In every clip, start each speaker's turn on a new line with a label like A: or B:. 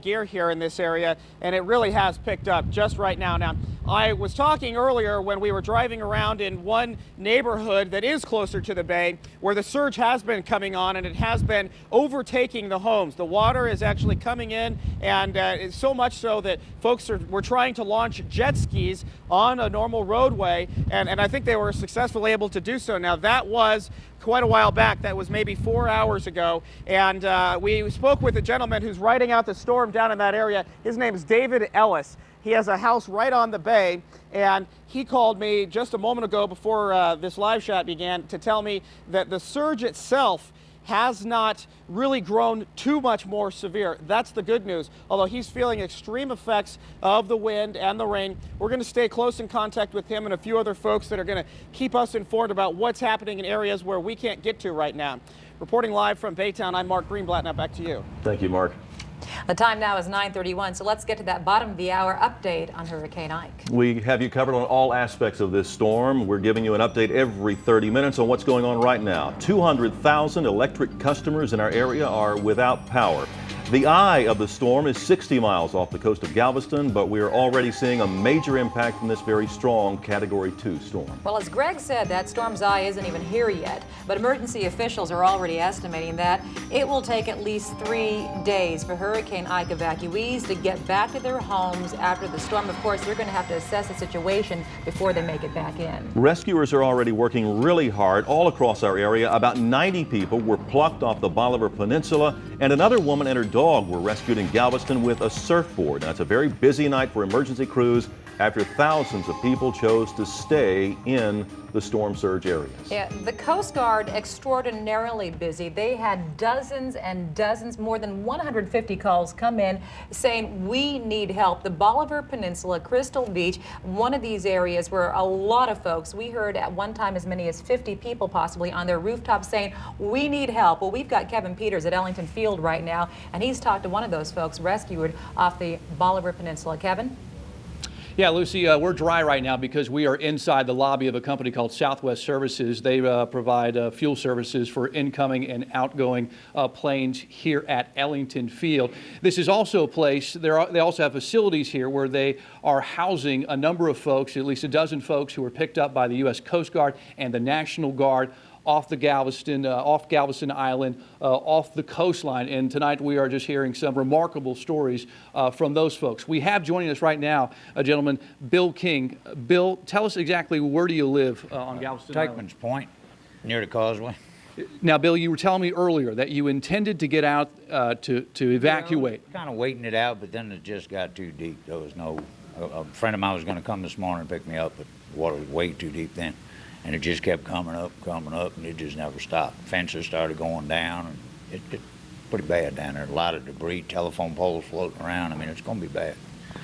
A: gear here in this area, and it really has picked up just right now. Now, I was talking earlier when we were driving around in one neighborhood that is closer to the bay where the surge has been coming on and it has been overtaking the homes. The water is actually coming in, and it's so much so that folks were trying to launch jet skis on a normal roadway, and I think they were successfully able to do so. Now, that was quite a while back. That was maybe 4 hours ago, and we spoke with a gentleman who's riding out the storm down in that area. His name is David Ellis. He has a house right on the bay, and he called me just a moment ago before this live shot began to tell me that the surge itself has not really grown too much more severe. That's the good news. Although he's feeling extreme effects of the wind and the rain, we're going to stay close in contact with him and a few other folks that are going to keep us informed about what's happening in areas where we can't get to right now. Reporting live from Baytown, I'm Mark Greenblatt. Now back to you.
B: Thank you, Mark.
C: The time now is 9:31, so let's get to that bottom of the hour update on Hurricane Ike.
B: We have you covered on all aspects of this storm. We're giving you an update every 30 minutes on what's going on right now. 200,000 electric customers in our area are without power. The eye of the storm is 60 miles off the coast of Galveston, but we are already seeing a major impact from this very strong Category 2 storm.
C: Well, as Greg said, that storm's eye isn't even here yet, but emergency officials are already estimating that it will take at least 3 days for Hurricane Ike evacuees to get back to their homes after the storm. Of course, they're going to have to assess the situation before they make it back in.
B: Rescuers are already working really hard all across our area. About 90 people were plucked off the Bolivar Peninsula, and another woman and her dog were rescued in Galveston with a surfboard. Now, it's a very busy night for emergency crews after thousands of people chose to stay in the storm surge areas.
C: Yeah, the Coast Guard extraordinarily busy. They had dozens and dozens, more than 150 calls come in saying we need help. The Bolivar Peninsula, Crystal Beach, one of these areas where a lot of folks, we heard at one time as many as 50 people possibly on their rooftops saying we need help. Well, we've got Kevin Peters at Ellington Field right now, and he's talked to one of those folks rescued off the Bolivar Peninsula. Kevin?
D: Yeah, Lucy, we're dry right now because we are inside the lobby of a company called Southwest Services. They provide fuel services for incoming and outgoing planes here at Ellington Field. This is also a place, they also have facilities here where they are housing a number of folks, at least a dozen folks who were picked up by the U.S. Coast Guard and the National Guard off the Galveston, off Galveston Island, off the coastline. And tonight we are just hearing some remarkable stories from those folks. We have joining us right now a gentleman, Bill King. Bill, tell us exactly where do you live on Galveston Island?
E: Takeman's Point, near the causeway.
D: Now, Bill, you were telling me earlier that you intended to get out to evacuate.
E: Kind of waiting it out, but then it just got too deep. There was no, a friend of mine was going to come this morning and pick me up, but the water was way too deep then. And it just kept coming up, and it just never stopped. Fences started going down, and it's pretty bad down there. A lot of debris, telephone poles floating around. I mean, it's going to be bad.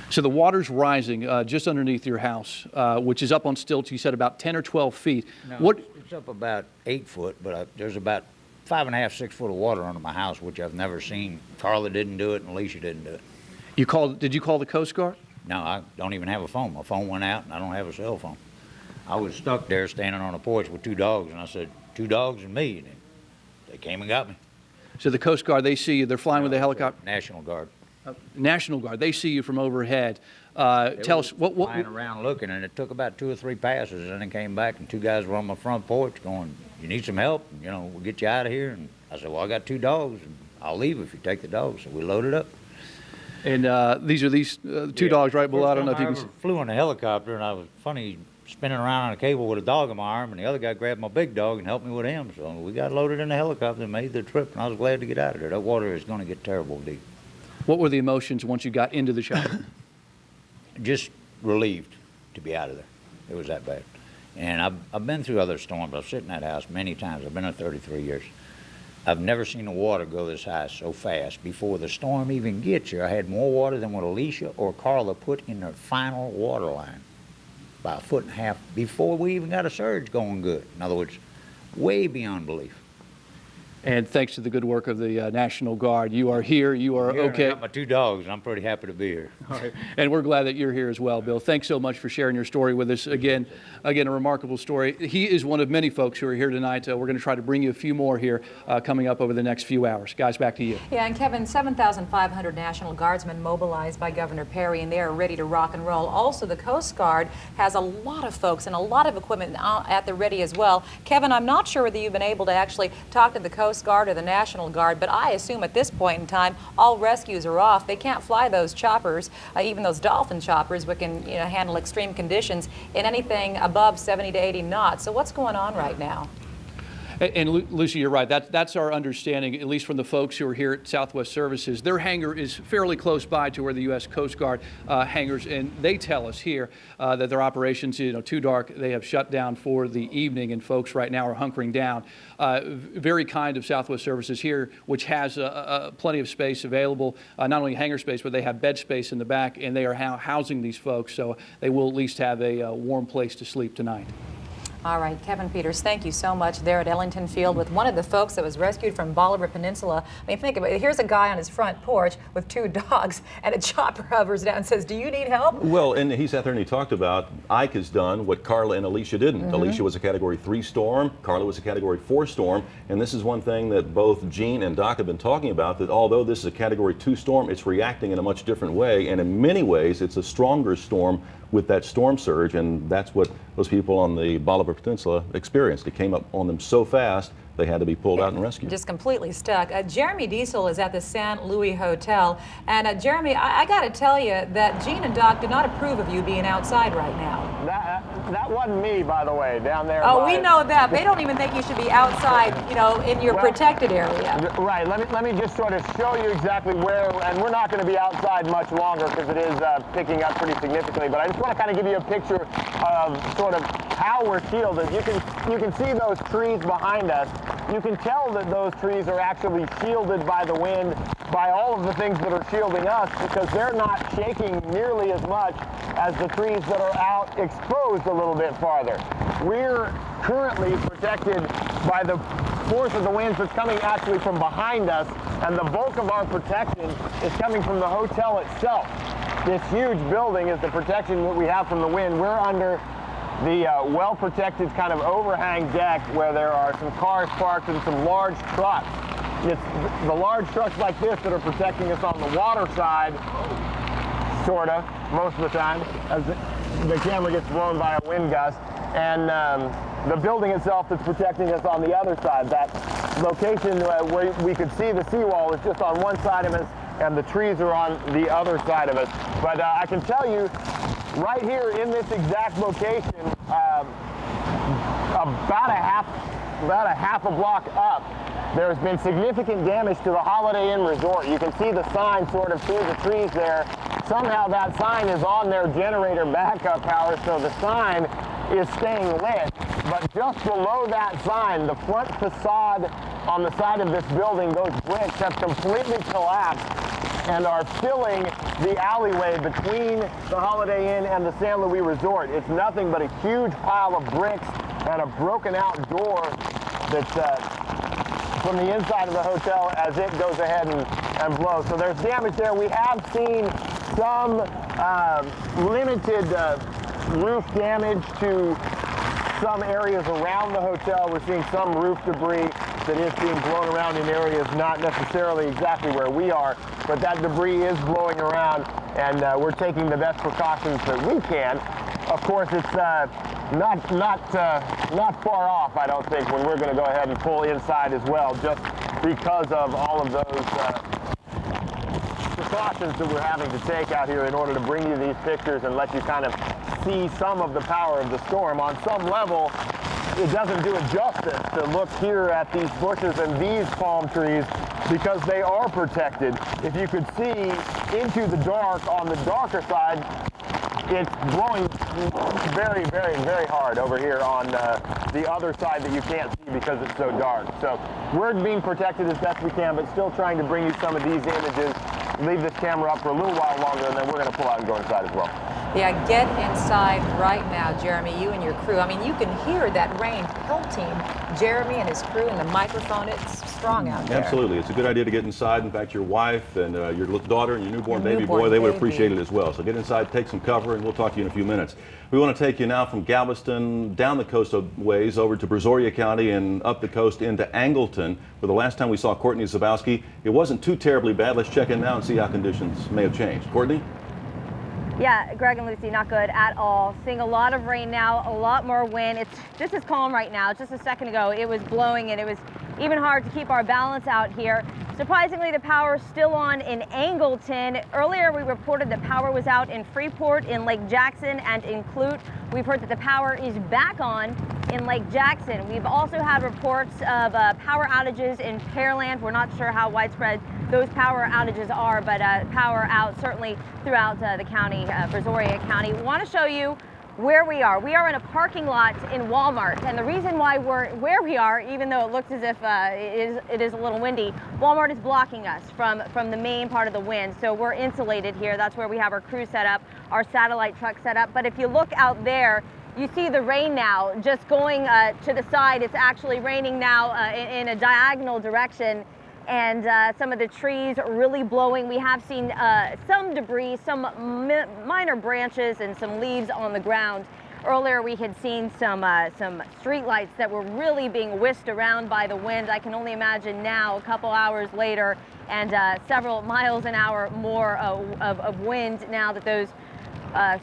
D: So the water's rising just underneath your house, which is up on stilts, you said about 10 or 12 feet.
E: No, it's up about 8 foot, but there's about 5.5, 6 foot of water under my house, which I've never seen. Carla didn't do it, and Alicia didn't do it.
D: Did you call the Coast Guard?
E: No, I don't even have a phone. My phone went out, and I don't have a cell phone. I was stuck there standing on a porch with 2 dogs, and I said, 2 dogs and me, and they came and got me.
D: So the Coast Guard, they see you, they're flying with a helicopter?
E: National Guard.
D: National Guard, they see you from overhead. Tell us, what
E: flying around looking, and it took about 2 or 3 passes, and then came back, and 2 guys were on my front porch going, you need some help? You know, we'll get you out of here. And I said, well, I got 2 dogs, and I'll leave if you take the dogs. So we loaded up.
D: And these are 2 dogs right below, I don't know if you can see.
E: I flew in a helicopter, and I was funny, spinning around on a cable with a dog in my arm, and the other guy grabbed my big dog and helped me with him. So we got loaded in the helicopter and made the trip, and I was glad to get out of there. That water is going to get terrible deep.
D: What were the emotions once you got into the chopper?
E: Just relieved to be out of there. It was that bad. And I've been through other storms. I've sit in that house many times. I've been there 33 years. I've never seen the water go this high so fast. Before the storm even gets here, I had more water than what Alicia or Carla put in their final water line. About 1.5 feet before we even got a surge going good. In other words, way beyond belief.
D: And thanks to the good work of the National Guard, you are here, you are
E: Here,
D: okay.
E: I got my 2 dogs, and I'm pretty happy to be here.
D: All right. And we're glad that you're here as well, Bill. Thanks so much for sharing your story with us. Again, a remarkable story. He is one of many folks who are here tonight. We're going to try to bring you a few more here coming up over the next few hours. Guys, back to you.
C: Yeah, and Kevin, 7,500 National Guardsmen mobilized by Governor Perry, and they are ready to rock and roll. Also, the Coast Guard has a lot of folks and a lot of equipment at the ready as well. Kevin, I'm not sure whether you've been able to actually talk to the Coast Guard or the National Guard, but I assume at this point in time, all rescues are off. They can't fly those choppers, even those Dolphin choppers, which can handle extreme conditions in anything above 70 to 80 knots. So what's going on right now?
D: And Lucy, you're right. That's our understanding, at least from the folks who are here at Southwest Services. Their hangar is fairly close by to where the U.S. Coast Guard hangars, and they tell us here that their operations, too dark, they have shut down for the evening, and folks right now are hunkering down. Very kind of Southwest Services here, which has plenty of space available, not only hangar space, but they have bed space in the back, and they are housing these folks, so they will at least have a warm place to sleep tonight.
C: All right, Kevin Peters, thank you so much there at Ellington Field with one of the folks that was rescued from Bolivar Peninsula. I mean, think about it. Here's a guy on his front porch with 2 dogs, and a chopper hovers down and says, do you need help?
B: Well, and he sat there and he talked about Ike has done what Carla and Alicia didn't. Alicia was a Category 3 storm. Carla was a Category 4 storm. And this is one thing that both Gene and Doc have been talking about, that although this is a Category 2 storm, it's reacting in a much different way. And in many ways, it's a stronger storm with that storm surge, and that's what those people on the Bolivar Peninsula experienced. It came up on them so fast, they had to be pulled out and rescued.
C: Just completely stuck. Jeremy Diesel is at the St. Louis Hotel. And Jeremy, I got to tell you that Gene and Doc did not approve of you being outside right now.
F: That wasn't me, by the way, down there.
C: Oh, we know that. They don't even think you should be outside, in your protected area.
F: Right. Let me just sort of show you exactly where, and we're not going to be outside much longer because it is picking up pretty significantly. But I just want to kind of give you a picture of sort of how we're shielded. You can see those trees behind us. You can tell that those trees are actually shielded by the wind, by all of the things that are shielding us, because they're not shaking nearly as much as the trees that are out exposed a little bit farther. We're currently protected by the force of the winds that's coming actually from behind us, and the bulk of our protection is coming from the hotel itself. This huge building is the protection that we have from the wind. We're under the well-protected kind of overhang deck where there are some cars parked and some large trucks. It's the large trucks like this that are protecting us on the water side, sort of, most of the time, as the camera gets blown by a wind gust. And the building itself that's protecting us on the other side. That location where we could see the seawall is just on one side of us, and the trees are on the other side of us. But I can tell you, right here in this exact location, about a half a block up, there has been significant damage to the Holiday Inn Resort. You can see the sign sort of through the trees there. Somehow that sign is on their generator backup power, so the sign is staying lit. But just below that sign, the front facade on the side of this building, those bricks have completely collapsed and are filling the alleyway between the Holiday Inn and the St. Louis Resort. It's nothing but a huge pile of bricks and a broken out door that's from the inside of the hotel as it goes ahead and blows. So there's damage there. We have seen some limited roof damage to some areas around the hotel. We're seeing some roof debris that is being blown around in areas not necessarily exactly where we are, but that debris is blowing around, and we're taking the best precautions that we can. Of course, it's not far off, I don't think, when we're going to go ahead and pull inside as well, just because of all of those precautions that we're having to take out here in order to bring you these pictures and let you kind of see some of the power of the storm. On some level, it doesn't do it justice to look here at these bushes and these palm trees because they are protected. If you could see into the dark on the darker side, it's blowing very, very, very hard over here on the other side that you can't see because it's so dark. So we're being protected as best we can, but still trying to bring you some of these images. Leave this camera up for a little while longer, and then we're going to pull out and go inside as well.
C: Yeah, get inside right now, Jeremy, you and your crew. I mean, you can hear that rain pelting Jeremy and his crew and the microphone. It's strong out there.
B: Absolutely. It's a good idea to get inside. In fact, your wife and your little daughter and your newborn baby boy, they would appreciate it as well. So get inside, take some cover, and we'll talk to you in a few minutes. We want to take you now from Galveston down the coast of ways over to Brazoria County and up the coast into Angleton, where the last time we saw Courtney Zabowski, it wasn't too terribly bad. Let's check in now and see how conditions may have changed. Courtney?
G: Yeah, Greg and Lucy, not good at all. Seeing a lot of rain now, a lot more wind. It's just as calm right now. Just a second ago, it was blowing and it was even hard to keep our balance out here. Surprisingly, the power is still on in Angleton. Earlier, we reported that power was out in Freeport, in Lake Jackson, and in Clute. We've heard that the power is back on in Lake Jackson. We've also had reports of power outages in Pearland. We're not sure how widespread those power outages are, but power out certainly throughout the county, Brazoria County. We want to show you where we are. We are in a parking lot in Walmart, and the reason why we're where we are, even though it looks as if it is a little windy, Walmart is blocking us from the main part of the wind, so we're insulated here. That's where we have our crew set up, our satellite truck set up. But if you look out there, you see the rain now just going to the side. It's actually raining now in a diagonal direction, and some of the trees really blowing. We have seen some debris, some minor branches and some leaves on the ground. Earlier we had seen some street lights that were really being whisked around by the wind. I can only imagine now, a couple hours later, and several miles an hour more of wind now that those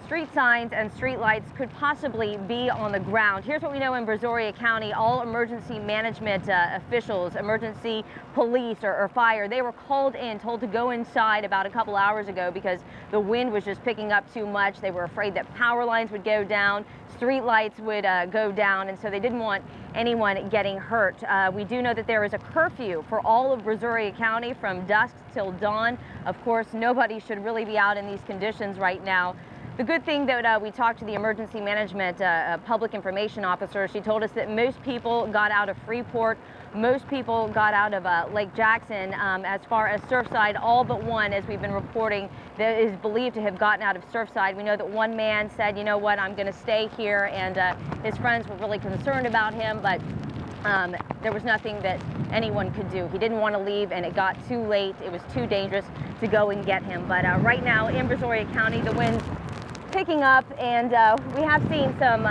G: street signs and street lights could possibly be on the ground. Here's what we know in Brazoria County. All emergency management officials, emergency police or fire, they were called in, told to go inside about a couple hours ago because the wind was just picking up too much. They were afraid that power lines would go down, street lights would go down, and so they didn't want anyone getting hurt. We do know that there is a curfew for all of Brazoria County from dusk till dawn. Of course, nobody should really be out in these conditions right now. The good thing that we talked to the emergency management public information officer. She told us that most people got out of Freeport. Most people got out of Lake Jackson. As far as Surfside, all but one, as we've been reporting, that is believed to have gotten out of Surfside. We know that one man said, you know what, I'm going to stay here, and his friends were really concerned about him, but there was nothing that anyone could do. He didn't want to leave, and it got too late. It was too dangerous to go and get him. But right now in Brazoria County, the wind's picking up, and we have seen some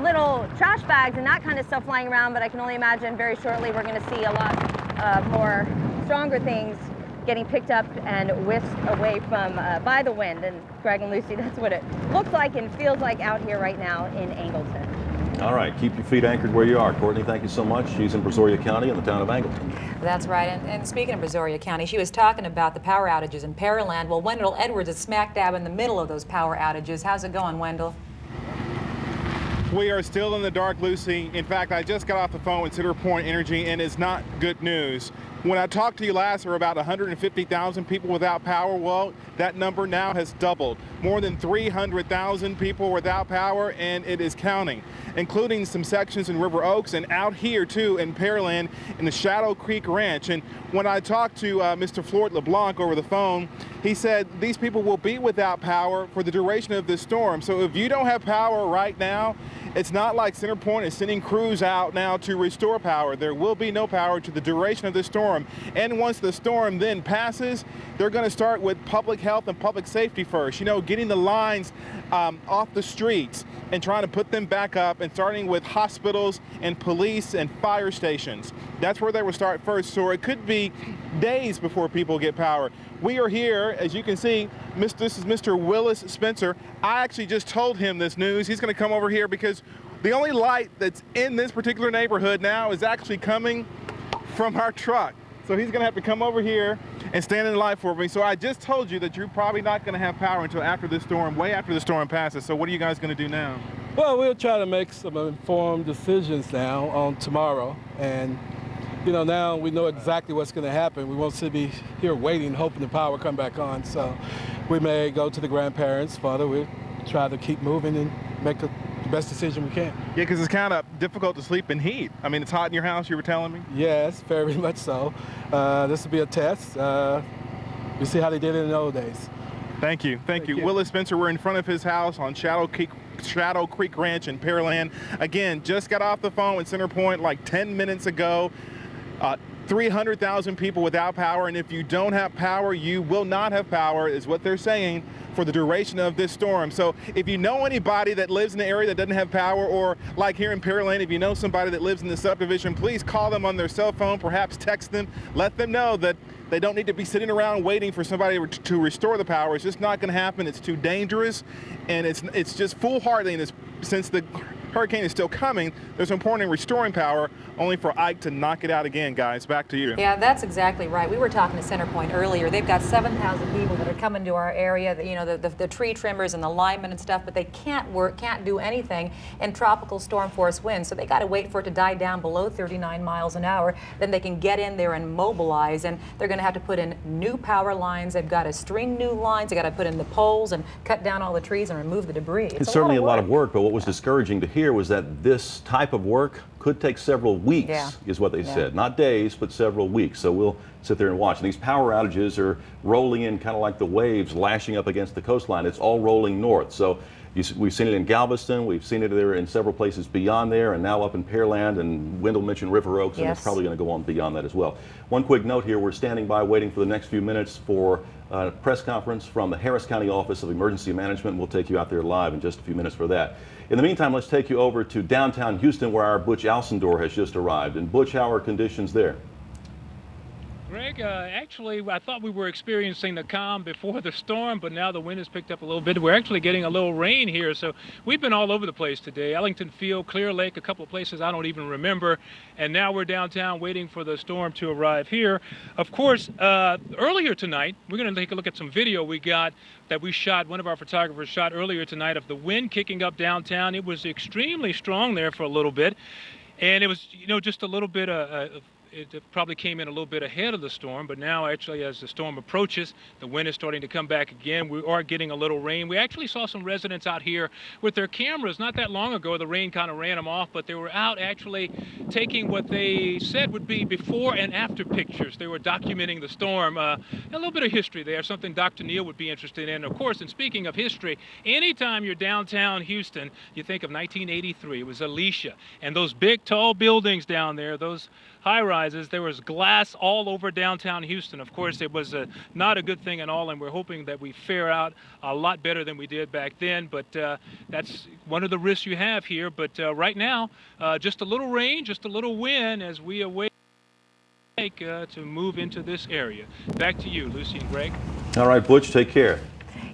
G: little trash bags and that kind of stuff flying around, but I can only imagine very shortly we're going to see a lot more stronger things getting picked up and whisked away from by the wind. And Greg and Lucy, that's what it looks like and feels like out here right now in Angleton.
B: All right, keep your feet anchored where you are. Courtney, thank you so much. She's in Brazoria County in the town of Angleton.
C: That's right. And speaking of Brazoria County, she was talking about the power outages in Pearland. Well, Wendell Edwards is smack dab in the middle of those power outages. How's it going, Wendell?
H: We are still in the dark, Lucy. In fact, I just got off the phone with Cedar Point Energy, and it's not good news. When I talked to you last, there were about 150,000 people without power. Well, that number now has doubled. More than 300,000 people without power, and it is counting, including some sections in River Oaks and out here, too, in Pearland in the Shadow Creek Ranch. And when I talked to Mr. Floyd LeBlanc over the phone, he said these people will be without power for the duration of this storm. So if you don't have power right now, it's not like Center Point is sending crews out now to restore power. There will be no power to the duration of the storm. And once the storm then passes, they're going to start with public health and public safety first. You know, getting the lines off the streets and trying to put them back up, and starting with hospitals and police and fire stations. That's where they will start first. So it could be days before people get power. We are here, as you can see, this is Mr. Willis Spencer. I actually just told him this news. He's going to come over here because the only light that's in this particular neighborhood now is actually coming from our truck. So he's going to have to come over here and stand in line for me. So I just told you that you're probably not going to have power until after this storm, way after the storm passes. So what are you guys going to do now?
I: Well, we'll try to make some informed decisions now on tomorrow. And, you know, now we know exactly what's going to happen. We won't be here waiting, hoping the power come back on. So we may go to the grandparents' father. We'll try to keep moving and make the best decision we can.
H: Yeah, because it's kind of difficult to sleep in heat. I mean, it's hot in your house, you were telling me?
I: Yes, very much so. This will be a test. We'll see how they did it in the old days.
H: Thank you. Thank you. Willis Spencer, we're in front of his house on Shadow Creek Ranch in Pearland. Again, just got off the phone with CenterPoint like 10 minutes ago. 300,000 people without power, and if you don't have power, you will not have power, is what they're saying for the duration of this storm. So if you know anybody that lives in the area that doesn't have power, or like here in Pearland, if you know somebody that lives in the subdivision, please call them on their cell phone, perhaps text them, let them know that they don't need to be sitting around waiting for somebody to restore the power. It's just not going to happen. It's too dangerous, and it's just foolhardy. And since the hurricane is still coming, there's no point in restoring power, only for Ike to knock it out again, guys. Back to you.
C: Yeah, that's exactly right. We were talking to CenterPoint earlier. They've got 7,000 people that are coming to our area, you know, the tree trimmers and the linemen and stuff, but they can't work, can't do anything in tropical storm force winds. So they got to wait for it to die down below 39 miles an hour. Then they can get in there and mobilize, and they're going to have to put in new power lines. They've got to string new lines. They got to put in the poles and cut down all the trees and remove the debris.
B: It's certainly a lot of work, but what was discouraging to hear was that this type of work could take several weeks, is what they said. Not days, but several weeks. So we'll sit there and watch. And these power outages are rolling in kind of like the waves lashing up against the coastline. It's all rolling north. So we've seen it in Galveston, we've seen it there in several places beyond there, and now up in Pearland, and Wendell mentioned River Oaks, and it's probably going to go on beyond that as well. One quick note here, we're standing by waiting for the next few minutes for a press conference from the Harris County Office of Emergency Management. We'll take you out there live in just a few minutes for that. In the meantime, let's take you over to downtown Houston, where our Butch ALSANDOR has just arrived. And Butch, how are conditions there?
J: Greg, actually, I thought we were experiencing the calm before the storm, but now the wind has picked up a little bit. We're actually getting a little rain here, so we've been all over the place today. Ellington Field, Clear Lake, a couple of places I don't even remember, and now we're downtown waiting for the storm to arrive here. Of course, earlier tonight, we're going to take a look at some video we got that we shot, one of our photographers shot earlier tonight of the wind kicking up downtown. It was extremely strong there for a little bit, and it was, you know, just a little bit it probably came in a little bit ahead of the storm, but now actually as the storm approaches, the wind is starting to come back again. We are getting a little rain. We actually saw some residents out here with their cameras not that long ago. The rain kind of ran them off, but they were out actually taking what they said would be before and after pictures. They were documenting the storm. A little bit of history there, something Dr. Neal would be interested in. Of course, and speaking of history, anytime you're downtown Houston, you think of 1983. It was Alicia, and those big tall buildings down there, those high-rises, there was glass all over downtown Houston. Of course, it was not a good thing at all, and we're hoping that we fare out a lot better than we did back then, but that's one of the risks you have here. But right now, just a little rain, just a little wind as we await to move into this area. Back to you, Lucy and Greg.
B: All right, Butch, take care.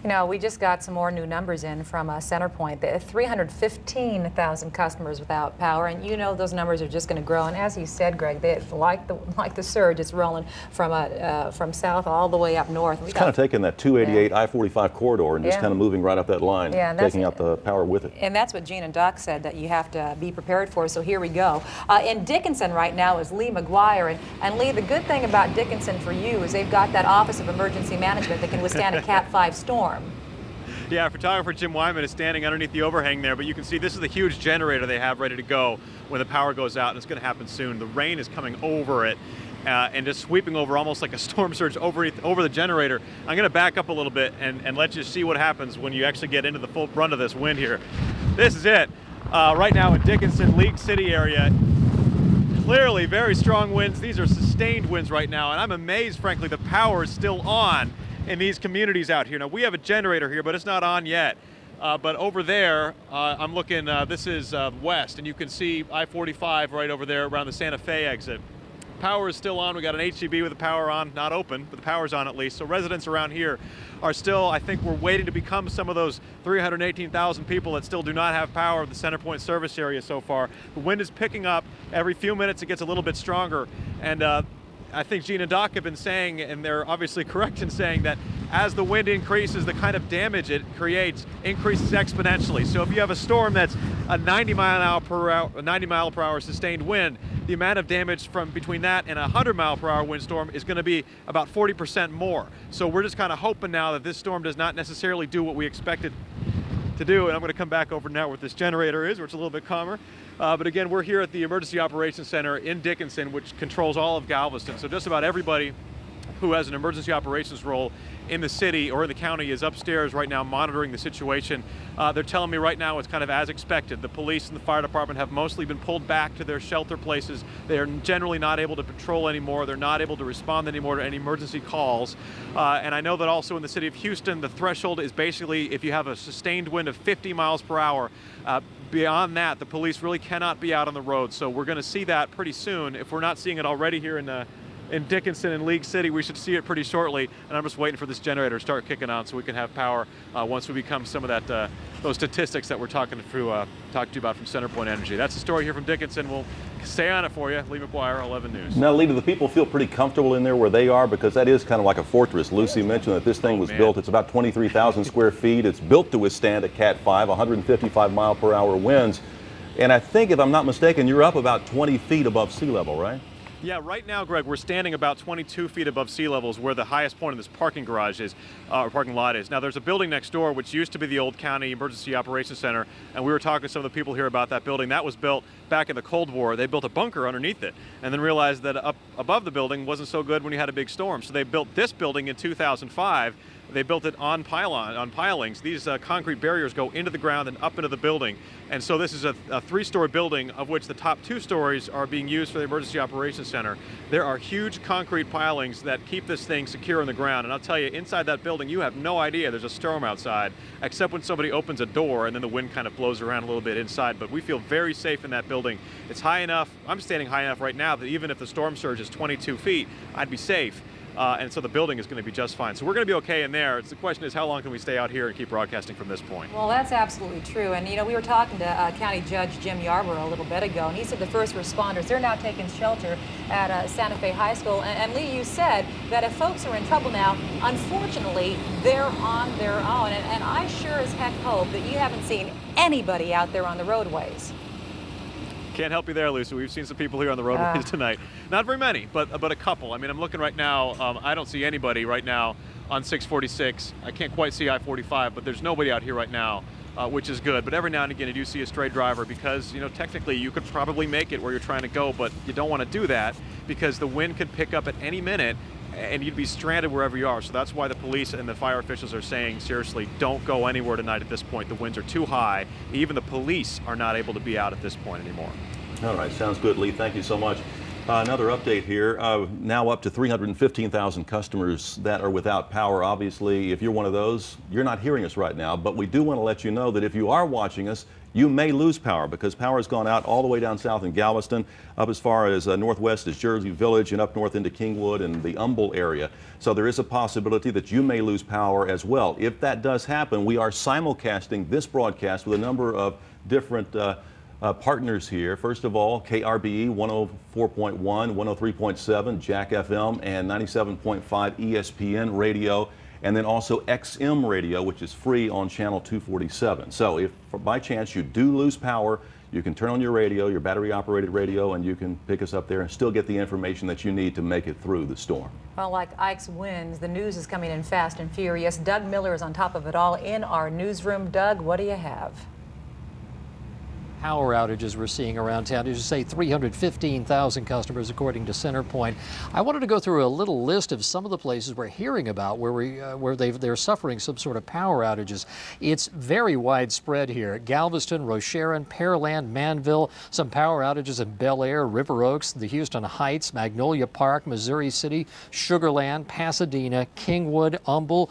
C: You know, we just got some more new numbers in from CenterPoint. There are 315,000 customers without power, and you know those numbers are just going to grow. And as you said, Greg, they, like the surge, it's rolling from south all the way up north.
B: It's kind of taking that 288 I-45 corridor and just kind of moving right up that line, taking out the power with it.
C: And that's what Gene and Doc said that you have to be prepared for. So here we go. In Dickinson right now is Lee McGuire, and Lee, the good thing about Dickinson for you is they've got that Office of Emergency Management that can withstand a Cat 5 storm.
K: Yeah, photographer Jim Wyman is standing underneath the overhang there, but you can see this is the huge generator they have ready to go when the power goes out, and it's going to happen soon. The rain is coming over it and just sweeping over almost like a storm surge over the generator. I'm going to back up a little bit and let you see what happens when you actually get into the full brunt of this wind here. This is it. Right now in Dickinson, League City area, clearly very strong winds. These are sustained winds right now, and I'm amazed, frankly, the power is still on in these communities out here. Now, we have a generator here, but it's not on yet. But over there, I'm looking, this is west, and you can see I-45 right over there around the Santa Fe exit. Power is still on. We got an HEB with the power on, not open, but the power's on at least. So residents around here are still, I think we're waiting to become some of those 318,000 people that still do not have power in the CenterPoint service area so far. The wind is picking up. Every few minutes it gets a little bit stronger. And I think Gene and Doc have been saying, and they're obviously correct in saying, that as the wind increases, the kind of damage it creates increases exponentially. So if you have a storm that's a 90 mile per hour sustained wind, the amount of damage from between that and a 100 mile per hour windstorm is going to be about 40% more. So we're just kind of hoping now that this storm does not necessarily do what we expected to do. And I'm going to come back over now where this generator is, where it's a little bit calmer. But again, we're here at the Emergency Operations Center in Dickinson, which controls all of Galveston. So just about everybody who has an emergency operations role in the city or in the county, is upstairs right now monitoring the situation. They're telling me right now it's kind of as expected. The police and the fire department have mostly been pulled back to their shelter places. They are generally not able to patrol anymore. They're not able to respond anymore to any emergency calls. And I know that also in the city of Houston, the threshold is basically if you have a sustained wind of 50 miles per hour. Beyond that, the police really cannot be out on the road. So we're going to see that pretty soon. If we're not seeing it already here in Dickinson and League City, we should see it pretty shortly. And I'm just waiting for this generator to start kicking on so we can have power once we become some of that those statistics that we're talking to you about from CenterPoint Energy. That's the story here from Dickinson. We'll stay on it for you. Lee McGuire, 11 News.
B: Now, Lee, do the people feel pretty comfortable in there where they are? Because that is kind of like a fortress. Lucy mentioned that this thing was built. It's about 23,000 square feet. It's built to withstand a Cat 5, 155 mile per hour winds. And I think, if I'm not mistaken, you're up about 20 feet above sea level, right?
K: Yeah, right now, Greg, we're standing about 22 feet above sea levels where the highest point of this parking garage is, or parking lot is. Now, there's a building next door which used to be the old County Emergency Operations Center, and we were talking to some of the people here about that building. That was built back in the Cold War. They built a bunker underneath it and then realized that up above the building wasn't so good when you had a big storm. So they built this building in 2005. They built it on pilings. These concrete barriers go into the ground and up into the building. And so this is a 3-story building, of which the top 2 stories are being used for the Emergency Operations Center. There are huge concrete pilings that keep this thing secure in the ground. And I'll tell you, inside that building, you have no idea there's a storm outside, except when somebody opens a door and then the wind kind of blows around a little bit inside. But we feel very safe in that building. It's high enough, I'm standing high enough right now that even if the storm surge is 22 feet, I'd be safe. And so the building is going to be just fine. So we're going to be okay in there. The question is, how long can we stay out here and keep broadcasting from this point?
C: Well, that's absolutely true. And, you know, we were talking to County Judge Jim Yarborough a little bit ago, and he said the first responders, they're now taking shelter at Santa Fe High School. And Lee, you said that if folks are in trouble now, unfortunately, they're on their own. And I sure as heck hope that you haven't seen anybody out there on the roadways.
K: Can't help you there, Lucy. We've seen some people here on the roadways tonight. Not very many, but a couple. I mean, I'm looking right now. I don't see anybody right now on 646. I can't quite see I-45, but there's nobody out here right now, which is good. But every now and again, you do see a stray driver because, you know, technically you could probably make it where you're trying to go, but you don't want to do that because the wind could pick up at any minute and you'd be stranded wherever you are. So that's why the police and the fire officials are saying, seriously, don't go anywhere tonight at this point. The winds are too high. Even the police are not able to be out at this point anymore.
B: All right, sounds good, Lee. Thank you so much. Another update here. Now up to 315,000 customers that are without power. Obviously, if you're one of those, you're not hearing us right now, but we do want to let you know that if you are watching us, you may lose power because power has gone out all the way down south in Galveston, up as far as northwest as Jersey Village and up north into Kingwood and the Humble area. So there is a possibility that you may lose power as well. If that does happen, we are simulcasting this broadcast with a number of different partners here. First of all, KRBE 104.1, 103.7, Jack FM, and 97.5 ESPN radio, and then also XM radio, which is free on channel 247. So if by chance you do lose power, you can turn on your radio, your battery operated radio, and you can pick us up there and still get the information that you need to make it through the storm.
C: Well, like Ike's winds, the news is coming in fast and furious. Doug Miller is on top of it all in our newsroom. Doug, what do you have?
L: Power outages we're seeing around town. As you say, 315,000 customers according to CenterPoint. I wanted to go through a little list of some of the places we're hearing about where they're suffering some sort of power outages. It's very widespread here. Galveston, Rocheron, Pearland, Manville, some power outages in Bel Air, River Oaks, the Houston Heights, Magnolia Park, Missouri City, Sugar Land, Pasadena, Kingwood, Humble,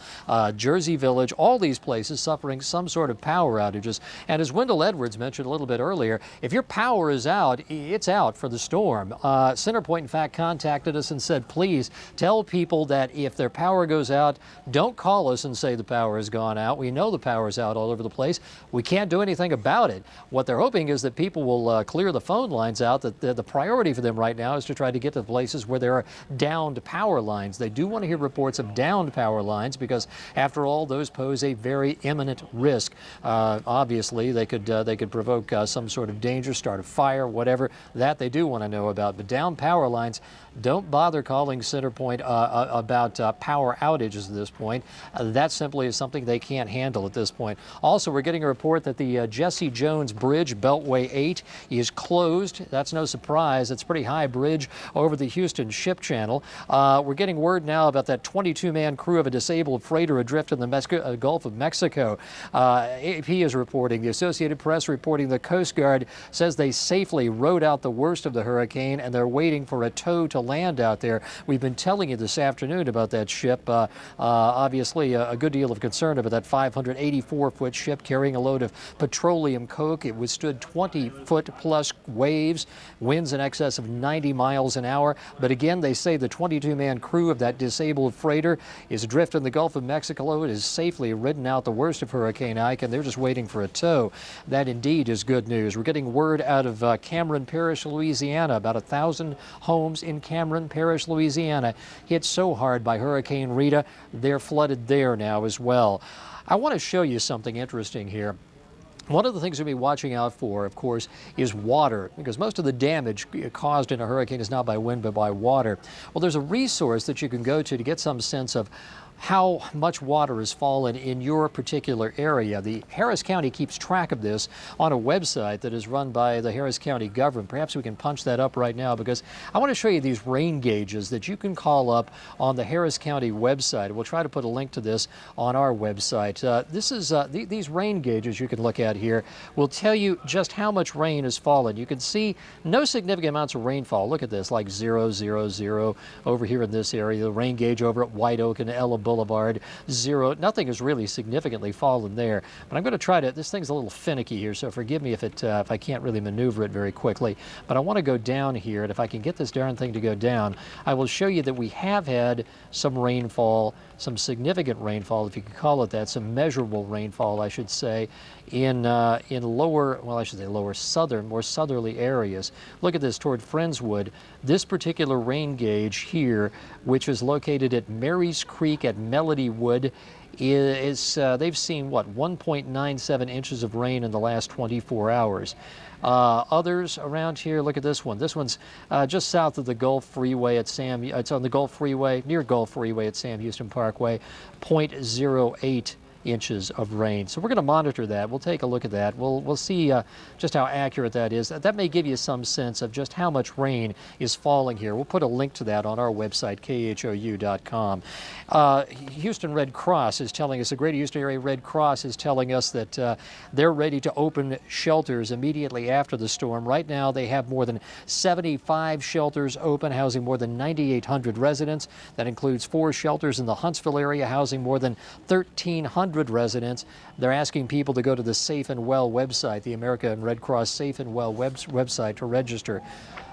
L: Jersey Village, all these places suffering some sort of power outages. And as Wendell Edwards mentioned a little bit earlier, if your power is out, it's out for the storm. CenterPoint, in fact, contacted us and said, please tell people that if their power goes out, don't call us and say the power has gone out. We know the power is out all over the place. We can't do anything about it. What they're hoping is that people will clear the phone lines out. That the priority for them right now is to try to get to places where there are downed power lines. They do want to hear reports of downed power lines because, after all, those pose a very imminent risk. Obviously, they could provoke some sort of danger, start a fire, whatever. That they do want to know about. But down power lines, don't bother calling CenterPoint about power outages at this point. That simply is something they can't handle at this point. Also, we're getting a report that the Jesse Jones Bridge, Beltway 8, is closed. That's no surprise. It's a pretty high bridge over the Houston Ship Channel. We're getting word now about that 22-man crew of a disabled freighter adrift in the Gulf of Mexico. AP is reporting, the Associated Press reporting the Coast Guard says they safely rode out the worst of the hurricane and they're waiting for a tow to land out there. We've been telling you this afternoon about that ship. Obviously, a good deal of concern about that 584-foot ship carrying a load of petroleum coke. It withstood 20-foot-plus waves, winds in excess of 90 miles an hour. But again, they say the 22-man crew of that disabled freighter is adrift in the Gulf of Mexico. It has safely ridden out the worst of Hurricane Ike, and they're just waiting for a tow. That indeed is good news. We're getting word out of Cameron Parish, Louisiana. About 1,000 homes in Cameron Parish, Louisiana, hit so hard by Hurricane Rita, they're flooded there now as well. I want to show you something interesting here. One of the things we'll be watching out for, of course, is water, because most of the damage caused in a hurricane is not by wind but by water. Well, there's a resource that you can go to get some sense of how much water has fallen in your particular area. The Harris County keeps track of this on a website that is run by the Harris County government. Perhaps we can punch that up right now, because I want to show you these rain gauges that you can call up on the Harris County website. We'll try to put a link to this on our website. These rain gauges you can look at here will tell you just how much rain has fallen. You can see no significant amounts of rainfall. Look at this, like 0, 0, 0 over here in this area. The rain gauge over at White Oak and Ella Boulevard, 0. Nothing has really significantly fallen there. But I'm going to try to, this thing's a little finicky here, so forgive me if I can't really maneuver it very quickly. But I want to go down here, and if I can get this darn thing to go down, I will show you that we have had some rainfall, some significant rainfall, if you could call it that, some measurable rainfall, I should say, in lower, well, I should say lower southern, more southerly areas. Look at this toward Friendswood. This particular rain gauge here, which is located at Mary's Creek at Melody Wood, they've seen, what, 1.97 inches of rain in the last 24 hours. Others around here, look at this one. This one's just south of the Gulf Freeway at it's on the Gulf Freeway, near Gulf Freeway at Sam Houston Parkway, 0.08 inches of rain. So we're going to monitor that. We'll take a look at that. We'll see just how accurate that is. That may give you some sense of just how much rain is falling here. We'll put a link to that on our website, KHOU.com. Houston Red Cross is telling us, the Greater Houston Area Red Cross is telling us that they're ready to open shelters immediately after the storm. Right now they have more than 75 shelters open, housing more than 9,800 residents. That includes 4 shelters in the Huntsville area, housing more than 1,300 residents. They're asking people to go to the Safe and Well website, the American Red Cross Safe and Well website, to register.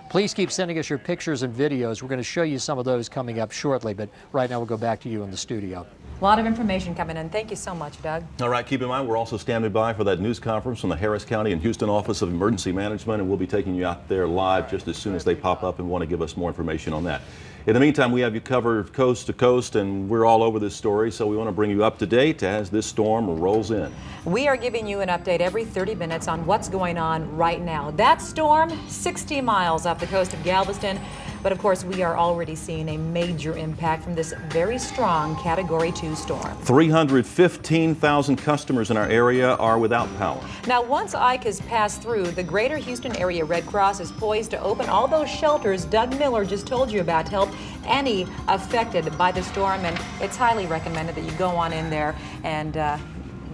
L: Please keep sending us your pictures and videos. We're going to show you some of those coming up shortly, but right now we'll go back to you in the studio.
C: A lot of information coming in. Thank you so much, Doug.
B: All right, keep in mind we're also standing by for that news conference from the Harris County and Houston Office of Emergency Management, and we'll be taking you out there live just as soon as they pop up and want to give us more information on that. In the meantime, we have you covered coast to coast, and we're all over this story, so we want to bring you up to date as this storm rolls in.
C: We are giving you an update every 30 minutes on what's going on right now. That storm, 60 miles off the coast of Galveston. But of course, we are already seeing a major impact from this very strong Category 2 storm.
B: 315,000 customers in our area are without power.
C: Now, once Ike has passed through, the Greater Houston Area Red Cross is poised to open all those shelters Doug Miller just told you about to help any affected by the storm. And it's highly recommended that you go on in there and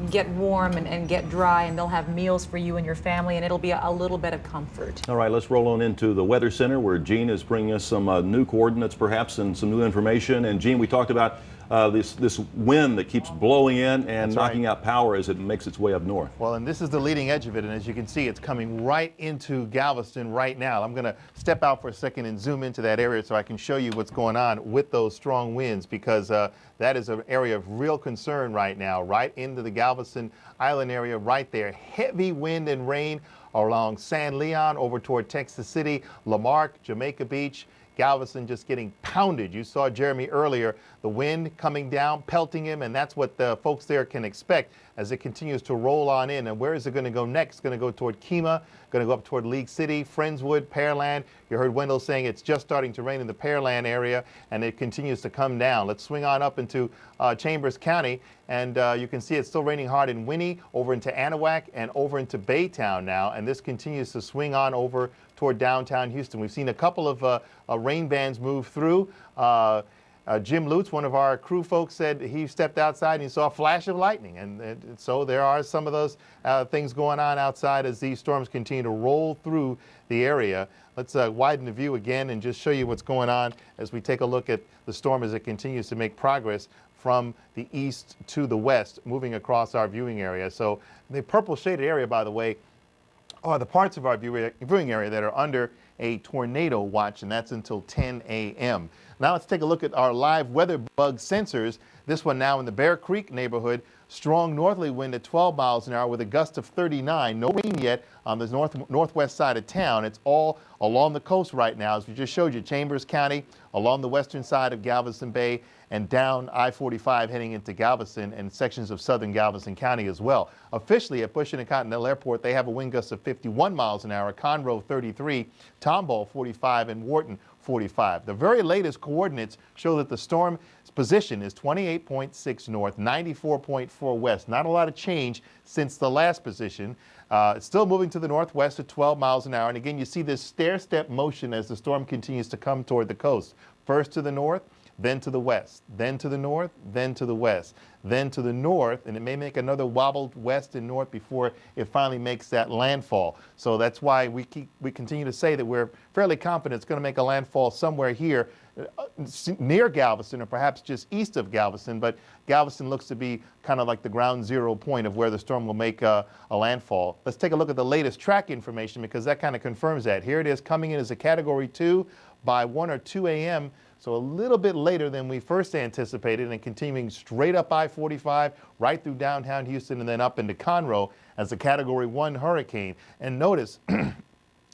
C: get warm and get dry, and they'll have meals for you and your family, and it'll be a little bit of comfort.
B: All right, let's roll on into the Weather Center, where Gene is bringing us some new coordinates perhaps and some new information. And Gene, we talked about this wind that keeps blowing in and knocking out power as it makes its way up north.
M: Well, and this is the leading edge of it, and as you can see, it's coming right into Galveston right now. I'm going to step out for a second and zoom into that area so I can show you what's going on with those strong winds, because that is an area of real concern right now, right into the Galveston Island area right there. Heavy wind and rain along San Leon over toward Texas City, Lamarck, Jamaica Beach, Galveston just getting pounded. You saw Jeremy earlier, the wind coming down, pelting him, and that's what the folks there can expect as it continues to roll on in. And where is it going to go next? It's going to go toward Kemah, going to go up toward League City, Friendswood, Pearland. You heard Wendell saying it's just starting to rain in the Pearland area, and it continues to come down. Let's swing on up into Chambers County, and you can see it's still raining hard in Winnie, over into Anahuac, and over into Baytown now, and this continues to swing on over toward downtown Houston. We've seen a couple of rain bands move through. Jim Lutz, one of our crew folks, said he stepped outside and he saw a flash of lightning. And so there are some of those things going on outside as these storms continue to roll through the area. Let's widen the view again and just show you what's going on as we take a look at the storm as it continues to make progress from the east to the west, moving across our viewing area. So the purple shaded area, by the way, are the parts of our viewing area that are under a tornado watch, and that's until 10 a.m. Now let's take a look at our live weather bug sensors. This one now in the Bear Creek neighborhood. Strong northerly wind at 12 miles an hour with a gust of 39. No rain yet on the northwest side of town. It's all along the coast right now, as we just showed you. Chambers County, along the western side of Galveston Bay, and down I-45 heading into Galveston and sections of southern Galveston County as well. Officially at Bush Intercontinental Airport, they have a wind gust of 51 miles an hour, Conroe 33, Tomball 45, and Wharton 45. The very latest coordinates show that the storm's position is 28.6 north, 94.4 west. Not a lot of change since the last position. It's still moving to the northwest at 12 miles an hour. And again, you see this stair-step motion as the storm continues to come toward the coast. First to the north, then to the west, then to the north, then to the west, then to the north, and it may make another wobble west and north before it finally makes that landfall. So that's why we continue to say that we're fairly confident it's going to make a landfall somewhere here near Galveston or perhaps just east of Galveston, but Galveston looks to be kind of like the ground zero point of where the storm will make a landfall. Let's take a look at the latest track information because that kind of confirms that. Here it is coming in as a Category 2 by 1 or 2 a.m., so a little bit later than we first anticipated, and continuing straight up I-45, right through downtown Houston, and then up into Conroe as a Category 1 hurricane. And notice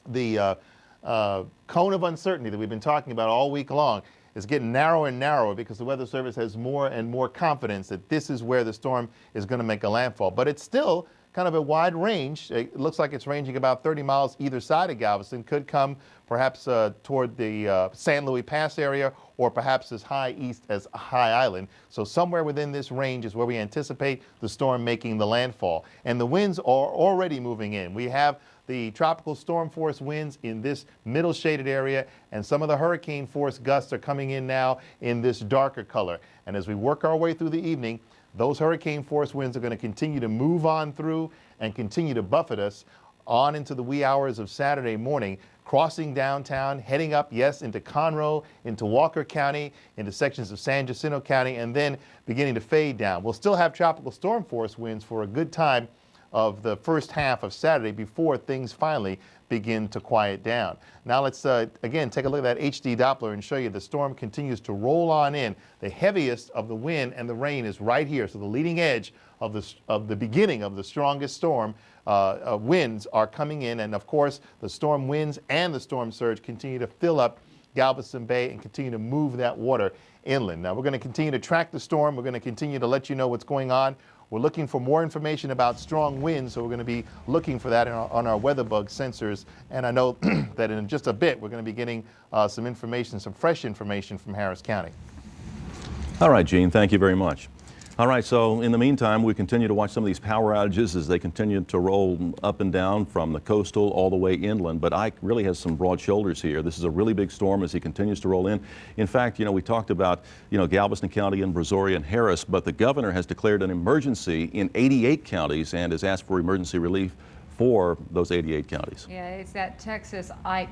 M: the cone of uncertainty that we've been talking about all week long is getting narrower and narrower because the Weather Service has more and more confidence that this is where the storm is going to make a landfall. But it's still kind of a wide range. It looks like it's ranging about 30 miles either side of Galveston. Could come perhaps toward the San Luis Pass area or perhaps as high east as High Island. So somewhere within this range is where we anticipate the storm making the landfall. And the winds are already moving in. We have the tropical storm force winds in this middle shaded area, and some of the hurricane force gusts are coming in now in this darker color. And as we work our way through the evening, those hurricane force winds are going to continue to move on through and continue to buffet us on into the wee hours of Saturday morning, crossing downtown, heading up, yes, into Conroe, into Walker County, into sections of San Jacinto County, and then beginning to fade down. We'll still have tropical storm force winds for a good time of the first half of Saturday before things finally begin to quiet down. Now let's again take a look at that HD Doppler and show you the storm continues to roll on in. The heaviest of the wind and the rain is right here. So the leading edge of the beginning of the strongest storm winds are coming in, and of course the storm winds and the storm surge continue to fill up Galveston Bay and continue to move that water inland. Now we're going to continue to track the storm. We're going to continue to let you know what's going on. We're looking for more information about strong winds, so we're going to be looking for that on our weather bug sensors. And I know that in just a bit, we're going to be getting some information, some fresh information from Harris County.
B: All right, Gene, thank you very much. All right, so in the meantime, we continue to watch some of these power outages as they continue to roll up and down from the coastal all the way inland. But Ike really has some broad shoulders here. This is a really big storm as he continues to roll in. In fact, we talked about, Galveston County and Brazoria and Harris, but the governor has declared an emergency in 88 counties and has asked for emergency relief for those 88 counties.
C: Yeah, it's that Texas Ike,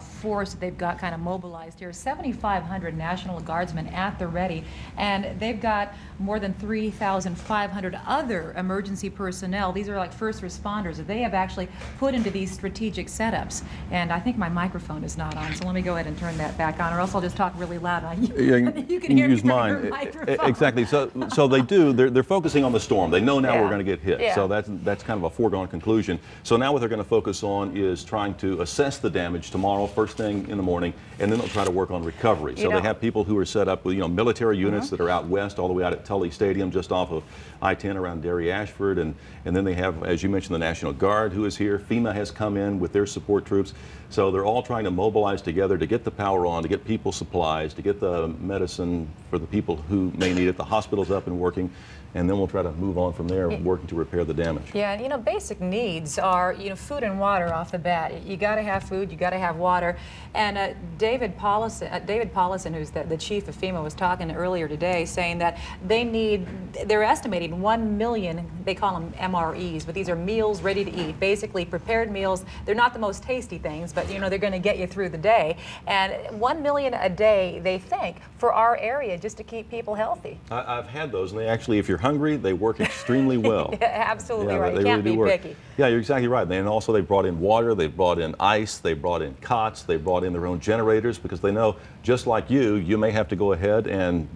C: force they've got kind of mobilized here. 7,500 National Guardsmen at the ready, and they've got more than 3,500 other emergency personnel. These are like first responders that they have actually put into these strategic setups. And I think my microphone is not on, so let me go ahead and turn that back on, or else I'll just talk really loud on you. You can hear
B: use
C: me
B: mine.
C: from your microphone.
B: Exactly. So they do. They're focusing on the storm. They know now we're going to get hit.
C: Yeah.
B: So that's kind of a foregone conclusion. conclusion. So now what they're going to focus on is trying to assess the damage tomorrow, first thing in the morning, and then they'll try to work on recovery. So they have people who are set up with, military units that are out west, all the way out at Tully Stadium, just off of I-10 around Derry Ashford, and then they have, as you mentioned, the National Guard who is here. FEMA has come in with their support troops. So they're all trying to mobilize together to get the power on, to get people supplies, to get the medicine for the people who may need it, the hospitals up and working, and then we'll try to move on from there, working to repair the damage.
C: Yeah, and basic needs are, food and water off the bat. You got to have food, you got to have water. And David Paulison, who's the chief of FEMA, was talking earlier today, saying that they're estimating 1 million, they call them MREs, but these are meals ready to eat, basically prepared meals. They're not the most tasty things, but they're going to get you through the day. And 1 million a day, they think, for our area, just to keep people healthy.
B: I've had those, and they actually, if you're hungry, they work extremely well.
C: Yeah, absolutely right.
B: They
C: You can't
B: really
C: be
B: do
C: picky.
B: work. Yeah, you're exactly right. And also they brought in water, they brought in ice, they brought in cots, they brought in their own generators, because they know, just like you may have to go ahead and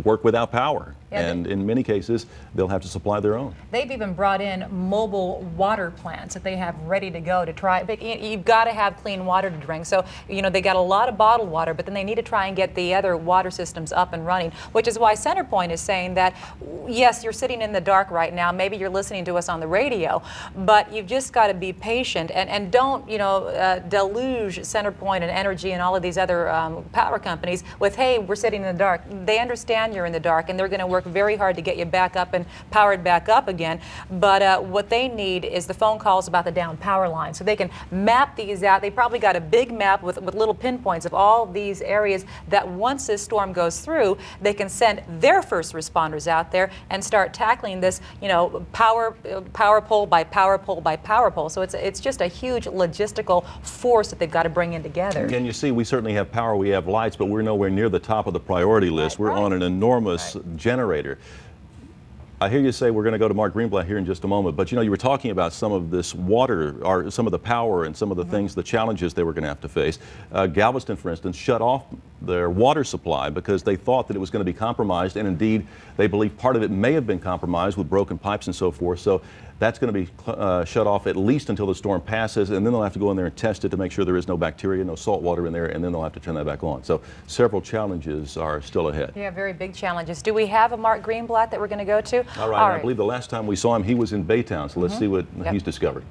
B: work without power.
C: Yeah,
B: and in many cases, they'll have to supply their own.
C: They've even brought in mobile water plants that they have ready to go to try. You've got to have clean water to drink. So, they got a lot of bottled water, but then they need to try and get the other water systems up and running, which is why Centerpoint is saying that, yes, you're sitting in the dark right now. Maybe you're listening to us on the radio, but you've just got to be patient and don't, deluge Centerpoint and Energy and all of these other power companies with, hey, we're sitting in the dark. They understand you're in the dark, and they're going to work very hard to get you back up and powered back up again. But what they need is the phone calls about the down power line, so they can map these out. They probably got a big map with little pinpoints of all these areas that once this storm goes through, they can send their first responders out there and start tackling this, power pole by power pole by power pole. So it's just a huge logistical force that they've got to bring in together.
B: And you see, we certainly have power, we have lights, but we're nowhere near the top of the priority list. We're on an enormous generator. I hear you say we're going to go to Mark Greenblatt here in just a moment, but you were talking about some of this water, or some of the power and some of the things, the challenges they were going to have to face. Galveston, for instance, shut off their water supply because they thought that it was going to be compromised, and indeed they believe part of it may have been compromised with broken pipes and so forth. So that's going to be shut off at least until the storm passes, and then they'll have to go in there and test it to make sure there is no bacteria, no salt water in there, and then they'll have to turn that back on. So several challenges are still ahead.
C: Yeah, very big challenges. Do we have a Mark Greenblatt that we're going to go to?
B: All right. I believe the last time we saw him, he was in Baytown, so let's see what he's discovered.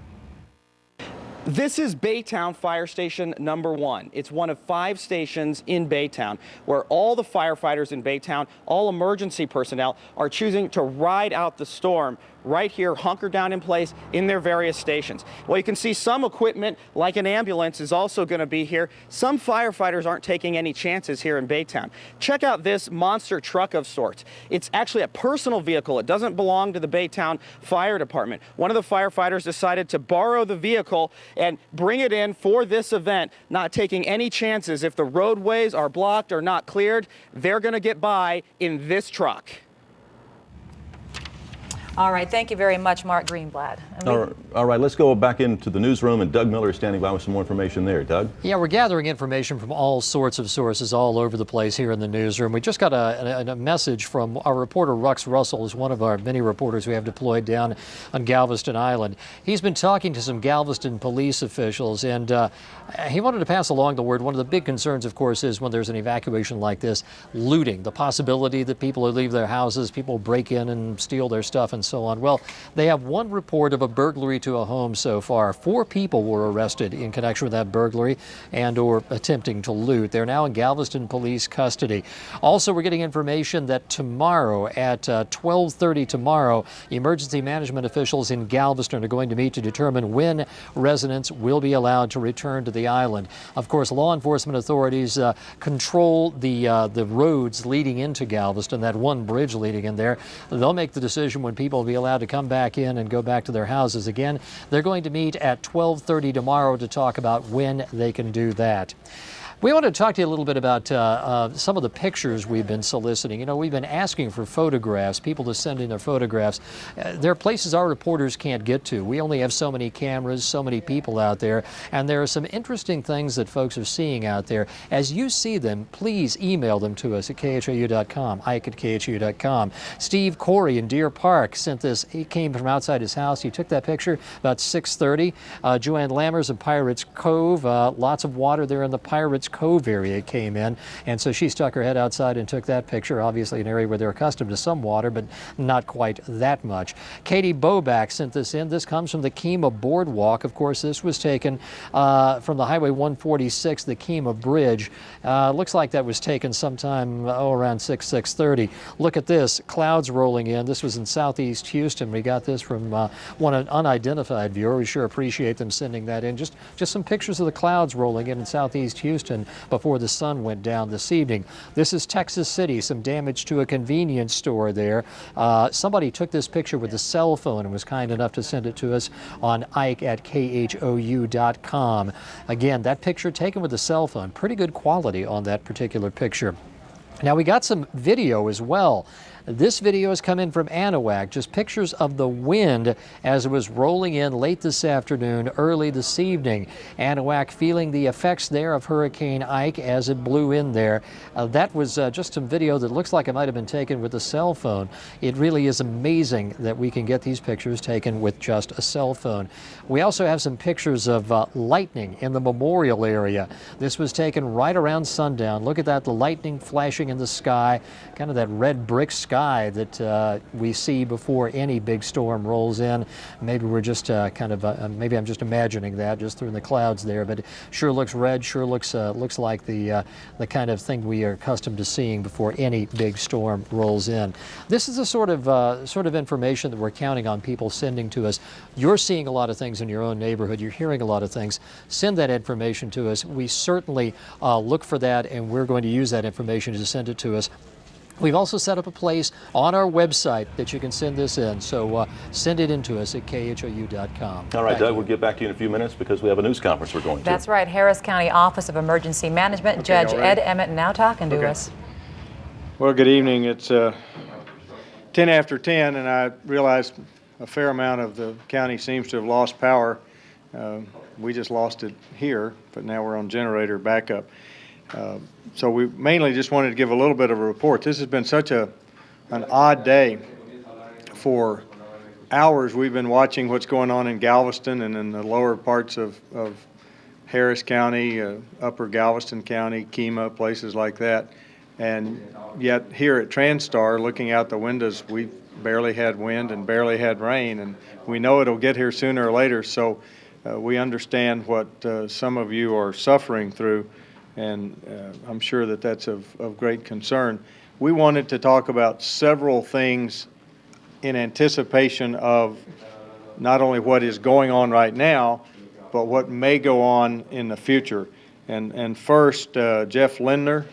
A: This is Baytown Fire Station number 1. It's one of 5 stations in Baytown where all the firefighters in Baytown, all emergency personnel, are choosing to ride out the storm right here, hunkered down in place in their various stations. Well, you can see some equipment, like an ambulance, is also going to be here. Some firefighters aren't taking any chances here in Baytown. Check out this monster truck of sorts. It's actually a personal vehicle. It doesn't belong to the Baytown Fire Department. One of the firefighters decided to borrow the vehicle and bring it in for this event, not taking any chances. If the roadways are blocked or not cleared, they're going to get by in this truck.
C: All right, thank you very much, Mark Greenblatt.
B: All right, let's go back into the newsroom, and Doug Miller is standing by with some more information there. Doug?
L: Yeah, we're gathering information from all sorts of sources all over the place here in the newsroom. We just got a message from our reporter, Rux Russell, who's one of our many reporters we have deployed down on Galveston Island. He's been talking to some Galveston police officials, and he wanted to pass along the word. One of the big concerns, of course, is when there's an evacuation like this, looting, the possibility that people will leave their houses, people break in and steal their stuff and so on. Well, they have one report of a burglary to a home so far. 4 people were arrested in connection with that burglary and or attempting to loot. They're now in Galveston police custody. Also, we're getting information that tomorrow at 12:30 tomorrow, emergency management officials in Galveston are going to meet to determine when residents will be allowed to return to the island. Of course, law enforcement authorities control the roads leading into Galveston, that one bridge leading in there. They'll make the decision when people will be allowed to come back in and go back to their houses again. They're going to meet at 12:30 tomorrow to talk about when they can do that. We want to talk to you a little bit about some of the pictures we've been soliciting. You know, we've been asking for photographs, people to send in their photographs. There are places our reporters can't get to. We only have so many cameras, so many people out there, and there are some interesting things that folks are seeing out there. As you see them, please email them to us at khou.com, Ike at khou.com. Steve Corey in Deer Park sent this. He came from outside his house. He took that picture about 6:30. Joanne Lammers in Pirates Cove, lots of water there in the Pirates Cove area came in, and so she stuck her head outside and took that picture. Obviously an area where they're accustomed to some water, but not quite that much. Katie Boback sent this in. This comes from the Kemah Boardwalk. Of course, this was taken from the Highway 146, the Kemah Bridge. Looks like that was taken sometime around 6:30. Look at this, clouds rolling in. This was in southeast Houston. We got this from one unidentified viewer. We sure appreciate them sending that in. Just some pictures of the clouds rolling in southeast Houston before the sun went down this evening. This is Texas City, some damage to a convenience store there. Somebody took this picture with a cell phone and was kind enough to send it to us on Ike at KHOU.com. Again, that picture taken with a cell phone, pretty good quality on that particular picture. Now we got some video as well. This video has come in from Anahuac, just pictures of the wind as it was rolling in late this afternoon, early this evening. Anahuac feeling the effects there of Hurricane Ike as it blew in there. That was just some video that looks like it might have been taken with a cell phone. It really is amazing that we can get these pictures taken with just a cell phone. We also have some pictures of lightning in the Memorial area. This was taken right around sundown. Look at that, the lightning flashing in the sky, kind of that red brick sky that we see before any big storm rolls in. Maybe we're just maybe I'm just imagining that just through the clouds there, but it sure looks red, sure looks like the kind of thing we are accustomed to seeing before any big storm rolls in. This is the sort of information that we're counting on people sending to us. You're seeing a lot of things in your own neighborhood. You're hearing a lot of things. Send that information to us. We certainly look for that, and we're going to use that information to send it to us. We've also set up a place on our website that you can send this in, so send it in to us at KHOU.com.
B: All right, Doug, we'll get back to you in a few minutes because we have a news conference we're going to.
C: That's right, Harris County Office of Emergency Management, Judge Ed Emmett now talking to us.
N: Well, good evening. It's 10 after 10, and I realize a fair amount of the county seems to have lost power. We just lost it here, but now we're on generator backup. So we mainly just wanted to give a little bit of a report. This has been such an odd day. For hours we've been watching what's going on in Galveston and in the lower parts of Harris County, upper Galveston County, Kemah, places like that. And yet here at Transtar, looking out the windows, we barely had wind and barely had rain, and we know it'll get here sooner or later. So we understand what some of you are suffering through, and I'm sure that that's of great concern. We wanted to talk about several things in anticipation of not only what is going on right now, but what may go on in the future. And first, Jeff Lindner,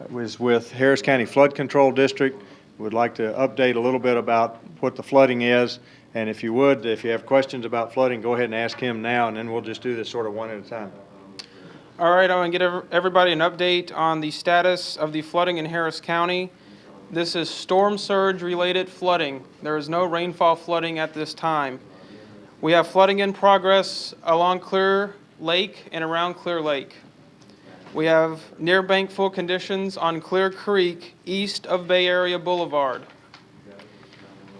N: was with Harris County Flood Control District. Would like to update a little bit about what the flooding is. And if you would, if you have questions about flooding, go ahead and ask him now, and then we'll just do this sort of one at a time.
O: All right, I want to get everybody an update on the status of the flooding in Harris County. This is storm surge related flooding. There is no rainfall flooding at this time. We have flooding in progress along Clear Lake and around Clear Lake. We have near bank full conditions on Clear Creek east of Bay Area Boulevard.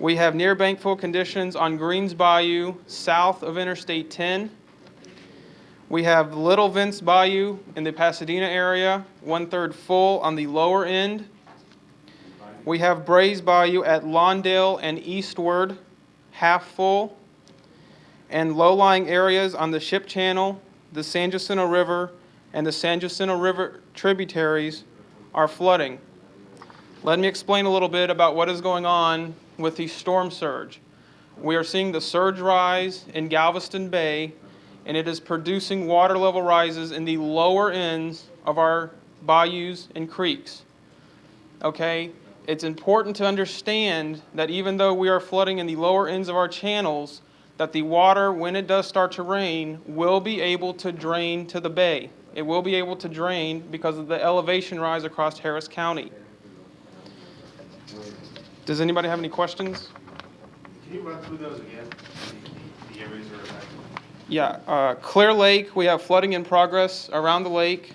O: We have near bank full conditions on Greens Bayou south of Interstate 10. We have Little Vince Bayou in the Pasadena area, 1/3 full on the lower end. We have Brays Bayou at Lawndale and eastward, half full. And low-lying areas on the Ship Channel, the San Jacinto River, and the San Jacinto River tributaries are flooding. Let me explain a little bit about what is going on with the storm surge. We are seeing the surge rise in Galveston Bay, and it is producing water level rises in the lower ends of our bayous and creeks. Okay, it's important to understand that even though we are flooding in the lower ends of our channels, that the water, when it does start to rain, will be able to drain to the bay. it will be able to drain because of the elevation rise across Harris County. Does anybody have any questions?
P: Can you run through those again? The areas are affected.
O: Yeah, Clear Lake, we have flooding in progress around the lake.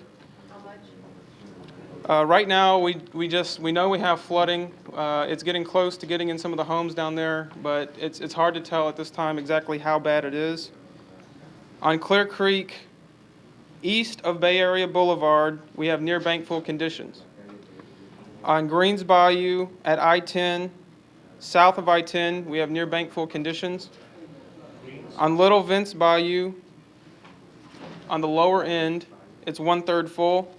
O: Right now, we know we have flooding. It's getting close to getting in some of the homes down there, but it's hard to tell at this time exactly how bad it is. On Clear Creek, east of Bay Area Boulevard, we have near bank full conditions. On Greens Bayou at I-10, south of I-10, we have near bank full conditions. On Little Vince Bayou, on the lower end, it's 1/3 full.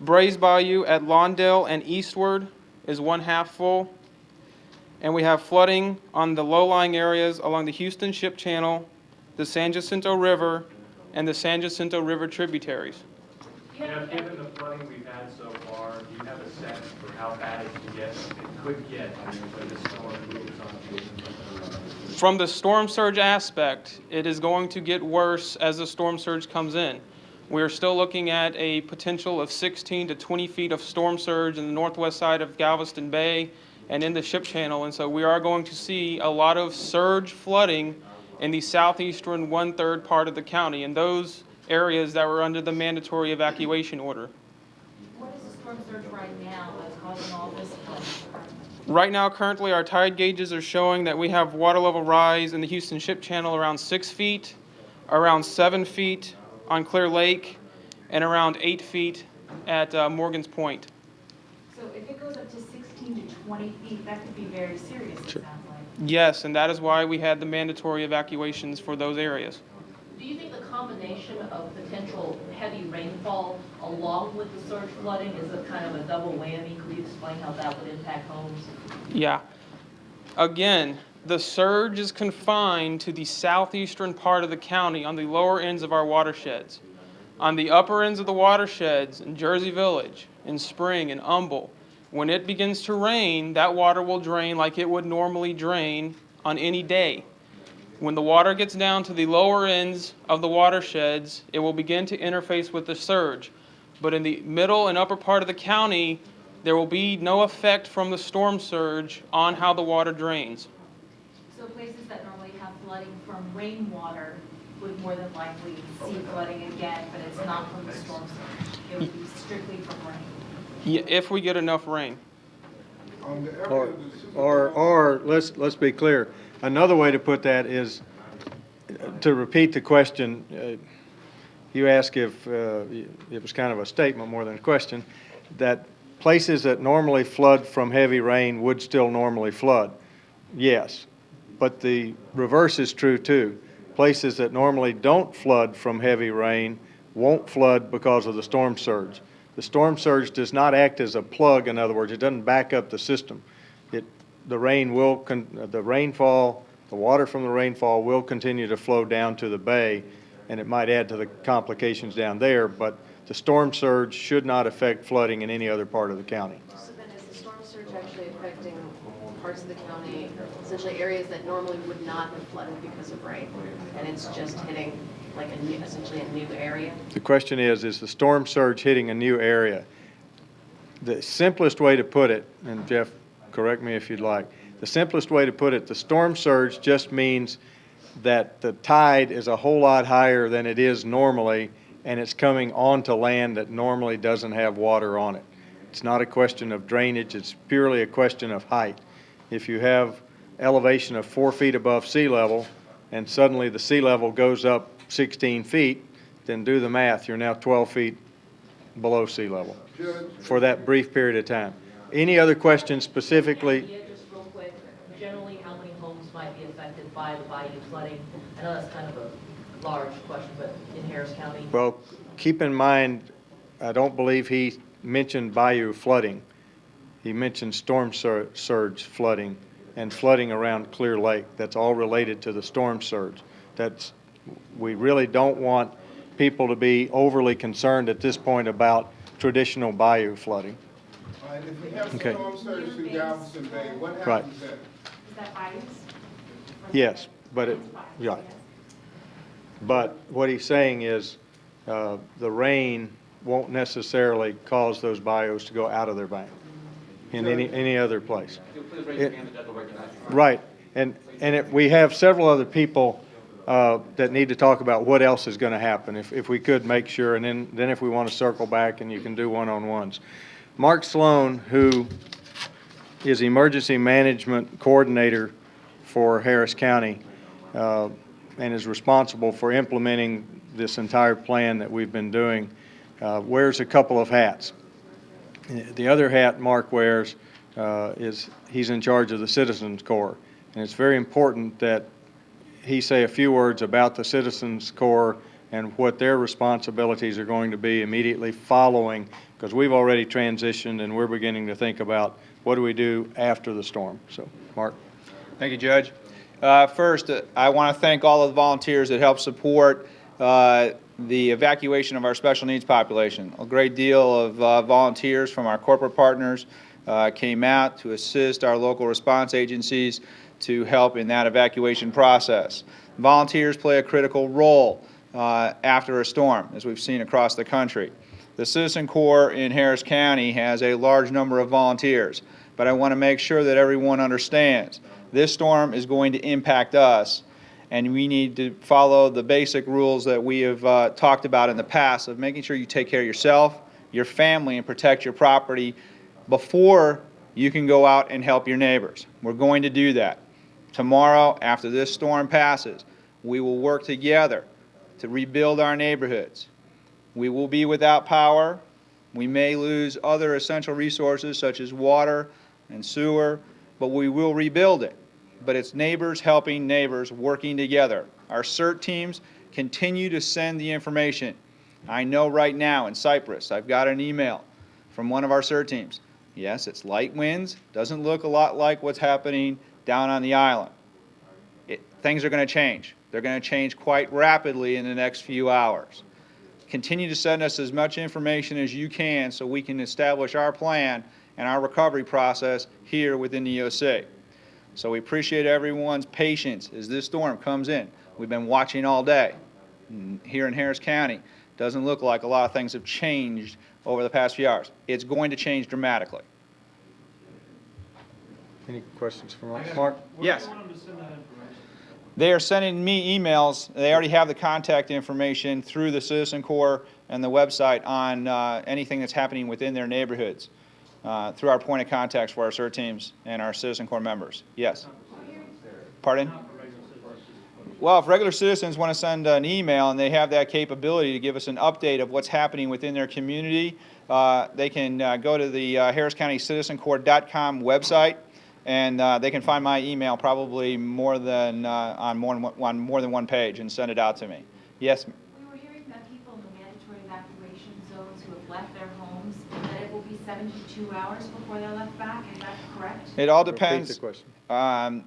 O: Brays Bayou at Lawndale and eastward is 1/2 full. And we have flooding on the low-lying areas along the Houston Ship Channel, the San Jacinto River, and the San Jacinto River tributaries.
P: Now, given the flooding we've had so far, do you have a sense for how bad it could get when the storm moves on?
O: From the storm surge aspect, it is going to get worse as the storm surge comes in. We are still looking at a potential of 16 to 20 feet of storm surge in the northwest side of Galveston Bay and in the Ship Channel, and so we are going to see a lot of surge flooding in the southeastern 1/3 part of the county, in those areas that were under the mandatory evacuation order.
C: What is the storm surge right now that's causing all this flooding?
O: Right now, currently, our tide gauges are showing that we have water level rise in the Houston Ship Channel around 6 feet, around 7 feet on Clear Lake, and around 8 feet at Morgan's Point.
C: So if it goes up to 16 to 20 feet, that could be very serious, it sounds like.
O: Yes, and that is why we had the mandatory evacuations for those areas.
Q: Do you think the combination of potential heavy rainfall along with the surge flooding is a kind of a double whammy? Could you explain how that would impact homes?
O: Yeah. Again, the surge is confined to the southeastern part of the county on the lower ends of our watersheds. On the upper ends of the watersheds in Jersey Village, in Spring, and Humble, when it begins to rain, that water will drain like it would normally drain on any day. When the water gets down to the lower ends of the watersheds, it will begin to interface with the surge. But in the middle and upper part of the county, there will be no effect from the storm surge on how the water drains.
Q: So places that normally have flooding from rainwater would more than likely see flooding again, but it's not from the storm surge. It would be strictly from rain.
O: Yeah, if we get enough rain.
N: Or let's be clear. Another way to put that is to repeat the question. You asked if it was kind of a statement more than a question, that places that normally flood from heavy rain would still normally flood. Yes, but the reverse is true too. Places that normally don't flood from heavy rain won't flood because of the storm surge. The storm surge does not act as a plug. In other words, it doesn't back up the system. The water from the rainfall will continue to flow down to the bay, and it might add to the complications down there, but the storm surge should not affect flooding in any other part of the county.
R: So then is the storm surge actually affecting parts of the county, essentially areas that normally would not have flooded because of rain, and it's just hitting like essentially a new area?
N: The question is the storm surge hitting a new area? The simplest way to put it, and Jeff, correct me if you'd like, the simplest way to put it, the storm surge just means that the tide is a whole lot higher than it is normally, and it's coming onto land that normally doesn't have water on it. It's not a question of drainage, it's purely a question of height. If you have elevation of 4 feet above sea level, and suddenly the sea level goes up 16 feet, then do the math, you're now 12 feet below sea level for that brief period of time. Any other questions specifically?
Q: Yeah, just real quick, generally how many homes might be affected by the bayou flooding? I know that's kind of a large question, but in Harris County?
N: Well, keep in mind, I don't believe he mentioned bayou flooding. He mentioned storm surge flooding and flooding around Clear Lake. That's all related to the storm surge. We really don't want people to be overly concerned at this point about traditional bayou flooding.
S: If we have
N: Okay.
S: storm surge through Galveston Bay, what happens
N: Right.
S: then?
Q: Is that bayous?
N: Yes, but but what he's saying is the rain won't necessarily cause those bios to go out of their bank in any other place. Right, and we have several other people that need to talk about what else is going to happen, if we could make sure, and then if we want to circle back and you can do one-on-ones. Mark Sloan, who is Emergency Management Coordinator for Harris County and is responsible for implementing this entire plan that we've been doing, wears a couple of hats. The other hat Mark wears is he's in charge of the Citizens Corps, and it's very important that he say a few words about the Citizens Corps and what their responsibilities are going to be immediately following, because we've already transitioned and we're beginning to think about what do we do after the storm. So, Mark.
T: Thank you, Judge. First, I want to thank all of the volunteers that help support the evacuation of our special needs population. A great deal of volunteers from our corporate partners came out to assist our local response agencies to help in that evacuation process. Volunteers play a critical role after a storm, as we've seen across the country. The Citizen Corps in Harris County has a large number of volunteers, but I want to make sure that everyone understands this storm is going to impact us, and we need to follow the basic rules that we have talked about in the past of making sure you take care of yourself, your family, and protect your property before you can go out and help your neighbors. We're going to do that. Tomorrow, after this storm passes, we will work together to rebuild our neighborhoods. We will be without power. We may lose other essential resources such as water and sewer, but we will rebuild it. But it's neighbors helping neighbors working together. Our CERT teams continue to send the information. I know right now in Cyprus, I've got an email from one of our CERT teams. Yes, it's light winds. Doesn't look a lot like what's happening down on the island. Things are going to change. They're going to change quite rapidly in the next few hours. Continue to send us as much information as you can so we can establish our plan and our recovery process here within the EOC. So we appreciate everyone's patience as this storm comes in. We've been watching all day. Here in Harris County, doesn't look like a lot of things have changed over the past few hours. It's going to change dramatically.
N: Any questions from Mark?
T: Yes. They are sending me emails. They already have the contact information through the Citizen Corps and the website on anything that's happening within their neighborhoods through our point of contacts for our CERT teams and our Citizen Corps members. Yes. Pardon? Well, if regular citizens want to send an email and they have that capability to give us an update of what's happening within their community, they can go to the harriscountyscitizencorps.com website, and they can find my email probably more than on more than one page and send it out to me. Yes?
Q: We were hearing that people in the mandatory evacuation zones who have left their homes, that it will be 72 hours before they're left back. Is that correct?
T: It all depends.
N: Repeat the question.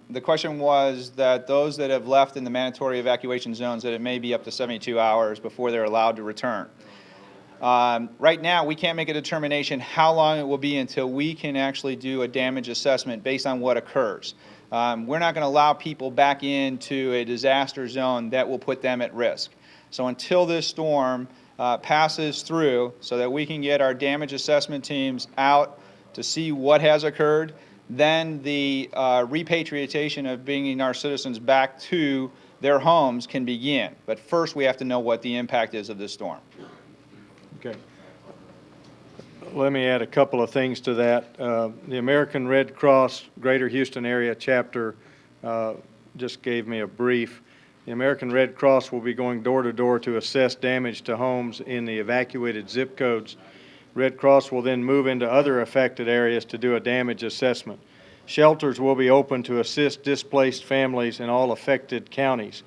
T: The question was that those that have left in the mandatory evacuation zones, that it may be up to 72 hours before they're allowed to return. Right now, we can't make a determination how long it will be until we can actually do a damage assessment based on what occurs. We're not going to allow people back into a disaster zone that will put them at risk. So until this storm passes through so that we can get our damage assessment teams out to see what has occurred, then the repatriation of bringing our citizens back to their homes can begin. But first, we have to know what the impact is of this storm.
N: Okay. Let me add a couple of things to that. The American Red Cross Greater Houston Area Chapter just gave me a brief. The American Red Cross will be going door to door to assess damage to homes in the evacuated zip codes. Red Cross will then move into other affected areas to do a damage assessment. Shelters will be open to assist displaced families in all affected counties.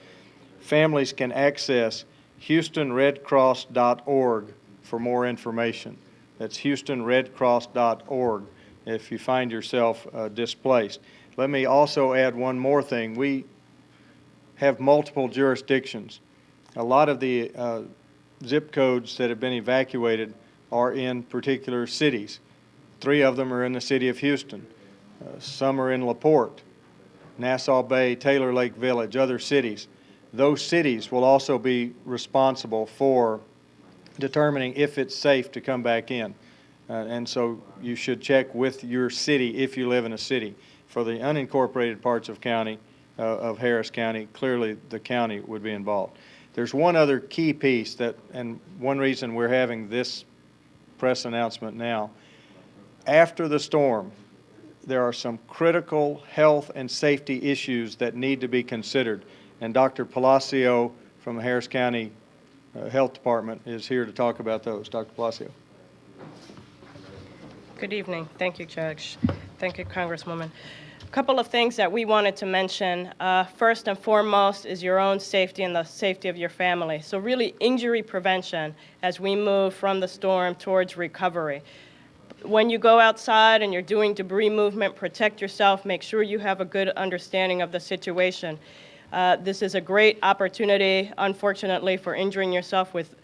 N: Families can access HoustonRedCross.org for more information. That's HoustonRedCross.org if you find yourself displaced. Let me also add one more thing. We have multiple jurisdictions. A lot of the zip codes that have been evacuated are in particular cities. 3 of them are in the city of Houston. Some are in LaPorte, Nassau Bay, Taylor Lake Village, other cities. Those cities will also be responsible for determining if it's safe to come back in. And so you should check with your city if you live in a city. For the unincorporated parts of Harris County, clearly the county would be involved. There's one other key piece and one reason we're having this press announcement now. After the storm, there are some critical health and safety issues that need to be considered. And Dr. Palacio from the Harris County Health Department is here to talk about those. Dr. Palacio.
U: Good evening. Thank you, Judge. Thank you, Congresswoman. A couple of things that we wanted to mention. First and foremost is your own safety and the safety of your family. So really injury prevention as we move from the storm towards recovery. When you go outside and you're doing debris movement, protect yourself. Make sure you have a good understanding of the situation. This is a great opportunity, unfortunately, for injuring yourself with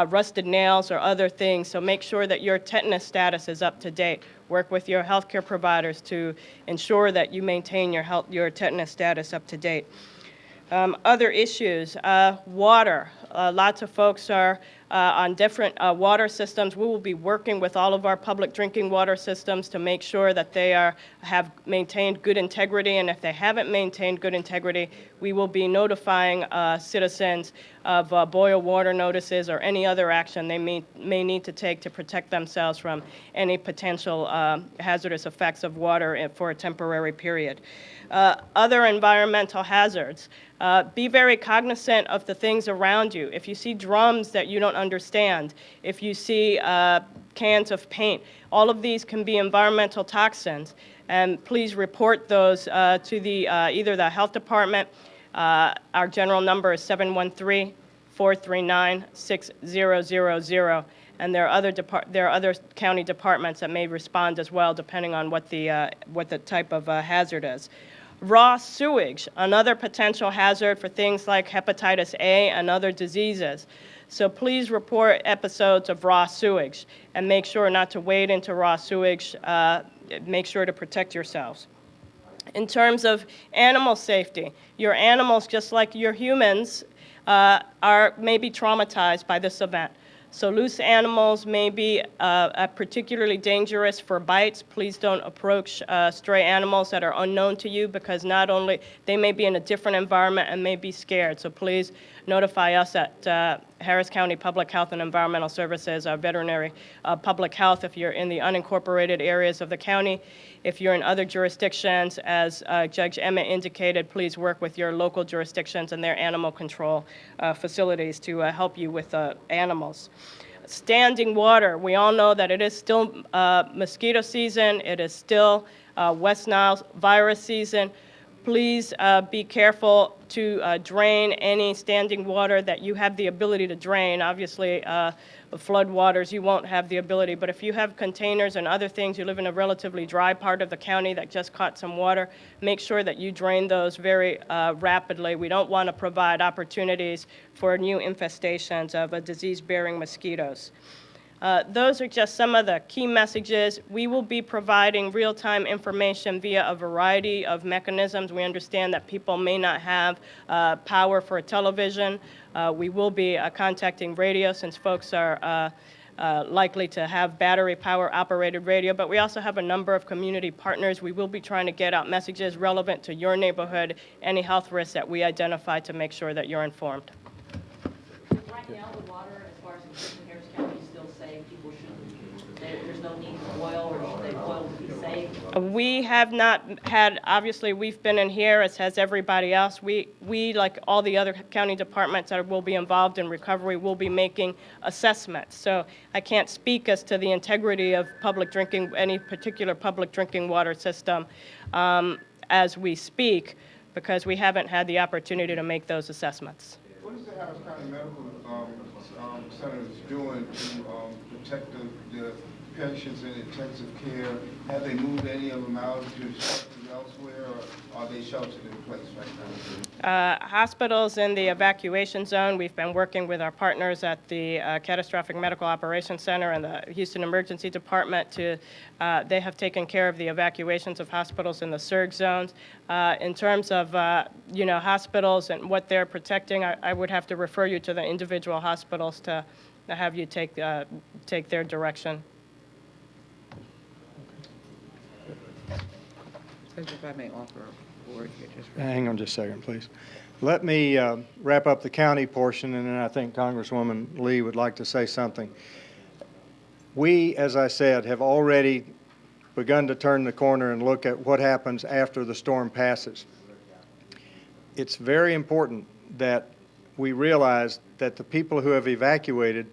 U: rusted nails or other things. So make sure that your tetanus status is up to date. Work with your healthcare providers to ensure that you maintain your tetanus status up to date. Other issues, water. Lots of folks are on different water systems. We will be working with all of our public drinking water systems to make sure that they have maintained good integrity, and if they haven't maintained good integrity, we will be notifying citizens of boil water notices or any other action they may need to take to protect themselves from any potential hazardous effects of water for a temporary period. Other environmental hazards. Be very cognizant of the things around you. If you see drums that you don't understand, if you see cans of paint, all of these can be environmental toxins. And please report those to either the health department. Our general number is 713-439-6000. And there are other county departments that may respond as well, depending on what the type of hazard is. Raw sewage, another potential hazard for things like hepatitis A and other diseases. So please report episodes of raw sewage and make sure not to wade into raw sewage. Make sure to protect yourselves. In terms of animal safety, your animals, just like your humans, may be traumatized by this event. So loose animals may be particularly dangerous for bites. Please don't approach stray animals that are unknown to you, because not only they may be in a different environment and may be scared. So please notify us at Harris County Public Health and Environmental Services, our veterinary public health, if you're in the unincorporated areas of the county. If you're in other jurisdictions, as Judge Emmett indicated, please work with your local jurisdictions and their animal control facilities to help you with animals. Standing water. We all know that it is still mosquito season. It is still West Nile virus season. Please be careful to drain any standing water that you have the ability to drain. Obviously, flood waters, you won't have the ability, but if you have containers and other things, you live in a relatively dry part of the county that just caught some water, make sure that you drain those very rapidly. We don't want to provide opportunities for new infestations of disease-bearing mosquitoes. Those are just some of the key messages. We will be providing real-time information via a variety of mechanisms. We understand that people may not have power for a television. We will be contacting radio, since folks are likely to have battery power operated radio, but we also have a number of community partners. We will be trying to get out messages relevant to your neighborhood, any health risks that we identify, to make sure that you're informed. Right now, the water, as far as in Harris County, is still safe. People there's no need to boil, or should they boil to be safe? We have not had, obviously, we've been in here, as has everybody else. We, like all the other county departments that will be involved in recovery, will be making assessments. So I can't speak as to the integrity of any particular public drinking water system as we speak, because we haven't had the opportunity to make those assessments.
S: What is the Harris County Medical Center doing to protect the patients in intensive care? Have they moved any of them out to shelters elsewhere, or are they sheltered in place right now?
U: Hospitals in the evacuation zone, we've been working with our partners at the Catastrophic Medical Operations Center and the Houston Emergency Department to, they have taken care of the evacuations of hospitals in the surge zones. In terms of, hospitals and what they're protecting, I would have to refer you to the individual hospitals to have you take their direction.
E: If I may offer a word here, just
N: Hang on just a second, please. Let me wrap up the county portion, and then I think Congresswoman Lee would like to say something. We, as I said, have already begun to turn the corner and look at what happens after the storm passes. It's very important that we realize that the people who have evacuated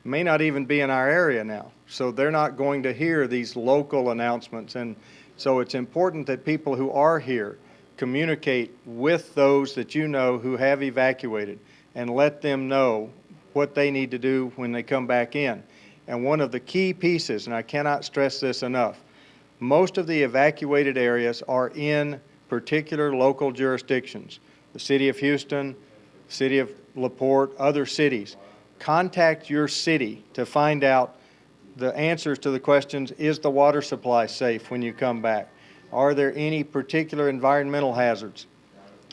N: may not even be in our area now, so they're not going to hear these local announcements. And so it's important that people who are here communicate with those that you know who have evacuated and let them know what they need to do when they come back in. And one of the key pieces, and I cannot stress this enough, most of the evacuated areas are in particular local jurisdictions. The City of Houston, City of LaPorte, other cities. Contact your city to find out the answers to the questions, is the water supply safe when you come back? Are there any particular environmental hazards?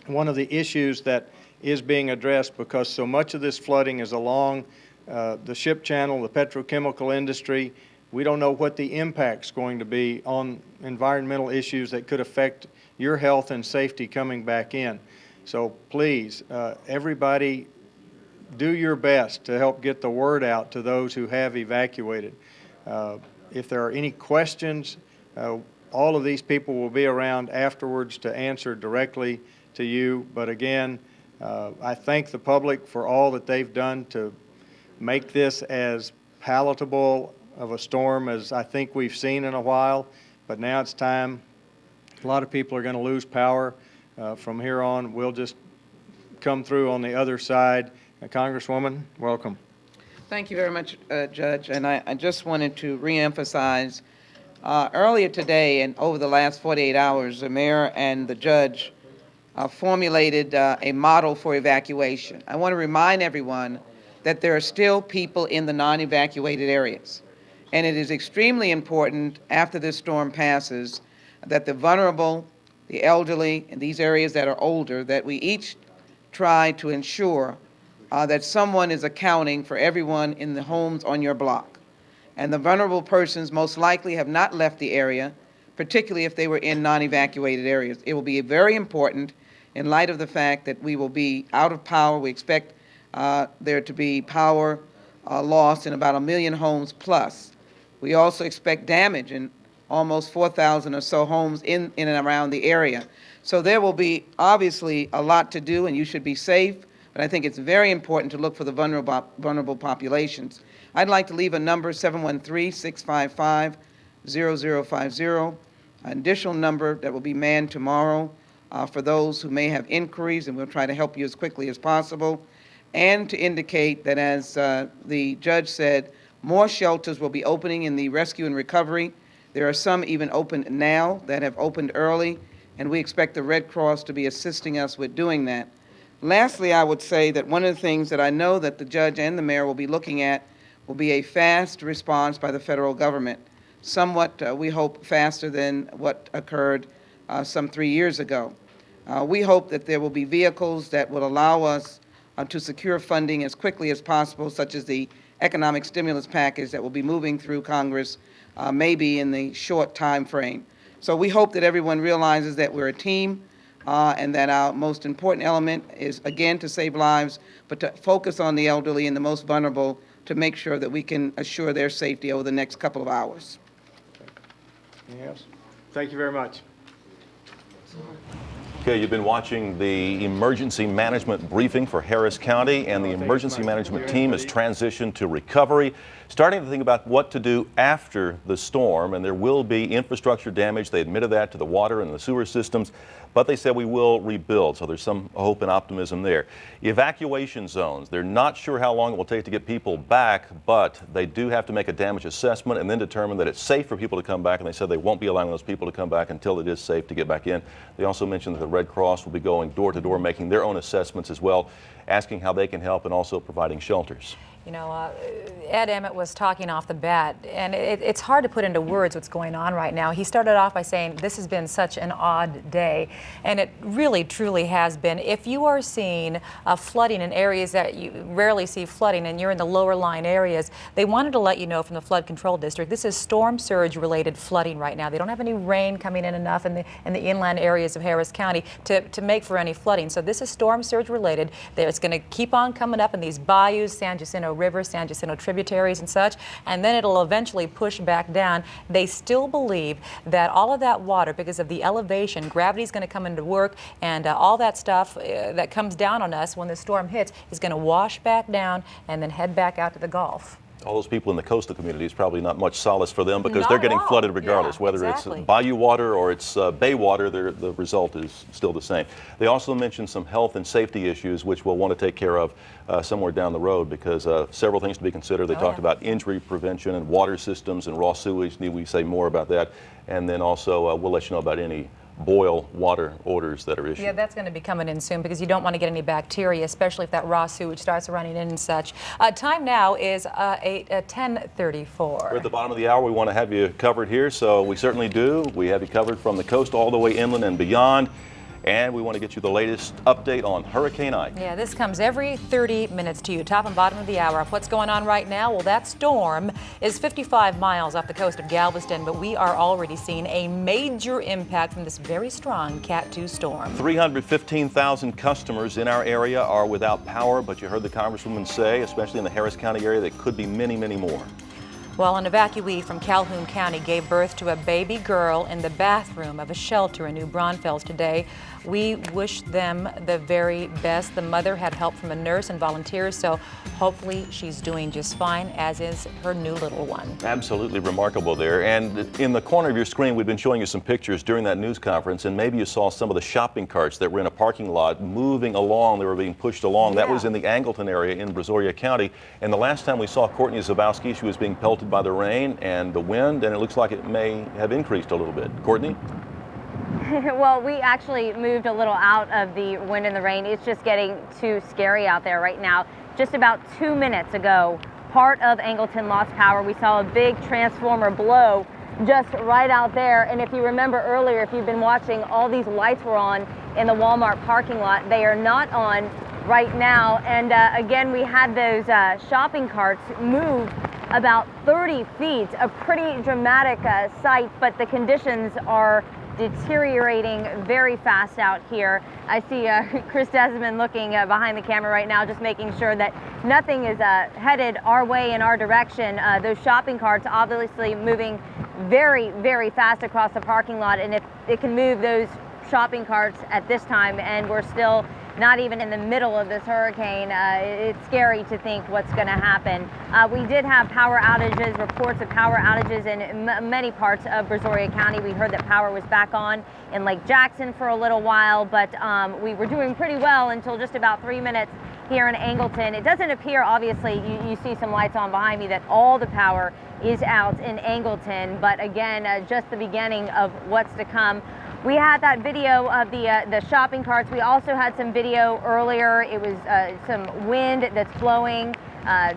N: One of the issues that is being addressed, because so much of this flooding is along the ship channel, the petrochemical industry, we don't know what the impact's going to be on environmental issues that could affect your health and safety coming back in. So please, everybody, do your best to help get the word out to those who have evacuated. If there are any questions, all of these people will be around afterwards to answer directly to you. But again, I thank the public for all that they've done to make this as palatable of a storm as I think we've seen in a while. But now it's time. A lot of people are going to lose power. From here on, we'll just come through on the other side. Congresswoman, welcome.
E: Thank you very much, Judge. And I just wanted to reemphasize earlier today and over the last 48 hours, the mayor and the judge formulated a model for evacuation. I want to remind everyone that there are still people in the non-evacuated areas. And it is extremely important after this storm passes that the vulnerable, the elderly, and these areas that are older, that we each try to ensure that someone is accounting for everyone in the homes on your block. And the vulnerable persons most likely have not left the area, particularly if they were in non-evacuated areas. It will be very important in light of the fact that we will be out of power. We expect there to be power loss in about 1 million homes plus. We also expect damage in almost 4,000 or so homes in and around the area. So there will be obviously a lot to do, and you should be safe, but I think it's very important to look for the vulnerable populations. I'd like to leave a number, 713-655-0050, an additional number that will be manned tomorrow for those who may have inquiries, and we'll try to help you as quickly as possible. And to indicate that, as the judge said, more shelters will be opening in the rescue and recovery. There are some even open now that have opened early, and we expect the Red Cross to be assisting us with doing that. Lastly, I would say that one of the things that I know that the judge and the mayor will be looking at will be a fast response by the federal government, somewhat, we hope, faster than what occurred some 3 years ago. We hope that there will be vehicles that will allow us to secure funding as quickly as possible, such as the economic stimulus package that will be moving through Congress maybe in the short time frame. So we hope that everyone realizes that we're a team and that our most important element is, again, to save lives, but to focus on the elderly and the most vulnerable to make sure that we can assure their safety over the next couple of hours.
N: Anything else? Thank you very much.
B: Okay, you've been watching the emergency management briefing for Harris County, and the emergency management team has transitioned to recovery, starting to think about what to do after the storm. And there will be infrastructure damage. They admitted that to the water and the sewer systems, but they said we will rebuild. So there's some hope and optimism there. Evacuation zones. They're not sure how long it will take to get people back, but they do have to make a damage assessment and then determine that it's safe for people to come back. And they said they won't be allowing those people to come back until it is safe to get back in. They also mentioned that the Red Cross will be going door to door, making their own assessments as well, asking how they can help and also providing shelters.
C: You know, Ed Emmett was talking off the bat, and it's hard to put into words what's going on right now. He started off by saying this has been such an odd day, and it really, truly has been. If you are seeing flooding in areas that you rarely see flooding, and you're in the lower lying areas, they wanted to let you know from the flood control district, this is storm surge related flooding right now. They don't have any rain coming in enough in the inland areas of Harris County to make for any flooding. So this is storm surge related. It's going to keep on coming up in these bayous, San Jacinto River, San Jacinto tributaries and such, and then it'll eventually push back down. They still believe that all of that water, because of the elevation, gravity is going to come into work, and all that stuff that comes down on us when the storm hits is going to wash back down and then head back out to the Gulf.
B: All those people in the coastal communities, probably not much solace for them, because
C: Not
B: they're
C: at
B: getting
C: all.
B: flooded regardless.
C: Yeah,
B: whether
C: exactly.
B: it's bayou water or it's bay water, the result is still the same. They also mentioned some health and safety issues which we'll want to take care of somewhere down the road, because several things to be considered. They talked about injury prevention and water systems and raw sewage. Need we say more about that? And then also we'll let you know about any boil water orders that are issued.
C: Yeah, that's going to be coming in soon, because you don't want to get any bacteria, especially if that raw sewage starts running in and such. Time now is 10:34.
B: We're at the bottom of the hour. We want to have you covered here, so we certainly do. We have you covered from the coast all the way inland and beyond. And we want to get you the latest update on Hurricane Ike.
C: Yeah, this comes every 30 minutes to you, top and bottom of the hour. What's going on right now? Well, that storm is 55 miles off the coast of Galveston, but we are already seeing a major impact from this very strong Cat 2 storm.
B: 315,000 customers in our area are without power, but you heard the Congresswoman say, especially in the Harris County area, there could be many, many more.
C: Well, an evacuee from Calhoun County gave birth to a baby girl in the bathroom of a shelter in New Braunfels today. We wish them the very best. The mother had help from a nurse and volunteers, so hopefully she's doing just fine, as is her new little one.
B: Absolutely remarkable there. And in the corner of your screen, we've been showing you some pictures during that news conference, and maybe you saw some of the shopping carts that were in a parking lot moving along. They were being pushed along. That was in the Angleton area in Brazoria County. And the last time we saw Courtney Zabowski, she was being pelted by the rain and the wind, and it looks like it may have increased a little bit. Courtney?
G: Well, we actually moved a little out of the wind and the rain. It's just getting too scary out there right now. Just about 2 minutes ago, part of Angleton lost power. We saw a big transformer blow just right out there. And if you remember earlier, if you've been watching, all these lights were on in the Walmart parking lot. They are not on right now. And again, we had those shopping carts move about 30 feet, a pretty dramatic sight, but the conditions are deteriorating very fast out here. I see Chris Desmond looking behind the camera right now, just making sure that nothing is headed our way in our direction. Those shopping carts obviously moving very, very fast across the parking lot, and if it can move those shopping carts at this time, and we're still not even in the middle of this hurricane, it's scary to think what's going to happen. We did have power outages, reports of power outages in many parts of Brazoria County. We heard that power was back on in Lake Jackson for a little while, but we were doing pretty well until just about 3 minutes here in Angleton. It doesn't appear, obviously, you see some lights on behind me, that all the power is out in Angleton, but again, just the beginning of what's to come. We had that video of the shopping carts. We also had some video earlier. It was some wind that's blowing,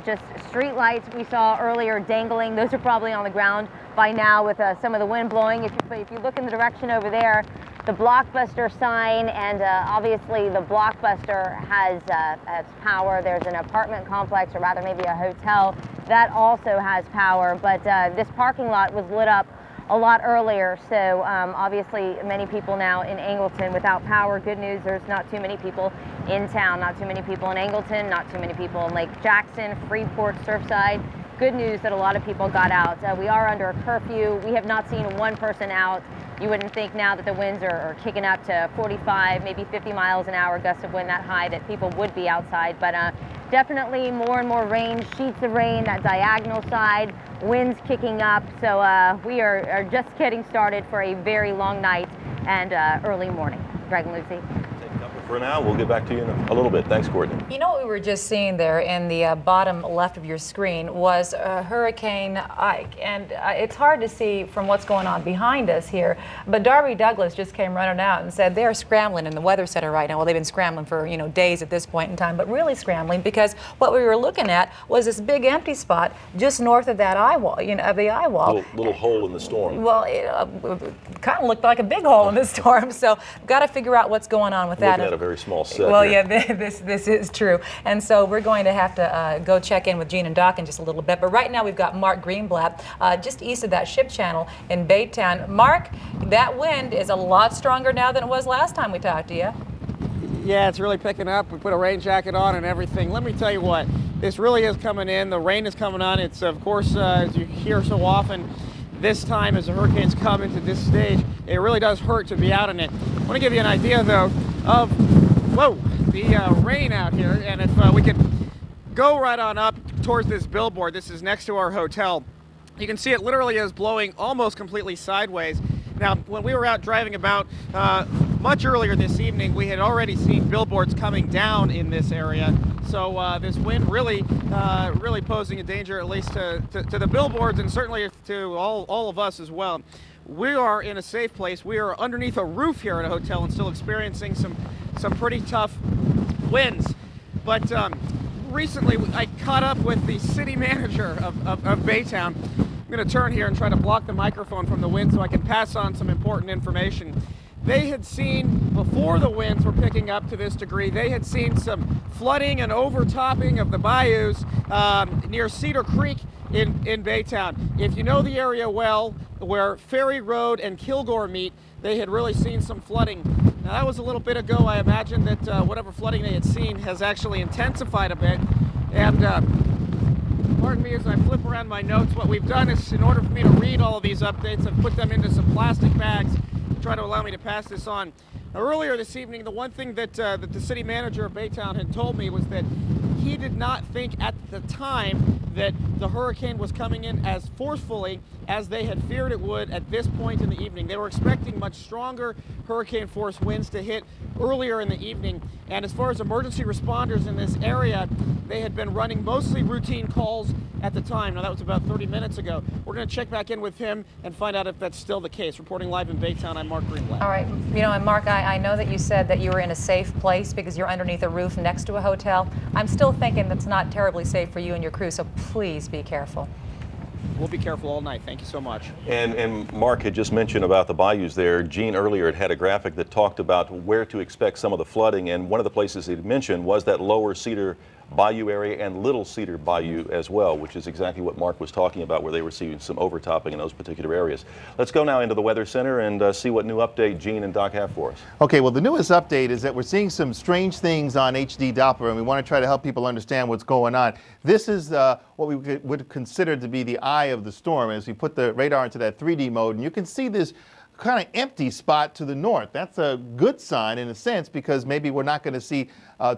G: just street lights we saw earlier dangling. Those are probably on the ground by now with some of the wind blowing. If you look in the direction over there, the Blockbuster sign, and obviously the Blockbuster has power. There's an apartment complex, or rather maybe a hotel, that also has power, but this parking lot was lit up a lot earlier, so obviously many people now in Angleton without power. Good news, there's not too many people in town, not too many people in Angleton, not too many people in Lake Jackson, Freeport, Surfside. Good news that a lot of people got out. We are under a curfew. We have not seen one person out. You wouldn't think now that the winds are kicking up to 45, maybe 50 miles an hour, gusts of wind that high, that people would be outside, but definitely more and more rain, sheets of rain, that diagonal side, winds kicking up. So we are just getting started for a very long night and early morning. Greg and Lucy.
B: Take cover For now, we'll get back to you in a little bit. Thanks, Courtney.
C: You know what we were just seeing there in the bottom left of your screen was Hurricane Ike, and it's hard to see from what's going on behind us here, but Darby Douglas just came running out and said they're scrambling in the Weather Center right now. Well, they've been scrambling for, you know, days at this point in time, but really scrambling because what we were looking at was this big empty spot just north of that eye wall, you know, of the eye wall.
B: Little hole in the storm.
C: Well, it kind of looked like a big hole in the storm, so we've got to figure out what's going on with that.
B: Looking at a very small set.
C: Well,
B: here.
C: yeah, this is true. And so we're going to have to go check in with Gene and Doc in just a little bit. But right now we've got Mark Greenblatt just east of that ship channel in Baytown. Mark, that wind is a lot stronger now than it was last time we talked to you.
A: Yeah, it's really picking up. We put a rain jacket on and everything. Let me tell you what, this really is coming in. The rain is coming on. It's, of course, as you hear so often, this time as the hurricanes come into this stage, it really does hurt to be out in it. I want to give you an idea, though, of, whoa, the rain out here. And if we could go right on up towards this billboard, this is next to our hotel, you can see it literally is blowing almost completely sideways. Now, when we were out driving about much earlier this evening, we had already seen billboards coming down in this area. So this wind really posing a danger, at least to the billboards and certainly to all of us as well. We are in a safe place. We are underneath a roof here at a hotel and still experiencing some pretty tough winds. But recently, I caught up with the city manager of Baytown. I'm going to turn here and try to block the microphone from the wind so I can pass on some important information. They had seen, before the winds were picking up to this degree, they had seen some flooding and overtopping of the bayous near Cedar Creek in Baytown. If you know the area well, where Ferry Road and Kilgore meet, they had really seen some flooding. Now that was a little bit ago. I imagine that whatever flooding they had seen has actually intensified a bit. And pardon me as I flip around my notes, what we've done is, in order for me to read all of these updates, I've put them into some plastic bags to try to allow me to pass this on. Now, earlier this evening, the one thing that the city manager of Baytown had told me was that he did not think at the time that the hurricane was coming in as forcefully as they had feared it would at this point in the evening. They were expecting much stronger hurricane force winds to hit earlier in the evening. And as far as emergency responders in this area, they had been running mostly routine calls at the time. Now that was about 30 minutes ago. We're going to check back in with him and find out if that's still the case. Reporting live in Baytown, I'm Mark Greenblatt.
C: All right, you know, and Mark, I know that you said that you were in a safe place because you're underneath a roof next to a hotel. I'm still thinking that's not terribly safe for you and your crew, so please be careful.
A: We'll be careful all night. Thank you so much.
B: And Mark had just mentioned about the bayous there. Gene earlier had a graphic that talked about where to expect some of the flooding, and one of the places he'd mentioned was that lower Cedar Bayou area and Little Cedar Bayou as well, which is exactly what Mark was talking about, where they were seeing some overtopping in those particular areas. Let's go now into the Weather Center and see what new update Gene and Doc have for us.
M: Okay, well, the newest update is that we're seeing some strange things on HD Doppler, and we want to try to help people understand what's going on. This is what we would consider to be the eye of the storm as we put the radar into that 3D mode, and you can see this kind of empty spot to the north. That's a good sign in a sense, because maybe we're not going to see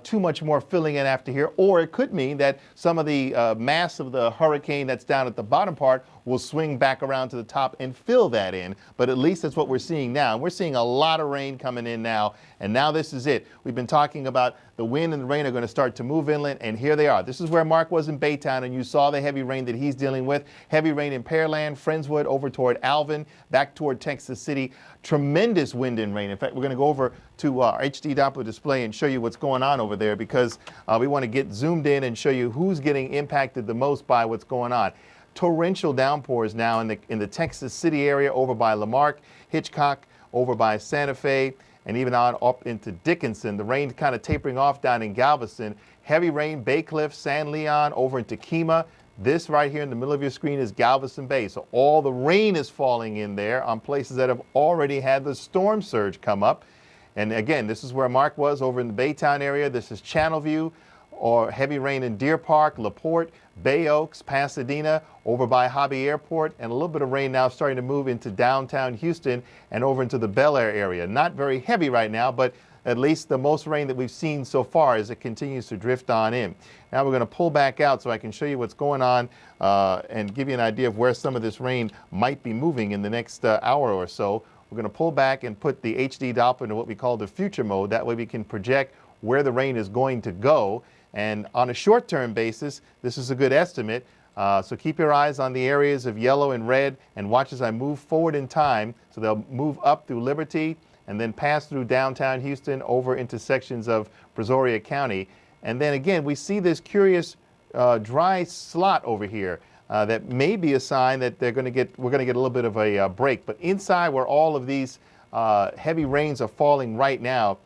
M: too much more filling in after here, or it could mean that some of the mass of the hurricane that's down at the bottom part will swing back around to the top and fill that in. But at least that's what we're seeing now. And we're seeing a lot of rain coming in now, and now this is it. We've been talking about the wind and the rain are going to start to move inland, and here they are. This is where Mark was in Baytown, and you saw the heavy rain that he's dealing with. Heavy rain in Pearland, Friendswood, over toward Alvin, back toward Texas City. Tremendous wind and rain. In fact, we're going to go over to our HD Doppler display and show you what's going on over there, because we want to get zoomed in and show you who's getting impacted the most by what's going on. Torrential downpours now in the Texas City area, over by Lamarck, Hitchcock, over by Santa Fe, and even on up into Dickinson. The rain kind of tapering off down in Galveston. Heavy rain, Bay Cliff, San Leon, over into Kemah. This right here in the middle of your screen is Galveston Bay. So all the rain is falling in there on places that have already had the storm surge come up. And again, this is where Mark was over in the Baytown area. This is Channelview, or heavy rain in Deer Park, LaPorte, Bay Oaks, Pasadena, over by Hobby Airport, and a little bit of rain now starting to move into downtown Houston and over into the Bel Air area. Not very heavy right now, but at least the most rain that we've seen so far as it continues to drift on in. Now we're going to pull back out so I can show you what's going on and give you an idea of where some of this rain might be moving in the next hour or so. We're going to pull back and put the HD Doppler into what we call the future mode. That way we can project where the rain is going to go. And on a short-term basis, this is a good estimate. So keep your eyes on the areas of yellow and red and watch as I move forward in time. So they'll move up through Liberty and then pass through downtown Houston over into sections of Brazoria County. And then again, we see this curious dry slot over here that may be a sign that we're going to get a little bit of a break. But inside where all of these heavy rains are falling right now,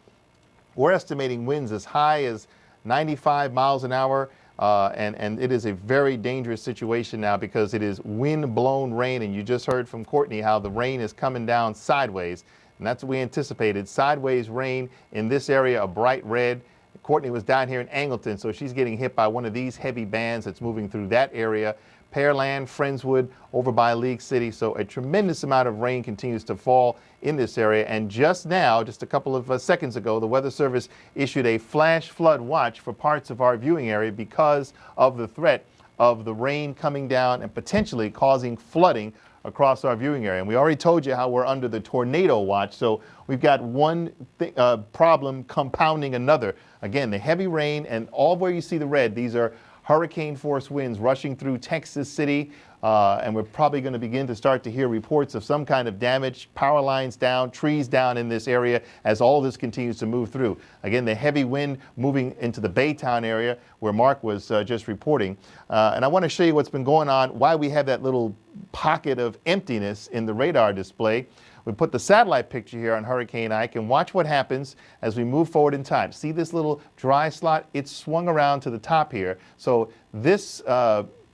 M: we're estimating winds as high as 95 miles an hour. And it is a very dangerous situation now because it is wind-blown rain, and you just heard from Courtney how the rain is coming down sideways, and that's what we anticipated. Sideways rain in this area, a bright red. Courtney was down here in Angleton, so she's getting hit by one of these heavy bands that's moving through that area. Pearland, Friendswood, over by League City. So a tremendous amount of rain continues to fall in this area. And just now, just a couple of seconds ago, the Weather Service issued a flash flood watch for parts of our viewing area because of the threat of the rain coming down and potentially causing flooding across our viewing area. And we already told you how we're under the tornado watch. So we've got one problem compounding another. Again, the heavy rain and all where you see the red, these are hurricane force winds rushing through Texas City, and we're probably going to begin to start to hear reports of some kind of damage, power lines down, trees down in this area as all this continues to move through. Again, the heavy wind moving into the BAYTOWN area where Mark was just reporting. And I want to show you what's been going on, why we have that little pocket of emptiness in the radar display. We put the satellite picture here on Hurricane Ike and watch what happens as we move forward in time. See this little dry slot? It's swung around to the top here. So this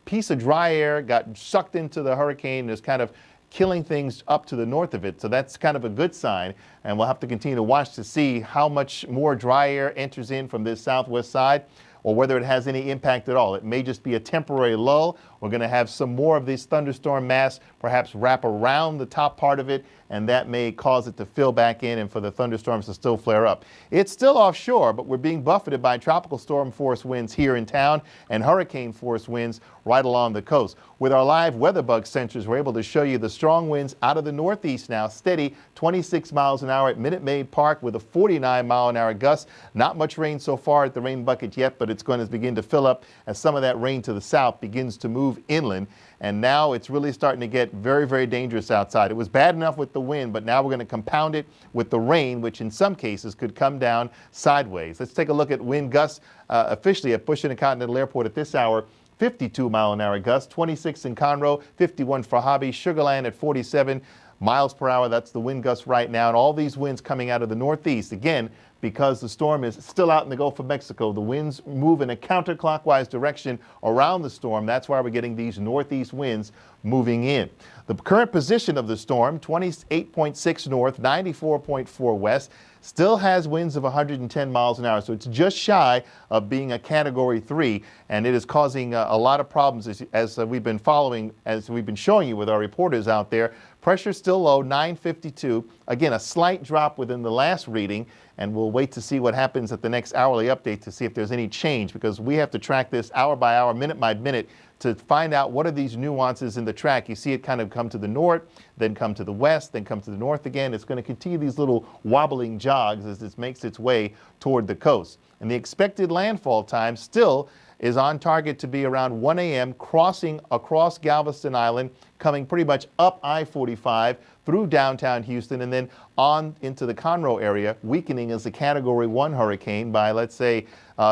M: piece of dry air got sucked into the hurricane and is kind of killing things up to the north of it. So that's kind of a good sign. And we'll have to continue to watch to see how much more dry air enters in from this southwest side, or whether it has any impact at all. It may just be a temporary lull. We're going to have some more of this thunderstorm mass perhaps wrap around the top part of it, and that may cause it to fill back in and for the thunderstorms to still flare up. It's still offshore, but we're being buffeted by tropical storm force winds here in town and hurricane force winds right along the coast. With our live weather bug sensors, we're able to show you the strong winds out of the northeast now, steady 26 miles an hour at Minute Maid Park with a 49-mile-an-hour gust. Not much rain so far at the rain bucket yet, but it's going to begin to fill up as some of that rain to the south begins to move inland. And now it's really starting to get very, very dangerous outside. It was bad enough with the wind, but now we're going to compound it with the rain, which in some cases could come down sideways. Let's take a look at wind gusts officially at Bush Intercontinental Airport at this hour. 52-mile-an-hour gusts, 26 in Conroe, 51 for Hobby, Sugarland at 47 miles per hour. That's the wind gusts right now. And all these winds coming out of the northeast. Again, because the storm is still out in the Gulf of Mexico, the winds move in a counterclockwise direction around the storm. That's why we're getting these northeast winds moving in. The current position of the storm, 28.6 north, 94.4 west, still has winds of 110 miles an hour. So it's just shy of being a Category 3, and it is causing a lot of problems as we've been following, as we've been showing you with our reporters out there. Pressure still low, 952. Again, a slight drop within the last reading, and we'll wait to see what happens at the next hourly update to see if there's any change, because we have to track this hour by hour, minute by minute, to find out what are these nuances in the track. You see it kind of come to the north, then come to the west, then come to the north again. It's going to continue these little wobbling jogs as this makes its way toward the coast. And the expected landfall time still is on target to be around 1 a.m., crossing across Galveston Island, coming pretty much up I-45 through downtown Houston, and then on into the Conroe area, weakening as a Category 1 hurricane by, let's say,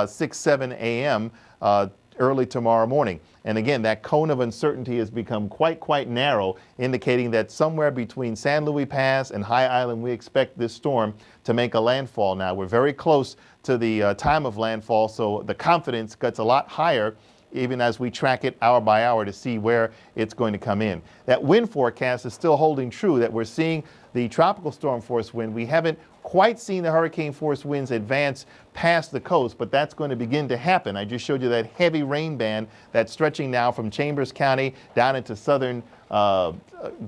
M: 6, 7 a.m. Early tomorrow morning. And again, that cone of uncertainty has become quite narrow, indicating that somewhere between San Luis Pass and High Island, we expect this storm to make a landfall. Now, we're very close to the time of landfall, so the confidence gets a lot higher even as we track it hour by hour to see where it's going to come in. That wind forecast is still holding true, that we're seeing the tropical storm force wind. We haven't quite seen the hurricane force winds advance past the coast, but that's going to begin to happen. I just showed you that heavy rain band that's stretching now from Chambers County down into southern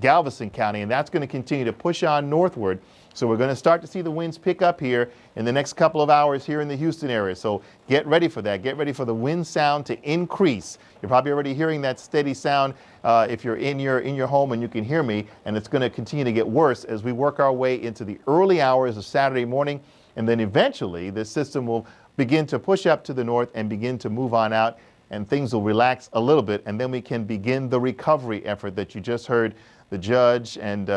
M: Galveston County, and that's going to continue to push on northward. So we're going to start to see the winds pick up here in the next couple of hours here in the Houston area. So get ready for that. Get ready for the wind sound to increase. You're probably already hearing that steady sound if you're in your home and you can hear me, and it's going to continue to get worse as we work our way into the early hours of Saturday morning, and then eventually this system will begin to push up to the north and begin to move on out, and things will relax a little bit, and then we can begin the recovery effort that you just heard the judge and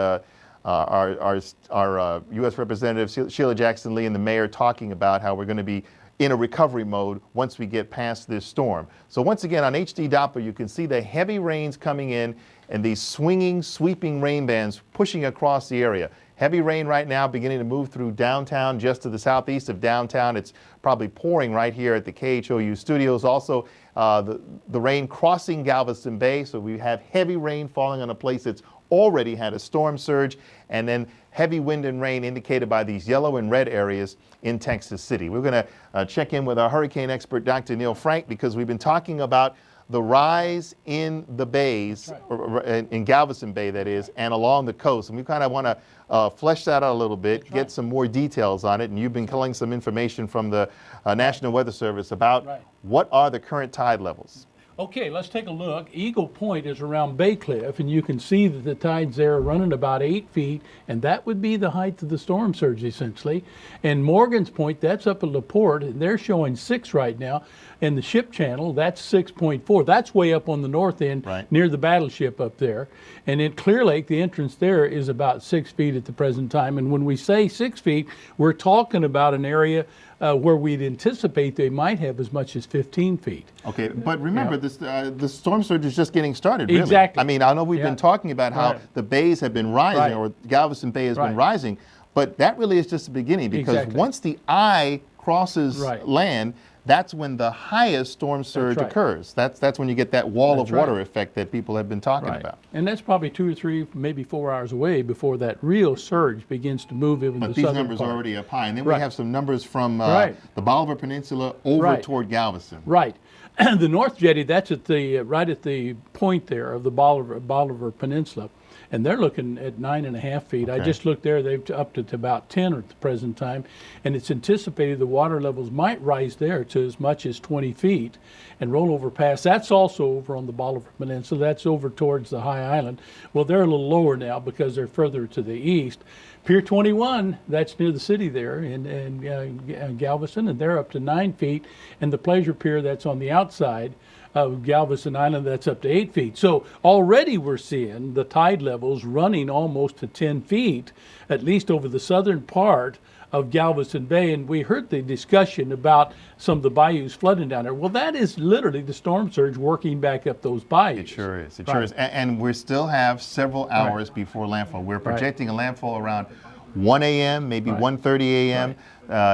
M: our U.S. Representative Sheila Jackson Lee and the mayor talking about, how we're going to be in a recovery mode once we get past this storm. So once again, on HD Doppler, you can see the heavy rains coming in and these swinging, sweeping rain bands pushing across the area. Heavy rain right now beginning to move through downtown, just to the southeast of downtown. It's probably pouring right here at the KHOU studios. Also, the rain crossing Galveston Bay, so we have heavy rain falling on a place that's already had a storm surge, and then heavy wind and rain indicated by these yellow and red areas in Texas City. We're going to check in with our hurricane expert, Dr. Neil Frank, because we've been talking about the rise in the bays, or in Galveston Bay, that is, and along the coast. And we kind of want to flesh that out a little bit, get some more details on it. And you've been collecting some information from the National Weather Service about what are the current tide levels.
D: Okay, let's take a look. Eagle Point is around Bay Cliff, and you can see that the tides there are running about 8 feet, and that would be the height of the storm surge, essentially. And Morgan's Point, that's up at LaPorte, and they're showing 6 right now. And the ship channel, that's 6.4. That's way up on the north end, near the battleship up there. And in Clear Lake, the entrance there is about 6 feet at the present time. And when we say 6 feet, we're talking about an area where we'd anticipate they might have as much as 15 feet.
M: Okay, but remember, this the storm surge is just getting started, really.
D: Exactly.
M: I mean, I know we've been talking about how the bays have been rising, or Galveston Bay has been rising, but that really is just the beginning, because once the eye crosses land, that's when the highest storm surge occurs. That's when you get that wall of water effect that people have been talking about.
D: And that's probably 2 or 3, maybe 4 hours away before that real surge begins to move into the southern part.
M: But these numbers are already up high. And then we have some numbers from the Bolivar Peninsula over toward Galveston.
D: Right. The North Jetty, that's at the right at the point there of the Bolivar Peninsula. And they're looking at 9.5 feet. I just looked there, they've upped it to about 10 at the present time. And it's anticipated the water levels might rise there to as much as 20 feet and roll over past. That's also over on the Bolivar Peninsula. That's over towards the High Island. Well, they're a little lower now because they're further to the east. Pier 21, that's near the city there in Galveston, and they're up to 9 feet. And the Pleasure Pier, that's on the outside of Galveston Island, that's up to 8 feet. So already we're seeing the tide levels running almost to 10 feet, at least over the southern part of Galveston Bay. And we heard the discussion about some of the bayous flooding down there. Well, that is literally the storm surge working back up those bayous.
M: It sure is. It sure is. And we still have several hours before landfall. We're projecting a landfall around 1 a.m., maybe 1:30 a.m.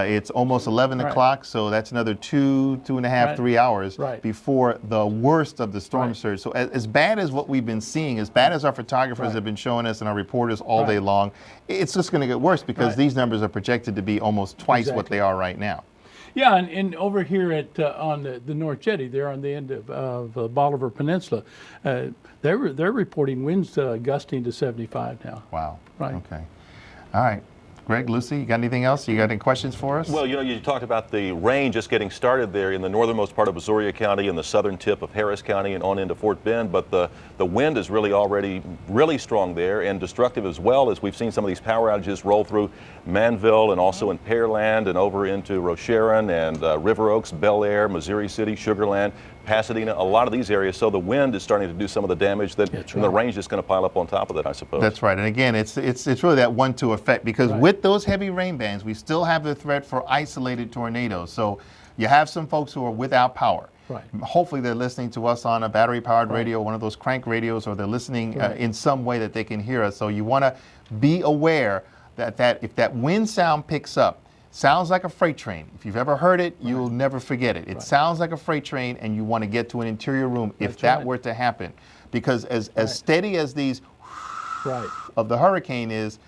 M: It's almost 11 o'clock, so that's another 2.5, 3 hours before the worst of the storm surge. So as bad as what we've been seeing, as bad as our photographers have been showing us and our reporters all day long, it's just going to get worse, because these numbers are projected to be almost twice what they are right now.
D: Yeah, and over here at on the North Jetty, there on the end of Bolivar Peninsula, they're reporting winds gusting to 75 now.
M: Wow. Okay. All right. Greg, Lucy, you got anything else? You got any questions for us?
B: Well, you know, you talked about the rain just getting started there in the northernmost part of Brazoria County and the southern tip of Harris County and on into Fort Bend, but the wind is really already really strong there and destructive as well, as we've seen some of these power outages roll through Manville and also in Pearland and over into Rocheron and River Oaks, Bel Air, Missouri City, Sugar Land, Pasadena, a lot of these areas. So the wind is starting to do some of the damage that, and the rain's just going to pile up on top of that, I suppose.
M: That's right. And again, it's really that 1-2 effect, because with those heavy rain bands, we still have the threat for isolated tornadoes. So you have some folks who are without power. Hopefully they're listening to us on a battery-powered radio, one of those crank radios, or they're listening in some way that they can hear us. So you want to be aware that if that wind sound picks up, sounds like a freight train. If you've ever heard it, you'll never forget it. It sounds like a freight train, and you want to get to an interior room if that were to happen. Because as steady as these of the hurricane is,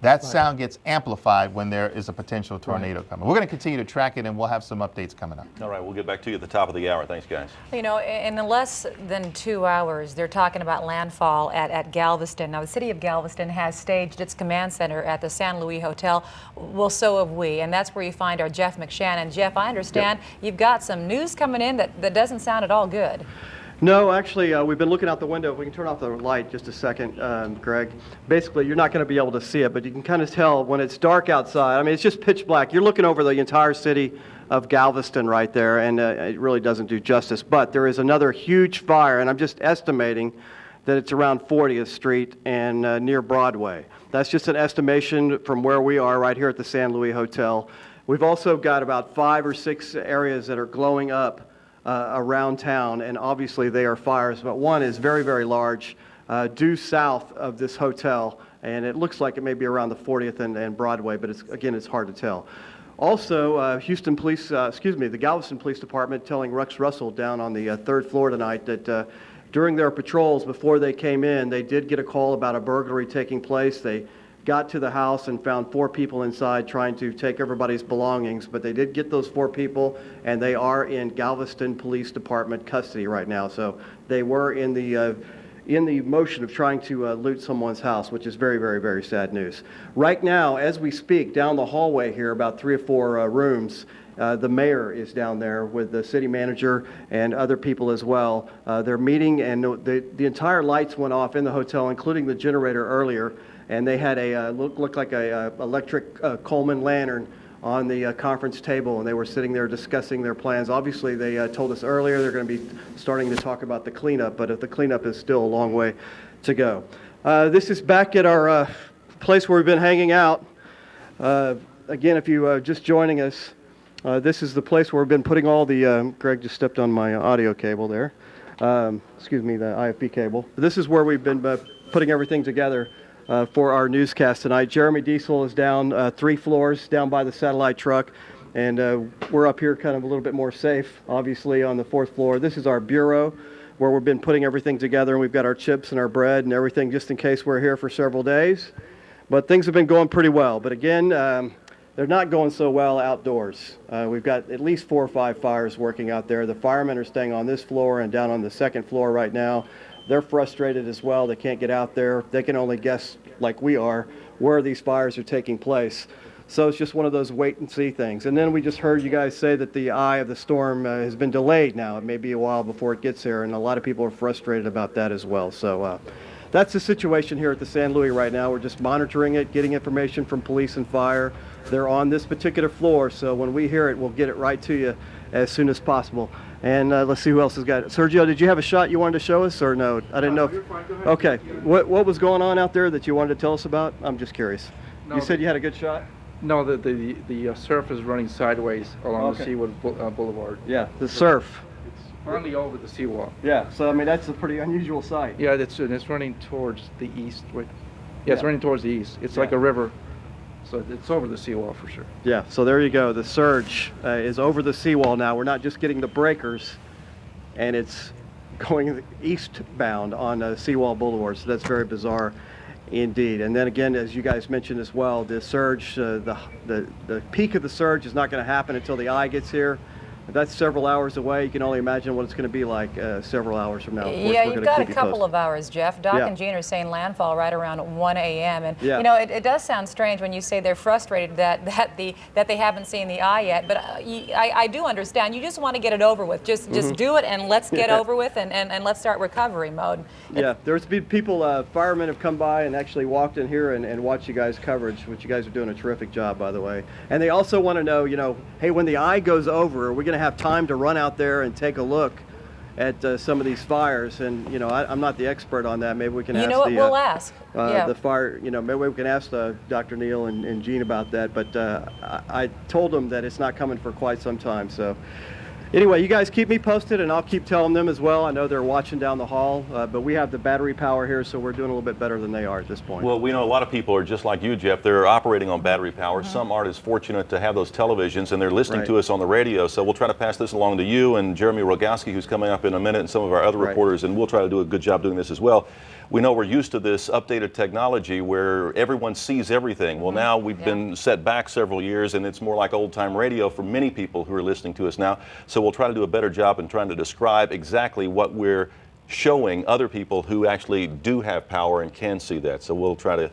M: That sound gets amplified when there is a potential tornado coming. We're going to continue to track it, and we'll have some updates coming up.
B: All right, we'll get back to you at the top of the hour. Thanks, guys.
C: You know, in less than 2 hours, they're talking about landfall at Galveston. Now, the city of Galveston has staged its command center at the San Luis Hotel. Well, so have we, and that's where you find our Jeff McShannon. Jeff, I understand you've got some news coming in that doesn't sound at all good.
F: No, actually, we've been looking out the window. If we can turn off the light just a second, Greg. Basically, you're not going to be able to see it, but you can kind of tell when it's dark outside. I mean, it's just pitch black. You're looking over the entire city of Galveston right there, and it really doesn't do justice. But there is another huge fire, and I'm just estimating that it's around 40th Street and near Broadway. That's just an estimation from where we are right here at the San Luis Hotel. We've also got about 5 or 6 areas that are glowing up around town, and obviously they are fires, but one is very, very large due south of this hotel, and it looks like it may be around the 40th and Broadway, but it's hard to tell. Also, Houston Police, the Galveston Police Department telling Rex Russell down on the 3rd floor tonight that during their patrols before they came in, they did get a call about a burglary taking place. They got to the house and found 4 people inside trying to take everybody's belongings, but they did get those 4 people, and they are in Galveston Police Department custody right now. So they were in the motion of trying to loot someone's house, which is very, very, very sad news. Right now, as we speak, down the hallway here, about 3 or 4 rooms, the mayor is down there with the city manager and other people as well. They're meeting, and the entire lights went off in the hotel, including the generator earlier. And they had a looked like a electric Coleman lantern on the conference table, and they were sitting there discussing their plans. Obviously, they told us earlier they're going to be starting to talk about the cleanup, but the cleanup is still a long way to go. This is back at our place where we've been hanging out. Again, if you just joining us, this is the place where we've been putting all the, Greg just stepped on my audio cable there. Excuse me, the IFB cable. This is where we've been putting everything together for our newscast tonight. Jeremy Diesel is down 3 floors down by the satellite truck, and we're up here kind of a little bit more safe, obviously, on the 4th floor. This is our bureau where we've been putting everything together, and we've got our chips and our bread and everything just in case we're here for several days. But things have been going pretty well. But again, they're not going so well outdoors. We've got at least 4 or 5 fires working out there. The firemen are staying on this floor and down on the 2nd floor right now. They're frustrated as well. They can't get out there. They can only guess, like we are, where these fires are taking place. So it's just one of those wait and see things. And then we just heard you guys say that the eye of the storm has been delayed now. It may be a while before it gets here, and a lot of people are frustrated about that as well. So that's the situation here at the San Luis right now. We're just monitoring it, getting information from police and fire. They're on this particular floor, so when we hear it, we'll get it right to you as soon as possible. And let's see who else has got it. Sergio, did you have a shot you wanted to show us, or no? I didn't know.
V: You're fine. Go ahead.
F: Okay. What was going on out there that you wanted to tell us about? I'm just curious.
V: No, You
F: said you had a good shot?
V: No, the surf is running sideways along the Seawood Boulevard.
F: Yeah, the surf.
V: It's only over the seawall.
F: Yeah, so I mean that's a pretty unusual sight.
V: Yeah, it's running towards the east. It's running towards the east. It's like
F: Yeah.
V: a river, so it's over the seawall for sure.
F: Yeah, so there you go. The surge is over the seawall now. We're not just getting the breakers, and it's going eastbound on Seawall Boulevard, so that's very bizarre indeed. And then again, as you guys mentioned as well, the surge, the peak of the surge is not going to happen until the eye gets here. That's several hours away. You can only imagine what it's going to be like several hours from now. Of course,
C: Yeah,
F: we're
C: you've
F: gonna
C: got a
F: keep you
C: couple
F: posted.
C: of hours, Jeff. Doc
F: Yeah.
C: and Gene are saying landfall right around 1 a.m. And
F: Yeah.
C: you know, it does sound strange when you say they're frustrated that they haven't seen the eye yet. But I do understand. You just want to get it over with. Just do it and let's get over with and let's start recovery mode.
F: Yeah, there's been people, firemen have come by and actually walked in here and watched you guys' coverage, which you guys are doing a terrific job, by the way. And they also want to know, hey, when the eye goes over, are we going to have time to run out there and take a look at some of these fires? And, I'm not the expert on that. Maybe we can ask
C: We'll ask. Yeah.
F: the fire, maybe we can ask Dr. Neal and Gene about that. But I told them that it's not coming for quite some time. So anyway, you guys keep me posted, and I'll keep telling them as well. I know they're watching down the hall, but we have the battery power here, so we're doing a little bit better than they are at this point.
B: Well, we know a lot of people are just like you, Jeff. They're operating on battery power. Some aren't as fortunate to have those televisions, and they're listening to us on the radio. So we'll try to pass this along to you and Jeremy Rogowski, who's coming up in a minute, and some of our other reporters, and we'll try to do a good job doing this as well. we know we're used to this updated technology where everyone sees everything. Well, now we've been set back several years, and it's more like old-time radio for many people who are listening to us now. So we'll try to do a better job in trying to describe exactly what we're showing other people who actually do have power and can see that. So we'll try to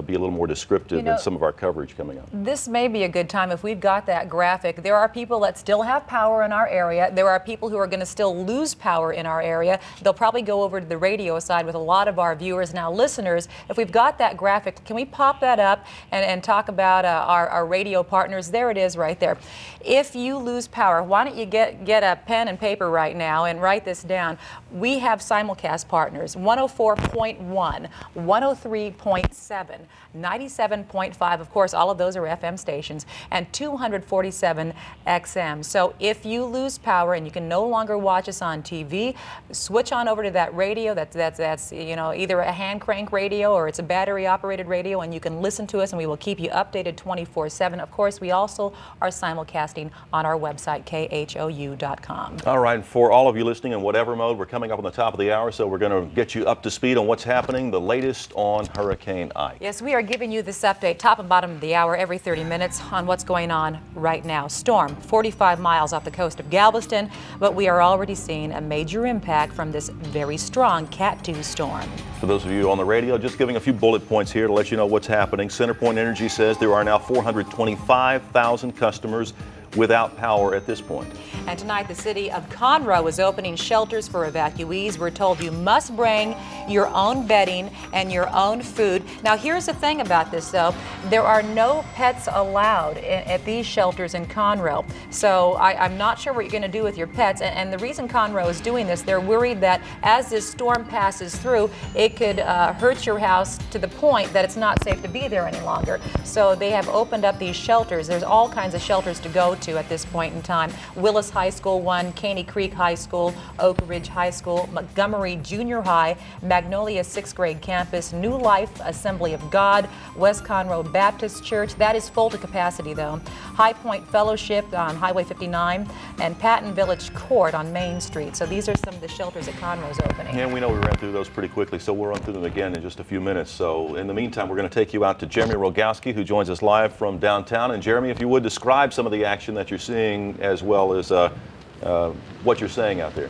B: be a little more descriptive in some of our coverage coming up.
C: This may be a good time if we've got that graphic. There are people that still have power in our area. There are people who are going to still lose power in our area. They'll probably go over to the radio side with a lot of our viewers now listeners. If we've got that graphic, can we pop that up and talk about our radio partners? There it is right there. If you lose power, why don't you get a pen and paper right now and write this down. We have simulcast partners: 104.1, 103.7, 97.5, of course, all of those are FM stations, and 247 XM. So if you lose power and you can no longer watch us on TV, switch on over to that radio. That's you know, either a hand crank radio or it's a battery operated radio, and you can listen to us, and we will keep you updated 24/7. Of course, we also are simulcasting on our website, KHOU.com.
B: All right, for all of you listening in whatever mode, we're coming up on the top of the hour, so we're going to get you up to speed on what's happening, the latest on Hurricane Ike.
C: Yes, we are giving you this update top and bottom of the hour every 30 minutes on what's going on right now. Storm 45 miles off the coast of Galveston, but we are already seeing a major impact from this very strong Cat 2 storm.
B: For those of you on the radio, just giving a few bullet points here to let you know what's happening. CenterPoint Energy says there are now 425,000 customers without power at this point.
C: And tonight, the city of Conroe is opening shelters for evacuees. We're told you must bring your own bedding and your own food. Now, here's the thing about this, though. There are no pets allowed at these shelters in Conroe. So I'm not sure what you're going to do with your pets. And the reason Conroe is doing this, they're worried that as this storm passes through, it could hurt your house to the point that it's not safe to be there any longer. So they have opened up these shelters. There's all kinds of shelters to go to at this point in time. Willis High School 1, Caney Creek High School, Oak Ridge High School, Montgomery Junior High, Magnolia 6th grade campus, New Life Assembly of God, West Conroe Baptist Church. That is full to capacity, though. High Point Fellowship on Highway 59, and Patton Village Court on Main Street. So these are some of the shelters that Conroe's opening.
B: And we know we ran through those pretty quickly, so we'll run through them again in just a few minutes. So in the meantime, we're going to take you out to Jeremy Rogowski, who joins us live from downtown. And Jeremy, if you would describe some of the action that you're seeing, as well as what you're saying out there.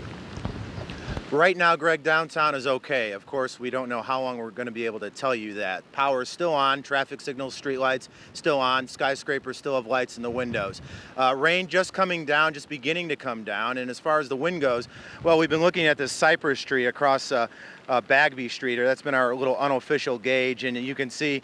H: Right now, Greg, downtown is okay. Of course, we don't know how long we're going to be able to tell you that. Power is still on, traffic signals, street lights still on, skyscrapers still have lights in the windows. Rain just coming down, just beginning to come down. And as far as the wind goes, well, we've been looking at this cypress tree across Bagby Street, or that's been our little unofficial gauge, and you can see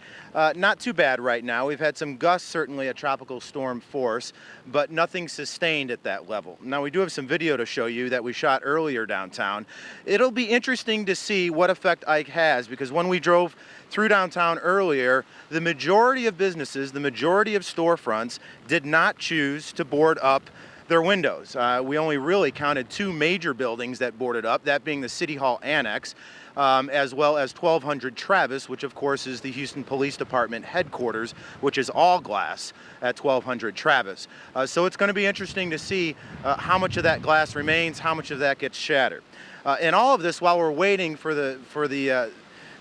H: not too bad right now. We've had some gusts, certainly a tropical storm force, but nothing sustained at that level. Now, we do have some video to show you that we shot earlier downtown. It'll be interesting to see what effect Ike has, because when we drove through downtown earlier, the majority of businesses, the majority of storefronts did not choose to board up their windows. We only really counted 2 major buildings that boarded up, that being the City Hall Annex, as well as 1200 Travis, which of course is the Houston Police Department headquarters, which is all glass at 1200 Travis. So it's going to be interesting to see how much of that glass remains, how much of that gets shattered. And all of this while we're waiting for the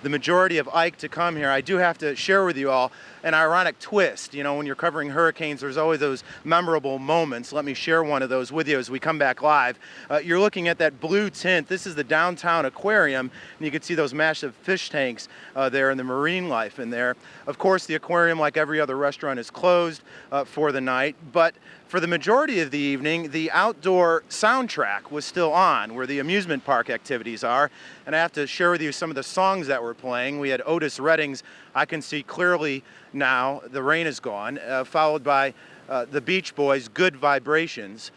H: majority of Ike to come here, I do have to share with you all an ironic twist. You know, when you're covering hurricanes, there's always those memorable moments. Let me share one of those with you as we come back live. You're looking at that blue tint. This is the downtown aquarium, and you can see those massive fish tanks there and the marine life in there. Of course, the aquarium, like every other restaurant, is closed for the night, but for the majority of the evening, the outdoor soundtrack was still on, where the amusement park activities are. And I have to share with you some of the songs that were playing. We had Otis Redding's I Can See Clearly Now, The Rain Is Gone, followed by the Beach Boys' Good Vibrations.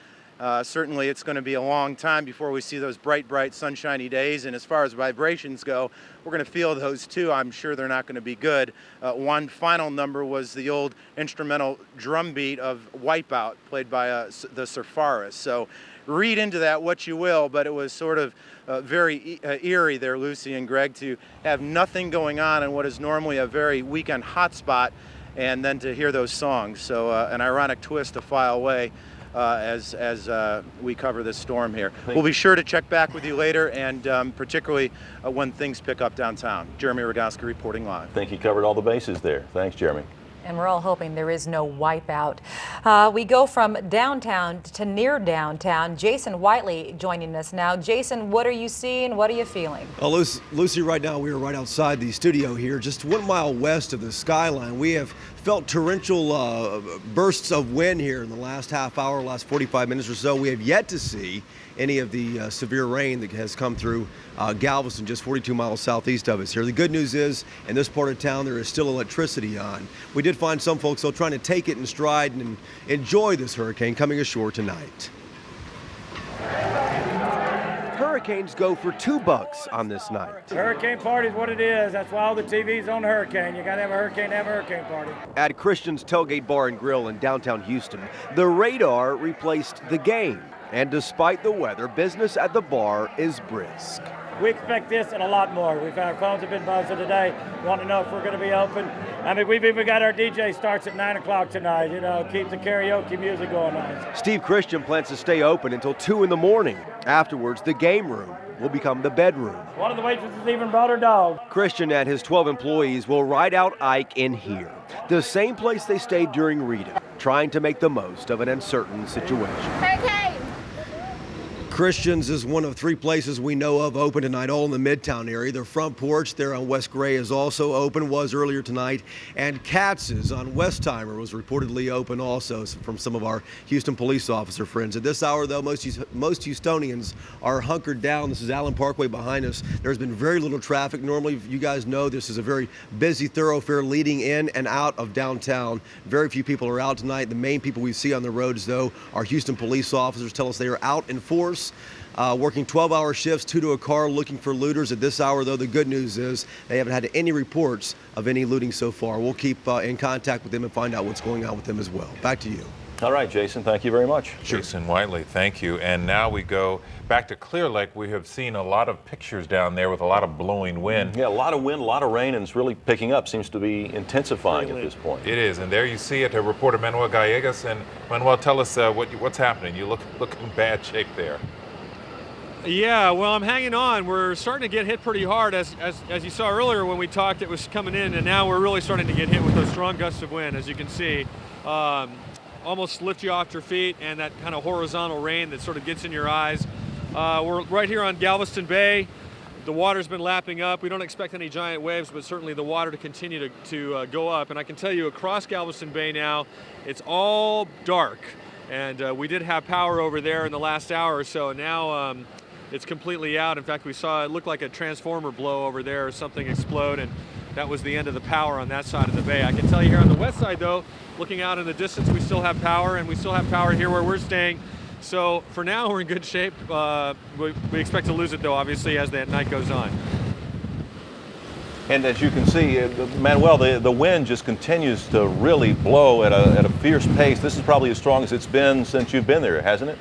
H: Certainly it's going to be a long time before we see those bright, sunshiny days. And as far as vibrations go, we're going to feel those too. I'm sure they're not going to be good. One final number was the old instrumental drum beat of Wipeout, played by the Surfaris. So read into that what you will, but it was sort of very eerie there, Lucy and Greg, to have nothing going on in what is normally a very weekend hotspot, and then to hear those songs. So an ironic twist a file away as we cover this storm here. We'll be sure to check back with you later, and particularly when things pick up downtown. Jeremy Rogowski reporting live.
B: I think he covered all the bases there. Thanks, Jeremy.
C: And we're all hoping there is no wipeout. We go from downtown to near downtown. Jason Whiteley joining us now. Jason, what are you seeing? What are you feeling?
I: Well, Lucy, right now we are right outside the studio here, just 1 mile west of the skyline. We have felt torrential bursts of wind here in the last half hour, last 45 minutes or so. We have yet to see any of the severe rain that has come through Galveston, just 42 miles southeast of us here. The good news is, in this part of town, there is still electricity on. We did find some folks, though, trying to take it in stride and enjoy this hurricane coming ashore tonight. Hurricanes go for $2 on this night.
J: Hurricane party is what it is. That's why all the TV's on the hurricane. You got to have a hurricane party.
I: At Christian's Tailgate Bar and Grill in downtown Houston, the radar replaced the game. And despite the weather, business at the bar is brisk.
J: We expect this and a lot more. Our phones have been buzzing today, want to know if we're going to be open. I mean, we've even got our DJ starts at 9 o'clock tonight, keep the karaoke music going on.
I: Steve Christian plans to stay open until 2 in the morning. Afterwards, the game room will become the bedroom.
J: One of the waitresses even brought her dog.
I: Christian and his 12 employees will ride out Ike in here, the same place they stayed during Rita, trying to make the most of an uncertain situation.
W: Hurricane!
I: Christian's is one of 3 places we know of open tonight, all in the Midtown area. The front porch there on West Gray is also open, was earlier tonight. And Katz's on Westheimer was reportedly open also from some of our Houston police officer friends. At this hour, though, most Houstonians are hunkered down. This is Allen Parkway behind us. There's been very little traffic. Normally, you guys know this is a very busy thoroughfare leading in and out of downtown. Very few people are out tonight. The main people we see on the roads, though, are Houston police officers. Tell us they are out in force. Working 12-hour shifts, 2 to a car, looking for looters. At this hour, though, the good news is they haven't had any reports of any looting so far. We'll keep in contact with them and find out what's going on with them as well. Back to you.
B: All right, Jason, thank you very much.
X: Jason Whiteley, thank you. And now we go back to Clear Lake. We have seen a lot of pictures down there with a lot of blowing wind.
B: Yeah, a lot of wind, a lot of rain, and it's really picking up. Seems to be intensifying at this point.
X: It is, and there you see it, reporter Manuel Gallegos. And Manuel, tell us what's happening. You look in bad shape there.
K: Yeah, well, I'm hanging on. We're starting to get hit pretty hard. As you saw earlier when we talked, it was coming in, and now we're really starting to get hit with those strong gusts of wind, as you can see. Almost lift you off your feet, and that kind of horizontal rain that sort of gets in your eyes. We're right here on Galveston Bay. The water's been lapping up. We don't expect any giant waves, but certainly the water to continue to go up. And I can tell you across Galveston Bay now, it's all dark. And we did have power over there in the last hour or so, and now it's completely out. In fact, we saw it looked like a transformer blow over there or something explode, and that was the end of the power on that side of the bay. I can tell you here on the west side, though, looking out in the distance, we still have power, and we still have power here where we're staying. So for now, we're in good shape. We expect to lose it, though, obviously, as that night goes on.
B: And as you can see, Manuel, the wind just continues to really blow at a fierce pace. This is probably as strong as it's been since you've been there, hasn't it?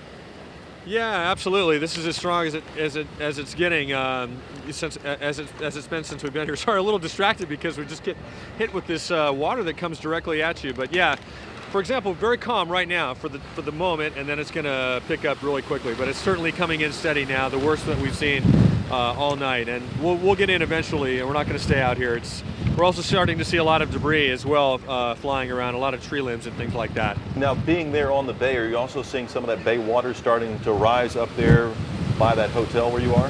K: Yeah, absolutely. This is as strong as it's getting as it's been since we've been here. Sorry, a little distracted because we just get hit with this water that comes directly at you. But yeah, for example, very calm right now for the moment, and then it's going to pick up really quickly. But it's certainly coming in steady now, the worst that we've seen all night. And we'll get in eventually, and we're not going to stay out here. We're also starting to see a lot of debris as well flying around, a lot of tree limbs and things like that.
B: Now, being there on the bay, are you also seeing some of that bay water starting to rise up there by that hotel where you are?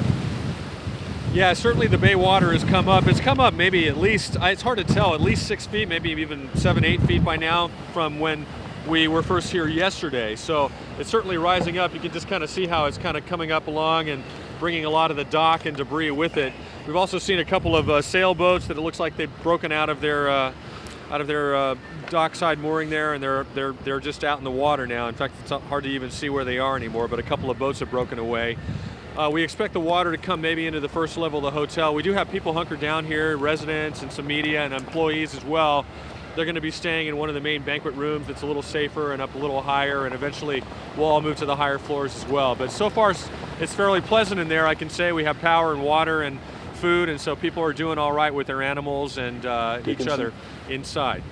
K: Yeah, certainly the bay water has come up. It's come up maybe at least, it's hard to tell, at least 6 feet, maybe even 7, 8 feet by now from when we were first here yesterday. So it's certainly rising up. You can just kind of see how it's kind of coming up along and bringing a lot of the dock and debris with it. We've also seen a couple of sailboats that it looks like they've broken out of their dockside mooring there, and they're just out in the water now. In fact, it's hard to even see where they are anymore, but a couple of boats have broken away. We expect the water to come maybe into the first level of the hotel. We do have people hunkered down here, residents and some media and employees as well. They're going to be staying in one of the main banquet rooms that's a little safer and up a little higher, and eventually we'll all move to the higher floors as well. But so far, it's fairly pleasant in there. I can say we have power and water and food, and so people are doing all right with their animals and each other inside.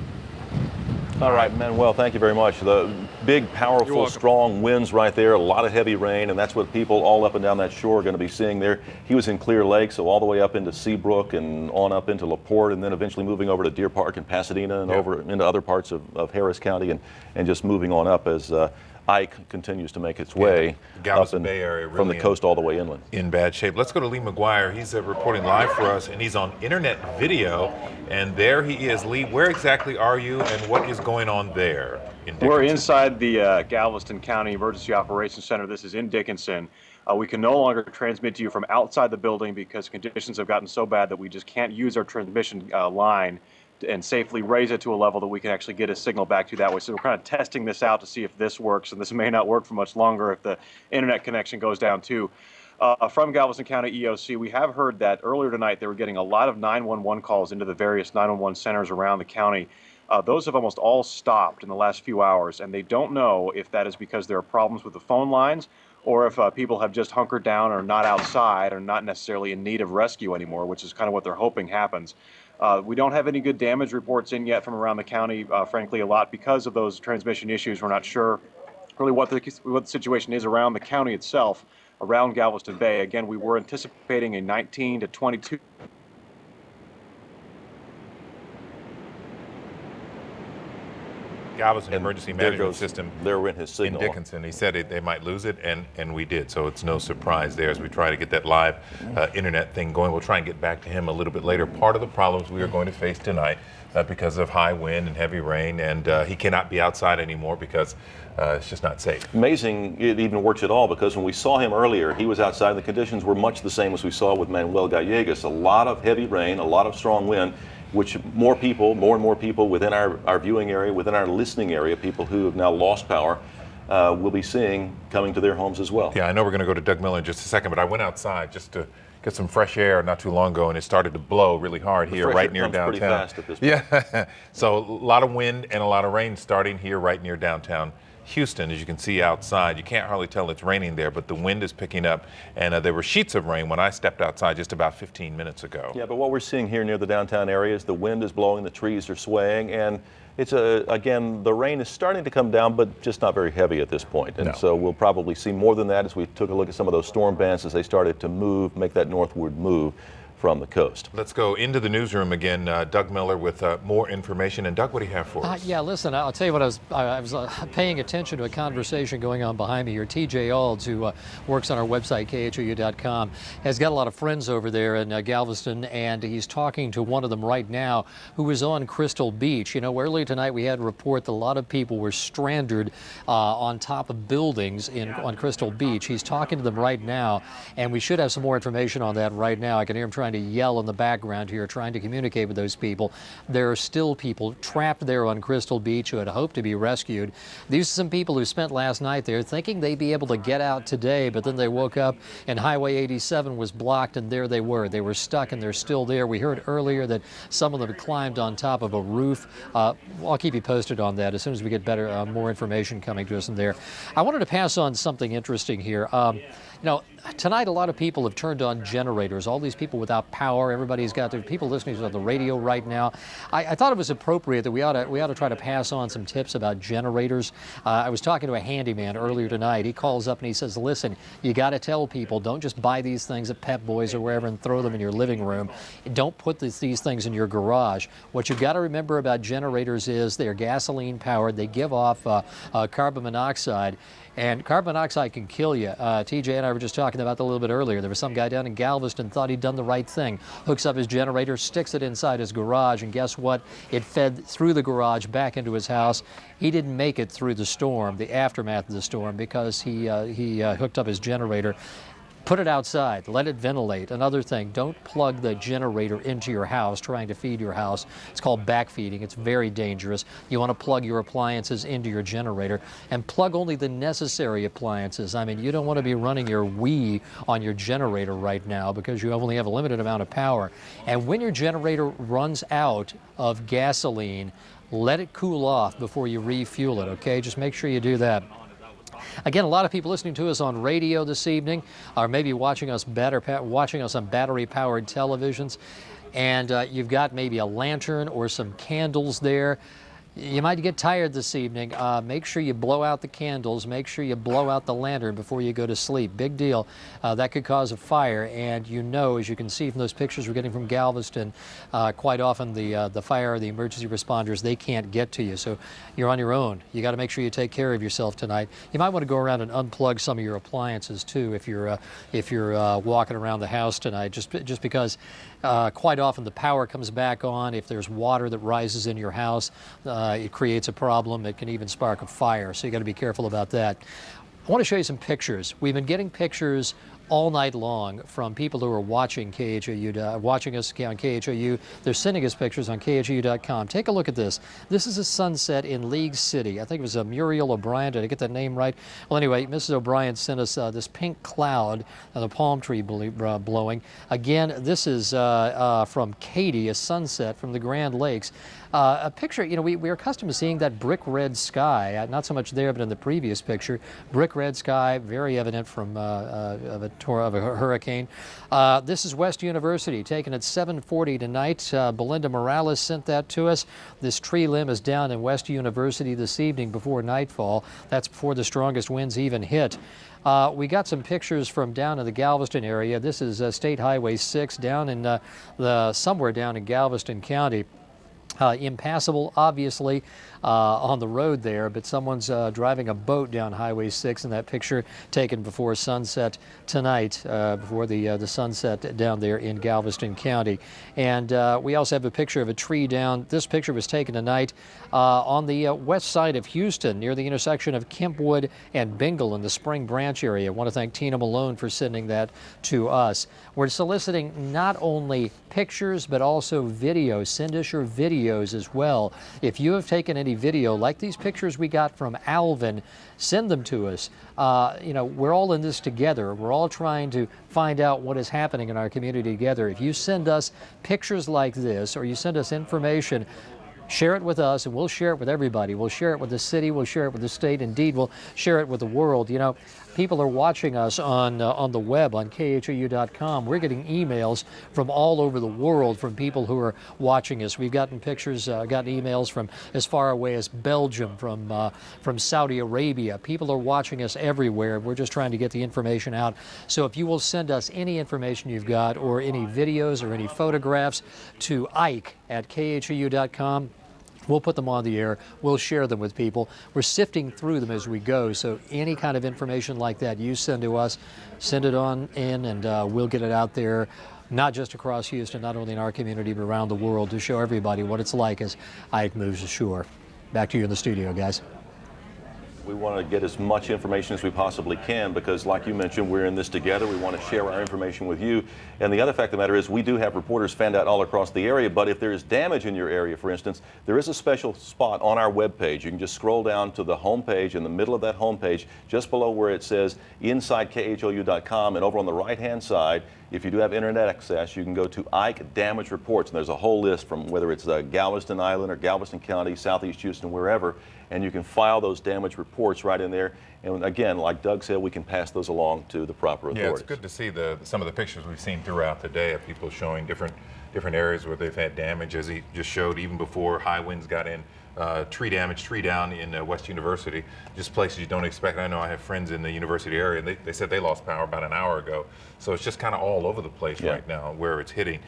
B: All right, Manuel, thank you very much. big, powerful, strong winds right there, a lot of heavy rain, and that's what people all up and down that shore are going to be seeing there. He was in Clear Lake, so all the way up into Seabrook and on up into LaPorte, and then eventually moving over to Deer Park and Pasadena and over into other parts of Harris County, and just moving on up as Ike continues to make its way
X: Galveston Bay area really
B: from the coast all the way inland.
X: In bad shape. Let's go to Lee McGuire. He's reporting live for us, and he's on internet video. And there he is. Lee, where exactly are you, and what is going on there?
L: We're inside the Galveston County Emergency Operations Center. This is in Dickinson. We can no longer transmit to you from outside the building because conditions have gotten so bad that we just can't use our transmission line and safely raise it to a level that we can actually get a signal back to that way. So we're kind of testing this out to see if this works, and this may not work for much longer if the internet connection goes down too. From Galveston County EOC, we have heard that earlier tonight they were getting a lot of 911 calls into the various 911 centers around the county. Those have almost all stopped in the last few hours, and they don't know if that is because there are problems with the phone lines or if people have just hunkered down or not outside or not necessarily in need of rescue anymore, which is kind of what they're hoping happens. We don't have any good damage reports in yet from around the county, frankly, a lot because of those transmission issues. We're not sure really what the situation is around the county itself, around Galveston Bay. Again, we were anticipating a 19 to 22.
X: Galveston Emergency Management System
B: there went his signal
X: in Dickinson. He said they might lose it, and we did. So it's no surprise there as we try to get that live internet thing going. We'll try and get back to him a little bit later. Part of the problems we are going to face tonight because of high wind and heavy rain, and he cannot be outside anymore because it's just not safe.
B: Amazing it even works at all, because when we saw him earlier, he was outside. The conditions were much the same as we saw with Manuel Gallegos. A lot of heavy rain, a lot of strong wind, which more and more people within our viewing area, within our listening area, people who have now lost power, will be seeing coming to their homes as well.
X: Yeah, I know we're going to go to Doug Miller in just a second, but I went outside just to get some fresh air not too long ago, and it started to blow really hard here right near downtown.
B: Pretty fast at this point.
X: Yeah, so a lot of wind and a lot of rain starting here right near downtown Houston. As you can see outside, you can't hardly tell it's raining there, but the wind is picking up, and there were sheets of rain when I stepped outside just about 15 minutes ago.
B: Yeah, but what we're seeing here near the downtown area is the wind is blowing, the trees are swaying, and it's again, the rain is starting to come down, but just not very heavy at this point. And so we'll probably see more than that as we took a look at some of those storm bands as they started to move, make that northward move from the coast.
X: Let's go into the newsroom again. Doug Miller with more information. And Doug, what do you have for us?
O: Yeah, listen, I'll tell you what, I was paying attention to a conversation going on behind me here. TJ Alds, who works on our website, KHOU.com, has got a lot of friends over there in Galveston, and he's talking to one of them right now who is on Crystal Beach. You know, earlier tonight we had a report that a lot of people were stranded on top of buildings on Crystal Beach. He's talking to them right now, and we should have some more information on that right now. I can hear him trying to yell in the background here, trying to communicate with those people. There are still people trapped there on Crystal Beach who had hoped to be rescued. These are some people who spent last night there thinking they'd be able to get out today, but then they woke up and Highway 87 was blocked, and there they were. They were stuck, and they're still there. We heard earlier that some of them climbed on top of a roof. I'll keep you posted on that as soon as we get more information coming to us in there. I wanted to pass on something interesting here. You know, tonight a lot of people have turned on generators. All these people without power. Everybody's got their people listening to the radio right now. I thought it was appropriate that we ought to try to pass on some tips about generators. I was talking to a handyman earlier tonight. He calls up and he says, "Listen, you got to tell people, don't just buy these things at Pep Boys or wherever and throw them in your living room. Don't put these things in your garage. What you've got to remember about generators is they're gasoline powered. They give off carbon monoxide." And carbon monoxide can kill you. TJ and I were just talking about that a little bit earlier. There was some guy down in Galveston thought he'd done the right thing. Hooks up his generator, sticks it inside his garage, and guess what? It fed through the garage back into his house. He didn't make it through the storm, the aftermath of the storm, because he hooked up his generator. Put it outside, let it ventilate. Another thing, don't plug the generator into your house trying to feed your house. It's called backfeeding. It's very dangerous. You want to plug your appliances into your generator, and plug only the necessary appliances. I mean, you don't want to be running your Wii on your generator right now because you only have a limited amount of power. And when your generator runs out of gasoline, let it cool off before you refuel it, okay? Just make sure you do that. Again, a lot of people listening to us on radio this evening, or maybe watching us on battery-powered televisions, and you've got maybe a lantern or some candles there. you might get tired this evening. Make sure you blow out the candles. Make sure you blow out the lantern before you go to sleep. Big deal. That could cause a fire. And you know, as you can see from those pictures we're getting from Galveston, quite often the fire, the emergency responders, they can't get to you. So you're on your own. You got to make sure you take care of yourself tonight. You might want to go around and unplug some of your appliances too if you're walking around the house tonight. Just because quite often the power comes back on. If there's water that rises in your house, it creates a problem. It can even spark a fire, so you got to be careful about that. I want to show you some pictures. We've been getting pictures all night long from people who are watching watching us on KHOU. They're sending us pictures on KHOU.com. Take a look at this. This is a sunset in League City. I think it was Muriel O'Brien. Did I get that name right? Well, anyway, Mrs. O'Brien sent us this pink cloud and the palm tree blowing. Again, this is from Katy, a sunset from the Grand Lakes. A picture, you know, we're accustomed to seeing that brick red sky, not so much there, but in the previous picture. Brick red sky, very evident from of a hurricane. This is West University, taken at 7:40 tonight. Belinda Morales sent that to us. This tree limb is down in West University this evening before nightfall. That's before the strongest winds even hit. We got some pictures from down in the Galveston area. This is State Highway 6 down in somewhere down in Galveston County. Impassable, obviously, on the road there, but someone's driving a boat down Highway 6 in that picture taken before sunset tonight, before the sunset down there in Galveston County. And we also have a picture of a tree down. This picture was taken tonight on the west side of Houston, near the intersection of Kempwood and Bingle in the Spring Branch area. I want to thank Tina Malone for sending that to us. We're soliciting not only pictures, but also videos. Send us your videos as well. If you have taken any video, like these pictures we got from Alvin, send them to us. You know, we're all in this together. We're all trying to find out what is happening in our community together. If you send us pictures like this, or you send us information, share it with us, and we'll share it with everybody. We'll share it with the city. We'll share it with the state. Indeed, we'll share it with the world. You know, people are watching us on the web, on KHOU.com. We're getting emails from all over the world from people who are watching us. We've gotten pictures, gotten emails from as far away as Belgium, from Saudi Arabia. People are watching us everywhere. We're just trying to get the information out. So if you will send us any information you've got, or any videos or any photographs, to Ike@KHOU.com, we'll put them on the air. We'll share them with people. We're sifting through them as we go. So any kind of information like that you send to us, send it on in, and we'll get it out there, not just across Houston, not only in our community, but around the world, to show everybody what it's like as Ike moves ashore. Back to you in the studio, guys.
B: We want to get as much information as we possibly can because, like you mentioned, we're in this together. We want to share our information with you. And the other fact of the matter is we do have reporters fanned out all across the area, but if there is damage in your area, for instance, there is a special spot on our webpage. You can just scroll down to the home page. In the middle of that home page, just below where it says inside KHOU.com, and over on the right-hand side, if you do have internet access, you can go to Ike Damage Reports, and there's a whole list from whether it's Galveston Island or Galveston County, Southeast Houston, wherever, and you can file those damage reports right in there. And again, like Doug said, we can pass those along to the proper authorities.
X: Yeah, it's good to see some of the pictures we've seen throughout the day of people showing different areas where they've had damage, as he just showed, even before high winds got in. Tree damage, tree down in West University, just places you don't expect. I know I have friends in the university area, and they said they lost power about an hour ago. So it's just kind of all over the place right now where it's hitting.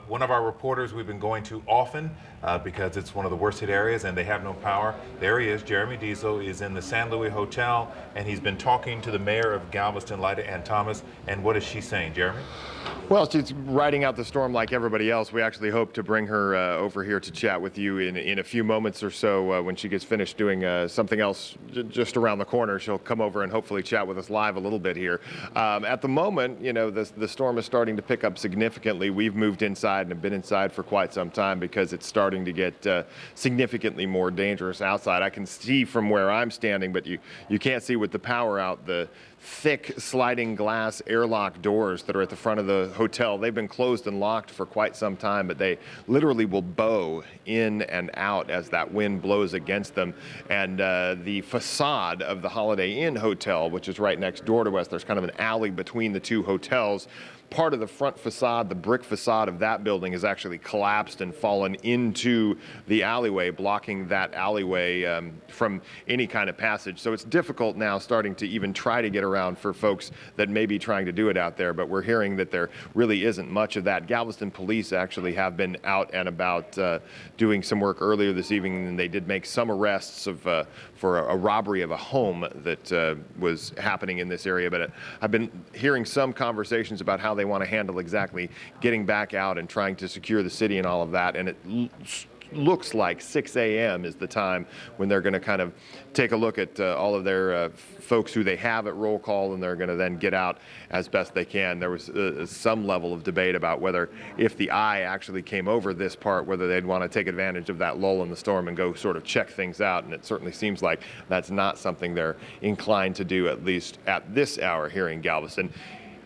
X: One of our reporters we've been going to often because it's one of the worst hit areas and they have no power. There he is. Jeremy Diesel is in the San Luis Hotel, and he's been talking to the mayor of Galveston, Lyda Ann Thomas. And what is she saying, Jeremy?
P: Well, she's riding out the storm like everybody else. We actually hope to bring her over here to chat with you in a few moments or so when she gets finished doing something else just around the corner. She'll come over and hopefully chat with us live a little bit here. At the moment, you know, the storm is starting to pick up significantly. We've moved inside and have been inside for quite some time because it's starting to get significantly more dangerous outside. I can see from where I'm standing, but you can't see with the power out, the thick sliding glass airlock doors that are at the front of the hotel. They've been closed and locked for quite quite some time, but they literally will bow in and out as that wind blows against them. And the facade of the Holiday Inn Hotel, which is right next door to us, there's kind of an alley between the two hotels. Part of the front facade, the brick facade of that building, has actually collapsed and fallen into the alleyway, blocking that alleyway from any kind of passage. So it's difficult now starting to even try to get around for folks that may be trying to do it out there, but we're hearing that there really isn't much of that. Galveston police actually have been out and about doing some work earlier this evening, and they did make some arrests for a robbery of a home that was happening in this area. But I've been hearing some conversations about how they want to handle exactly getting back out and trying to secure the city and all of that. And it looks like 6 a.m. is the time when they're going to kind of take a look at all of their folks who they have at roll call, and they're going to then get out as best they can. There was some level of debate about whether, if the eye actually came over this part, whether they'd want to take advantage of that lull in the storm and go sort of check things out. And it certainly seems like that's not something they're inclined to do, at least at this hour here in Galveston.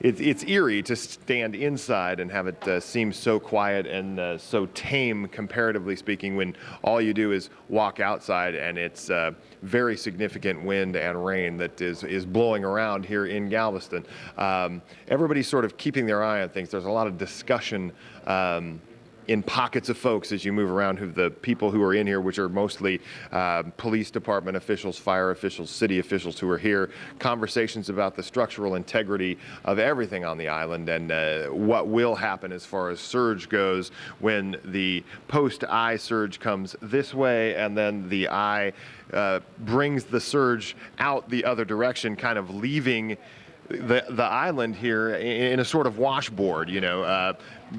P: It's eerie to stand inside and have it seem so quiet and so tame, comparatively speaking, when all you do is walk outside and it's very significant wind and rain that is blowing around here in Galveston. Everybody's sort of keeping their eye on things. There's a lot of discussion in pockets of folks as you move around, the people who are in here, which are mostly police department officials, fire officials, city officials who are here, conversations about the structural integrity of everything on the island and what will happen as far as surge goes when the post-eye surge comes this way and then the eye brings the surge out the other direction, kind of leaving the island here in a sort of washboard,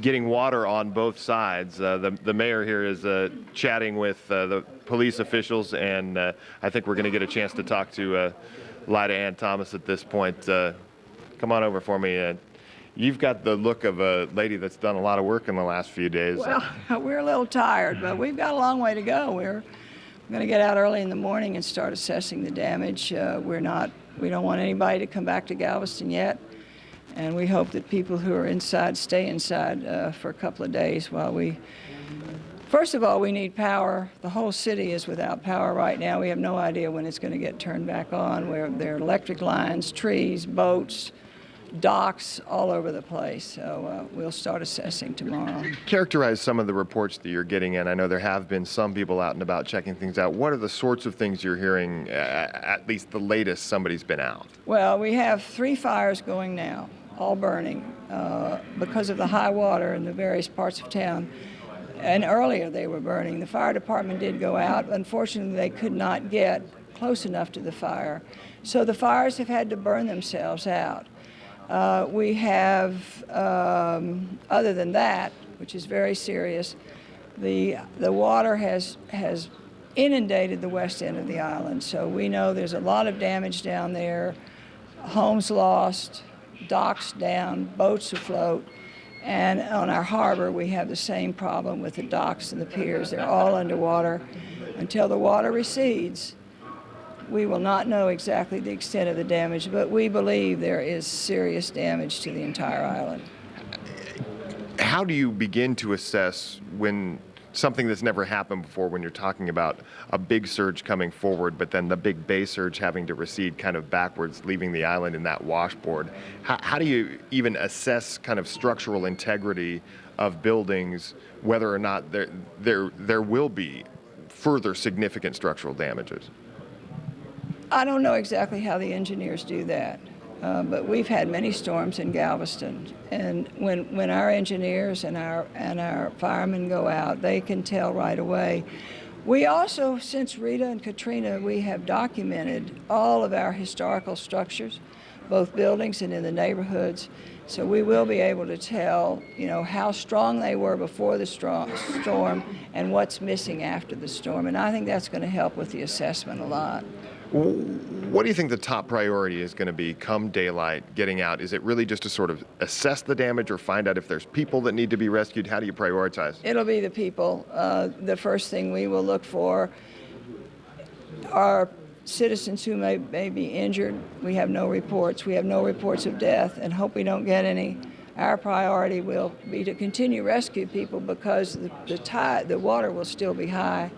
P: getting water on both sides. The mayor here is chatting with the police officials, and I think we're going to get a chance to talk to Lyda Ann Thomas at this point. Come on over for me. You've got the look of a lady that's done a lot of work in the last few days.
Q: Well, we're a little tired, but we've got a long way to go. We're going to get out early in the morning and start assessing the damage. We don't want anybody to come back to Galveston yet, and we hope that people who are inside stay inside for a couple of days while first of all, we need power. The whole city is without power right now. We have no idea when it's going to get turned back on. There are electric lines, trees, boats, docks all over the place. So we'll start assessing tomorrow.
P: Characterize some of the reports that you're getting in. I know there have been some people out and about checking things out. What are the sorts of things you're hearing, at least the latest somebody's been out?
Q: Well, we have 3 fires going now, all burning because of the high water in the various parts of town. And earlier they were burning. The fire department did go out. Unfortunately, they could not get close enough to the fire. So the fires have had to burn themselves out. We have, other than that, which is very serious, the water has inundated the west end of the island. So we know there's a lot of damage down there, homes lost, docks down, boats afloat. And on our harbor, we have the same problem with the docks and the piers. They're all underwater. Until the water recedes, we will not know exactly the extent of the damage, but we believe there is serious damage to the entire island.
P: How do you begin to assess when something that's never happened before, when you're talking about a big surge coming forward, but then the big bay surge having to recede kind of backwards, leaving the island in that washboard? How do you even assess kind of structural integrity of buildings, whether or not there will be further significant structural damages?
Q: I don't know exactly how the engineers do that, but we've had many storms in Galveston, and when our engineers and our firemen go out, they can tell right away. We also, since Rita and Katrina, we have documented all of our historical structures, both buildings and in the neighborhoods, so we will be able to tell, how strong they were before the storm and what's missing after the storm, and I think that's going to help with the assessment a lot.
P: What do you think the top priority is going to be come daylight, getting out? Is it really just to sort of assess the damage or find out if there's people that need to be rescued? How do you prioritize?
Q: It'll be the people. The first thing we will look for are citizens who may be injured. We have no reports. We have no reports of death and hope we don't get any. Our priority will be to continue rescue people because the water will still be high,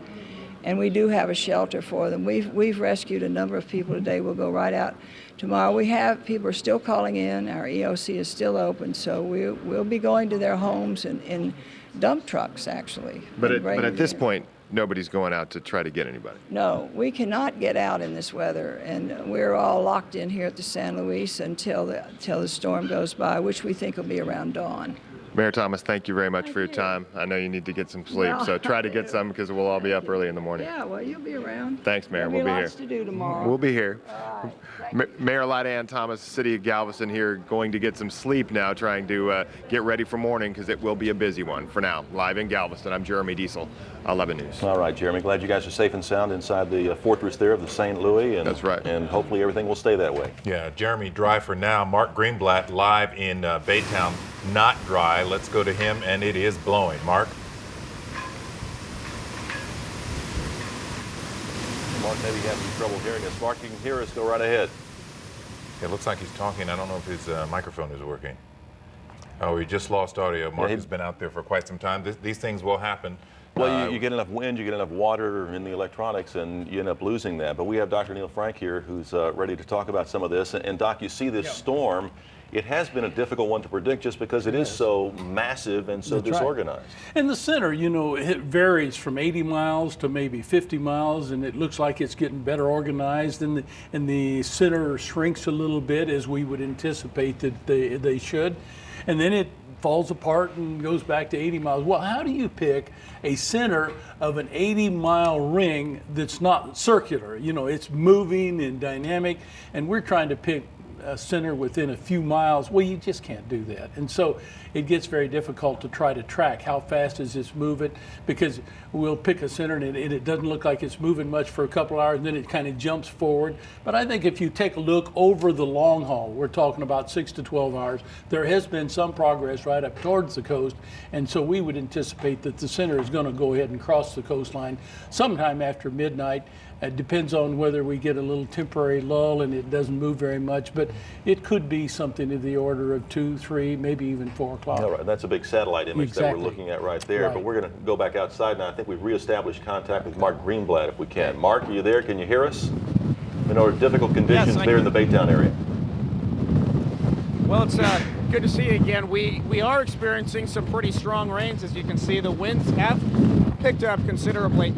Q: and we do have a shelter for them. We've rescued a number of people today. We'll go right out tomorrow. People are still calling in. Our EOC is still open, so we'll be going to their homes in dump trucks, actually.
P: But at this point, nobody's going out to try to get anybody.
Q: No, we cannot get out in this weather, and we're all locked in here at the San Luis until the storm goes by, which we think will be around dawn.
P: Mayor Thomas, thank you very much for your time. I know you need to get some sleep, so try to get some because we'll all be up early in the morning.
Q: Yeah, well, you'll be around.
P: Thanks, Mayor.
Q: We'll
P: be here.
Q: Lots to do tomorrow.
P: We'll be here. Mayor Lydan Thomas, City of Galveston here, going to get some sleep now, trying to get ready for morning because it will be a busy one. For now, live in Galveston, I'm Jeremy Diesel, 11 News.
B: All right, Jeremy, glad you guys are safe and sound inside the fortress there of the St. Louis. And,
P: that's right.
B: And hopefully everything will stay that way.
X: Yeah, Jeremy, dry for now. Mark Greenblatt live in Baytown, not dry. Let's go to him, and it is blowing. Mark?
B: Mark, maybe you have some trouble hearing us. Mark, you can hear us. Go right ahead.
X: It looks like he's talking. I don't know if his microphone is working. Oh, we just lost audio. Mark has been out there for quite some time. These things will happen.
B: Well, you get enough wind, you get enough water in the electronics, and you end up losing that. But we have Dr. Neil Frank here who's ready to talk about some of this. And Doc, you see this storm. It has been a difficult one to predict just because it is so massive and so disorganized.
D: Right. And the center, you know, it varies from 80 miles to maybe 50 miles, and it looks like it's getting better organized, and the center shrinks a little bit as we would anticipate that they should. And then it falls apart and goes back to 80 miles. Well, how do you pick a center of an 80-mile ring that's not circular? You know, it's moving and dynamic, and we're trying to pick a center within a few miles. Well, you just can't do that. And so it gets very difficult to try to track how fast is this moving, because we'll pick a center and it doesn't look like it's moving much for a couple of hours, and then it kind of jumps forward. But I think if you take a look over the long haul, we're talking about 6 to 12 hours, there has been some progress right up towards the coast, and so we would anticipate that the center is going to go ahead and cross the coastline sometime after midnight. It depends on whether we get a little temporary lull and it doesn't move very much, but it could be something of the order of 2, 3, maybe even 4 o'clock.
B: All right, that's a big satellite image that we're looking at right there. But we're going to go back outside now. I think we've reestablished contact with Mark Greenblatt if we can. Mark, are you there? Can you hear us? In our difficult conditions there in the Baytown area.
A: Well, it's good to see you again. We are experiencing some pretty strong rains. As you can see, the winds have picked up considerably.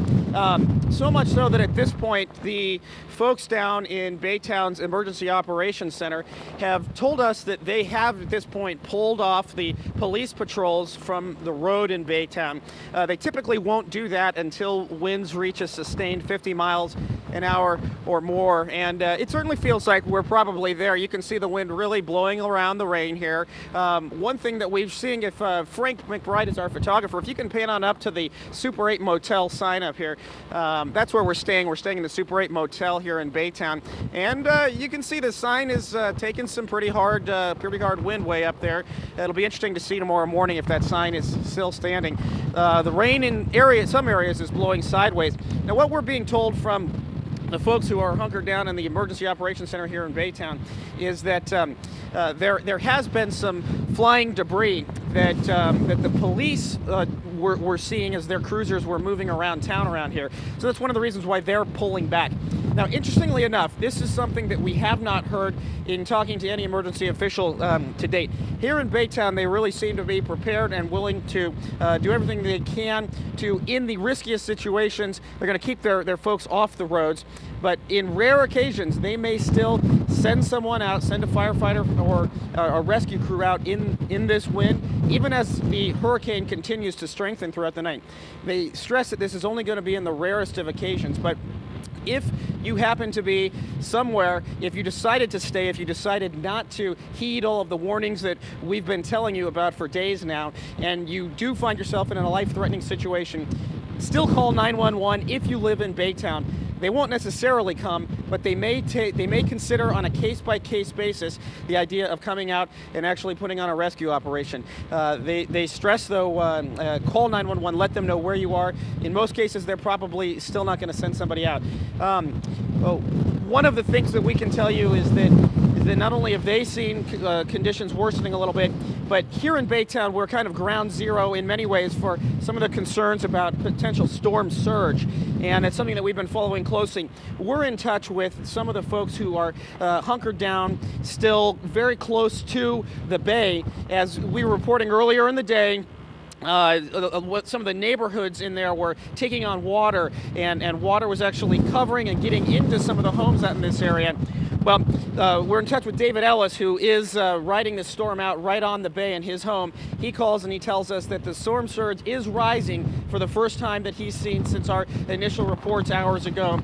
A: So much so that at this point, the folks down in Baytown's Emergency Operations Center have told us that they have at this point pulled off the police patrols from the road in Baytown. They typically won't do that until winds reach a sustained 50 miles an hour or more, and it certainly feels like we're probably there. You can see the wind really blowing around the rain here. One thing that we've seen, if Frank McBride is our photographer, if you can pan on up to the Super 8 Motel sign up here, that's where we're staying. We're staying in the Super 8 Motel here in Baytown, and you can see the sign is taking some pretty hard wind way up there. It'll be interesting to see tomorrow morning if that sign is still standing. The rain in some areas is blowing sideways. Now, what we're being told from the folks who are hunkered down in the Emergency Operations Center here in Baytown is that there has been some flying debris that the police were seeing as their cruisers were moving around town around here. So that's one of the reasons why they're pulling back. Now, interestingly enough, this is something that we have not heard in talking to any emergency official to date. Here in Baytown, they really seem to be prepared and willing to do everything they can to, in the riskiest situations, they're going to keep their folks off the roads. But in rare occasions, they may still send someone out, send a firefighter or a rescue crew out in this wind, even as the hurricane continues to strengthen throughout the night. They stress that this is only going to be in the rarest of occasions, but if you happen to be somewhere, if you decided to stay, if you decided not to heed all of the warnings that we've been telling you about for days now, and you do find yourself in a life-threatening situation, still call 911 if you live in Baytown. They won't necessarily come, but they may consider on a case-by-case basis the idea of coming out and actually putting on a rescue operation. They stress, though, call 911, let them know where you are. In most cases, they're probably still not going to send somebody out. One of the things that we can tell you is that that not only have they seen conditions worsening a little bit, but here in Baytown, we're kind of ground zero in many ways for some of the concerns about potential storm surge. And it's something that we've been following closely. We're in touch with some of the folks who are hunkered down, still very close to the bay. As we were reporting earlier in the day, what some of the neighborhoods in there were taking on water, and water was actually covering and getting into some of the homes out in this area. Well, we're in touch with David Ellis, who is riding the storm out right on the bay in his home. He calls and he tells us that the storm surge is rising for the first time that he's seen since our initial reports hours ago.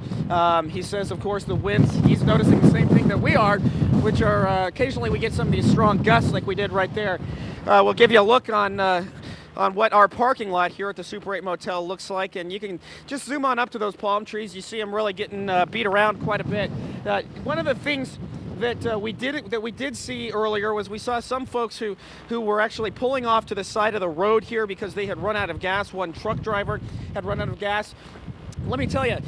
A: He says, of course, the winds, he's noticing the same thing that we are, which are occasionally we get some of these strong gusts like we did right there. We'll give you a look on what our parking lot here at the Super 8 Motel looks like, and you can just zoom on up to those palm trees. You see them really getting beat around quite a bit. One of the things that we did see earlier was we saw some folks who were actually pulling off to the side of the road here because they had run out of gas. One truck driver had run out of gas. Let me tell you,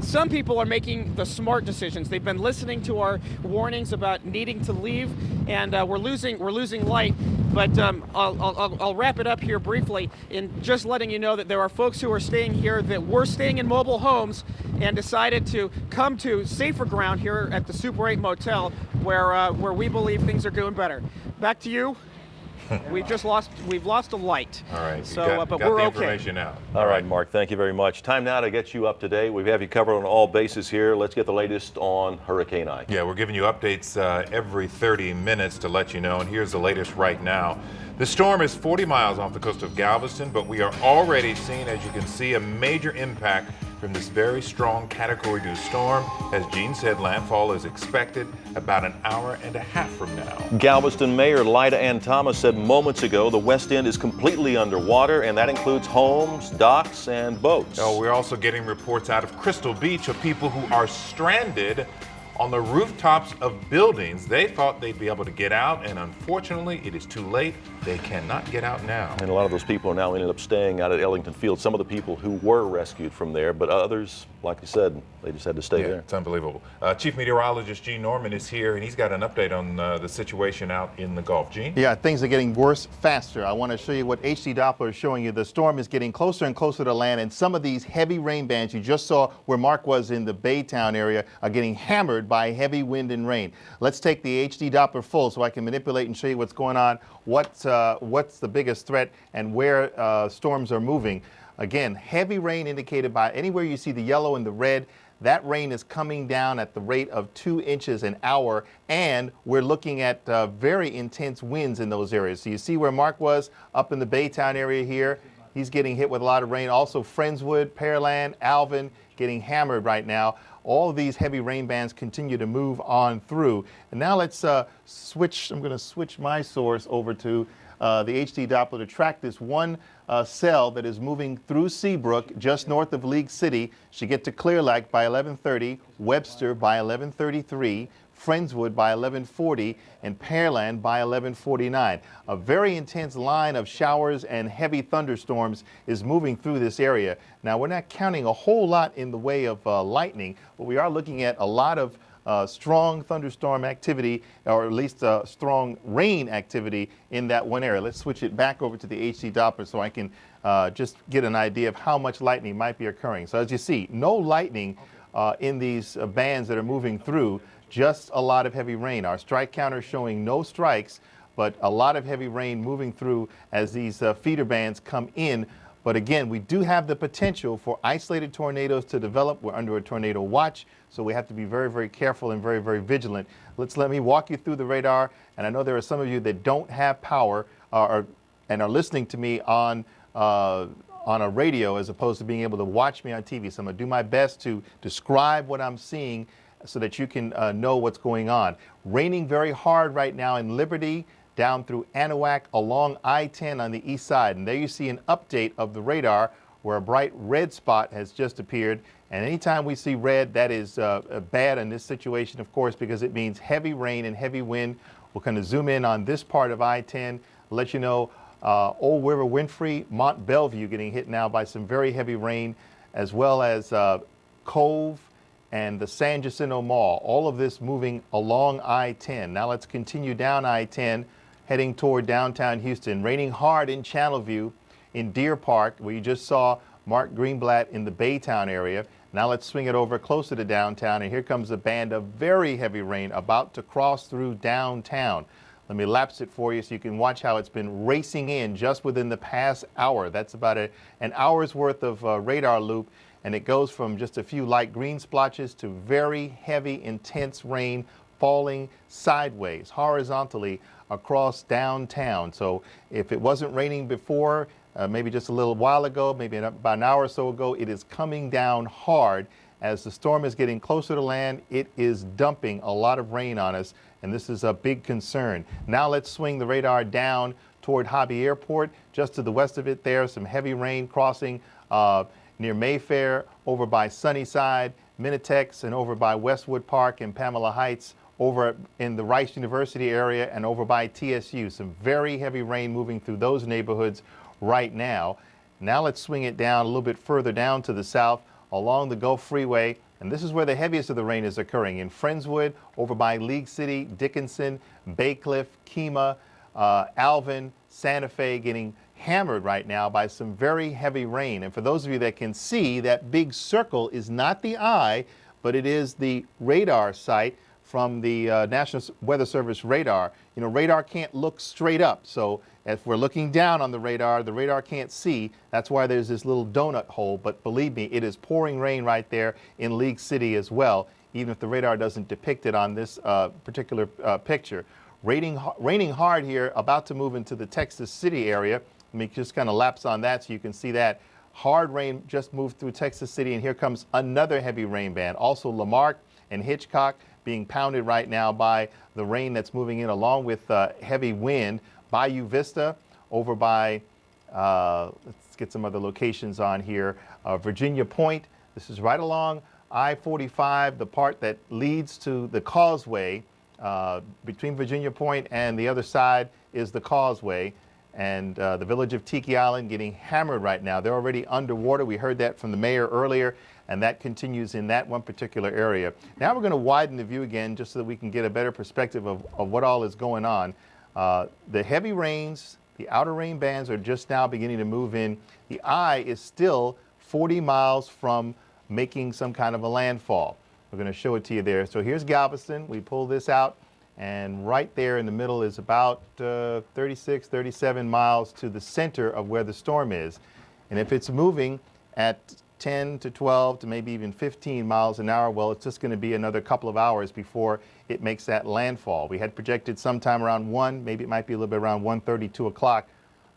A: some people are making the smart decisions. They've been listening to our warnings about needing to leave, and we're losing light. But I'll wrap it up here briefly in just letting you know that there are folks who are staying here that were staying in mobile homes and decided to come to safer ground here at the Super 8 Motel, where we believe things are doing better. Back to you. We've lost a light.
X: All right,
A: So, but
X: got
A: we're
X: the
A: okay.
X: information out.
B: All right, Mark, thank you very much. Time now to get you up to date. We have you covered on all bases here. Let's get the latest on Hurricane Ike.
X: Yeah, we're giving you updates every 30 minutes to let you know, and here's the latest right now. The storm is 40 miles off the coast of Galveston, but we are already seeing, as you can see, a major impact from this very strong Category 2 storm. As Gene said, landfall is expected about an hour and a half from now.
B: Galveston Mayor Lyda Ann Thomas said moments ago the West End is completely underwater, and that includes homes, docks, and boats.
X: Oh, we're also getting reports out of Crystal Beach of people who are stranded on the rooftops of buildings. They thought they'd be able to get out, and unfortunately, it is too late. They cannot get out now.
B: And a lot of those people are now ended up staying out at Ellington Field. Some of the people who were rescued from there, but others, like you said, they just had to stay there.
X: It's unbelievable. Chief Meteorologist Gene Norman is here, and he's got an update on the situation out in the Gulf. Gene?
M: Yeah, things are getting worse faster. I want to show you what HD Doppler is showing you. The storm is getting closer and closer to land, and some of these heavy rain bands you just saw where Mark was in the Baytown area are getting hammered by heavy wind and rain. Let's take the HD Doppler full so I can manipulate and show you what's going on, what's the biggest threat, and where storms are moving. Again, heavy rain indicated by anywhere you see the yellow and the red. That rain is coming down at the rate of 2 inches an hour, and we're looking at very intense winds in those areas. So you see where Mark was up in the Baytown area here. He's getting hit with a lot of rain. Also Friendswood, Pearland, Alvin getting hammered right now. All of these heavy rain bands continue to move on through. And now let's switch. I'm going to switch my source over to the HD Doppler to track this one cell that is moving through Seabrook, just north of League City. Should get to Clear Lake by 11:30, Webster by 11:33, Friendswood by 11:40, and Pearland by 11:49. A very intense line of showers and heavy thunderstorms is moving through this area. Now, we're not counting a whole lot in the way of lightning, but we are looking at a lot of strong thunderstorm activity, or at least strong rain activity in that one area. Let's switch it back over to the HD Doppler so I can just get an idea of how much lightning might be occurring. So as you see, no lightning in these bands that are moving through, just a lot of heavy rain. Our strike counter is showing no strikes, but a lot of heavy rain moving through as these feeder bands come in. But again, we do have the potential for isolated tornadoes to develop. We're under a tornado watch, so we have to be very, very careful and very, very vigilant. Let me walk you through the radar. And I know there are some of you that don't have power and are listening to me on a radio as opposed to being able to watch me on TV. So I'm going to do my best to describe what I'm seeing so that you can know what's going on. Raining very hard right now in Liberty, down through Anahuac, along I-10 on the east side. And there you see an update of the radar where a bright red spot has just appeared. And anytime we see red, that is bad in this situation, of course, because it means heavy rain and heavy wind. We'll kind of zoom in on this part of I-10, let you know Old River Winfrey, Mont Bellevue getting hit now by some very heavy rain, as well as Cove and the San Jacinto Mall. All of this moving along I-10. Now let's continue down I-10, heading toward downtown Houston. Raining hard in Channelview, in Deer Park, where you just saw Mark Greenblatt in the Baytown area. Now let's swing it over closer to downtown, and here comes a band of very heavy rain about to cross through downtown. Let me lapse it for you so you can watch how it's been racing in just within the past hour. That's about an hour's worth of radar loop, and it goes from just a few light green splotches to very heavy, intense rain falling sideways, horizontally across downtown. So if it wasn't raining before, maybe just a little while ago, maybe about an hour or so ago, it is coming down hard. As the storm is getting closer to land, it is dumping a lot of rain on us, and this is a big concern. Now let's swing the radar down toward Hobby Airport. Just to the west of it there, some heavy rain crossing near Mayfair, over by Sunnyside, Minitex, and over by Westwood Park and Pamela Heights, over in the Rice University area, and over by TSU. Some very heavy rain moving through those neighborhoods right now. Now let's swing it down a little bit further down to the south along the Gulf Freeway, and this is where the heaviest of the rain is occurring, in Friendswood, over by League City, Dickinson, Baycliff, Kemah, Alvin, Santa Fe, getting hammered right now by some very heavy rain. And for those of you that can see, that big circle is not the eye, but it is the radar site from the National Weather Service radar. You know, radar can't look straight up, so if we're looking down on the radar can't see. That's why there's this little donut hole, but believe me, it is pouring rain right there in League City as well, even if the radar doesn't depict it on this particular picture. Raining hard here, about to move into the Texas City area. Let me just kind of lapse on that so you can see that. Hard rain just moved through Texas City, and here comes another heavy rain band. Also Lamarck and Hitchcock being pounded right now by the rain that's moving in, along with heavy wind. Bayou Vista, over by, let's get some other locations on here. Virginia Point, this is right along I-45, the part that leads to the causeway. Between Virginia Point and the other side is the causeway. And the village of Tiki Island getting hammered right now. They're already underwater. We heard that from the mayor earlier, and that continues in that one particular area. Now we're going to widen the view again just so that we can get a better perspective of what all is going on. The heavy rains, the outer rain bands are just now beginning to move in. The eye is still 40 miles from making some kind of a landfall. We're going to show it to you there. So here's Galveston. We pull this out, and right there in the middle is about 36, 37 miles to the center of where the storm is. And if it's moving at 10 to 12 to maybe even 15 miles an hour, well, it's just going to be another couple of hours before it makes that landfall. We had projected sometime around 1, maybe it might be a little bit around 1:30, 2 o'clock.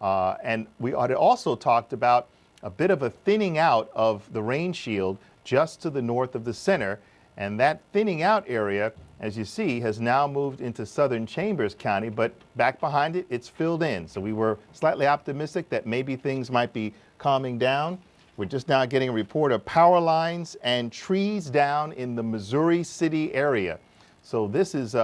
M: And we had also talked about a bit of a thinning out of the rain shield just to the north of the center. And that thinning out area, as you see, has now moved into southern Chambers County, but back behind it, it's filled in. So we were slightly optimistic that maybe things might be calming down. We're just now getting a report of power lines and trees down in the Missouri City area. So this is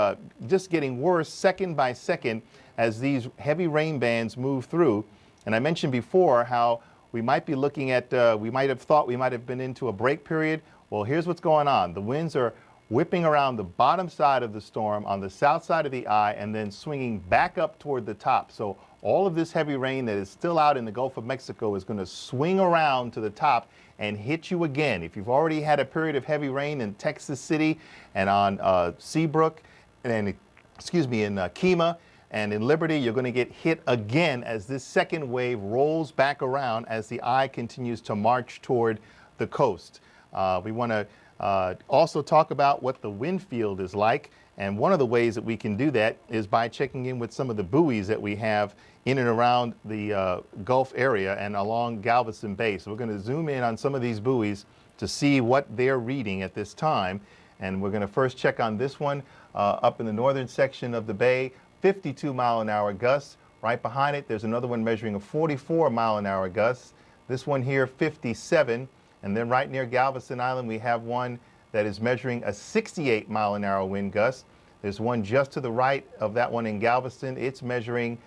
M: just getting worse second by second as these heavy rain bands move through. And I mentioned before how we might be looking at, we might have thought we might have been into a break period. Well, here's what's going on. The winds are whipping around the bottom side of the storm on the south side of the eye and then swinging back up toward the top. So all of this heavy rain that is still out in the Gulf of Mexico is going to swing around to the top and hit you again. If you've already had a period of heavy rain in Texas City and on Seabrook and in Kemah and in Liberty, you're going to get hit again as this second wave rolls back around as the eye continues to march toward the coast. We want to also talk about what the wind field is like, and one of the ways that we can do that is by checking in with some of the buoys that we have in and around the Gulf area and along Galveston Bay. So we're going to zoom in on some of these buoys to see what they're reading at this time, and we're going to first check on this one up in the northern section of the bay, 52-mile-an-hour gusts. Right behind it, there's another one measuring a 44-mile-an-hour gust. This one here, 57. And then right near Galveston Island, we have one that is measuring a 68-mile-an-hour wind gust. There's one just to the right of that one in Galveston. It's measuring,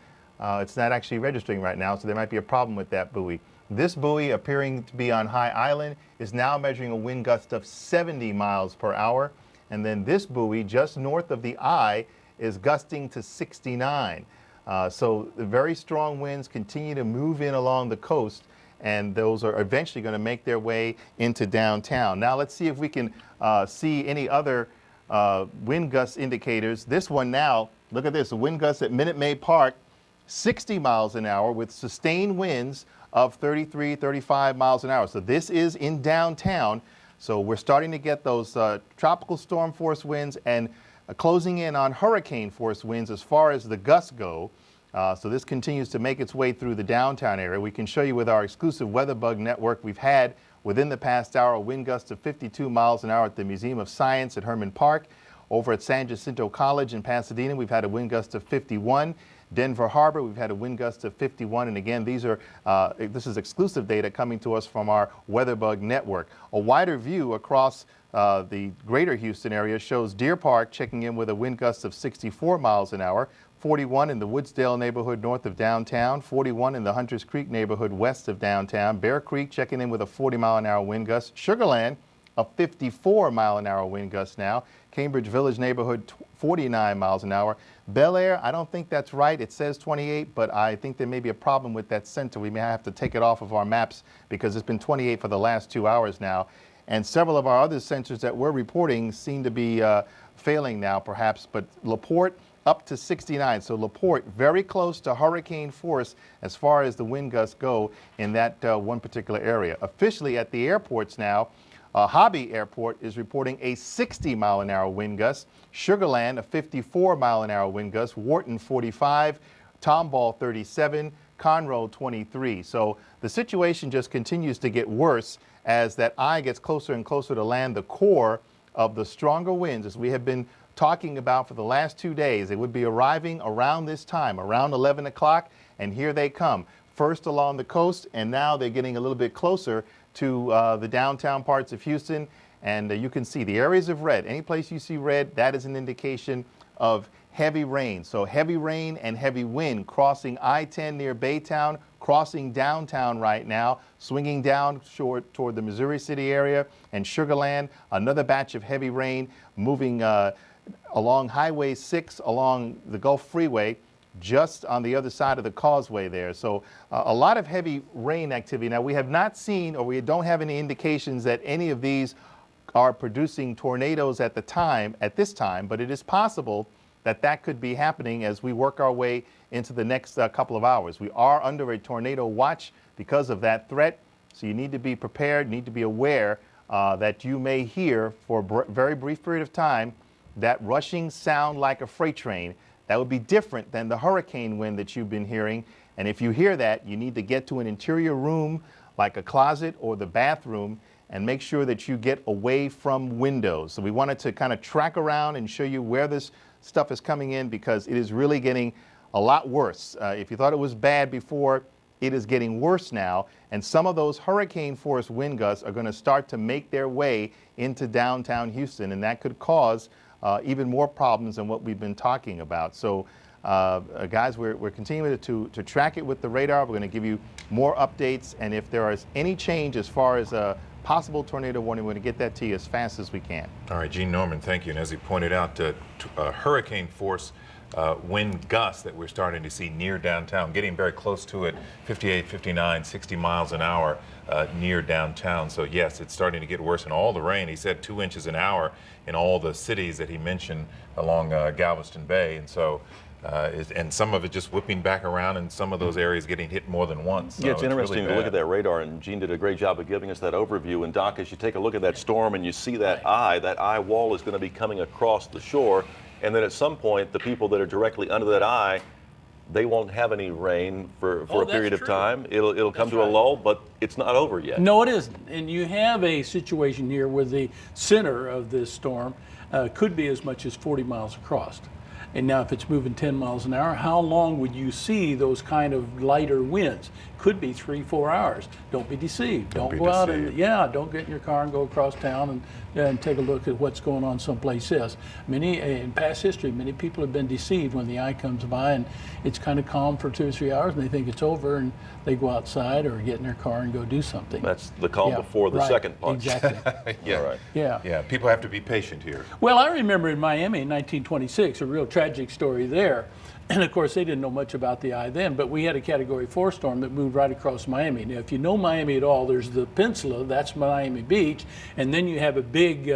M: it's not actually registering right now, so there might be a problem with that buoy. This buoy, appearing to be on High Island, is now measuring a wind gust of 70 miles per hour. And then this buoy, just north of the eye, is gusting to 69. So the very strong winds continue to move in along the coast, and those are eventually going to make their way into downtown. Now let's see if we can see any other wind gust indicators. This one now, look at this, the wind gust at Minute Maid Park, 60 miles an hour with sustained winds of 33, 35 miles an hour. So this is in downtown. So we're starting to get those tropical storm force winds and closing in on hurricane force winds as far as the gusts go. So this continues to make its way through the downtown area. We can show you with our exclusive WeatherBug network, we've had within the past hour a wind gust of 52 miles an hour at the Museum of Science at Herman Park. Over at San Jacinto College in Pasadena, we've had a wind gust of 51. Denver Harbor, we've had a wind gust of 51. And again, these are this is exclusive data coming to us from our WeatherBug network. A wider view across the greater Houston area shows Deer Park checking in with a wind gust of 64 miles an hour. 41 in the Woodsdale neighborhood north of downtown, 41 in the Hunters Creek neighborhood west of downtown. Bear Creek checking in with a 40-mile-an-hour wind gust. Sugarland, a 54-mile-an-hour wind gust now. Cambridge Village neighborhood, 49 miles an hour. Bel Air, I don't think that's right. It says 28, but I think there may be a problem with that center. We may have to take it off of our maps because it's been 28 for the last 2 hours now. And several of our other centers that we're reporting seem to be failing now, perhaps. But LaPorte, up to 69. So LaPorte, very close to hurricane force as far as the wind gusts go in that one particular area. Officially at the airports now, Hobby Airport is reporting a 60-mile-an-hour wind gust. Sugarland, a 54-mile-an-hour wind gust. Wharton, 45. Tomball, 37. Conroe, 23. So the situation just continues to get worse as that eye gets closer and closer to land. The core of the stronger winds, as we have been talking about for the last 2 days, they would be arriving around this time, around 11 o'clock, and here they come. First along the coast, and now they're getting a little bit closer to the downtown parts of Houston. And you can see the areas of red. Any place you see red, that is an indication of heavy rain. So heavy rain and heavy wind crossing I-10 near Baytown, crossing downtown right now, swinging down toward the Missouri City area and Sugarland. Another batch of heavy rain moving along Highway 6, along the Gulf Freeway, just on the other side of the causeway there. So a lot of heavy rain activity. Now, we have not seen, or we don't have any indications that any of these are producing tornadoes at this time, but it is possible that that could be happening as we work our way into the next couple of hours. We are under a tornado watch because of that threat, so you need to be prepared, need to be aware that you may hear for a very brief period of time that rushing sound like a freight train. That would be different than the hurricane wind that you've been hearing. And if you hear that, you need to get to an interior room like a closet or the bathroom and make sure that you get away from windows. So we wanted to kind of track around and show you where this stuff is coming in because it is really getting a lot worse. If you thought it was bad before, it is getting worse now. And some of those hurricane force wind gusts are going to start to make their way into downtown Houston, and that could cause even more problems than what we've been talking about. So guys, we're continuing to track it with the radar. We're going to give you more updates, and if there is any change as far as a possible tornado warning, we're going to get that to you as fast as we can.
X: All right, Gene Norman, thank you. And as he pointed out, hurricane force wind gusts that we're starting to see near downtown, getting very close to it, 58, 59, 60 miles an hour near downtown. So yes, it's starting to get worse. And all the rain, he said 2 inches an hour in all the cities that he mentioned along Galveston Bay. And so, and some of it just whipping back around and some of those areas getting hit more than once. So
B: yeah, it's interesting
X: really
B: to look at that radar, and Gene did a great job of giving us that overview. And Doc, as you take a look at that storm and you see that eye wall is going to be coming across the shore. And then at some point, the people that are directly under that eye, they won't have any rain for a period of time. It'll come to a lull, but it's not over yet.
D: No, it isn't. And you have a situation here where the center of this storm could be as much as 40 miles across. And now if it's moving 10 miles an hour, how long would you see those kind of lighter winds? Could be 3-4 hours. Don't be deceived. Don't go out and, don't get in your car and go across town and take a look at what's going on someplace else. In past history, many people have been deceived when the eye comes by and it's kind of calm for 2 or 3 hours and they think it's over and they go outside or get in their car and go do something.
B: That's the calm before the second punch.
D: Exactly.
X: Yeah.
B: All right.
X: Yeah. People have to be patient here.
D: Well, I remember in Miami in 1926, a real tragic story there. And of course, they didn't know much about the eye then, but we had a Category 4 storm that moved right across Miami. Now, if you know Miami at all, there's the peninsula, that's Miami Beach, and then you have a big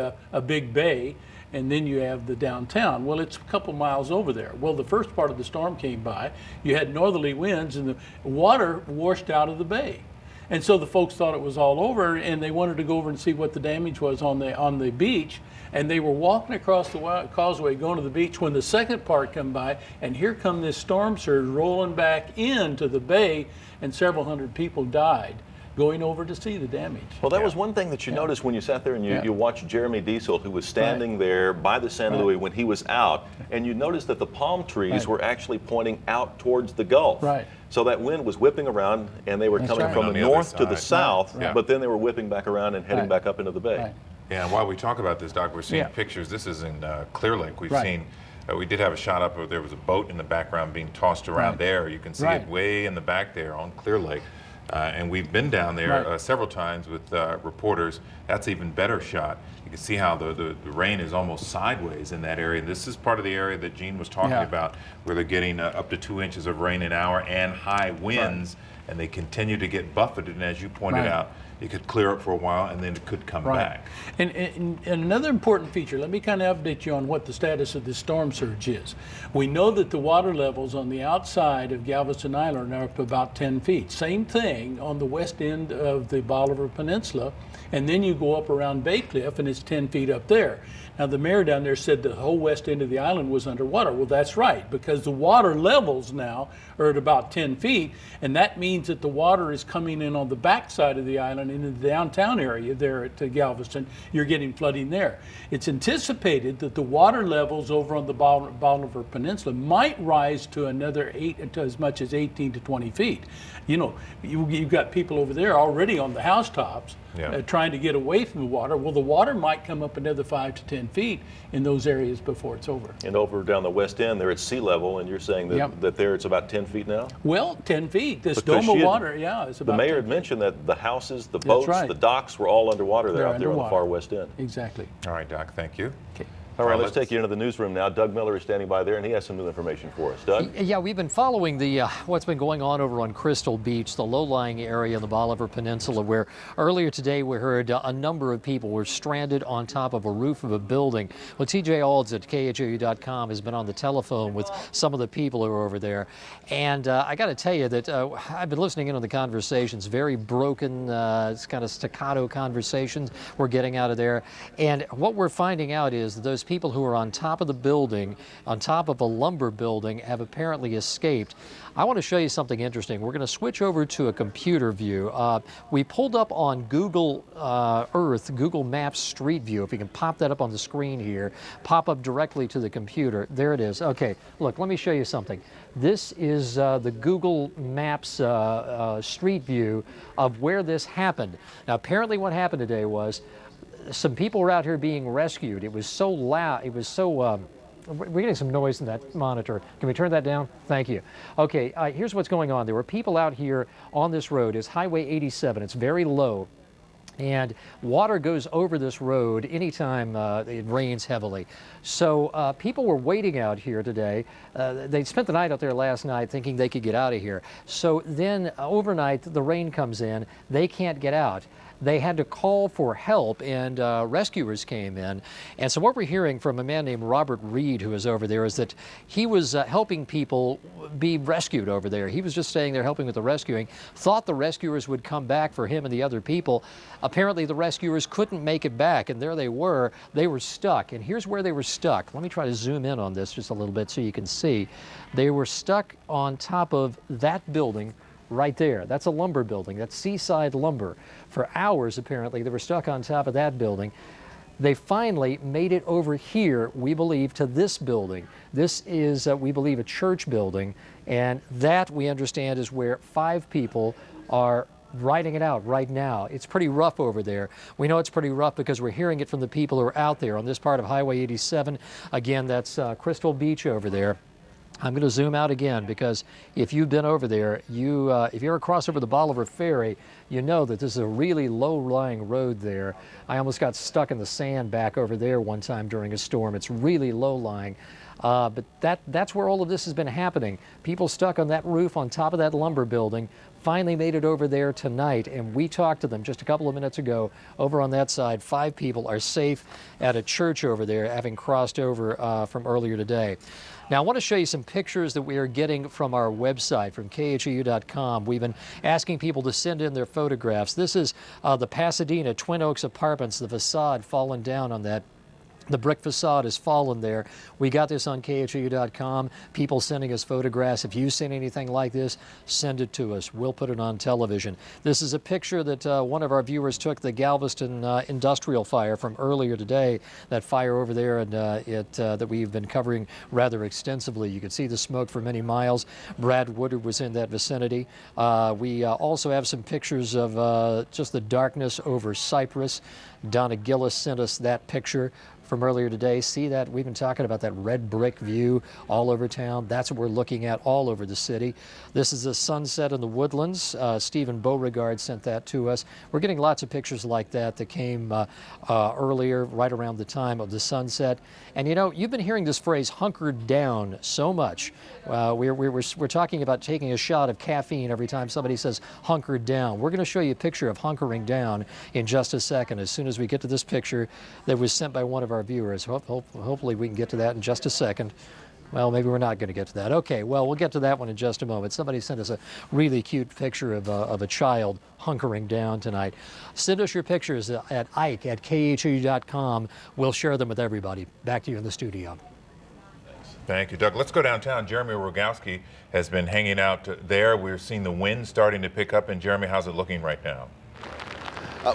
D: bay, and then you have the downtown. Well, it's a couple miles over there. Well, the first part of the storm came by, you had northerly winds, and the water washed out of the bay. And so the folks thought it was all over, and they wanted to go over and see what the damage was on the beach. And they were walking across the causeway going to the beach when the second part come by, and here come this storm surge rolling back into the bay, and several hundred people died going over to see the damage.
B: Well, that was one thing that you noticed when you sat there and you watched Jeremy Diesel, who was standing there by the San Luis when he was out, and you noticed that the palm trees were actually pointing out towards the Gulf.
D: Right.
B: So that wind was whipping around, and they were coming from the north to the south, but then they were whipping back around and heading back up into the bay.
X: Yeah, and while we talk about this, Doc, we're seeing pictures. This is in Clear Lake. We've seen, we did have a shot up where there was a boat in the background being tossed around there. You can see it way in the back there on Clear Lake. And we've been down there several times with reporters. That's even better shot. You can see how the rain is almost sideways in that area. This is part of the area that Gene was talking about, where they're getting up to 2 inches of rain an hour and high winds, and they continue to get buffeted. And as you pointed out, it could clear up for a while and then it could come back.
D: And another important feature, let me kind of update you on what the status of this storm surge is. We know that the water levels on the outside of Galveston Island are up about 10 feet. Same thing on the west end of the Bolivar Peninsula, and then you go up around Bay Cliff and it's 10 feet up there. Now the mayor down there said the whole west end of the island was underwater. Well, that's right, because the water levels now are at about 10 feet, and that means that the water is coming in on the back side of the island into the downtown area there at Galveston. You're getting flooding there. It's anticipated that the water levels over on the Bolivar Peninsula might rise to another to as much as 18 to 20 feet. You know, you've got people over there already on the housetops trying to get away from the water. Well, the water might come up another 5 to 10 feet in those areas before it's over.
B: And over down the west end, they're at sea level, and you're saying that, that there it's about 10 feet now?
D: Well, 10 feet. This dome of water, is about
B: the mayor had mentioned that the houses, the boats, the docks were all underwater there out there on the far west end.
D: Exactly.
X: All right, Doc, thank you.
D: Okay.
B: All right, let's take you into the newsroom now. Doug Miller is standing by there, and he has some new information for us. Doug?
O: Yeah, we've been following the what's been going on over on Crystal Beach, the low-lying area in the Bolivar Peninsula, where earlier today we heard a number of people were stranded on top of a roof of a building. Well, TJ Alds at KHOU.com has been on the telephone with some of the people who are over there. And I got to tell you that I've been listening in on the conversations, very broken, it's kind of staccato conversations we're getting out of there. And what we're finding out is that those people who are on top of the building, on top of a lumber building, have apparently escaped. I want to show you something interesting. We're going to switch over to a computer view. We pulled up on Google Earth, Google Maps Street View. If you can pop that up on the screen here, pop up directly to the computer. There it is. Okay, look, let me show you something. This is the Google Maps Street View of where this happened. Now, apparently what happened today was some people were out here being rescued. It was so loud, it was so, we're getting some noise in that monitor. Can we turn that down? Thank you. Okay, here's what's going on. There were people out here on this road. It's Highway 87. It's very low. And water goes over this road anytime it rains heavily. So people were waiting out here today. They spent the night out there last night thinking they could get out of here. So then overnight the rain comes in. They can't get out. They had to call for help, and rescuers came in. And so what we're hearing from a man named Robert Reed, who is over there, is that he was helping people be rescued over there. He was just staying there helping with the rescuing, thought the rescuers would come back for him and the other people. Apparently the rescuers couldn't make it back, and there they were stuck. And here's where they were stuck. Let me try to zoom in on this just a little bit so you can see. They were stuck on top of that building right there. That's a lumber building. That's Seaside Lumber. For hours, apparently, they were stuck on top of that building. They finally made it over here, we believe, to this building. This is, we believe, a church building, and that, we understand, is where 5 people are riding it out right now. It's pretty rough over there. We know it's pretty rough because we're hearing it from the people who are out there on this part of Highway 87. Again, that's Crystal Beach over there. I'm going to zoom out again because if you've been over there, if you're across over the Bolivar Ferry, you know that this is a really low-lying road there. I almost got stuck in the sand back over there one time during a storm. It's really low-lying. But that's where all of this has been happening. People stuck on that roof on top of that lumber building finally made it over there tonight, and we talked to them just a couple of minutes ago. Over on that side, 5 people are safe at a church over there, having crossed over from earlier today. Now, I want to show you some pictures that we are getting from our website, from KHOU.com. We've been asking people to send in their photographs. This is the Pasadena Twin Oaks Apartments, the facade fallen down on that. The brick facade has fallen there. We got this on KHOU.com. People sending us photographs. If you've seen anything like this, send it to us. We'll put it on television. This is a picture that one of our viewers took, the Galveston industrial fire from earlier today. That fire over there and that we've been covering rather extensively. You can see the smoke for many miles. Brad Woodard was in that vicinity. We also have some pictures of just the darkness over Cypress. Donna Gillis sent us that picture from earlier today. See that? We've been talking about that red brick view all over town. That's what we're looking at all over the city. This is the sunset in the Woodlands. Stephen Beauregard sent that to us. We're getting lots of pictures like that that came earlier, right around the time of the sunset. And you know, you've been hearing this phrase hunkered down so much. We're talking about taking a shot of caffeine every time somebody says hunkered down. We're going to show you a picture of hunkering down in just a second, as soon as we get to this picture that was sent by one of our viewers. Hopefully we can get to that in just a second. Well, maybe we're not going to get to that. Okay, well, we'll get to that one in just a moment. Somebody sent us a really cute picture of a child hunkering down tonight. Send us your pictures at ike@khou.com. We'll share them with everybody. Back to you in the studio.
X: Thank you, Doug. Let's go downtown. Jeremy Rogowski has been hanging out there. We're seeing the wind starting to pick up. And Jeremy, how's it looking right now?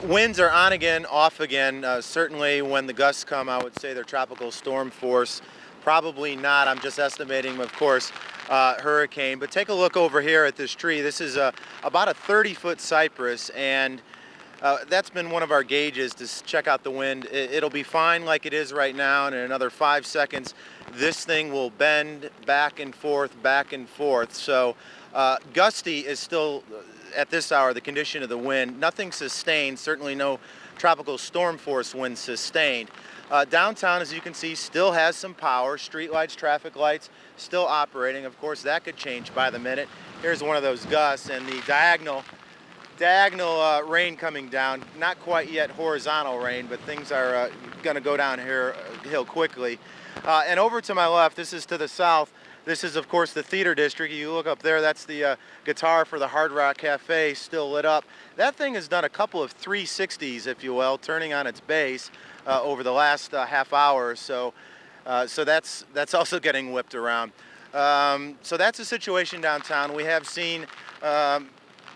H: Winds are on again, off again. Certainly when the gusts come, I would say they're tropical storm force. Probably not. I'm just estimating, of course, hurricane. But take a look over here at this tree. This is about a 30-foot cypress, and that's been one of our gauges to check out the wind. It'll be fine like it is right now, and in another 5 seconds, this thing will bend back and forth, back and forth. So gusty is still, at this hour, the condition of the wind. Nothing sustained, certainly no tropical storm force wind sustained. Downtown, as you can see, still has some power. Street lights, traffic lights still operating. Of course, that could change by the minute. Here's one of those gusts, and the diagonal rain coming down. Not quite yet horizontal rain, but things are going to go downhill quickly. And over to my left, this is to the south. This is, of course, the theater district. You look up there, that's the guitar for the Hard Rock Cafe, still lit up. That thing has done a couple of 360s, if you will, turning on its base over the last half hour or so. So that's also getting whipped around. So that's the situation downtown. We have seen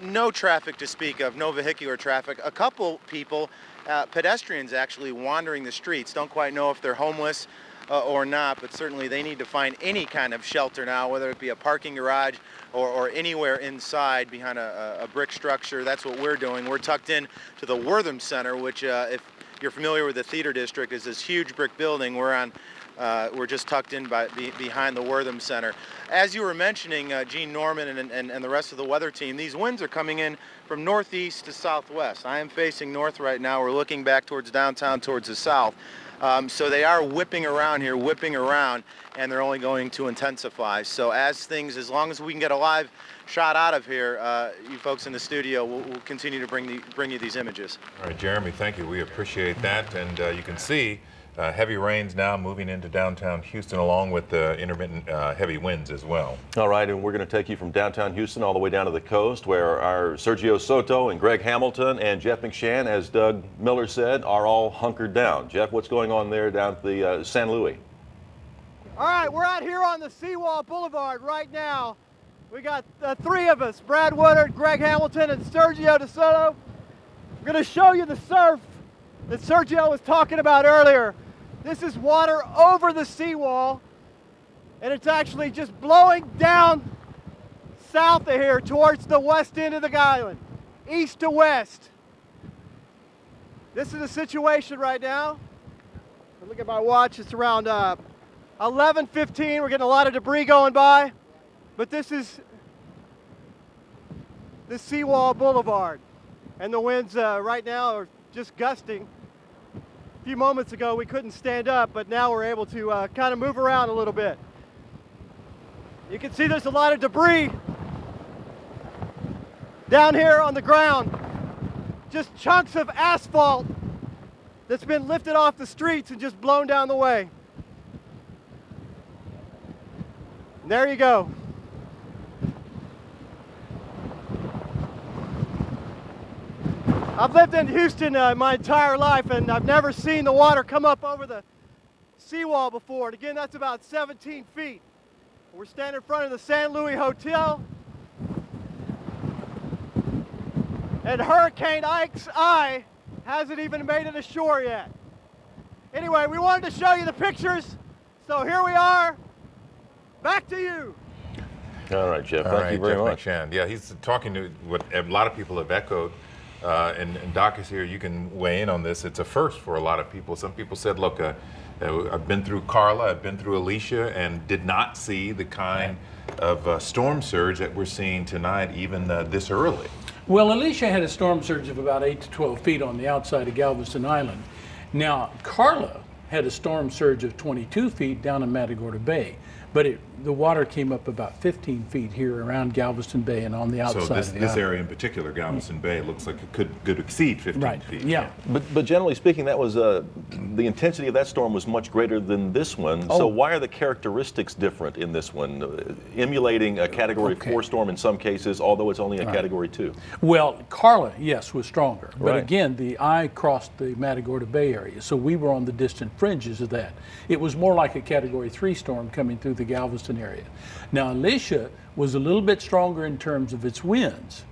H: no traffic to speak of, no vehicular traffic. A couple people, pedestrians actually, wandering the streets. Don't quite know if they're homeless or not, but certainly they need to find any kind of shelter now, whether it be a parking garage or anywhere inside behind a brick structure. That's what we're doing. We're tucked in to the Wortham Center, which if you're familiar with the theater district, is this huge brick building. We're just tucked in behind the Wortham Center. As you were mentioning, Gene Norman and the rest of the weather team, these winds are coming in from northeast to southwest. I am facing north right now. We're looking back towards downtown, towards the south. So they are whipping around here, and they're only going to intensify. So as long as we can get a live shot out of here, you folks in the studio, we'll continue to bring you these images.
X: All right, Jeremy, thank you. We appreciate that. And you can see heavy rains now moving into downtown Houston, along with intermittent heavy winds as well. All right, and we're going to take you from downtown Houston all the way down to the coast, where our Sergio Soto and Greg Hamilton and Jeff McShann, as Doug Miller said, are all hunkered down. Jeff, what's going on there down at the San Luis?
F: All right, we're out here on the Seawall Boulevard right now. We got 3 of us, Brad Woodard, Greg Hamilton, and Sergio DeSoto. We're going to show you the surf that Sergio was talking about earlier. This is water over the seawall, and it's actually just blowing down south of here towards the west end of the island, east to west. This is the situation right now. Look at my watch, it's around 11:15. We're getting a lot of debris going by, but this is the Seawall Boulevard, and the winds right now are just gusting. A few moments ago we couldn't stand up, but now we're able to kind of move around a little bit. You can see there's a lot of debris down here on the ground, just chunks of asphalt that's been lifted off the streets and just blown down the way. And there you go. I've lived in Houston my entire life, and I've never seen the water come up over the seawall before. And again, that's about 17 feet. We're standing in front of the San Luis Hotel. And Hurricane Ike's eye hasn't even made it ashore yet. Anyway, we wanted to show you the pictures, so here we are. Back to you.
B: All right, Jeff.
X: All
B: Thank you very
X: Jeff
B: much.
X: McShann. Yeah, he's talking to what a lot of people have echoed. And Doc is here. You can weigh in on this. It's a first for a lot of people. Some people said, look, I've been through Carla, I've been through Alicia, and did not see the kind of storm surge that we're seeing tonight, even this early.
D: Well, Alicia had a storm surge of about 8 to 12 feet on the outside of Galveston Island. Now, Carla had a storm surge of 22 feet down in Matagorda Bay, but the water came up about 15 feet here around Galveston Bay and on the outside
X: So
D: of the
X: this
D: island.
X: area in particular, Galveston Bay, looks like it could exceed 15 feet.
D: Yeah.
B: But generally speaking, that was the intensity of that storm was much greater than this one.
D: Oh.
B: So why are the characteristics different in this one? Emulating a Category 4 storm in some cases, although it's only a Category 2.
D: Well, Carla, yes, was stronger. But
B: Right.
D: again, the eye crossed the Matagorda Bay area, so we were on the distant fringes of that. It was more like a Category 3 storm coming through the Galveston area. Now, Alicia was a little bit stronger in terms of its winds.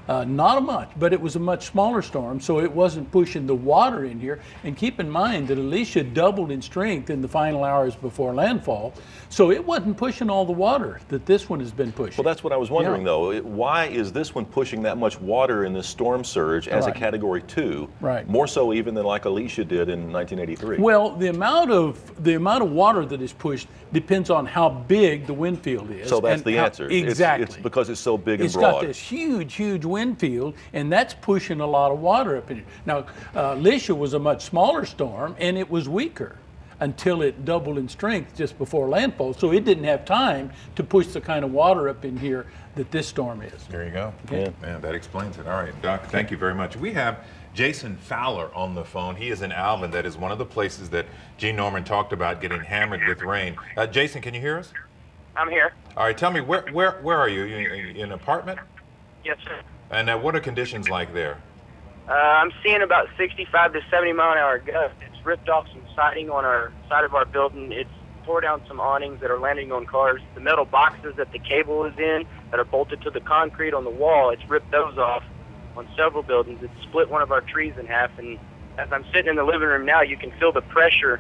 D: Not much, but it was a much smaller storm, so it wasn't pushing the water in here. And keep in mind that Alicia doubled in strength in the final hours before landfall, so it wasn't pushing all the water that this one has been pushing.
B: Well, that's what I was wondering, though. Why is this one pushing that much water in this storm surge as a Category 2, more so even than like Alicia did in 1983?
D: Well, the amount of water that is pushed depends on how big the wind field is.
B: So that's
D: and
B: the answer.
D: Exactly.
B: It's because it's so big and
D: It's
B: broad.
D: got this huge wind field, and that's pushing a lot of water up in here. Now, Alicia was a much smaller storm, and it was weaker until it doubled in strength just before landfall, so it didn't have time to push the kind of water up in here that this storm is.
X: There you go.
D: Okay.
X: Yeah, that explains it. All right, Doc, thank you very much. We have Jason Fowler on the phone. He is in Alvin. That is one of the places that Gene Norman talked about getting hammered with rain. Jason, can you hear us?
R: I'm here.
X: All right, tell me, where are you? You in an apartment?
R: Yes, sir.
X: And what are conditions like there?
R: I'm seeing about 65 to 70 mile an hour gusts. It's ripped off some siding on our side of our building. It's tore down some awnings that are landing on cars. The metal boxes that the cable is in that are bolted to the concrete on the wall, it's ripped those off on several buildings. It's split one of our trees in half, and as I'm sitting in the living room now, you can feel the pressure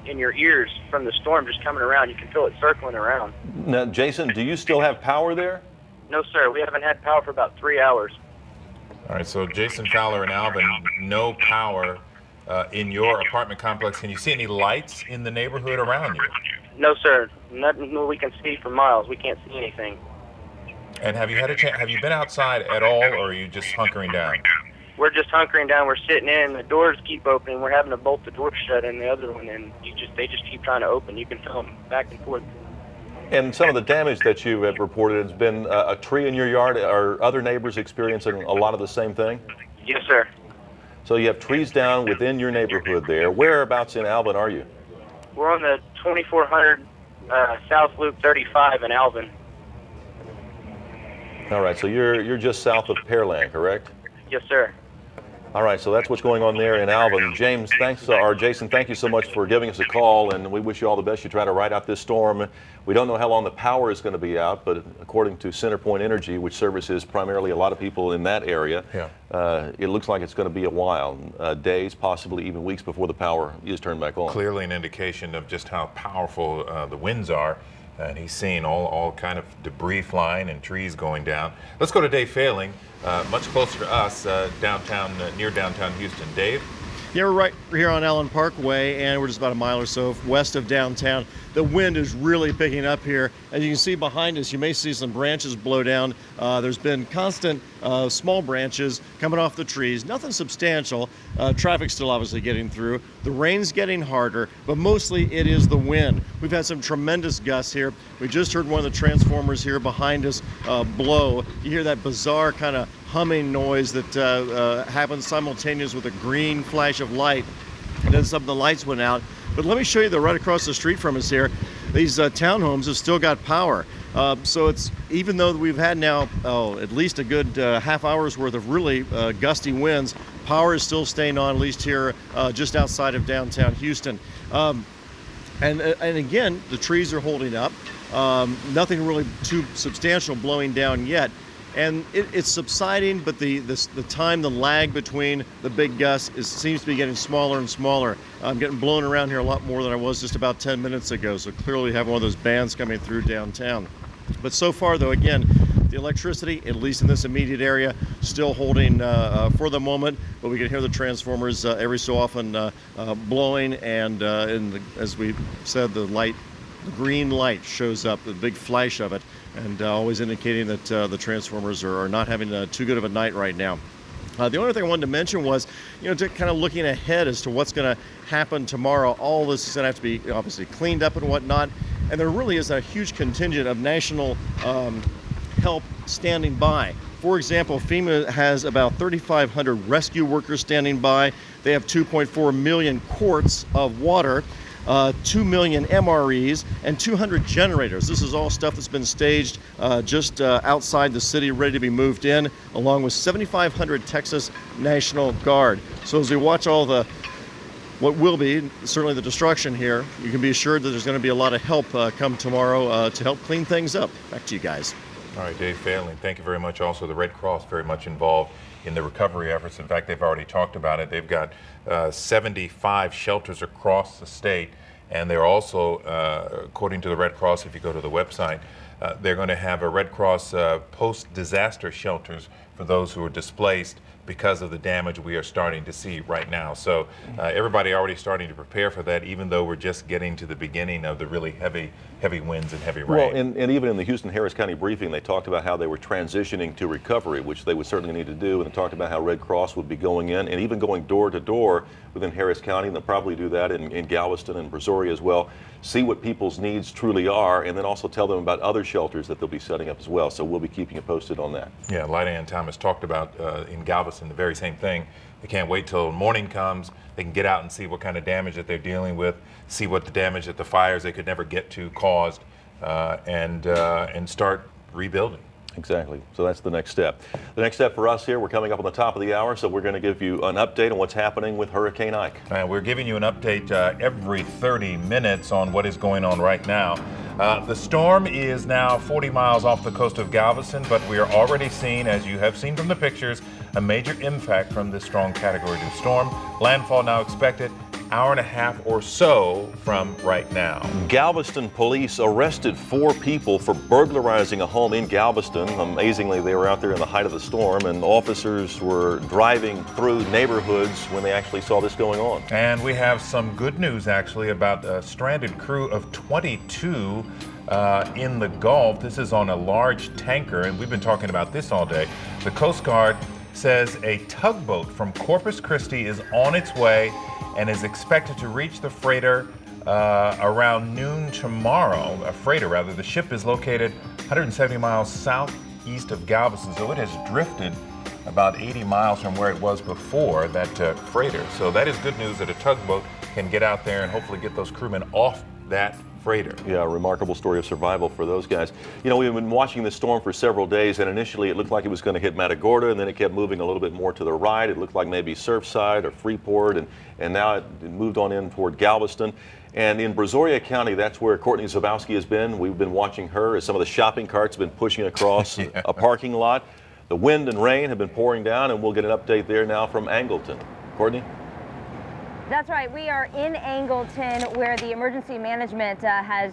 R: in your ears from the storm just coming around. You can feel it circling around.
B: Now, Jason, do you still have power there?
R: No, sir. We haven't had power for about 3 hours.
X: All right, so Jason Fowler in Alvin, no power in your apartment complex. Can you see any lights in the neighborhood around you?
R: No, sir. Nothing we can see for miles. We can't see anything.
X: And have you had a chance? Have you been outside at all, or are you just hunkering down?
R: We're just hunkering down. We're sitting in. The doors keep opening. We're having to bolt the door shut in the other one, and they just keep trying to open. You can feel them back and forth.
B: And some of the damage that you have reported has been a tree in your yard. Are other neighbors experiencing a lot of the same thing?
R: Yes, sir.
B: So you have trees down within your neighborhood there. Whereabouts in Alvin are you?
R: We're on the 2400 South Loop 35 in Alvin.
B: All right, so you're just south of Pearland, correct?
R: Yes, sir.
B: All right, so that's what's going on there in Alvin. James, thanks, or Jason, thank you so much for giving us a call, and we wish you all the best. You try to ride out this storm. We don't know how long the power is going to be out, but according to CenterPoint Energy, which services primarily a lot of people in that area, it looks like it's going to be a while, days, possibly even weeks before the power is turned back on.
X: Clearly an indication of just how powerful the winds are. And he's seeing all kind of debris flying and trees going down. Let's go to Dave Failing, much closer to us, downtown, near downtown Houston. Dave?
S: Yeah, we're right here on Allen Parkway, and we're just about a mile or so west of downtown. The wind is really picking up here. As you can see behind us, you may see some branches blow down. There's been constant small branches coming off the trees, nothing substantial. Traffic's still obviously getting through. The rain's getting harder, but mostly it is the wind. We've had some tremendous gusts here. We just heard one of the transformers here behind us blow. You hear that bizarre kind of humming noise that happens simultaneous with a green flash of light, and then some of the lights went out. But let me show you that right across the street from us here, these townhomes have still got power. So it's, even though we've had now at least a good half hour's worth of really gusty winds, power is still staying on, at least here just outside of downtown Houston. And again, the trees are holding up. Nothing really too substantial blowing down yet. And it's subsiding, but the time, the lag between the big gusts seems to be getting smaller and smaller. I'm getting blown around here a lot more than I was just about 10 minutes ago, so clearly have one of those bands coming through downtown. But so far, though, again, the electricity, at least in this immediate area, still holding for the moment, but we can hear the transformers every so often blowing, and as we said, the green light shows up, the big flash of it, and always indicating that the transformers are not having too good of a night right now. The only thing I wanted to mention was, just kind of looking ahead as to what's going to happen tomorrow. All this is going to have to be obviously cleaned up and whatnot, and there really is a huge contingent of national help standing by. For example, FEMA has about 3,500 rescue workers standing by. They have 2.4 million quarts of water, 2 million MREs, and 200 generators. This is all stuff that's been staged just outside the city, ready to be moved in, along with 7,500 Texas National Guard. So as we watch all what will be certainly the destruction here, you can be assured that there's going to be a lot of help come tomorrow to help clean things up. Back to you guys.
X: All right, Dave Failing, thank you very much. Also, the Red Cross very much involved in the recovery efforts. In fact, they've already talked about it. They've got 75 shelters across the state, and they're also, according to the Red Cross, if you go to the website, they're going to have a Red Cross post-disaster shelters for those who are displaced because of the damage we are starting to see right now. So everybody already starting to prepare for that, even though we're just getting to the beginning of the really heavy winds and heavy rain.
B: Well, and even in the Houston-Harris County briefing, they talked about how they were transitioning to recovery, which they would certainly need to do, and they talked about how Red Cross would be going in and even going door to door within Harris County, and they'll probably do that in Galveston and Brazoria as well, see what people's needs truly are, and then also tell them about other shelters that they'll be setting up as well. So we'll be keeping you posted on that.
X: Yeah, Lyda Ann Thomas talked about in Galveston the very same thing. They can't wait till morning comes. They can get out and see what kind of damage that they're dealing with, see what the damage that the fires they could never get to caused, and start rebuilding.
B: Exactly. So that's the next step. The next step for us here, we're coming up on the top of the hour, so we're going to give you an update on what's happening with Hurricane Ike.
X: We're giving you an update every 30 minutes on what is going on right now. The storm is now 40 miles off the coast of Galveston, but we are already seeing, as you have seen from the pictures, a major impact from this strong Category 2 storm. Landfall now expected hour and a half or so from right now.
B: Galveston police arrested 4 people for burglarizing a home in Galveston. Amazingly, they were out there in the height of the storm, and officers were driving through neighborhoods when they actually saw this going on.
X: And we have some good news, actually, about a stranded crew of 22 in the Gulf. This is on a large tanker, and we've been talking about this all day. The Coast Guard says a tugboat from Corpus Christi is on its way and is expected to reach the freighter around noon tomorrow. A freighter, rather. The ship is located 170 miles southeast of Galveston, so it has drifted about 80 miles from where it was before, that freighter. So that is good news that a tugboat can get out there and hopefully get those crewmen off that freighter.
B: Yeah, a remarkable story of survival for those guys. You know, we've been watching this storm for several days, and initially it looked like it was going to hit Matagorda, and then it kept moving a little bit more to the right. It looked like maybe Surfside or Freeport, and now it moved on in toward Galveston. And in Brazoria County, that's where Courtney Zabowski has been. We've been watching her as some of the shopping carts have been pushing across a parking lot. The wind and rain have been pouring down, and we'll get an update there now from Angleton. Courtney?
G: That's right. We are in Angleton, where the emergency management has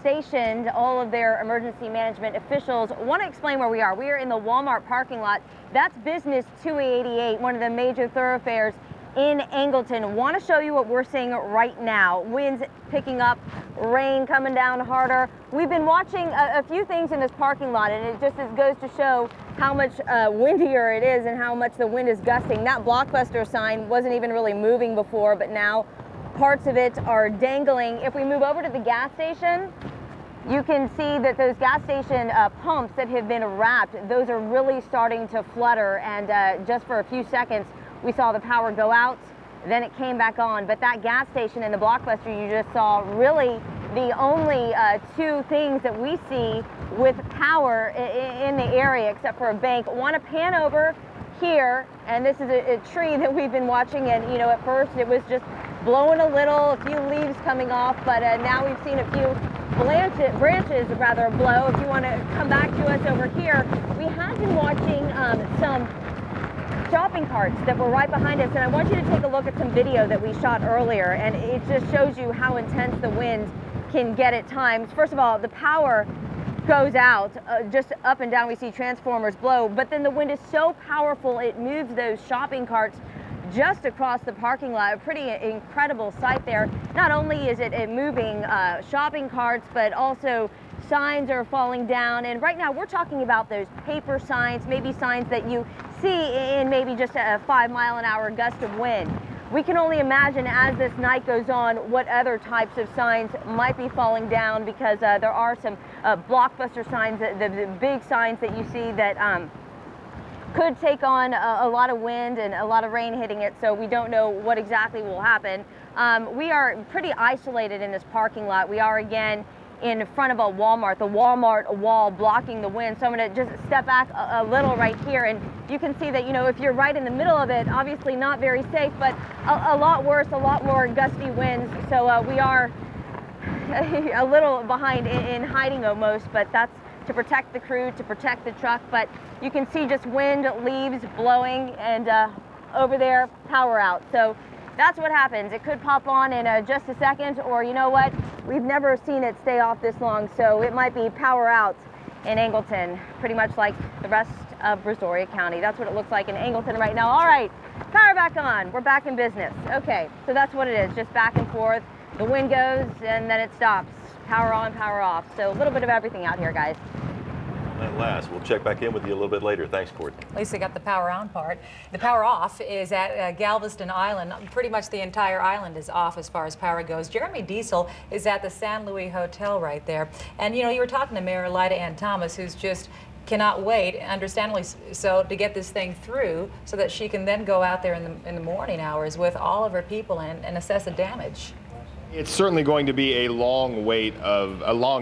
G: stationed all of their emergency management officials. I want to explain where we are. We are in the Walmart parking lot. That's Business 288, one of the major thoroughfares in Angleton. Want to show you what we're seeing right now. Winds picking up, rain coming down harder. We've been watching a few things in this parking lot, and it just goes to show how much windier it is and how much the wind is gusting. That Blockbuster sign wasn't even really moving before, but now parts of it are dangling. If we move over to the gas station, you can see that those gas station pumps that have been wrapped, those are really starting to flutter, and just for a few seconds, we saw the power go out, then it came back on. But that gas station and the Blockbuster you just saw, really the only two things that we see with power in the area, except for a bank. Want to pan over here, and this is a tree that we've been watching, and you know, at first it was just blowing a little, a few leaves coming off, but now we've seen a few branches rather blow. If you want to come back to us over here, we have been watching some shopping carts that were right behind us, and I want you to take a look at some video that we shot earlier, and it just shows you how intense the winds can get at times. First of all, the power goes out, just up and down we see transformers blow, but then the wind is so powerful it moves those shopping carts just across the parking lot. A pretty incredible sight there. Not only is it moving shopping carts, but also signs are falling down, and right now we're talking about those paper signs, maybe signs that you see in maybe just a 5-mile-an-hour gust of wind. We can only imagine as this night goes on what other types of signs might be falling down, because there are some Blockbuster signs, the big signs that you see that could take on a lot of wind and a lot of rain hitting it, so we don't know what exactly will happen. We are pretty isolated in this parking lot. We are again in front of a Walmart, the Walmart wall blocking the wind. So I'm going to just step back a little right here, and you can see that, you know, if you're right in the middle of it, obviously not very safe, but a lot worse, a lot more gusty winds. So we are a little behind in hiding almost, but that's to protect the crew, to protect the truck. But you can see just wind, leaves blowing, and over there, power out. So that's what happens. It could pop on in just a second, or you know what? We've never seen it stay off this long, so it might be power out in Angleton, pretty much like the rest of Brazoria County. That's what it looks like in Angleton right now. All right, power back on. We're back in business. Okay, so that's what it is, just back and forth. The wind goes, and then it stops. Power on, power off. So a little bit of everything out here, guys.
B: At last. We'll check back in with you a little bit later. Thanks, Courtney.
C: At least they got the power on part. The power off is at Galveston Island. Pretty much the entire island is off as far as power goes. Jeremy Diesel is at the San Luis Hotel right there. And you know, you were talking to Mayor Lyda Ann Thomas, who's just cannot wait, understandably so, to get this thing through so that she can then go out there in the morning hours with all of her people and assess the damage.
P: It's certainly going to be a long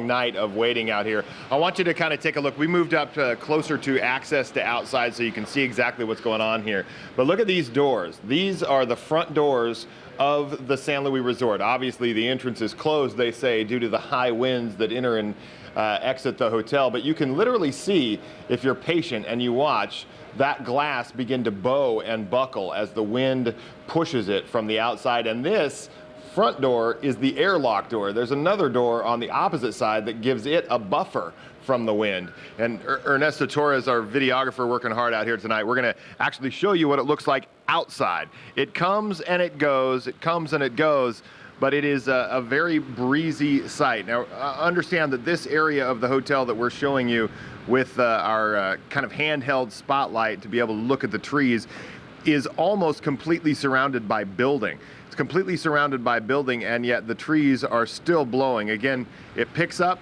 P: night of waiting out here. I want you to kind of take a look. We moved up closer to access to outside so you can see exactly what's going on here. But look at these doors. These are the front doors of the San Luis Resort. Obviously, the entrance is closed, they say, due to the high winds that enter and exit the hotel. But you can literally see, if you're patient and you watch, that glass begin to bow and buckle as the wind pushes it from the outside. And this front door is the airlock door. There's another door on the opposite side that gives it a buffer from the wind. And Ernesto Torres, our videographer, working hard out here tonight. We're going to actually show you what it looks like outside. It comes and it goes. It comes and it goes. But it is a very breezy sight. Now, understand that this area of the hotel that we're showing you with our kind of handheld spotlight to be able to look at the trees is almost completely surrounded by building. It's completely surrounded by building, and yet the trees are still blowing. Again, it picks up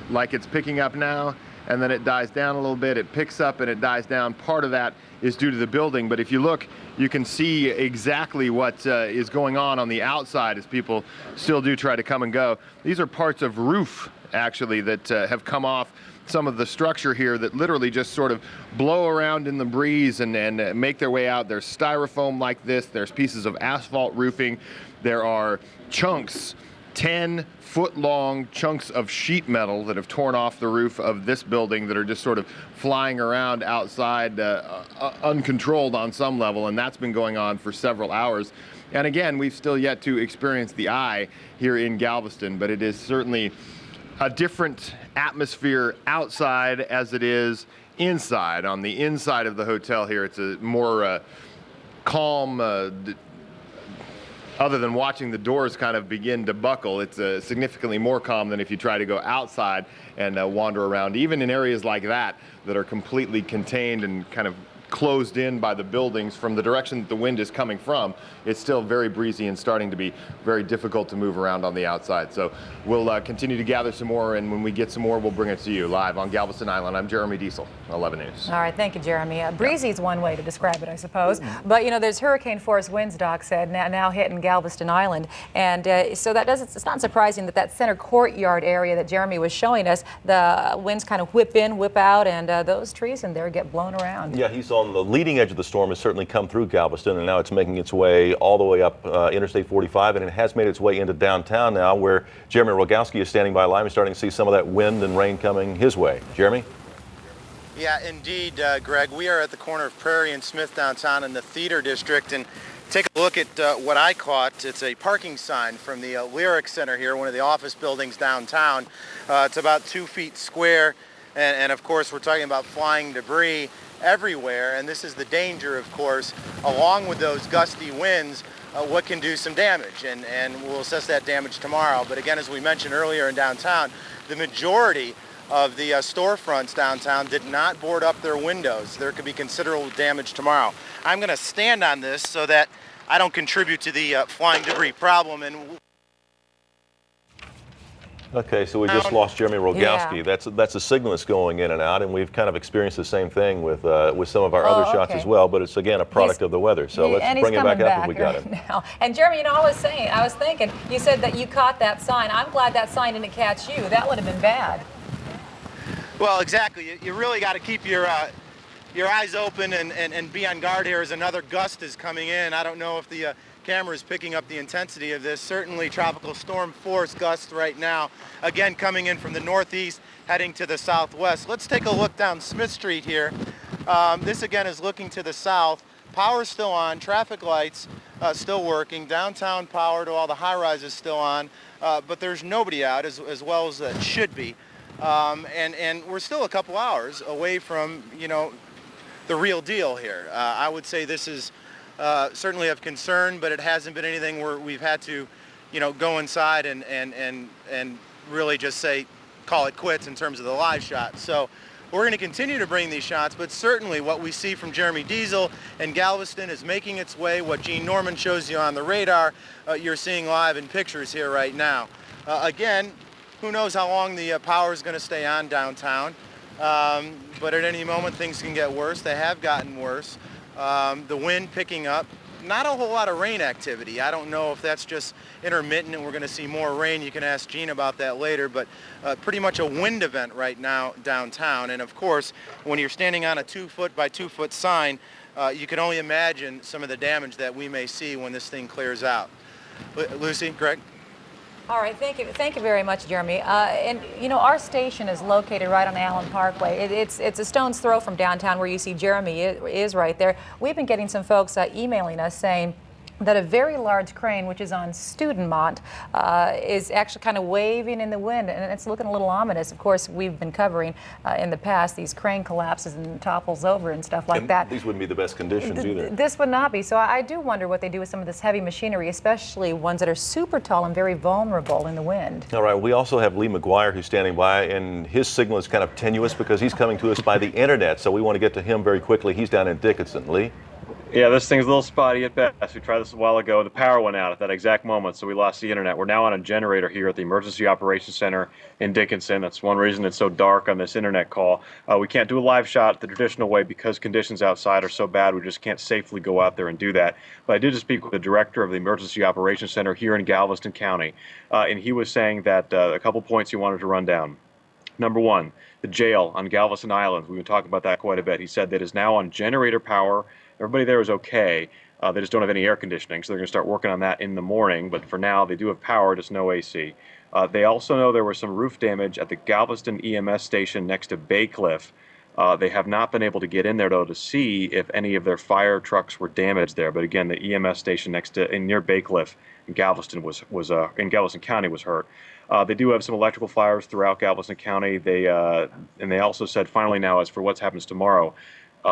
P: like it's picking up now, and then it dies down a little bit. It picks up and it dies down. Part of that is due to the building, but if you look, you can see exactly what is going on the outside as people still do try to come and go. These are parts of roof, actually, that have come off some of the structure here that literally just sort of blow around in the breeze and make their way out. There's styrofoam like this. There's pieces of asphalt roofing. There are chunks, 10-foot-long chunks of sheet metal that have torn off the roof of this building that are just sort of flying around outside uncontrolled on some level, and that's been going on for several hours. And again, we've still yet to experience the eye here in Galveston, but it is certainly a different atmosphere outside as it is inside. On the inside of the hotel here, it's a more calm, other than watching the doors kind of begin to buckle, it's significantly more calm than if you try to go outside and wander around, even in areas like that are completely contained and kind of closed in by the buildings from the direction that the wind is coming from. It's still very breezy and starting to be very difficult to move around on the outside. So we'll continue to gather some more, and when we get some more, we'll bring it to you live on Galveston Island. I'm Jeremy Diesel, 11 News.
C: All right, thank you, Jeremy. Breezy is one way to describe it, I suppose. But you know, there's hurricane force winds, Doc said, now hitting Galveston Island, and so it's not surprising that center courtyard area that Jeremy was showing us, the winds kind of whip in, whip out, and those trees in there get blown around.
B: Yeah, he's on the leading edge of the storm. Has certainly come through Galveston, and now it's making its way all the way up Interstate 45, and it has made its way into downtown now, where Jeremy Rogowski is standing by live. We're starting to see some of that wind and rain coming his way. Jeremy?
H: Yeah, indeed, Greg. We are at the corner of Prairie and Smith downtown in the Theater District, and take a look at what I caught. It's a parking sign from the Lyric Center here, one of the office buildings downtown. It's about 2 feet square, and of course we're talking about flying debris everywhere, and this is the danger, of course, along with those gusty winds, what can do some damage, and we'll assess that damage tomorrow. But again, as we mentioned earlier in downtown, the majority of the storefronts downtown did not board up their windows. There could be considerable damage tomorrow. I'm going to stand on this so that I don't contribute to the flying debris problem. And
B: Okay, so we just lost Jeremy Rogowski.
C: Yeah.
B: That's a signal that's going in and out, and we've kind of experienced the same thing with some of our other shots as well. But it's again a product of the weather. So let's bring him back up if we got him.
C: Now. And Jeremy, you know, I was thinking, you said that you caught that sign. I'm glad that sign didn't catch you. That would have been bad.
H: well, exactly. You really got to keep your eyes open and be on guard here as another gust is coming in. I don't know if the camera is picking up the intensity of this. Certainly tropical storm force gusts right now, again coming in from the northeast, heading to the southwest. Let's take a look down Smith Street here. This again is looking to the south. Power's still on, traffic lights still working, downtown power to all the high-rises still on, but there's nobody out as well as it should be. And we're still a couple hours away from, you know, the real deal here. I would say this is certainly of concern, but it hasn't been anything where we've had to, you know, go inside and really just say, call it quits in terms of the live shot. So we're going to continue to bring these shots, but certainly what we see from Jeremy Diesel and Galveston is making its way. What Gene Norman shows you on the radar, you're seeing live in pictures here right now. Again, who knows how long the power is going to stay on downtown, but at any moment things can get worse. They have gotten worse. The wind picking up, not a whole lot of rain activity. I don't know if that's just intermittent and we're going to see more rain. You can ask Gene about that later, but pretty much a wind event right now downtown. And of course, when you're standing on a 2-foot by 2-foot sign, you can only imagine some of the damage that we may see when this thing clears out. Lucy, Greg?
C: All right, thank you very much, Jeremy. And you know, our station is located right on Allen Parkway. It's a stone's throw from downtown where you see Jeremy is right there. We've been getting some folks emailing us saying that a very large crane, which is on Studentmont, is actually kind of waving in the wind, and it's looking a little ominous. Of course, we've been covering in the past these crane collapses and topples over and stuff like that.
B: These wouldn't be the best conditions either.
C: This would not be. So I do wonder what they do with some of this heavy machinery, especially ones that are super tall and very vulnerable in the wind.
B: All right, we also have Lee McGuire who's standing by, and his signal is kind of tenuous because he's coming to us by the internet, so we want to get to him very quickly. He's down in Dickinson. Lee?
L: Yeah, this thing's a little spotty at best. We tried this a while ago. The power went out at that exact moment, so we lost the internet. We're now on a generator here at the Emergency Operations Center in Dickinson. That's one reason it's so dark on this internet call. We can't do a live shot the traditional way because conditions outside are so bad. We just can't safely go out there and do that. But I did just speak with the director of the Emergency Operations Center here in Galveston County, and he was saying that a couple points he wanted to run down. Number one, the jail on Galveston Island. We've been talking about that quite a bit. He said that is now on generator power. Everybody there is okay. They just don't have any air conditioning, so they're going to start working on that in the morning. But for now, they do have power, just no AC. They also know there was some roof damage at the Galveston EMS station next to Baycliff. They have not been able to get in there, though, to see if any of their fire trucks were damaged there. But again, the EMS station near Baycliff in Galveston in Galveston County was hurt. They do have some electrical fires throughout Galveston County. And they also said, finally now, as for what happens tomorrow,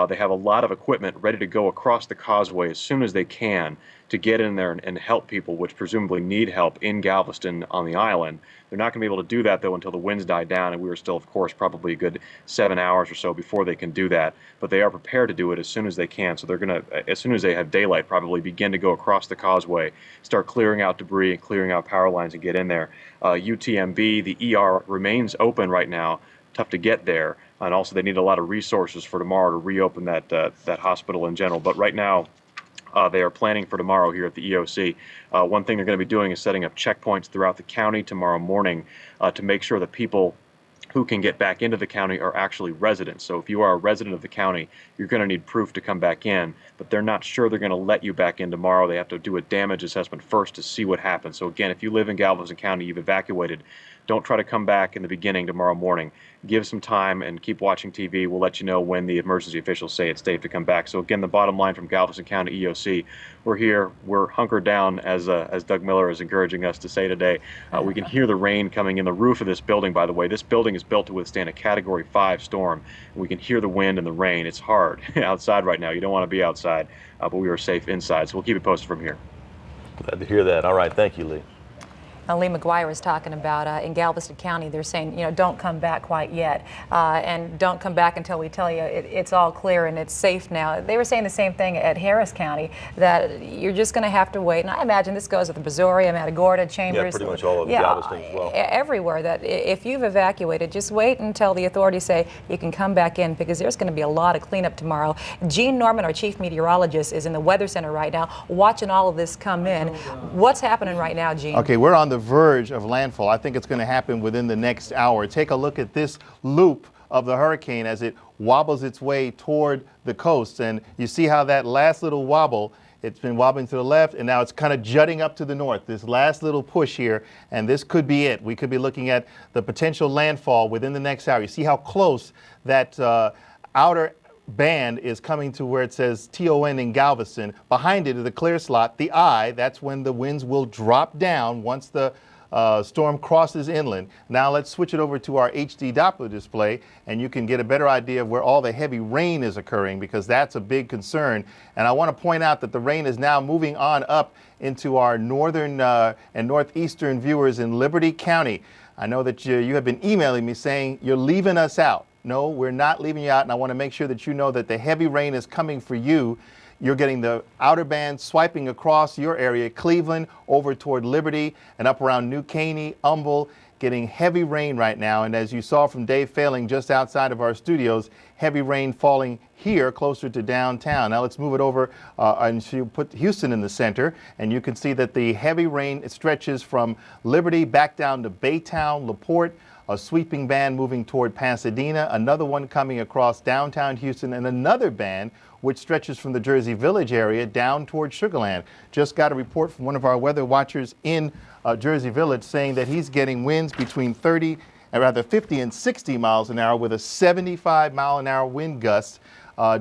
L: they have a lot of equipment ready to go across the causeway as soon as they can to get in there and help people, which presumably need help in Galveston on the island. They're not going to be able to do that, though, until the winds die down, and we are still, of course, probably a good 7 hours or so before they can do that. But they are prepared to do it as soon as they can, so they're going to, as soon as they have daylight, probably begin to go across the causeway, start clearing out debris and clearing out power lines and get in there. UTMB, the ER remains open right now. Tough to get there, and also they need a lot of resources for tomorrow to reopen that hospital in general. But right now, they are planning for tomorrow here at the EOC. One thing they're going to be doing is setting up checkpoints throughout the county tomorrow morning to make sure that people who can get back into the county are actually residents. So if you are a resident of the county, you're going to need proof to come back in, but they're not sure they're going to let you back in tomorrow. They have to do a damage assessment first to see what happens. So again, if you live in Galveston County, you've evacuated, don't try to come back in the beginning tomorrow morning. Give some time and keep watching TV. We'll let you know when the emergency officials say it's safe to come back. So again, the bottom line from Galveston County EOC, we're here, we're hunkered down, as Doug Miller is encouraging us to say today. We can hear the rain coming in the roof of this building, by the way. This building is built to withstand a Category 5 storm. And we can hear the wind and the rain. It's hard outside right now. You don't want to be outside, but we are safe inside. So we'll keep it posted from here.
B: Glad to hear that. All right, thank you, Lee.
C: Lee McGuire is talking about in Galveston County, they're saying, don't come back quite yet, and don't come back until we tell you it's all clear and it's safe now. They were saying the same thing at Harris County, that you're just going to have to wait. And I imagine this goes with the Brazoria, Matagorda, Chambers.
B: Yeah, pretty much all of Galveston as well.
C: Everywhere, that if you've evacuated, just wait until the authorities say you can come back in, because there's going to be a lot of cleanup tomorrow. Gene Norman, our chief meteorologist, is in the Weather Center right now watching all of this come in. What's happening right now, Gene?
M: Okay, we're on the verge of landfall. I think it's going to happen within the next hour. Take a look at this loop of the hurricane as it wobbles its way toward the coast. And you see how that last little wobble, it's been wobbling to the left, and now it's kind of jutting up to the north. This last little push here, and this could be it. We could be looking at the potential landfall within the next hour. You see how close that outer band is coming to where it says TON in Galveston. Behind it is the clear slot, the eye. That's when the winds will drop down once the storm crosses inland. Now let's switch it over to our HD Doppler display, and you can get a better idea of where all the heavy rain is occurring, because that's a big concern. And I want to point out that the rain is now moving on up into our northern and northeastern viewers in Liberty County. I know that you have been emailing me saying you're leaving us out. No, we're not leaving you out, and I want to make sure that you know that the heavy rain is coming for you. You're getting the outer band swiping across your area, Cleveland, over toward Liberty, and up around New Caney, Humble, getting heavy rain right now. And as you saw from Dave Failing just outside of our studios, heavy rain falling here closer to downtown. Now let's move it over and put Houston in the center, and you can see that the heavy rain, it stretches from Liberty back down to Baytown, LaPorte, a sweeping band moving toward Pasadena, another one coming across downtown Houston, and another band which stretches from the Jersey Village area down toward Sugar Land. Just got a report from one of our weather watchers in Jersey Village saying that he's getting winds between 50 and 60 miles an hour with a 75-mile-an-hour wind gust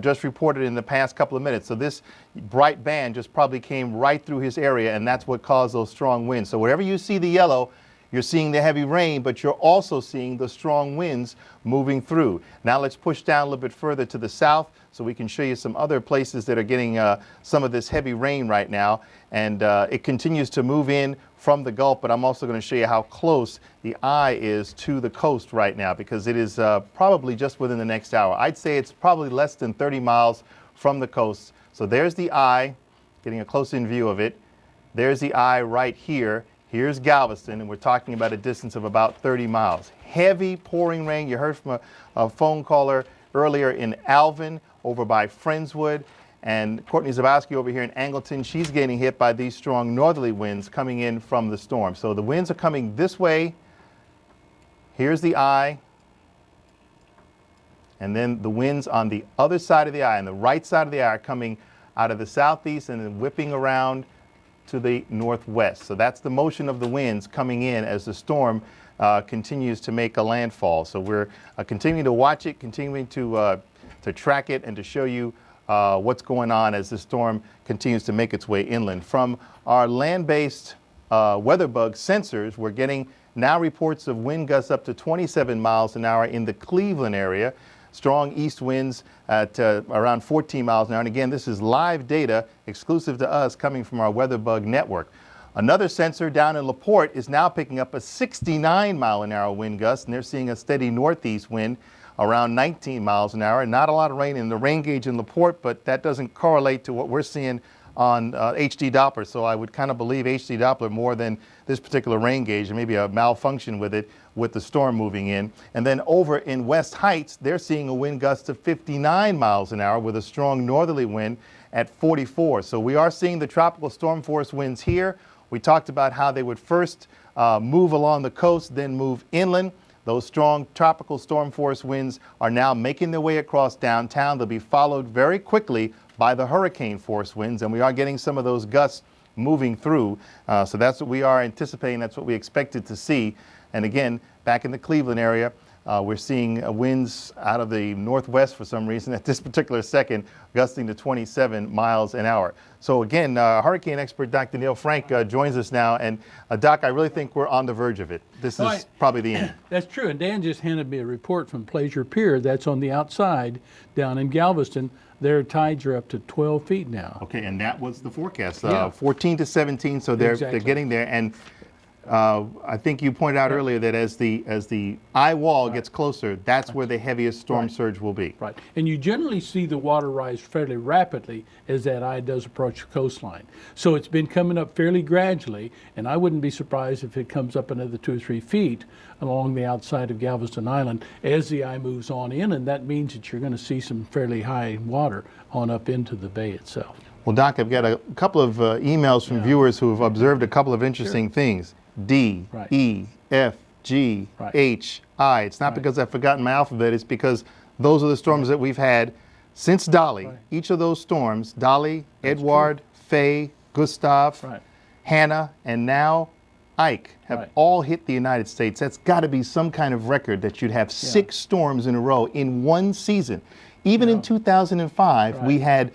M: just reported in the past couple of minutes. So this bright band just probably came right through his area, and that's what caused those strong winds. So wherever you see the yellow, you're seeing the heavy rain, but you're also seeing the strong winds moving through. Now let's push down a little bit further to the south so we can show you some other places that are getting some of this heavy rain right now. And it continues to move in from the Gulf, but I'm also going to show you how close the eye is to the coast right now, because it is probably just within the next hour. I'd say it's probably less than 30 miles from the coast. So there's the eye, getting a close-in view of it. There's the eye right here. Here's Galveston, and we're talking about a distance of about 30 miles. Heavy pouring rain. You heard from a phone caller earlier in Alvin over by Friendswood. And Courtney Zabowski over here in Angleton, she's getting hit by these strong northerly winds coming in from the storm. So the winds are coming this way. Here's the eye. And then the winds on the other side of the eye, and the right side of the eye, are coming out of the southeast and then whipping around to the northwest. So that's the motion of the winds coming in as the storm continues to make a landfall. So we're continuing to watch it, continuing to track it, and to show you what's going on as the storm continues to make its way inland. From our land-based weather bug sensors, we're getting now reports of wind gusts up to 27 miles an hour in the Cleveland area. Strong east winds at around 14 miles an hour. And again, this is live data exclusive to us coming from our weather bug network. Another sensor down in LaPorte is now picking up a 69 mile an hour wind gust, and they're seeing a steady northeast wind around 19 miles an hour. Not a lot of rain in the rain gauge in LaPorte, but that doesn't correlate to what we're seeing on HD Doppler. So I would kind of believe HD Doppler more than this particular rain gauge, and maybe a malfunction with it with the storm moving in. And then over in West Heights, they're seeing a wind gust of 59 miles an hour with a strong northerly wind at 44. So we are seeing the tropical storm force winds here. We talked about how they would first move along the coast, then move inland. Those strong tropical storm force winds are now making their way across downtown. They'll be followed very quickly by the hurricane force winds, and we are getting some of those gusts moving through. So that's what we are anticipating. That's what we expected to see. And again, back in the Cleveland area, we're seeing winds out of the northwest for some reason at this particular second, gusting to 27 miles an hour. So again, hurricane expert Dr. Neil Frank joins us now. And Doc, I really think we're on the verge of it. This is probably the end.
D: That's true. And Dan just handed me a report from Pleasure Pier that's on the outside down in Galveston. Their tides are up to 12 feet now.
M: Okay, and that was the forecast,
D: Yeah.
M: 14 to 17. So they're getting there. And I think you pointed out earlier that as the eye wall gets closer, that's where the heaviest storm surge will be.
D: Right. And you generally see the water rise fairly rapidly as that eye does approach the coastline. So it's been coming up fairly gradually, and I wouldn't be surprised if it comes up another 2 or 3 feet along the outside of Galveston Island as the eye moves on in, and that means that you're going to see some fairly high water on up into the bay itself.
M: Well, Doc, I've got a couple of emails from viewers who have observed a couple of interesting things. D, E, F, G, H, I. It's not because I've forgotten my alphabet, it's because those are the storms that we've had since Dolly. Each of those storms, Dolly, Edward, Faye, Gustav, Hannah, and now Ike, have all hit the United States. That's got to be some kind of record that you'd have 6 storms in a row in one season. Even in 2005, we had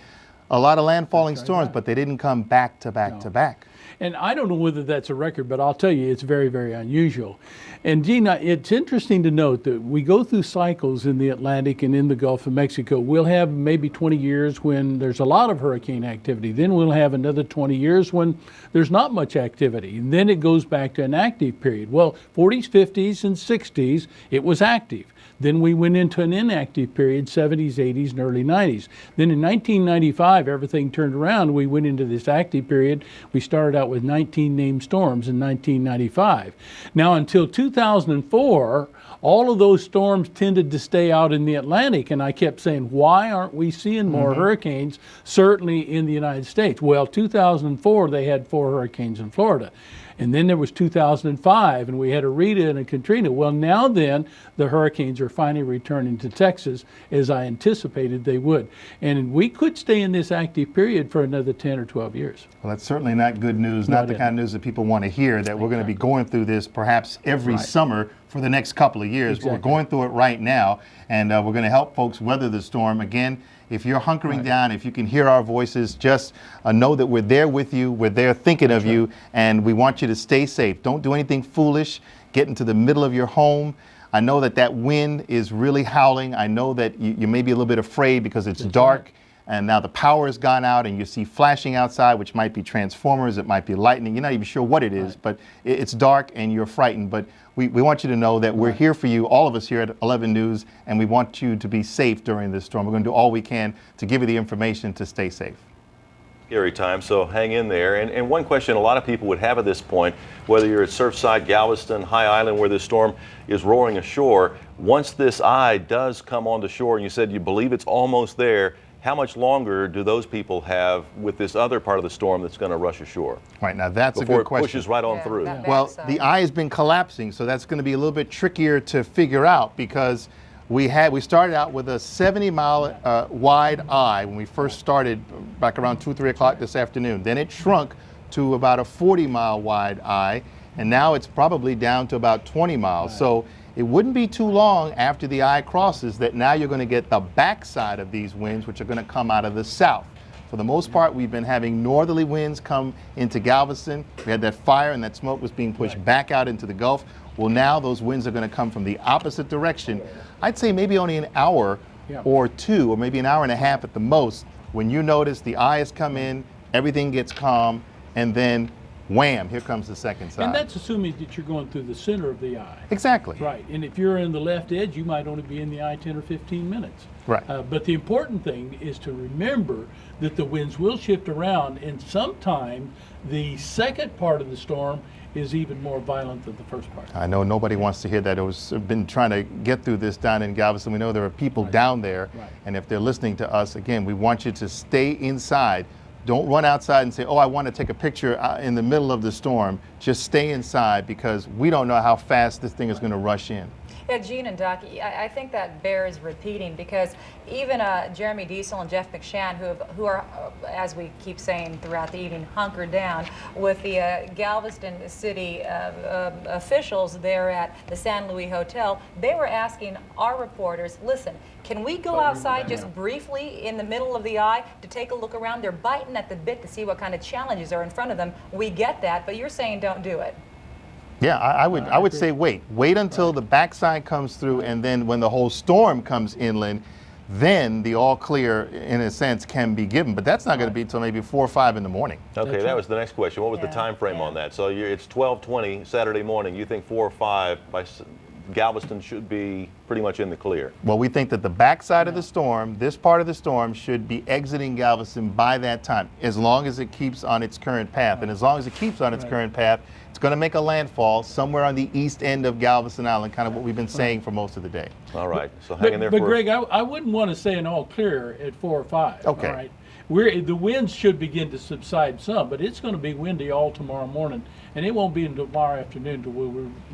M: a lot of landfalling storms, but they didn't come back to back to back.
D: And I don't know whether that's a record, but I'll tell you, it's very, very unusual. And Gina, it's interesting to note that we go through cycles in the Atlantic and in the Gulf of Mexico. We'll have maybe 20 years when there's a lot of hurricane activity. Then we'll have another 20 years when there's not much activity. And then it goes back to an active period. Well, 40s, 50s, and 60s, it was active. Then we went into an inactive period, 70s, 80s, and early 90s. Then in 1995, everything turned around. We went into this active period. We started out with 19 named storms in 1995. Now, until 2004, all of those storms tended to stay out in the Atlantic, and I kept saying, why aren't we seeing more hurricanes, certainly in the United States? Well, 2004, they had 4 hurricanes in Florida. And then there was 2005, and we had a Rita and a Katrina. Well, now then, the hurricanes are finally returning to Texas, as I anticipated they would. And we could stay in this active period for another 10 or 12 years.
M: Well, that's certainly not good news, not the kind of news that people want to hear, that we're going to be going through this perhaps every summer for the next couple of years. But we're going through it right now, and we're going to help folks weather the storm. Again, if you're hunkering down, if you can hear our voices, just know that we're there with you, we're there thinking of you, and we want you to stay safe. Don't do anything foolish. Get into the middle of your home. I know that that wind is really howling. I know that you may be a little bit afraid because it's dark. and now the power has gone out and you see flashing outside, which might be transformers, it might be lightning. You're not even sure what it is, but it's dark and you're frightened. But we want you to know that we're here for you, all of us here at 11 News, and we want you to be safe during this storm. We're going to do all we can to give you the information to stay safe.
B: Scary time, so hang in there. And one question a lot of people would have at this point, whether you're at Surfside, Galveston, High Island, where this storm is roaring ashore, once this eye does come onto shore, and you said you believe it's almost there, how much longer do those people have with this other part of the storm that's going to rush ashore?
M: Right, now that's a
B: before
M: good question.
B: Before it pushes right on through.
M: Well, the eye has been collapsing, so that's going to be a little bit trickier to figure out, because we started out with a 70-mile wide eye when we first started back around 2, 3 o'clock this afternoon. Then it shrunk to about a 40-mile wide eye, and now it's probably down to about 20 miles. So it wouldn't be too long after the eye crosses that now you're going to get the backside of these winds, which are going to come out of the south. For the most part, we've been having northerly winds come into Galveston. We had that fire and that smoke was being pushed back out into the Gulf. Well, now those winds are going to come from the opposite direction. I'd say maybe only an hour or two, or maybe an hour and a half at the most, when you notice the eye has come in, everything gets calm, and then wham, here comes the second side.
D: And that's assuming that you're going through the center of the eye.
M: Exactly.
D: Right, and if you're in the left edge, you might only be in the eye 10 or 15 minutes.
M: Right.
D: But the important thing is to remember that the winds will shift around, and sometimes the second part of the storm is even more violent than the first part.
M: I know nobody wants to hear that. I've been trying to get through this down in Galveston. We know there are people down there, and if they're listening to us, again, we want you to stay inside. Don't run outside and say, oh, I want to take a picture in the middle of the storm. Just stay inside, because we don't know how fast this thing is going to rush in.
C: Yeah, Gene and Doc, I think that bears repeating, because even Jeremy Diesel and Jeff McShann, who are, as we keep saying throughout the evening, hunkered down with the Galveston City officials there at the San Luis Hotel, they were asking our reporters, listen, can we go outside just briefly in the middle of the eye to take a look around? They're biting at the bit to see what kind of challenges are in front of them. We get that, but you're saying don't do it.
M: Yeah, I would say wait until the backside comes through, and then when the whole storm comes inland, then the all clear, in a sense, can be given. But that's not going to be until maybe 4 or 5 in the morning.
B: Okay, that was the next question. What was the time frame on that? So it's 12:20 Saturday morning. You think 4 or 5 by Galveston should be pretty much in the clear?
M: Well, we think that the backside of the storm, this part of the storm, should be exiting Galveston by that time, as long as it keeps on its current path. And as long as it keeps on its current path, it's going to make a landfall somewhere on the east end of Galveston Island, kind of what we've been saying for most of the day.
B: All right, so hang in there.
D: But Greg, I wouldn't want to say an all clear at 4 or 5.
M: Okay.
D: All right. The winds should begin to subside some, but it's going to be windy all tomorrow morning, and it won't be until tomorrow afternoon until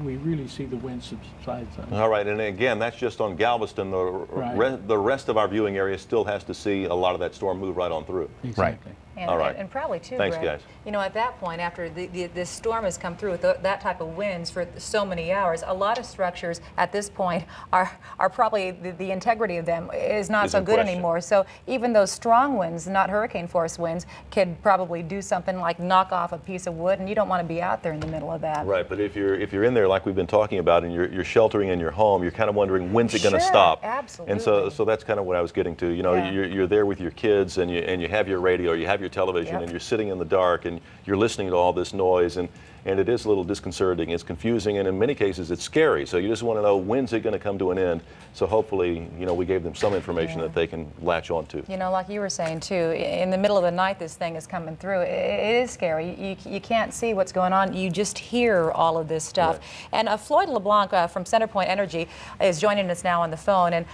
D: we really see the wind subside some.
B: All right, and again, that's just on Galveston. The rest of our viewing area still has to see a lot of that storm move right on through.
D: Exactly.
C: And,
B: all right.
C: And probably too,
B: Thanks,
C: Greg,
B: guys.
C: you know, at that point, after this storm has come through with that type of winds for so many hours, a lot of structures at this point are probably, the integrity of them is not so good anymore. So even those strong winds, not hurricane force winds, could probably do something like knock off a piece of wood, and you don't want to be out there in the middle of that.
B: Right, but if you're in there like we've been talking about, and you're sheltering in your home, you're kind of wondering when's it going to stop.
C: Absolutely.
B: And so that's kind of what I was getting to. You know, you're there with your kids, and you have your radio, you have your television, and you're sitting in the dark, and you're listening to all this noise, and it is a little disconcerting. It's confusing, and in many cases it's scary. So you just want to know, when's it going to come to an end? So hopefully, you know, we gave them some information that they can latch on to.
C: You know, like you were saying too, in the middle of the night this thing is coming through. It is scary. You can't see what's going on. You just hear all of this stuff. Right. And Floyd LeBlanc from Centerpoint Energy is joining us now on the phone. And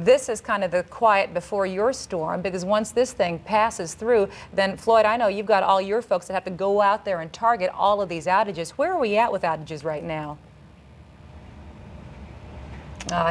C: this is kind of the quiet before your storm, because once this thing passes through, then Floyd, I know you've got all your folks that have to go out there and target all of these outages. Where are we at with outages right now?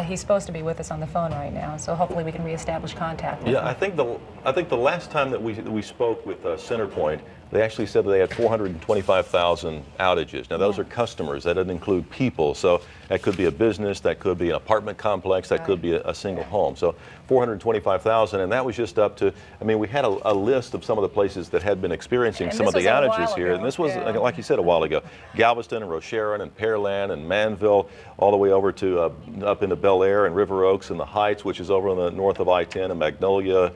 C: He's supposed to be with us on the phone right now, so hopefully we can reestablish contact with him.
B: I think the last time that we spoke with Centerpoint, they actually said that they had 425,000 outages. Now those are customers. That doesn't include people. So that could be a business, that could be an apartment complex, that could be a single home. So 425,000, and that was just up to, I mean, we had a list of some of the places that had been experiencing some of the outages here. And this was, like you said, a while ago. Galveston and Rocheron and Pearland and Manville, all the way over to up into Bel Air and River Oaks and the Heights, which is over on the north of I-10, and Magnolia,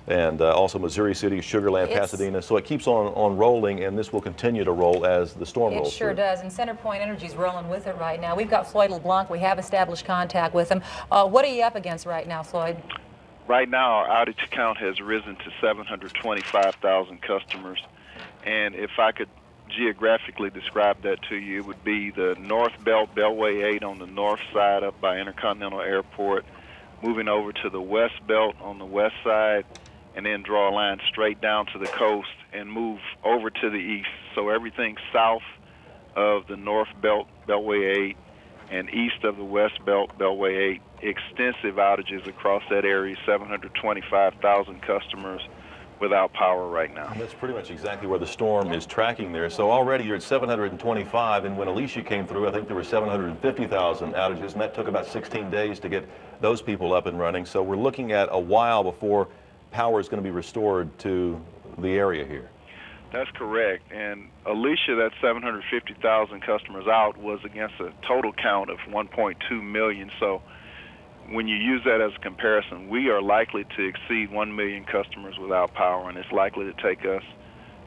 B: and also Missouri City, Sugar Land, Pasadena. So it keeps on rolling, and this will continue to roll as the storm rolls
C: It sure
B: through.
C: does, and CenterPoint Energy's rolling with it right now. We've got Floyd LeBlanc. We have established contact with him. What are you up against right now, Floyd?
E: Right now, our outage count has risen to 725,000 customers, and if I could geographically describe that to you, it would be the North Belt, Beltway 8 on the north side up by Intercontinental Airport, moving over to the West Belt on the west side, and then draw a line straight down to the coast and move over to the east. So everything south of the North Belt, Beltway 8, and east of the West Belt, Beltway 8, extensive outages across that area, 725,000 customers without power right now.
B: And that's pretty much exactly where the storm is tracking there. So already you're at 725, and when Alicia came through, I think there were 750,000 outages, and that took about 16 days to get those people up and running. So we're looking at a while before power is going to be restored to the area here.
E: That's correct. And Alicia, that 750,000 customers out was against a total count of 1.2 million. So when you use that as a comparison, we are likely to exceed 1 million customers without power, and it's likely to take us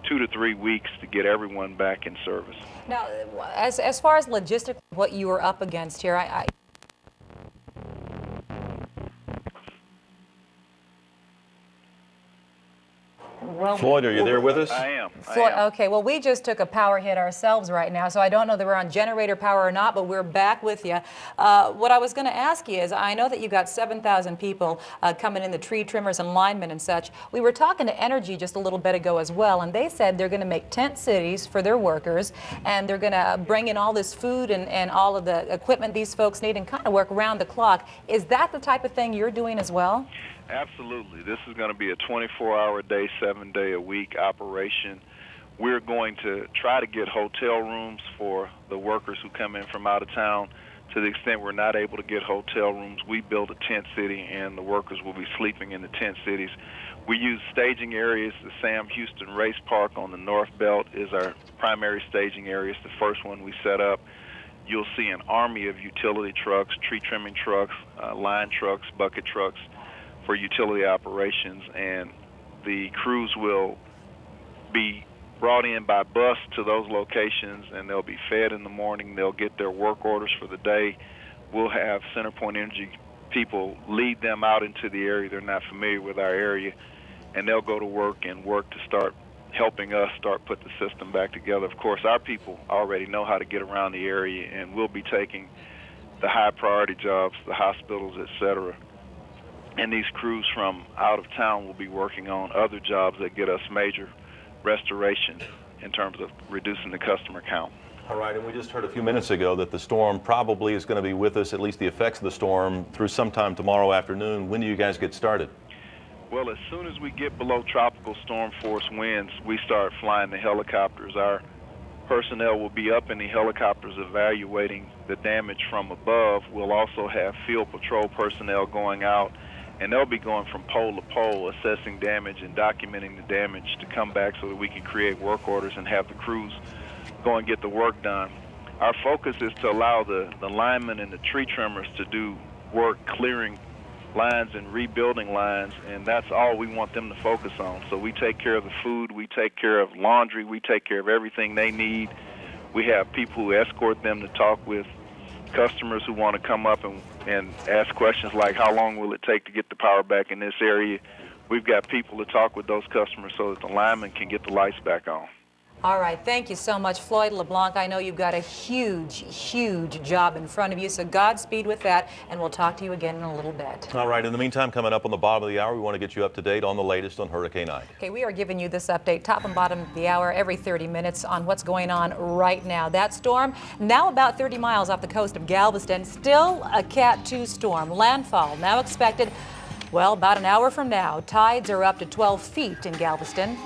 E: 2 to 3 weeks to get everyone back in service.
C: Now, as far as logistically, what you are up against here,
B: Floyd, are you there with us?
E: I am.
C: Okay, well, we just took a power hit ourselves right now, so I don't know that we're on generator power or not, but we're back with you. What I was going to ask you is, I know that you've got 7,000 people coming in, the tree trimmers and linemen and such. We were talking to Energy just a little bit ago as well, and they said they're going to make tent cities for their workers, and they're going to bring in all this food and all of the equipment these folks need and kind of work round the clock. Is that the type of thing you're doing as well?
E: Absolutely. This is going to be a 24-hour-a-day, 7-day-a-week operation. We're going to try to get hotel rooms for the workers who come in from out of town. To the extent we're not able to get hotel rooms, we build a tent city, and the workers will be sleeping in the tent cities. We use staging areas. The Sam Houston Race Park on the North Belt is our primary staging area. It's the first one we set up. You'll see an army of utility trucks, tree trimming trucks, line trucks, bucket trucks, for utility operations, and the crews will be brought in by bus to those locations, and they'll be fed in the morning. They'll get their work orders for the day. We'll have CenterPoint Energy people lead them out into the area. They're not familiar with our area, and they'll go to work to start helping us start put the system back together. Of course, our people already know how to get around the area, and we'll be taking the high priority jobs, the hospitals, etc., and these crews from out of town will be working on other jobs that get us major restoration in terms of reducing the customer count.
B: All right, and we just heard a few minutes ago that the storm probably is going to be with us, at least the effects of the storm, through sometime tomorrow afternoon. When do you guys get started?
E: Well, as soon as we get below tropical storm force winds, we start flying the helicopters. Our personnel will be up in the helicopters evaluating the damage from above. We'll also have field patrol personnel going out, and they'll be going from pole to pole, assessing damage and documenting the damage to come back so that we can create work orders and have the crews go and get the work done. Our focus is to allow the linemen and the tree trimmers to do work clearing lines and rebuilding lines, and that's all we want them to focus on. So we take care of the food, we take care of laundry, we take care of everything they need. We have people who escort them to talk with customers who want to come up and ask questions like, how long will it take to get the power back in this area? We've got people to talk with those customers so that the linemen can get the lights back on.
C: All right, thank you so much, Floyd LeBlanc. I know you've got a huge, huge job in front of you, so Godspeed with that, and we'll talk to you again in a little bit.
B: All right, in the meantime, coming up on the bottom of the hour, we want to get you up to date on the latest on Hurricane Ike.
C: Okay, we are giving you this update, top and bottom of the hour, every 30 minutes on what's going on right now. That storm, now about 30 miles off the coast of Galveston, still a Cat 2 storm. Landfall now expected, well, about an hour from now. Tides are up to 12 feet in Galveston.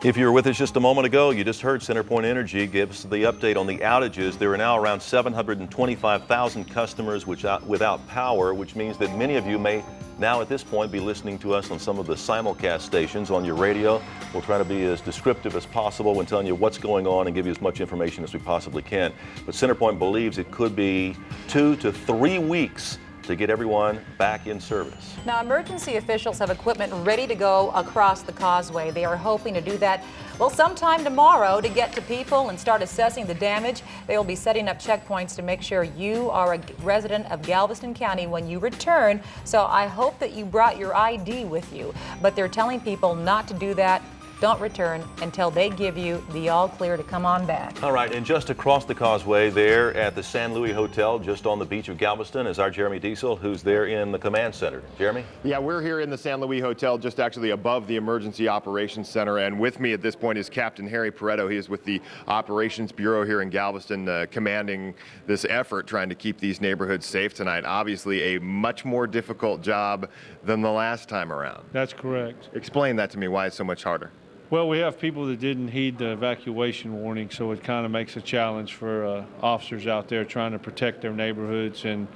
B: If you were with us just a moment ago, you just heard CenterPoint Energy gives the update on the outages. There are now around 725,000 customers without power, which means that many of you may now at this point be listening to us on some of the simulcast stations on your radio. We'll try to be as descriptive as possible when telling you what's going on and give you as much information as we possibly can. But CenterPoint believes it could be 2 to 3 weeks to get everyone back in service.
C: Now, emergency officials have equipment ready to go across the causeway. They are hoping to do that, well, sometime tomorrow to get to people and start assessing the damage. They will be setting up checkpoints to make sure you are a resident of Galveston County when you return. So I hope that you brought your ID with you. But they're telling people not to do that. Don't return until they give you the all clear to come on back.
B: All right, and just across the causeway there at the San Luis Hotel, just on the beach of Galveston, is our Jeremy Diesel, who's there in the command center. Jeremy?
P: Yeah, we're here in the San Luis Hotel, just actually above the Emergency Operations Center. And with me at this point is Captain Harry Pareto. He is with the Operations Bureau here in Galveston, commanding this effort, trying to keep these neighborhoods safe tonight. Obviously, a much more difficult job than the last time around.
N: That's correct.
P: Explain that to me, why it's so much harder.
N: Well, we have people that didn't heed the evacuation warning, so it kind of makes a challenge for officers out there trying to protect their neighborhoods. And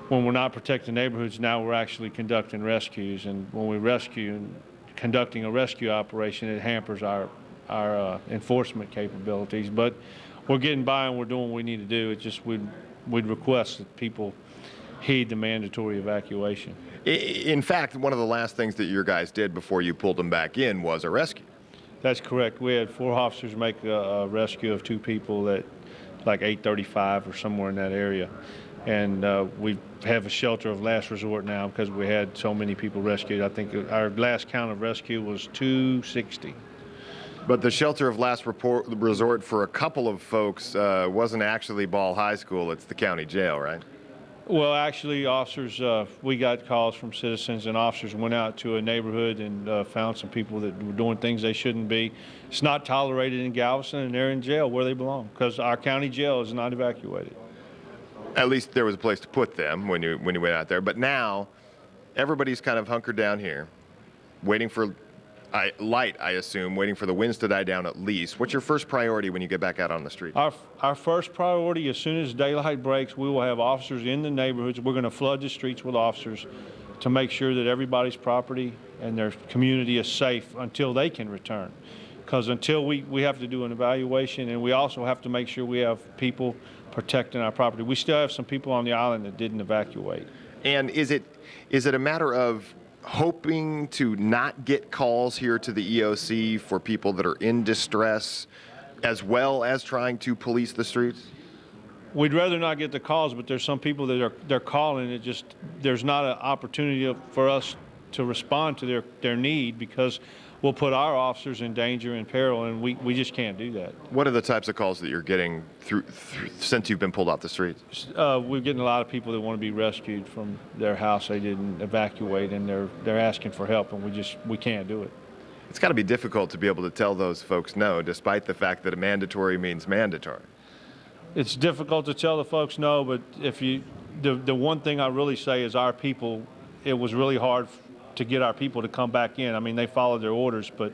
N: when we're not protecting neighborhoods, now we're actually conducting rescues. And when we rescue and conducting a rescue operation, it hampers our enforcement capabilities. But we're getting by and we're doing what we need to do. It's just we'd request that people heed the mandatory evacuation.
P: In fact, one of the last things that your guys did before you pulled them back in was a rescue.
N: That's correct. We had 4 officers make a rescue of 2 people at like 8:35 or somewhere in that area. And we have a shelter of last resort now because we had so many people rescued. I think our last count of rescue was 260.
P: But the shelter of last resort for a couple of folks wasn't actually Ball High School, it's the county jail, right?
N: Well, actually, officers, we got calls from citizens, and officers went out to a neighborhood and found some people that were doing things they shouldn't be. It's not tolerated in Galveston, and they're in jail where they belong because our county jail is not evacuated.
P: At least there was a place to put them when you went out there. But now, everybody's kind of hunkered down here, waiting for light, I assume, waiting for the winds to die down at least. What's your first priority when you get back out on the street?
N: Our first priority, as soon as daylight breaks, we will have officers in the neighborhoods. We're going to flood the streets with officers to make sure that everybody's property and their community is safe until they can return. Because until we have to do an evaluation, and we also have to make sure we have people protecting our property. We still have some people on the island that didn't evacuate.
P: And is it a matter of hoping to not get calls here to the EOC for people that are in distress, as well as trying to police the streets?
N: We'd rather not get the calls, but there's some people that they're calling. There's not an opportunity for us to respond to their need because we'll put our officers in danger and peril, and we just can't do that.
P: What are the types of calls that you're getting through since you've been pulled off the streets?
N: We're getting a lot of people that want to be rescued from their house they didn't evacuate, and they're asking for help, and we can't do it.
P: It's got to be difficult to be able to tell those folks no, despite the fact that a mandatory means mandatory.
N: It's difficult to tell the folks no, but the one thing I really say is our people, it was really hard to get our people to come back in. I mean, they followed their orders, but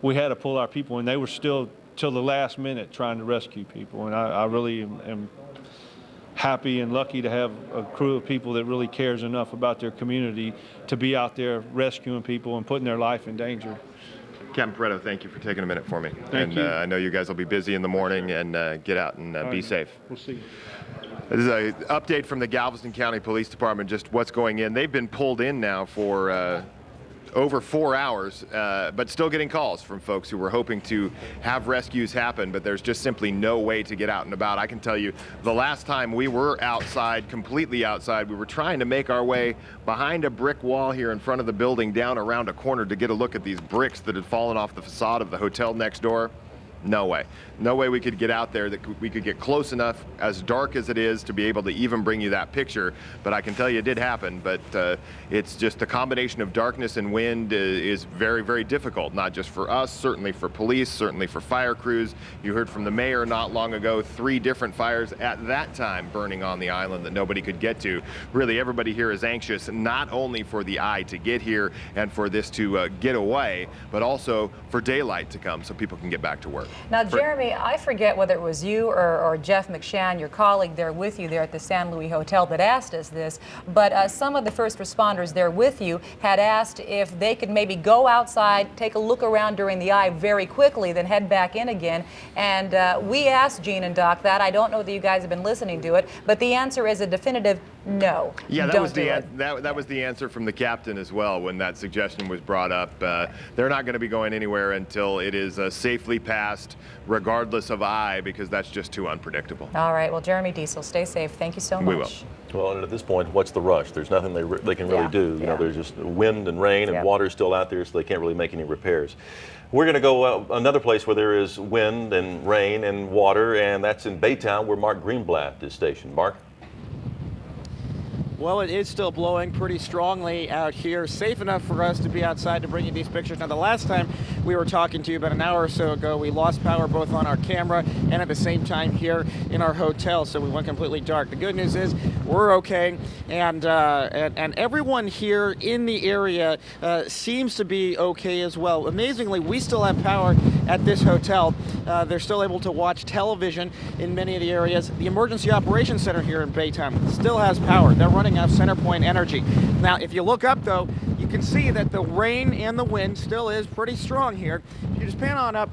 N: we had to pull our people, and they were still till the last minute trying to rescue people. And I really am happy and lucky to have a crew of people that really cares enough about their community to be out there rescuing people and putting their life in danger.
P: Captain Pareto, thank you for taking a minute for me.
N: Thank you.
P: I know you guys will be busy in the morning, and get out and be safe.
N: We'll see.
P: This is an update from the Galveston County Police Department, just what's going in. They've been pulled in now for over 4 hours, but still getting calls from folks who were hoping to have rescues happen, but there's just simply no way to get out and about. I can tell you, the last time we were outside, completely outside, we were trying to make our way behind a brick wall here in front of the building, down around a corner to get a look at these bricks that had fallen off the facade of the hotel next door. No way. No way we could get out there, that we could get close enough, as dark as it is, to be able to even bring you that picture. But I can tell you it did happen. But it's just a combination of darkness and wind is very, very difficult, not just for us, certainly for police, certainly for fire crews. You heard from the mayor not long ago, 3 different fires at that time burning on the island that nobody could get to. Really, everybody here is anxious, not only for the eye to get here and for this to get away, but also for daylight to come so people can get back to work.
C: Now, Jeremy, I forget whether it was you or Jeff McShann, your colleague there with you there at the San Luis Hotel, that asked us this, but some of the first responders there with you had asked if they could maybe go outside, take a look around during the eye very quickly, then head back in again. And we asked Gene and Doc that. I don't know that you guys have been listening to it, but the answer is a definitive no.
P: Yeah, that
C: don't
P: was
C: do
P: the
C: it.
P: that was the answer from the captain as well when that suggestion was brought up. They're not going to be going anywhere until it is safely passed, regardless of because that's just too unpredictable.
C: All right. Well, Jeremy Diesel, stay safe. Thank you so much.
P: We will.
B: Well, and at this point, what's the rush? There's nothing they can really do. You know, there's just wind and rain and water still out there, so they can't really make any repairs. We're going to go another place where there is wind and rain and water, and that's in Baytown, where Mark Greenblatt is stationed. Mark?
A: Well, it is still blowing pretty strongly out here, safe enough for us to be outside to bring you these pictures. Now, the last time we were talking to you about an hour or so ago, we lost power both on our camera and at the same time here in our hotel, so we went completely dark. The good news is we're okay, and everyone here in the area seems to be okay as well. Amazingly, we still have power at this hotel. They're still able to watch television in many of the areas. The Emergency Operations Center here in Baytown still has power. They're running off center point energy. Now, if you look up, though, you can see that the rain and the wind still is pretty strong here. If you just pan on up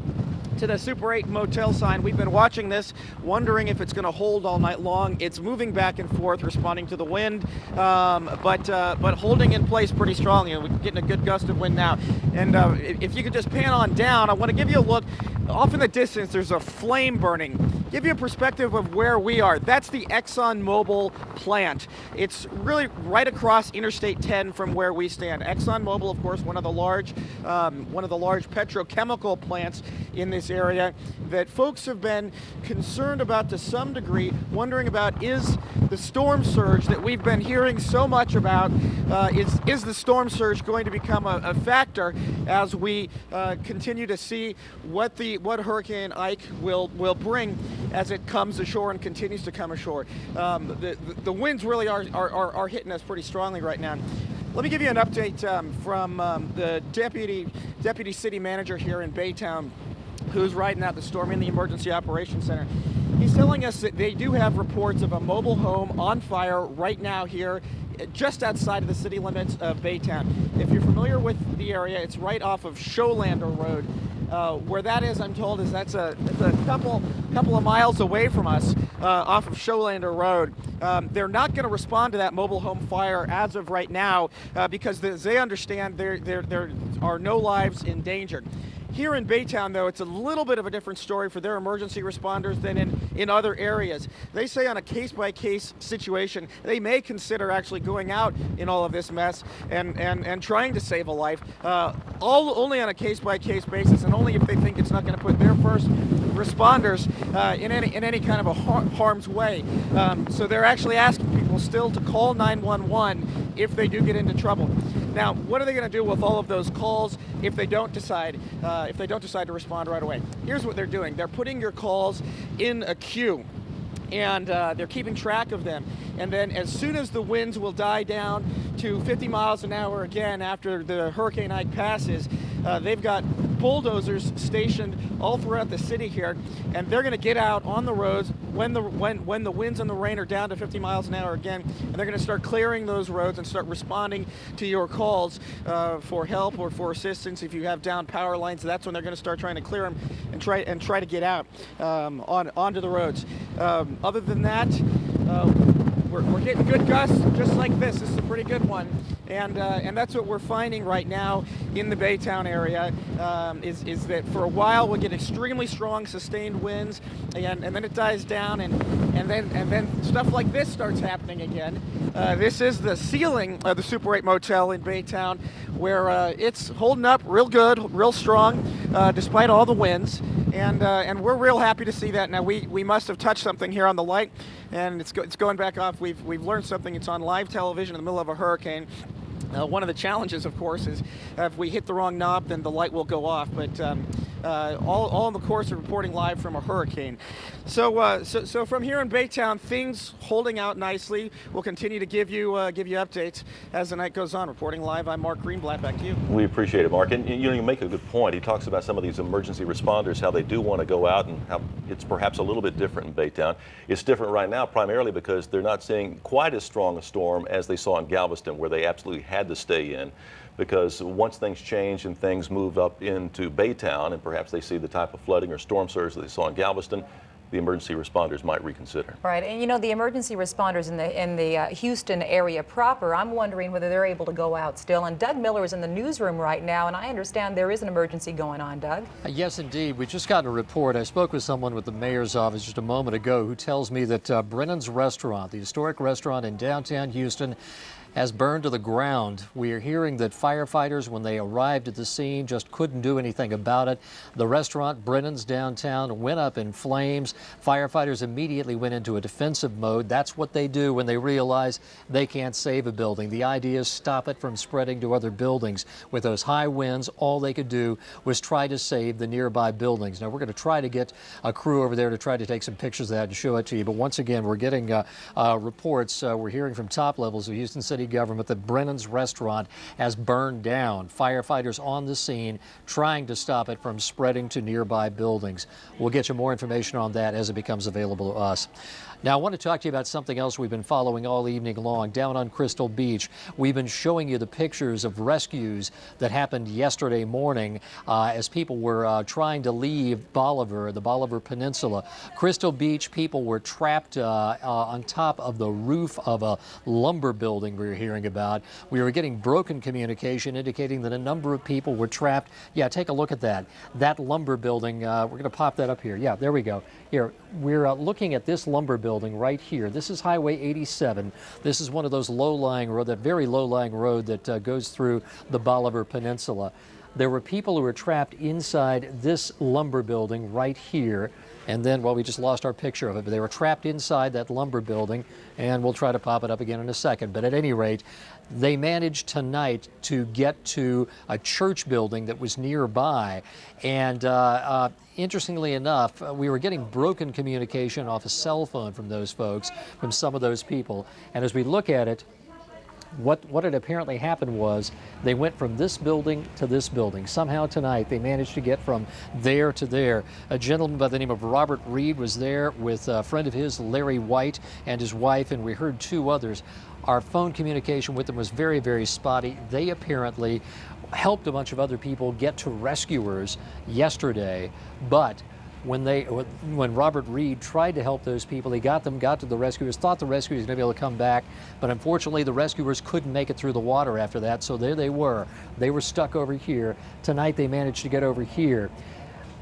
A: to the Super 8 motel sign, we've been watching this, wondering if it's going to hold all night long. It's moving back and forth, responding to the wind, but holding in place pretty strong. You know, we're getting a good gust of wind now. And if you could just pan on down, I want to give you a look. Off in the distance, there's a flame burning. Give you a perspective of where we are. That's the ExxonMobil plant. It's really right across Interstate 10 from where we stand. ExxonMobil, of course, one of the large petrochemical plants in this area that folks have been concerned about to some degree, wondering about, is the storm surge that we've been hearing so much about, is the storm surge going to become a factor as we continue to see what Hurricane Ike will bring as it comes ashore and continues to come ashore. The winds really are hitting us pretty strongly right now. Let me give you an update from the deputy city manager here in Baytown, who's riding out the storm in the Emergency Operations Center. He's telling us that they do have reports of a mobile home on fire right now here just outside of the city limits of Baytown. If you're familiar with the area, it's right off of Showlander Road. Where that is, I'm told, is that's a couple of miles away from us off of Showlander Road. They're not going to respond to that mobile home fire as of right now because they understand there are no lives in danger. Here in Baytown, though, it's a little bit of a different story for their emergency responders than in other areas. They say on a case-by-case situation, they may consider actually going out in all of this mess and trying to save a life, only on a case-by-case basis, and only if they think it's not going to put their first responders in any kind of a harm's way. So they're actually asking people still to call 911 if they do get into trouble. Now, what are they going to do with all of those calls if they don't decide to respond right away? Here's what they're doing. They're putting your calls in a queue, and they're keeping track of them. And then as soon as the winds will die down to 50 miles an hour again after the Hurricane Ike passes, they've got bulldozers stationed all throughout the city here, and they're going to get out on the roads when the winds and the rain are down to 50 miles an hour again, and they're going to start clearing those roads and start responding to your calls for help or for assistance. If you have down power lines, that's when they're going to start trying to clear them and try to get out onto the roads. Other than that, we're getting good gusts just like this. This is a pretty good one, and that's what we're finding right now in the Baytown area. Is that for a while we'll get extremely strong sustained winds, and then it dies down, and then stuff like this starts happening again. This is the ceiling of the Super 8 motel in Baytown, where it's holding up real good, real strong, despite all the winds. And we're real happy to see that. Now we must have touched something here on the light, and it's going back off. We've learned something. It's on live television in the middle of a hurricane. One of the challenges, of course, is if we hit the wrong knob, then the light will go off. But all in the course of reporting live from a hurricane. So from here in Baytown, things holding out nicely. We'll continue to give you updates as the night goes on. Reporting live, I'm Mark Greenblatt. Back to you.
B: We appreciate it, Mark. And you make a good point. He talks about some of these emergency responders, how they do want to go out, and how it's perhaps a little bit different in Baytown. It's different right now primarily because they're not seeing quite as strong a storm as they saw in Galveston, where they absolutely had to stay in, because once things change and things move up into Baytown and perhaps they see the type of flooding or storm surge that they saw in Galveston, the emergency responders might reconsider.
C: Right, and you know, the emergency responders in the Houston area proper, I'm wondering whether they're able to go out still. And Doug Miller is in the newsroom right now, and I understand there is an emergency going on, Doug.
O: Yes, indeed. We just got a report. I spoke with someone with the mayor's office just a moment ago who tells me that Brennan's Restaurant, the historic restaurant in downtown Houston, has burned to the ground. We are hearing that firefighters, when they arrived at the scene, just couldn't do anything about it. The restaurant, Brennan's downtown, went up in flames. Firefighters immediately went into a defensive mode. That's what they do when they realize they can't save a building. The idea is stop it from spreading to other buildings. With those high winds, all they could do was try to save the nearby buildings. Now, we're going to try to get a crew over there to try to take some pictures of that and show it to you. But once again, we're getting reports. We're hearing from top levels of Houston City government that Brennan's Restaurant has burned down. Firefighters on the scene trying to stop it from spreading to nearby buildings. We'll get you more information on that as it becomes available to us. Now, I want to talk to you about something else we've been following all evening long. Down on Crystal Beach, we've been showing you the pictures of rescues that happened yesterday morning as people were trying to leave Bolivar, the Bolivar Peninsula. Crystal Beach people were trapped on top of the roof of a lumber building we were hearing about. We were getting broken communication indicating that a number of people were trapped. Yeah, take a look at that. That lumber building, we're going to pop that up here. Yeah, there we go. Here, we're looking at this lumber building right here. This is Highway 87. This is one of those low-lying road, that very low-lying road that goes through the Bolivar Peninsula. There were people who were trapped inside this lumber building right here. And then, well, we just lost our picture of it, but they were trapped inside that lumber building, and we'll try to pop it up again in a second. But at any rate, they managed tonight to get to a church building that was nearby. And interestingly enough, we were getting broken communication off a cell phone from those folks, from some of those people. And as we look at it, what had apparently happened was they went from this building to this building. Somehow tonight they managed to get from there to there. A gentleman by the name of Robert Reed was there with a friend of his, Larry White, and his wife, and we heard two others. Our phone communication with them was very, very spotty. They apparently helped a bunch of other people get to rescuers yesterday, but when Robert Reed tried to help those people, he got to the rescuers, thought the rescuers were going to be able to come back, but unfortunately the rescuers couldn't make it through the water after that, so there they were. They were stuck over here. Tonight they managed to get over here.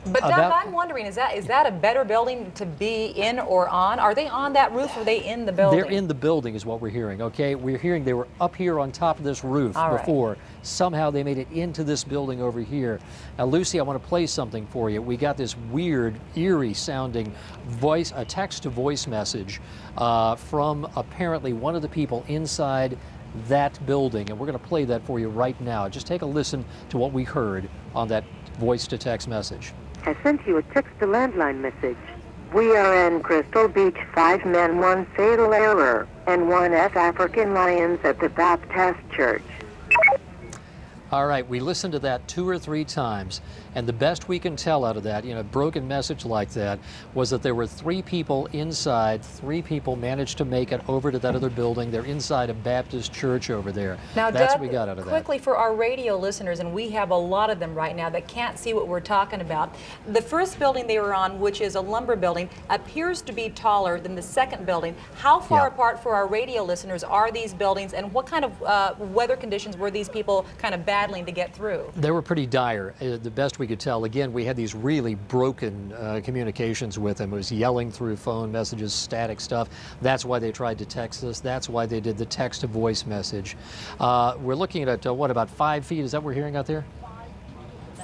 C: But Doug, I'm wondering, is that a better building to be in or on? Are they on that roof or are they in the building?
O: They're in the building is what we're hearing, okay? We're hearing they were up here on top of this roof before. Right. Somehow they made it into this building over here. Now, Lucy, I want to play something for you. We got this weird, eerie sounding voice, a text-to-voice message from apparently one of the people inside that building, and we're going to play that for you right now. Just take a listen to what we heard on that voice-to-text message.
T: I sent you a text-to-landline message. We are in Crystal Beach, 5 men, 1 fatal error, and 1 African lions at the Baptist Church.
O: All right, we listened to that 2 or 3 times, and the best we can tell out of that, a broken message like that, was that there were 3 people inside. 3 people managed to make it over to that other building. They're inside a Baptist church over there.
C: Now,
O: that's
C: Doug,
O: what we got out of that.
C: Quickly for our radio listeners, and we have a lot of them right now that can't see what we're talking about. The first building they were on, which is a lumber building, appears to be taller than the second building. How far apart for our radio listeners are these buildings, and what kind of weather conditions were these people kind of battling to get through?
O: They were pretty dire, the best we could tell. Again, we had these really broken communications with them. It was yelling through phone messages, static stuff. That's why they tried to text us. That's why they did the text-to-voice message. We're looking at, what, about 5 feet? Is that what we're hearing out there?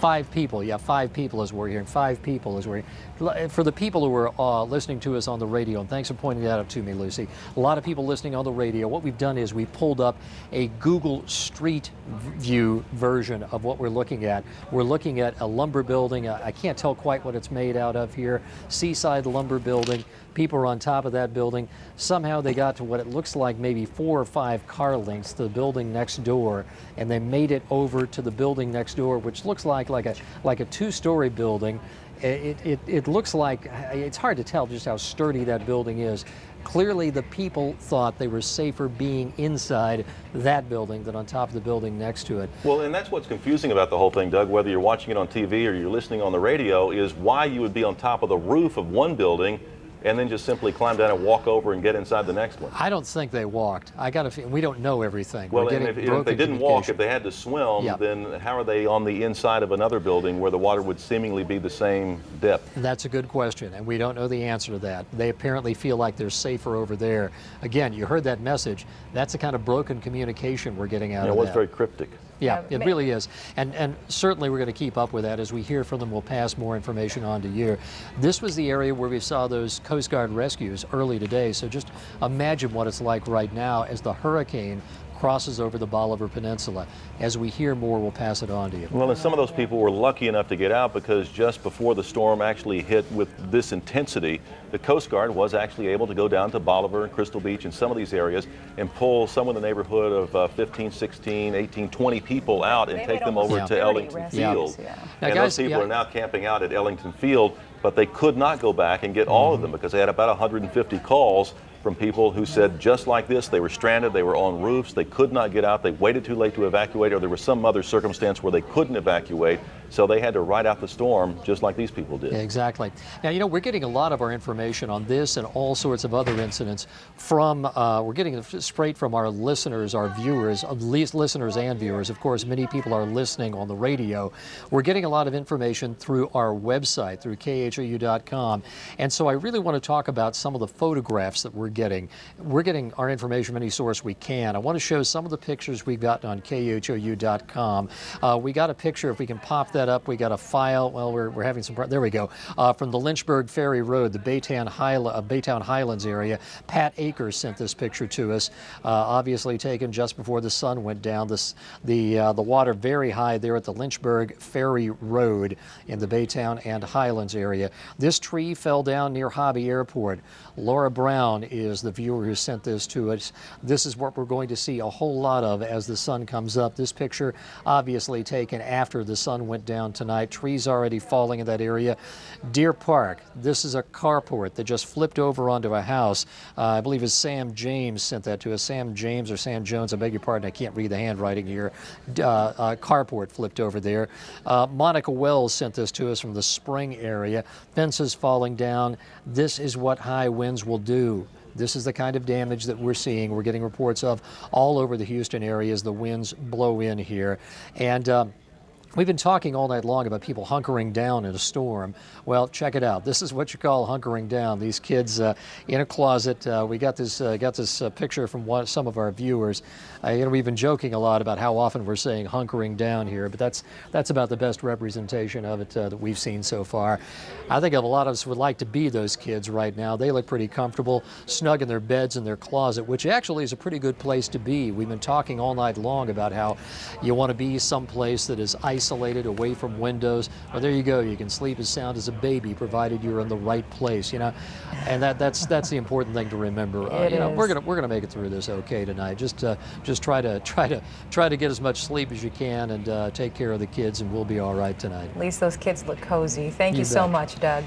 O: 5 people, yeah, 5 people as we're hearing. 5 people as we're hearing. For the people who are listening to us on the radio, and thanks for pointing that out to me, Lucy, a lot of people listening on the radio, what we've done is we pulled up a Google Street View version of what we're looking at. We're looking at a lumber building. I can't tell quite what it's made out of here. Seaside lumber building. People are on top of that building. Somehow they got to what it looks like maybe 4 or 5 car lengths to the building next door, and they made it over to the building next door, which looks like a 2-story building. It looks like, it's hard to tell just how sturdy that building is. Clearly the people thought they were safer being inside that building than on top of the building next to it.
B: Well, and that's what's confusing about the whole thing, Doug, whether you're watching it on TV or you're listening on the radio, is why you would be on top of the roof of one building and then just simply climb down and walk over and get inside the next one?
O: I don't think they walked. I got to. We don't know everything.
B: Well,
O: We're
B: and
O: getting
B: if they didn't walk,
O: communication.
B: if they had to swim,
O: Yeah.
B: then how are they on the inside of another building where the water would seemingly be the same depth?
O: That's a good question, and we don't know the answer to that. They apparently feel like they're safer over there. Again, you heard that message. That's the kind of broken communication we're getting out of
B: It was
O: that.
B: very cryptic.
O: Yeah, it really is. And certainly we're going to keep up with that. As we hear from them, we'll pass more information on to you. This was the area where we saw those Coast Guard rescues early today. So just imagine what it's like right now as the hurricane crosses over the Bolivar Peninsula. As we hear more, we'll pass it on to you.
B: Well, and some of those people were lucky enough to get out because just before the storm actually hit with this intensity, the Coast Guard was actually able to go down to Bolivar and Crystal Beach and some of these areas and pull some in the neighborhood of 15, 16, 18, 20 people out and take them over to Ellington Field. And those people are now camping out at Ellington Field, but they could not go back and get all of them because they had about 150 calls from people who said just like this, they were stranded, they were on roofs, they could not get out, they waited too late to evacuate, or there was some other circumstance where they couldn't evacuate, so they had to ride out the storm just like these people did.
O: Yeah, exactly. Now, you know, we're getting a lot of our information on this and all sorts of other incidents from, we're getting it straight from our listeners, our viewers, at least listeners and viewers. Of course, many people are listening on the radio. We're getting a lot of information through our website, through KHOU.com. And so I really want to talk about some of the photographs that we're getting. We're getting our information from any source we can. I want to show some of the pictures we've gotten on KHOU.com. We got a picture, if we can pop that up. We got a file. Well, we're having some. There we go. From the Lynchburg Ferry Road, the Baytown Highlands area. Pat Akers sent this picture to us. Obviously taken just before the sun went down. The water very high there at the Lynchburg Ferry Road in the Baytown and Highlands area. This tree fell down near Hobby Airport. Laura Brown is the viewer who sent this to us. This is what we're going to see a whole lot of as the sun comes up. This picture obviously taken after the sun went down tonight. Trees already falling in that area. Deer Park, this is a carport that just flipped over onto a house. I believe it's Sam James sent that to us. Sam James or Sam Jones, I beg your pardon, I can't read the handwriting here. Carport flipped over there. Monica Wells sent this to us from the Spring area. Fences falling down. This is what high winds will do. This is the kind of damage that we're seeing. We're getting reports of all over the Houston area as the winds blow in here. And we've been talking all night long about people hunkering down in a storm. Well, check it out. This is what you call hunkering down. These kids in a closet. We got this picture from some of our viewers. You know, we've been joking a lot about how often we're saying hunkering down here, but that's about the best representation of it that we've seen so far. I think a lot of us would like to be those kids right now. They look pretty comfortable, snug in their beds in their closet, which actually is a pretty good place to be. We've been talking all night long about how you want to be someplace that is isolated, away from windows. Well, there you go. You can sleep as sound as a baby, provided you're in the right place. You know, and that's the important thing to remember. You know, we're gonna make it through this okay tonight. Just try to get as much sleep as you can and take care of the kids, and we'll be all right tonight.
C: At least those kids look cozy. Thank you so much, Doug.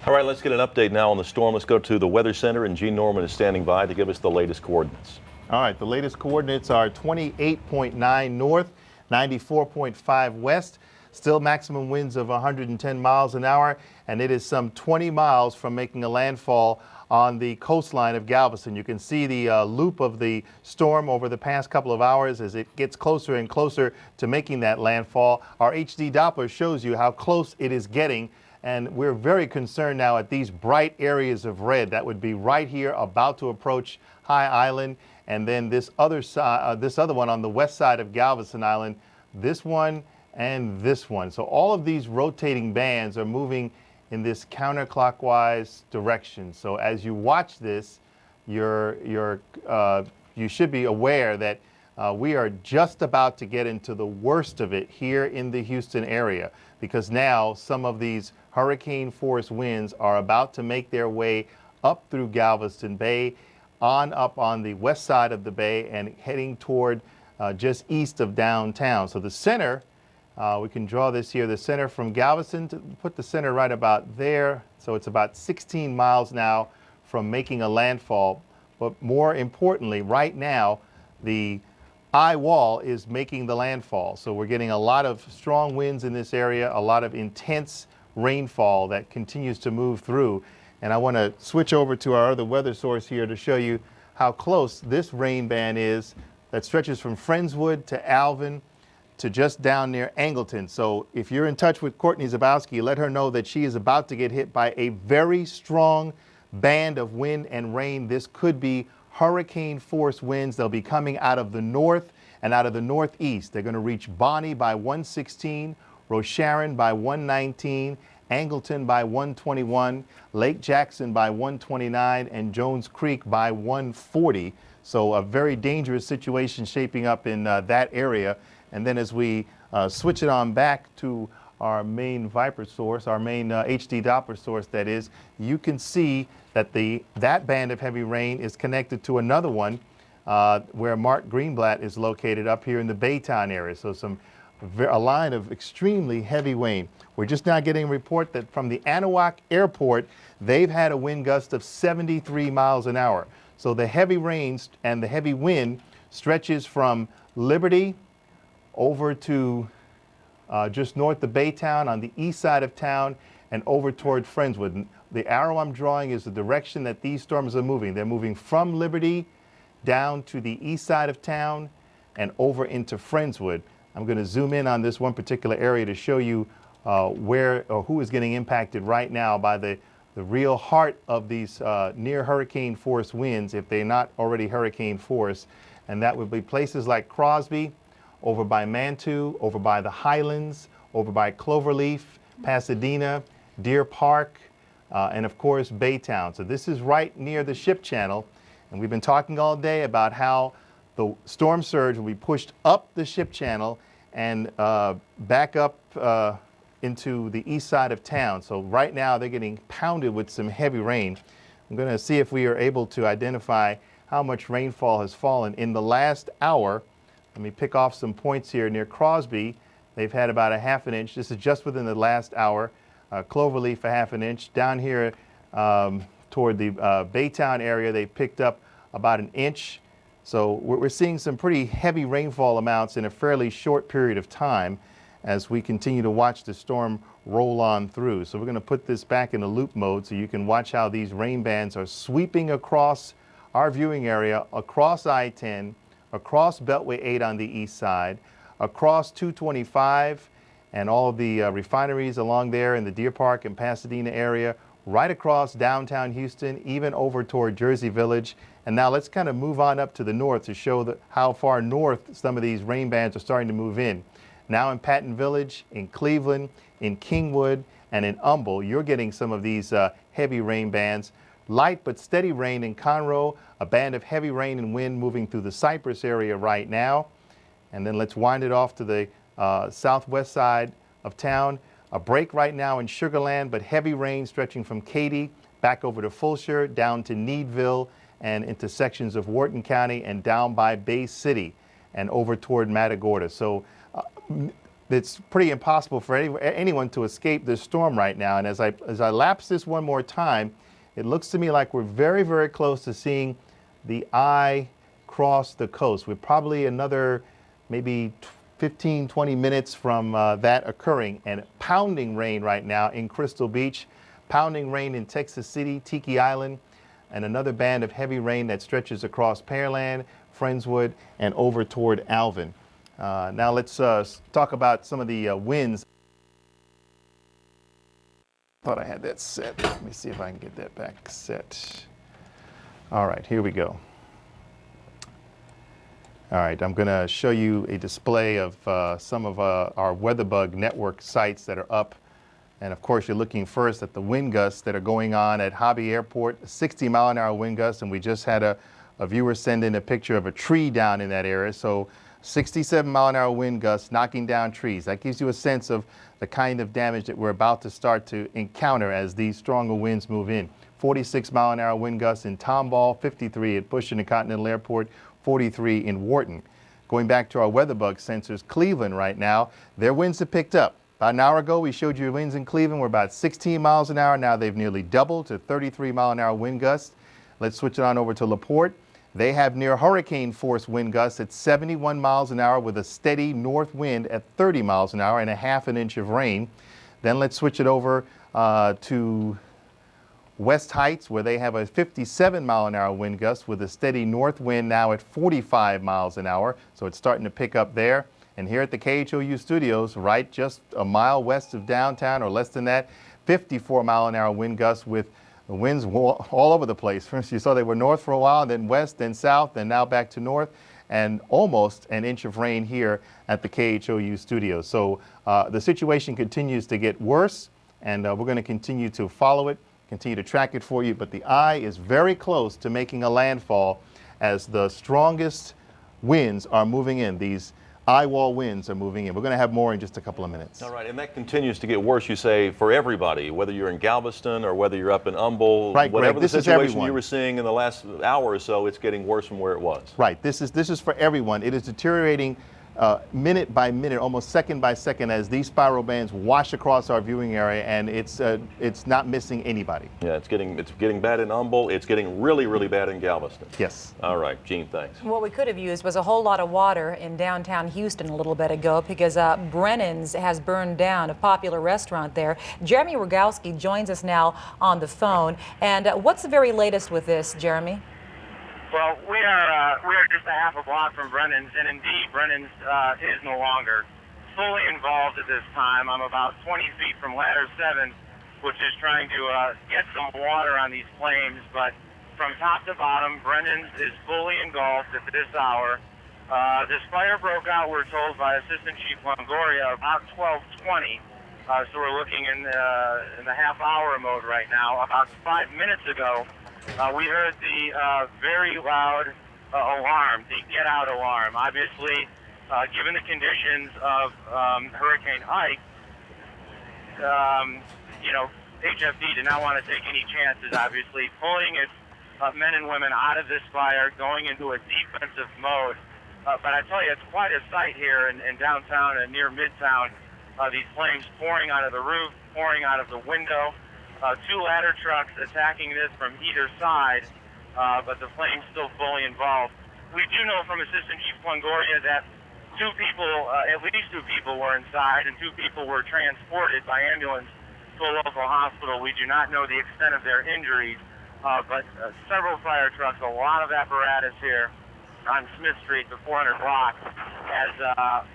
B: All right, let's get an update now on the storm. Let's go to the Weather Center, and Gene Norman is standing by to give us the latest coordinates.
M: All right, the latest coordinates are 28.9 north, 94.5 west. Still maximum winds of 110 miles an hour, and it is some 20 miles from making a landfall on the coastline of Galveston. You can see the loop of the storm over the past couple of hours as it gets closer and closer to making that landfall. Our HD Doppler shows you how close it is getting, and we're very concerned now at these bright areas of red. That would be right here, about to approach High Island, and then this other one on the west side of Galveston Island, this one and this one. So all of these rotating bands are moving in this counterclockwise direction. So as you watch this, you should be aware that we are just about to get into the worst of it here in the Houston area, because now some of these hurricane force winds are about to make their way up through Galveston Bay, up on the west side of the bay, and heading toward just east of downtown. So the center, we can draw this here, the center from Galveston, to put the center right about there. So it's about 16 miles now from making a landfall. But more importantly, right now, the eye wall is making the landfall. So we're getting a lot of strong winds in this area, a lot of intense rainfall that continues to move through. And I want to switch over to our other weather source here to show you how close this rain band is that stretches from Friendswood to Alvin to just down near Angleton. So if you're in touch with Courtney Zabowski, let her know that she is about to get hit by a very strong band of wind and rain. This could be hurricane force winds. They'll be coming out of the north and out of the northeast. They're going to reach Bonnie by 116, Rosharon by 119, Angleton by 121, Lake Jackson by 129, and Jones Creek by 140. So a very dangerous situation shaping up in that area. And then as we switch it on back to our main Viper source, our main HD Doppler source, that is, you can see that that band of heavy rain is connected to another one where Mark Greenblatt is located up here in the Baytown area. So a line of extremely heavy rain. We're just now getting a report that from the Anahuac Airport, they've had a wind gust of 73 miles an hour. So the heavy rains and the heavy wind stretches from Liberty over to just north of Baytown on the east side of town and over toward Friendswood. The arrow I'm drawing is the direction that these storms are moving. They're moving from Liberty down to the east side of town and over into Friendswood. I'm going to zoom in on this one particular area to show you where or who is getting impacted right now by the real heart of these near hurricane force winds, if they're not already hurricane force. And that would be places like Crosby, over by Mantua, over by the Highlands, over by Cloverleaf, Pasadena, Deer Park, and of course Baytown. So this is right near the ship channel, and we've been talking all day about how the storm surge will be pushed up the ship channel and back up into the east side of town. So right now they're getting pounded with some heavy rain. I'm going to see if we are able to identify how much rainfall has fallen in the last hour. Let me pick off some points here. Near Crosby, they've had about a ½ an inch. This is just within the last hour. Cloverleaf, a ½ an inch. Down here toward the Baytown area, they picked up about 1 inch. So we're seeing some pretty heavy rainfall amounts in a fairly short period of time as we continue to watch the storm roll on through. So we're going to put this back in a loop mode so you can watch how these rain bands are sweeping across our viewing area, across I-10, across Beltway 8 on the east side, across 225 and all of the refineries along there in the Deer Park and Pasadena area, right across downtown Houston, even over toward Jersey Village. And now let's kind of move on up to the north to show how far north some of these rain bands are starting to move in. Now in Patton Village, in Cleveland, in Kingwood, and in Humble, you're getting some of these heavy rain bands. Light but steady rain in Conroe, a band of heavy rain and wind moving through the Cypress area right now. And then let's wind it off to the southwest side of town. A break right now in Sugar Land, but heavy rain stretching from Katy back over to Fulshire, down to Needville, and into sections of Wharton County and down by Bay City and over toward Matagorda. So it's pretty impossible for anyone to escape this storm right now. And as I lapse this one more time, it looks to me like we're very, very close to seeing the eye cross the coast. We're probably another maybe 15, 20 minutes from that occurring. And pounding rain right now in Crystal Beach, pounding rain in Texas City, Tiki Island, and another band of heavy rain that stretches across Pearland, Friendswood, and over toward Alvin. Now let's talk about some of the winds. Thought I had that set. Let me see if I can get that back set. All right, here we go. All right, I'm going to show you a display of some of our WeatherBug network sites that are up. And of course, you're looking first at the wind gusts that are going on at Hobby Airport, 60-mile-an-hour wind gusts. And we just had a viewer send in a picture of a tree down in that area. So 67-mile-an-hour wind gusts knocking down trees. That gives you a sense of the kind of damage that we're about to start to encounter as these stronger winds move in. 46-mile-an-hour wind gusts in Tomball, 53 at Bush Intercontinental Airport, 43 in Wharton. Going back to our WeatherBug sensors, Cleveland right now, their winds have picked up. About an hour ago, we showed you winds in Cleveland were about 16 miles an hour. Now they've nearly doubled to 33-mile-an-hour wind gusts. Let's switch it on over to LaPorte. They have near hurricane force wind gusts at 71 miles an hour with a steady north wind at 30 miles an hour and a ½ an inch of rain. Then let's switch it over to West Heights, where they have a 57-mile-an-hour wind gust with a steady north wind now at 45 miles an hour. So it's starting to pick up there. And here at the KHOU studios, right just a mile west of downtown or less than that, 54-mile-an-hour wind gusts with the winds all over the place. First, you saw they were north for a while, then west, then south, and now back to north, and almost an inch of rain here at the KHOU studios. So the situation continues to get worse, and we're going to continue to follow it, continue to track it for you. But the eye is very close to making a landfall as the strongest winds are moving in. These eye wall winds are moving in. We're going to have more in just a couple of minutes.
B: All right, and that continues to get worse, you say, for everybody, whether you're in Galveston or whether you're up in Humboldt,
M: right,
B: whatever
M: Greg,
B: the
M: this
B: situation you were seeing in the last hour or so, it's getting worse from where it was.
M: Right, this is for everyone. It is deteriorating minute by minute, almost second by second, as these spiral bands wash across our viewing area, and it's not missing anybody.
B: Yeah, it's getting bad in Humboldt. It's getting really, really bad in Galveston.
M: Yes.
B: All right, Gene, thanks.
C: What we could have used was a whole lot of water in downtown Houston a little bit ago, because Brennan's has burned down, a popular restaurant there. Jeremy Rogowski joins us now on the phone. And what's the very latest with this, Jeremy?
J: Well, we are just a half a block from Brennan's, and indeed, Brennan's is no longer fully involved at this time. I'm about 20 feet from ladder 7, which is trying to get some water on these flames, but from top to bottom, Brennan's is fully engulfed at this hour. This fire broke out, we're told, by Assistant Chief Longoria about 12:20, so we're looking in the half-hour mode right now. About 5 minutes ago, we heard the very loud alarm, the get-out alarm. Obviously, given the conditions of Hurricane Ike, HFD did not want to take any chances, obviously, pulling its men and women out of this fire, going into a defensive mode. But I tell you, it's quite a sight here in downtown and near Midtown. These flames pouring out of the roof, pouring out of the window. 2 ladder trucks attacking this from either side, but the flames still fully involved. We do know from Assistant Chief Longoria that 2 people, at least 2 people were inside, and 2 people were transported by ambulance to a local hospital. We do not know the extent of their injuries, but several fire trucks, a lot of apparatus here on Smith Street, the 400 block, as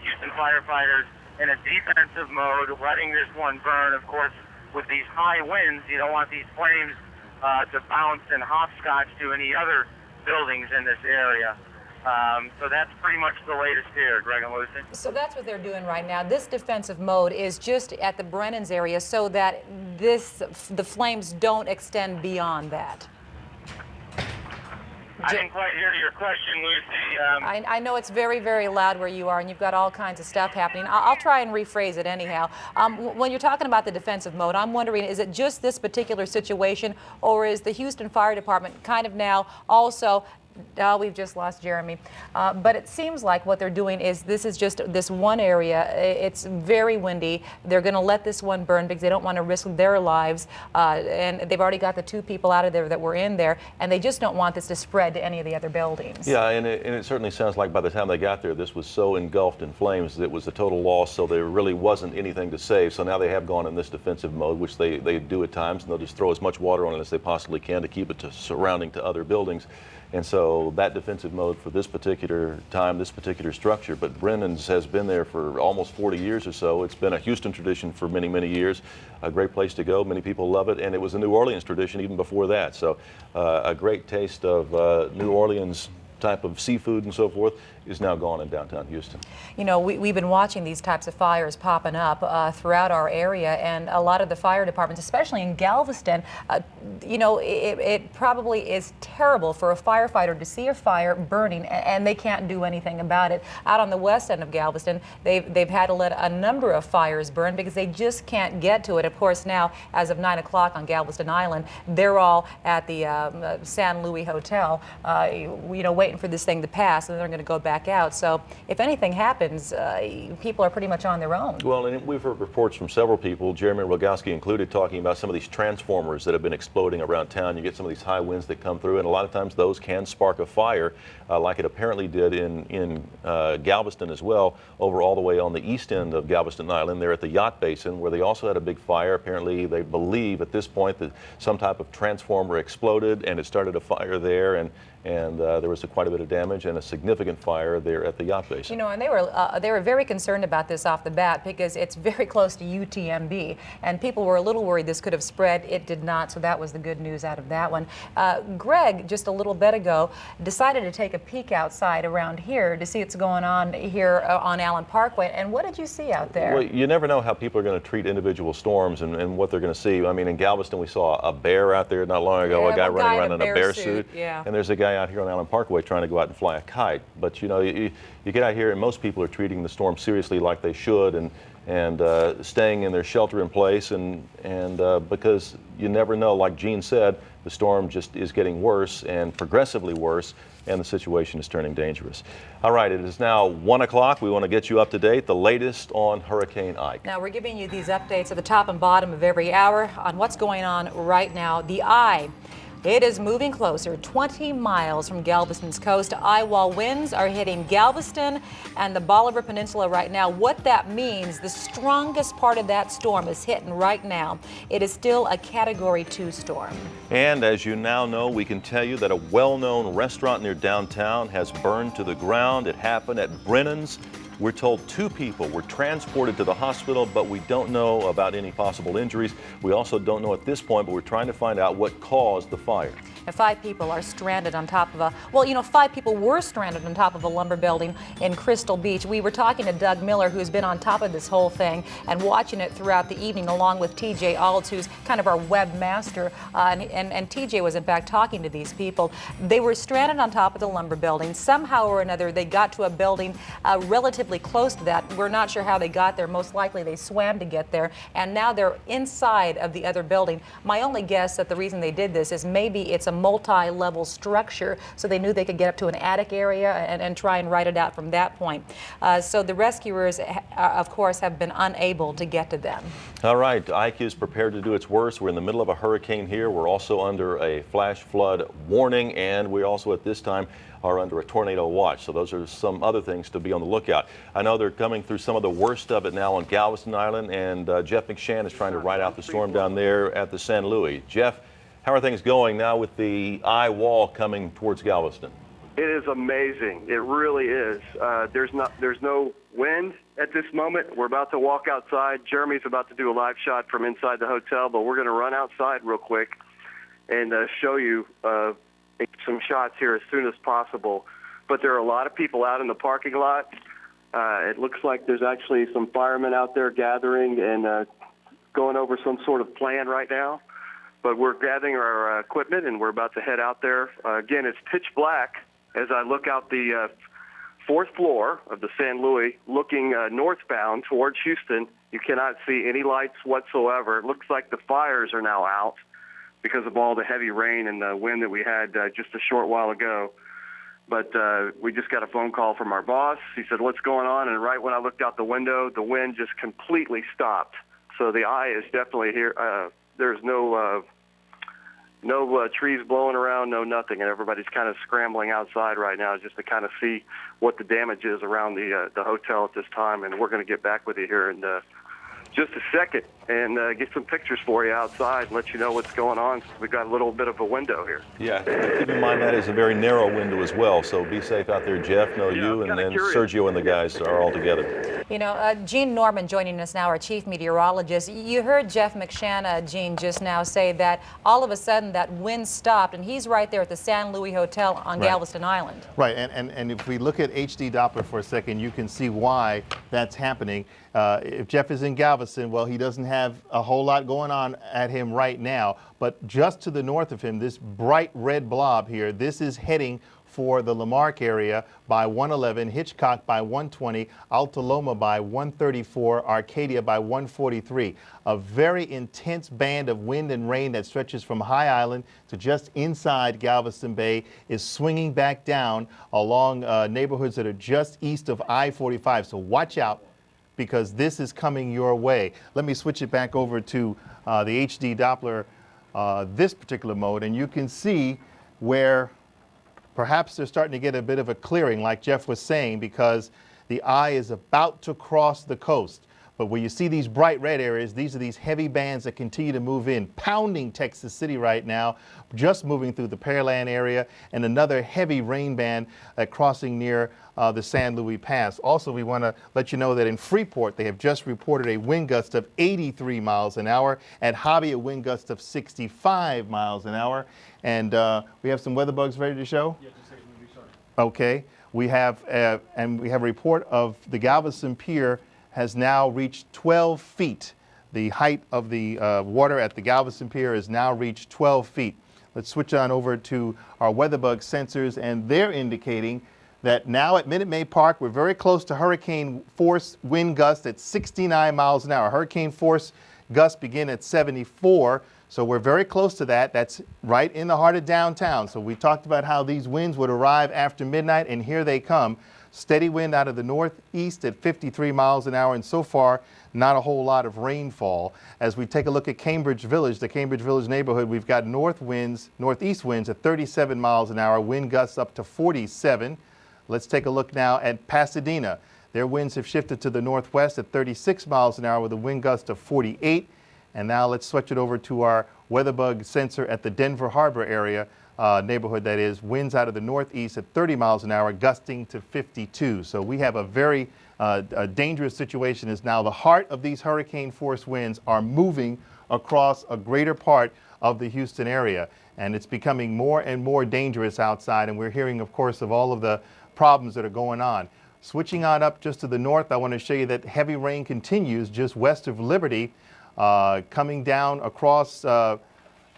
J: Houston firefighters in a defensive mode, letting this one burn. Of course, with these high winds, you don't want these flames to bounce and hopscotch to any other buildings in this area. So that's pretty much the latest here, Greg and Lucy.
C: So that's what they're doing right now. This defensive mode is just at the Brennan's area so that the flames don't extend beyond that.
J: I didn't quite hear your question, Lucy.
C: I know it's very, very loud where you are, and you've got all kinds of stuff happening. I'll try and rephrase it anyhow. When you're talking about the defensive mode, I'm wondering, is it just this particular situation, or is the Houston Fire Department kind of now also... we've just lost Jeremy. But it seems like what they're doing is this is just this one area. It's very windy. They're going to let this one burn because they don't want to risk their lives. And they've already got the 2 people out of there that were in there, and they just don't want this to spread to any of the other buildings.
B: Yeah, and it certainly sounds like by the time they got there, this was so engulfed in flames that it was a total loss, so there really wasn't anything to save. So now they have gone in this defensive mode, which they do at times, and they'll just throw as much water on it as they possibly can to keep it surrounding to other buildings. And so that defensive mode for this particular time, this particular structure, but Brennan's has been there for almost 40 years or so. It's been a Houston tradition for many, many years. A great place to go. Many people love it. And it was a New Orleans tradition even before that. So a great taste of New Orleans type of seafood and so forth is now gone in downtown Houston.
C: You know, we've been watching these types of fires popping up throughout our area, and a lot of the fire departments, especially in Galveston, you know, it probably is terrible for a firefighter to see a fire burning and they can't do anything about it. Out on the west end of Galveston, they've had to let a number of fires burn because they just can't get to it. Of course, now, as of 9 o'clock on Galveston Island, they're all at the San Luis Hotel, you know, waiting for this thing to pass, and they're going to go back back out. So if anything happens, people are pretty much on their own.
B: Well, and we've heard reports from several people, Jeremy Rogowski included, talking about some of these transformers that have been exploding around town. You get some of these high winds that come through, and a lot of times those can spark a fire, like it apparently did in Galveston as well, over all the way on the east end of Galveston Island, there at the Yacht Basin, where they also had a big fire. Apparently, they believe at this point that some type of transformer exploded, and it started a fire there, and there was quite a bit of damage and a significant fire there at the Yacht Basin.
C: You know, and they were very concerned about this off the bat because it's very close to UTMB, and people were a little worried this could have spread. It did not, so that was the good news out of that one. Greg, just a little bit ago, decided to take a peek outside around here to see what's going on here on Allen Parkway, and what did you see out there?
B: Well, you never know how people are going to treat individual storms and what they're going to see. I mean, in Galveston, we saw a bear out there not long ago, a guy running around in a bear suit, and there's a guy out here on Allen Parkway trying to go out and fly a kite. But you know, you get out here and most people are treating the storm seriously like they should, and staying in their shelter in place, and because you never know, like Gene said, the storm just is getting worse and progressively worse, and the situation is turning dangerous. All right, it is now 1 o'clock. We want to get you up to date, the latest on Hurricane Ike.
C: Now, we're giving you these updates at the top and bottom of every hour on what's going on right now. The eye. It is moving closer, 20 miles from Galveston's coast. Eye wall winds are hitting Galveston and the Bolivar Peninsula right now. What that means, the strongest part of that storm is hitting right now. It is still a Category 2 storm.
B: And as you now know, we can tell you that a well-known restaurant near downtown has burned to the ground. It happened at Brennan's. We're told 2 people were transported to the hospital, but we don't know about any possible injuries. We also don't know at this point, but we're trying to find out what caused the fire.
C: And 5 people are stranded on top of well, you know, 5 people were stranded on top of a lumber building in Crystal Beach. We were talking to Doug Miller, who's been on top of this whole thing and watching it throughout the evening, along with TJ Alds, who's kind of our webmaster. And TJ was, in fact, talking to these people. They were stranded on top of the lumber building. Somehow or another, they got to a building relatively close to that. We're not sure how they got there. Most likely, they swam to get there. And now they're inside of the other building. My only guess that the reason they did this is maybe it's a multi-level structure, so they knew they could get up to an attic area and try and ride it out from that point. So the rescuers, of course, have been unable to get to them.
B: All right, Ike is prepared to do its worst. We're in the middle of a hurricane here. We're also under a flash flood warning, and we also at this time are under a tornado watch. So those are some other things to be on the lookout. I know they're coming through some of the worst of it now on Galveston Island, and Jeff McShann is trying to ride out the storm down there at the San Luis. Jeff, how are things going now with the eye wall coming towards Galveston?
I: It is amazing. It really is. There's no wind at this moment. We're about to walk outside. Jeremy's about to do a live shot from inside the hotel, but we're going to run outside real quick and show you some shots here as soon as possible. But there are a lot of people out in the parking lot. It looks like there's actually some firemen out there gathering and going over some sort of plan right now. But we're gathering our equipment, and we're about to head out there. Again, it's pitch black as I look out the 4th floor of the San Luis, looking northbound towards Houston. You cannot see any lights whatsoever. It looks like the fires are now out because of all the heavy rain and the wind that we had just a short while ago. But we just got a phone call from our boss. He said, "What's going on?" And right when I looked out the window, the wind just completely stopped. So the eye is definitely here. There's no trees blowing around, no nothing, and everybody's kind of scrambling outside right now just to kind of see what the damage is around the hotel at this time. And we're going to get back with you here in just a second and get some pictures for you outside and let you know what's going on. We've got a little bit of a window here.
B: Yeah, keep in mind that is a very narrow window as well, so be safe out there, Jeff. Know you, and then Sergio and the guys are all together.
C: You know, Gene Norman joining us now, our chief meteorologist. You heard Jeff McShann, Gene, just now say that all of a sudden that wind stopped, and he's right there at the San Luis Hotel on Galveston Island.
M: Right, and if we look at HD Doppler for a second, you can see why that's happening. If Jeff is in Galveston, well, he doesn't have a whole lot going on at him right now, but just to the north of him, this bright red blob here, this is heading for the Lamarck area by 111, Hitchcock by 120, Alta Loma by 134, Arcadia by 143. A very intense band of wind and rain that stretches from High Island to just inside Galveston Bay is swinging back down along neighborhoods that are just east of I-45. So watch out, because this is coming your way. Let me switch it back over to the HD Doppler, this particular mode, and you can see where perhaps they're starting to get a bit of a clearing, like Jeff was saying, because the eye is about to cross the coast. But where you see these bright red areas, these are these heavy bands that continue to move in, pounding Texas City right now, just moving through the Pearland area, and another heavy rain band crossing near the San Luis Pass. Also, we want to let you know that in Freeport, they have just reported a wind gust of 83 miles an hour. At Hobby, a wind gust of 65 miles an hour. And we have some weather bugs ready to show? Yeah, just a second, we'll be sorry. Okay. We have a report of the Galveston Pier has now reached 12 feet. The height of the water at the Galveston Pier has now reached 12 feet. Let's switch on over to our weatherbug sensors, and they're indicating that now at Minute Maid Park, we're very close to hurricane force wind gusts at 69 miles an hour. Hurricane force gusts begin at 74, so we're very close to that. That's right in the heart of downtown. So we talked about how these winds would arrive after midnight, and here they come. Steady wind out of the northeast at 53 miles an hour, and so far, not a whole lot of rainfall. As we take a look at Cambridge Village, the Cambridge Village neighborhood, we've got northeast winds at 37 miles an hour, wind gusts up to 47. Let's take a look now at Pasadena. Their winds have shifted to the northwest at 36 miles an hour with a wind gust of 48. And now let's switch it over to our weatherbug sensor at the Denver Harbor area. Neighborhood, that is, winds out of the northeast at 30 miles an hour, gusting to 52. So we have a very dangerous situation as now the heart of these hurricane force winds are moving across a greater part of the Houston area. And it's becoming more and more dangerous outside. And we're hearing, of course, of all of the problems that are going on. Switching on up just to the north, I want to show you that heavy rain continues just west of Liberty, coming down across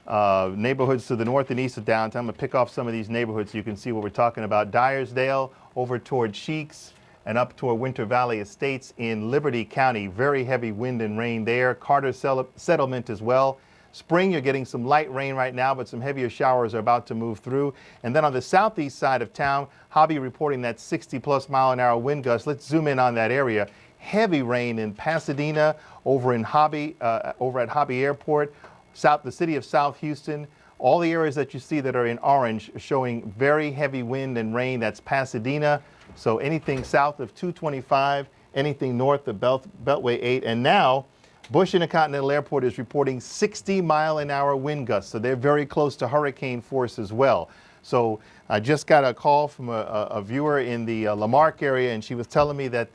M: neighborhoods to the north and east of downtown. I'm going to pick off some of these neighborhoods so you can see what we're talking about. Dyersdale over toward Sheets and up toward Winter Valley Estates in Liberty County. Very heavy wind and rain there. Carter Settlement as well. Spring, you're getting some light rain right now, but some heavier showers are about to move through. And then on the southeast side of town, Hobby reporting that 60+ mile an hour wind gust. Let's zoom in on that area. Heavy rain in Pasadena, over in Hobby, over at Hobby Airport. The city of South Houston, all the areas that you see that are in orange showing very heavy wind and rain. That's Pasadena. So anything south of 225, anything north of Beltway 8. And now Bush Intercontinental Airport is reporting 60 mile an hour wind gusts. So they're very close to hurricane force as well. So I just got a call from a viewer in the Lamarck area, and she was telling me that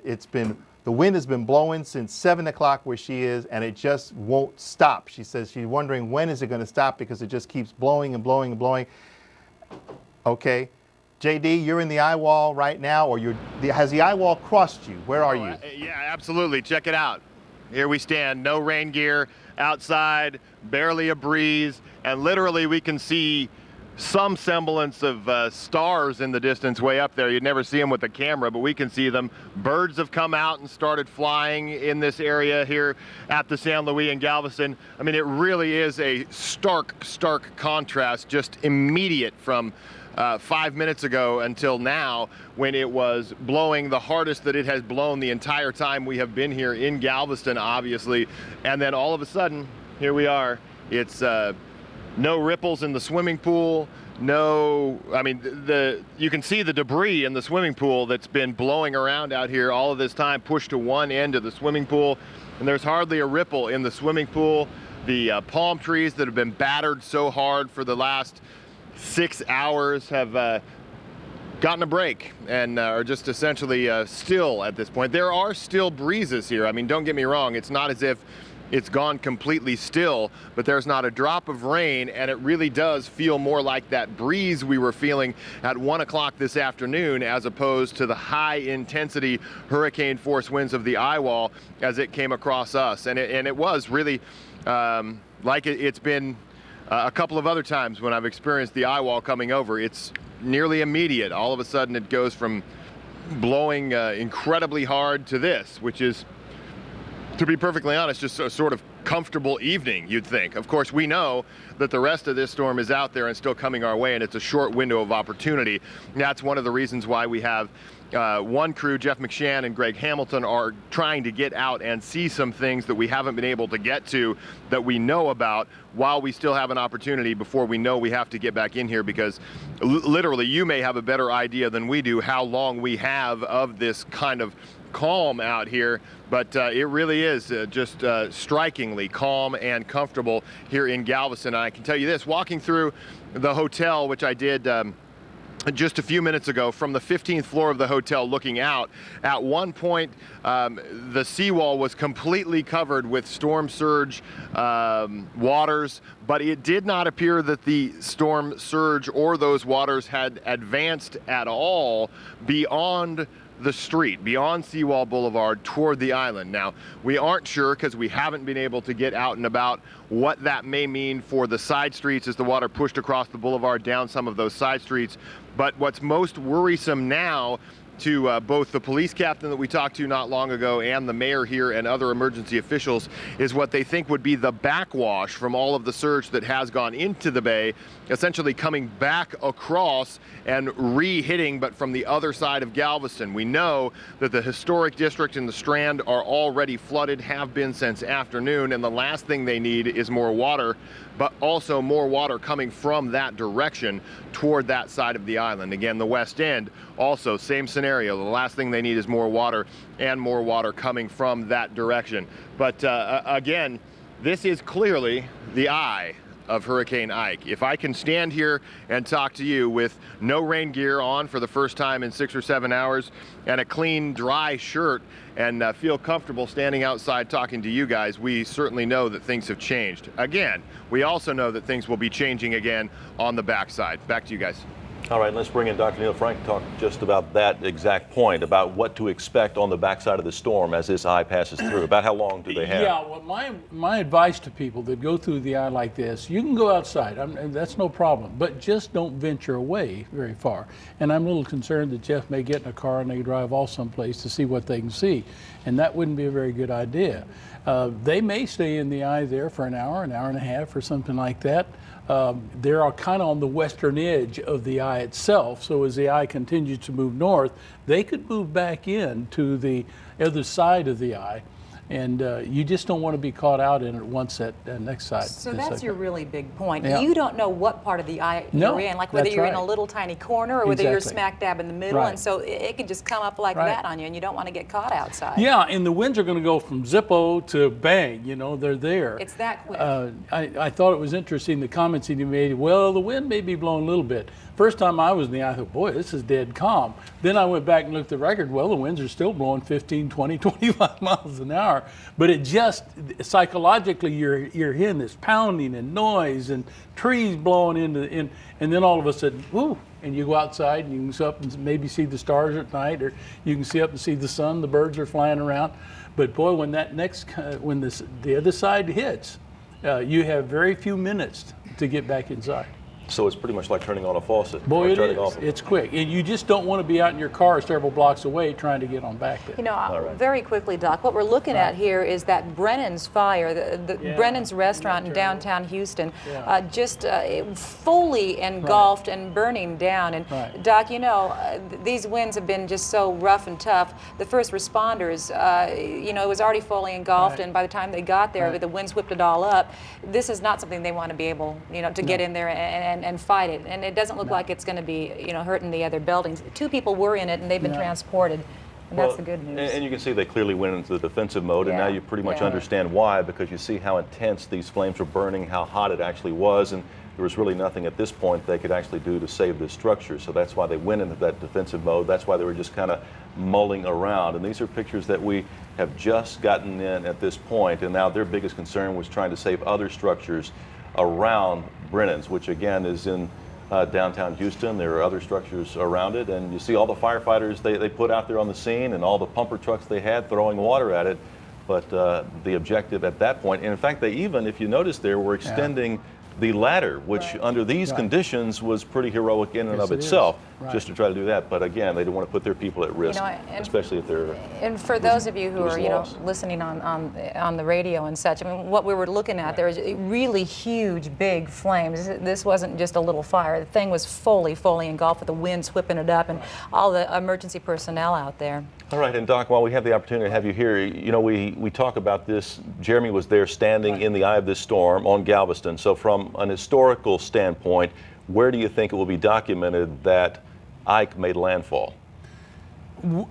M: the wind has been blowing since 7 o'clock where she is, and it just won't stop. She says she's wondering when is it going to stop because it just keeps blowing and blowing and blowing. Okay. JD, you're in the eye wall right now, or has the eye wall crossed you? Where are you?
P: Yeah, absolutely. Check it out. Here we stand. No rain gear outside, barely a breeze, and literally we can see some semblance of stars in the distance way up there. You'd never see them with a camera, but we can see them. Birds have come out and started flying in this area here at the San Luis and Galveston. I mean, it really is a stark contrast, just immediate from 5 minutes ago until now, when it was blowing the hardest that it has blown the entire time we have been here in Galveston, obviously. And then all of a sudden, here we are. It's no ripples in the swimming pool. No, I mean, you can see the debris in the swimming pool that's been blowing around out here all of this time, pushed to one end of the swimming pool, and there's hardly a ripple in the swimming pool. The palm trees that have been battered so hard for the last 6 hours have gotten a break and are just essentially still at this point. There are still breezes here. I mean, don't get me wrong, it's not as if it's gone completely still, but there's not a drop of rain, and it really does feel more like that breeze we were feeling at 1 o'clock this afternoon, as opposed to the high intensity hurricane force winds of the eye wall as it came across us. And it was really like it's been a couple of other times when I've experienced the eye wall coming over, it's nearly immediate. All of a sudden it goes from blowing incredibly hard to this, which is, to be perfectly honest, just a sort of comfortable evening, you'd think. Of course, we know that the rest of this storm is out there and still coming our way, and it's a short window of opportunity. And that's one of the reasons why we have one crew, Jeff McShann and Greg Hamilton, are trying to get out and see some things that we haven't been able to get to, that we know about, while we still have an opportunity before we know we have to get back in here, because literally you may have a better idea than we do how long we have of this kind of calm out here, but it really is just strikingly calm and comfortable here in Galveston. And I can tell you this, walking through the hotel, which I did just a few minutes ago, from the 15th floor of the hotel looking out, at one point the seawall was completely covered with storm surge waters, but it did not appear that the storm surge or those waters had advanced at all beyond the street, beyond Seawall Boulevard, toward the island. Now, we aren't sure, because we haven't been able to get out and about, what that may mean for the side streets as the water pushed across the boulevard down some of those side streets. But what's most worrisome now to both the police captain that we talked to not long ago and the mayor here and other emergency officials is what they think would be the backwash from all of the surge that has gone into the bay, essentially coming back across and re-hitting, but from the other side of Galveston. We know that the historic district and the Strand are already flooded, have been since afternoon, and the last thing they need is more water, but also more water coming from that direction toward that side of the island. Again, the West End, also same scenario. The last thing they need is more water, and more water coming from that direction. But again, this is clearly the eye of Hurricane Ike. If I can stand here and talk to you with no rain gear on for the first time in 6 or 7 hours and a clean, dry shirt, and feel comfortable standing outside talking to you guys, we certainly know that things have changed. Again, we also know that things will be changing again on the backside. Back to you guys.
B: All right, let's bring in Dr. Neil Frank to talk just about that exact point, about what to expect on the backside of the storm as this eye passes through. About how long do they have?
D: Yeah, well, my advice to people that go through the eye like this, you can go outside, that's no problem, but just don't venture away very far. And I'm a little concerned that Jeff may get in a car and they drive off someplace to see what they can see, and that wouldn't be a very good idea. They may stay in the eye there for an hour and a half, or something like that. They're kind of on the western edge of the eye itself, so as the eye continues to move north, they could move back in to the other side of the eye, and you just don't want to be caught out in it once that next side.
C: So that's your really big point.
D: Yeah.
C: You don't know what part of the eye you're in, like whether you're in a little tiny corner or whether you're smack dab in the middle, and so it can just come up like that on you, and you don't want to get caught outside.
D: Yeah, and the winds are going to go from zippo to bang, you know, they're there.
C: It's that quick.
D: I thought it was interesting, the comments he made, well, the wind may be blowing a little bit. First time I was in the eye, I thought, boy, this is dead calm. Then I went back and looked at the record. Well, the winds are still blowing 15, 20, 25 miles an hour. But it just, psychologically, you're hearing this pounding and noise and trees blowing and then all of a sudden, whoo, and you go outside and you can sit up and maybe see the stars at night, or you can see up and see the sun, the birds are flying around. But boy, when that when the other side hits, you have very few minutes to get back inside.
B: So it's pretty much like turning on a faucet.
D: Boy, it is. It's quick. And you just don't want to be out in your car several blocks away trying to get on back there.
C: You know, very quickly, Doc, what we're looking at here is that Brennan's fire, Brennan's restaurant in downtown Houston, just fully engulfed and burning down. And Doc, you know, these winds have been just so rough and tough. The first responders, you know, it was already fully engulfed, and by the time they got there, the winds whipped it all up. This is not something they want to be able, you know, to get in there and fight it. And it doesn't look like it's going to be, you know, hurting the other buildings. 2 people were in it, and they've been transported. And that's the good news.
B: And you can see they clearly went into the defensive mode, and now you pretty much understand why, because you see how intense these flames were burning, how hot it actually was, and there was really nothing at this point they could actually do to save this structure. So that's why they went into that defensive mode. That's why they were just kind of mulling around. And these are pictures that we have just gotten in at this point, and now their biggest concern was trying to save other structures around Brennan's, which again is in downtown Houston. There are other structures around it, and you see all the firefighters they put out there on the scene and all the pumper trucks they had throwing water at it. But the objective at that point, and in fact they even, if you notice there, were extending the ladder, which under these conditions was pretty heroic in and of itself, just to try to do that. But again, they don't want to put their people at risk, especially if they're.
C: And for those of you who are, listening on the radio and such, I mean, what we were looking at there is really huge, big flames. This wasn't just a little fire. The thing was fully engulfed with the winds whipping it up and all the emergency personnel out there.
B: All right, and Doc, while we have the opportunity to have you here, we talk about this. Jeremy was there standing in the eye of this storm on Galveston. So from an historical standpoint, where do you think it will be documented that Ike made landfall?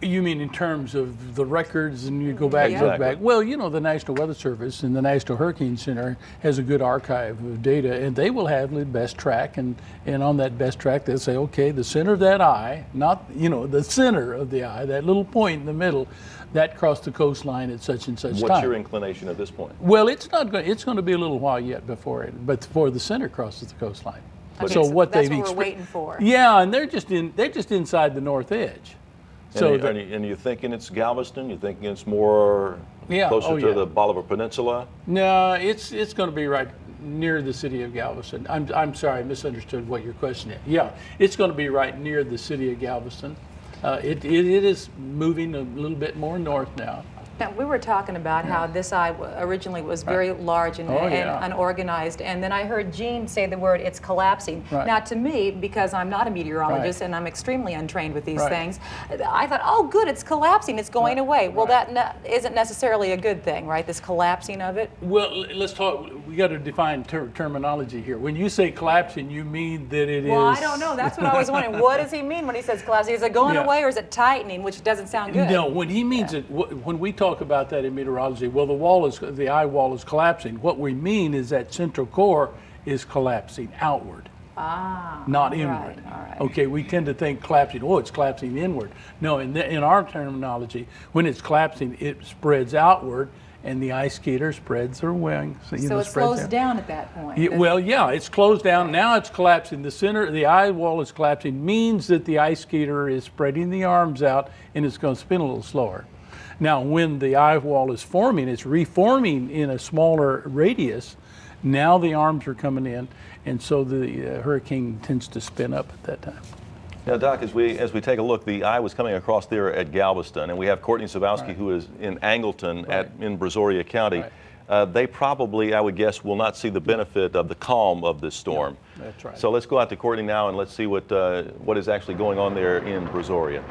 D: You mean in terms of the records, and you go back and look back? Well, the National Weather Service and the National Hurricane Center has a good archive of data, and they will have the best track, and on that best track they'll say, okay, the center of that eye, not, the center of the eye, that little point in the middle, that crossed the coastline at such and such time.
B: What's your inclination at this point?
D: Well, it's going to be a little while yet before the center crosses the coastline.
C: Okay,
D: so what
C: that's what we're waiting for.
D: Yeah, and they're just inside the north edge. So
B: and you're thinking it's Galveston? You're thinking it's more closer to the Bolivar Peninsula?
D: No, it's going to be right near the city of Galveston. I'm sorry, I misunderstood what your question is. Yeah, it's going to be right near the city of Galveston. It is moving a little bit more north now.
C: Now, we were talking about how this eye originally was very large and unorganized, and then I heard Gene say the word, it's collapsing. Now, to me, because I'm not a meteorologist and I'm extremely untrained with these things, I thought, oh, good, it's collapsing, it's going away. Well, that isn't necessarily a good thing, right, this collapsing of it?
D: Well, let's talk, we got to define terminology here. When you say collapsing, you mean that it is...
C: Well, I don't know, that's what I was wondering. What does he mean when he says collapsing? Is it going away or is it tightening, which doesn't sound good?
D: No, when he means it, when we talk about that in meteorology, well, the eye wall is collapsing. What we mean is that central core is collapsing outward, not inward. Okay, we tend to think collapsing, oh, it's collapsing inward. No, in our terminology, when it's collapsing, it spreads outward, and the ice skater spreads their wings.
C: So it slows down at that point.
D: It's closed down. Now it's collapsing. The center, the eye wall is collapsing, means that the ice skater is spreading the arms out, and it's going to spin a little slower. Now, when the eye wall is forming, it's reforming in a smaller radius. Now the arms are coming in, and so the hurricane tends to spin up at that time.
B: Now, Doc, as we take a look, the eye was coming across there at Galveston, and we have Courtney Savowski, who is in Angleton in Brazoria County. They probably, I would guess, will not see the benefit of the calm of this storm.
D: That's right.
B: So let's go out to Courtney now, and let's see what is actually going on there in Brazoria.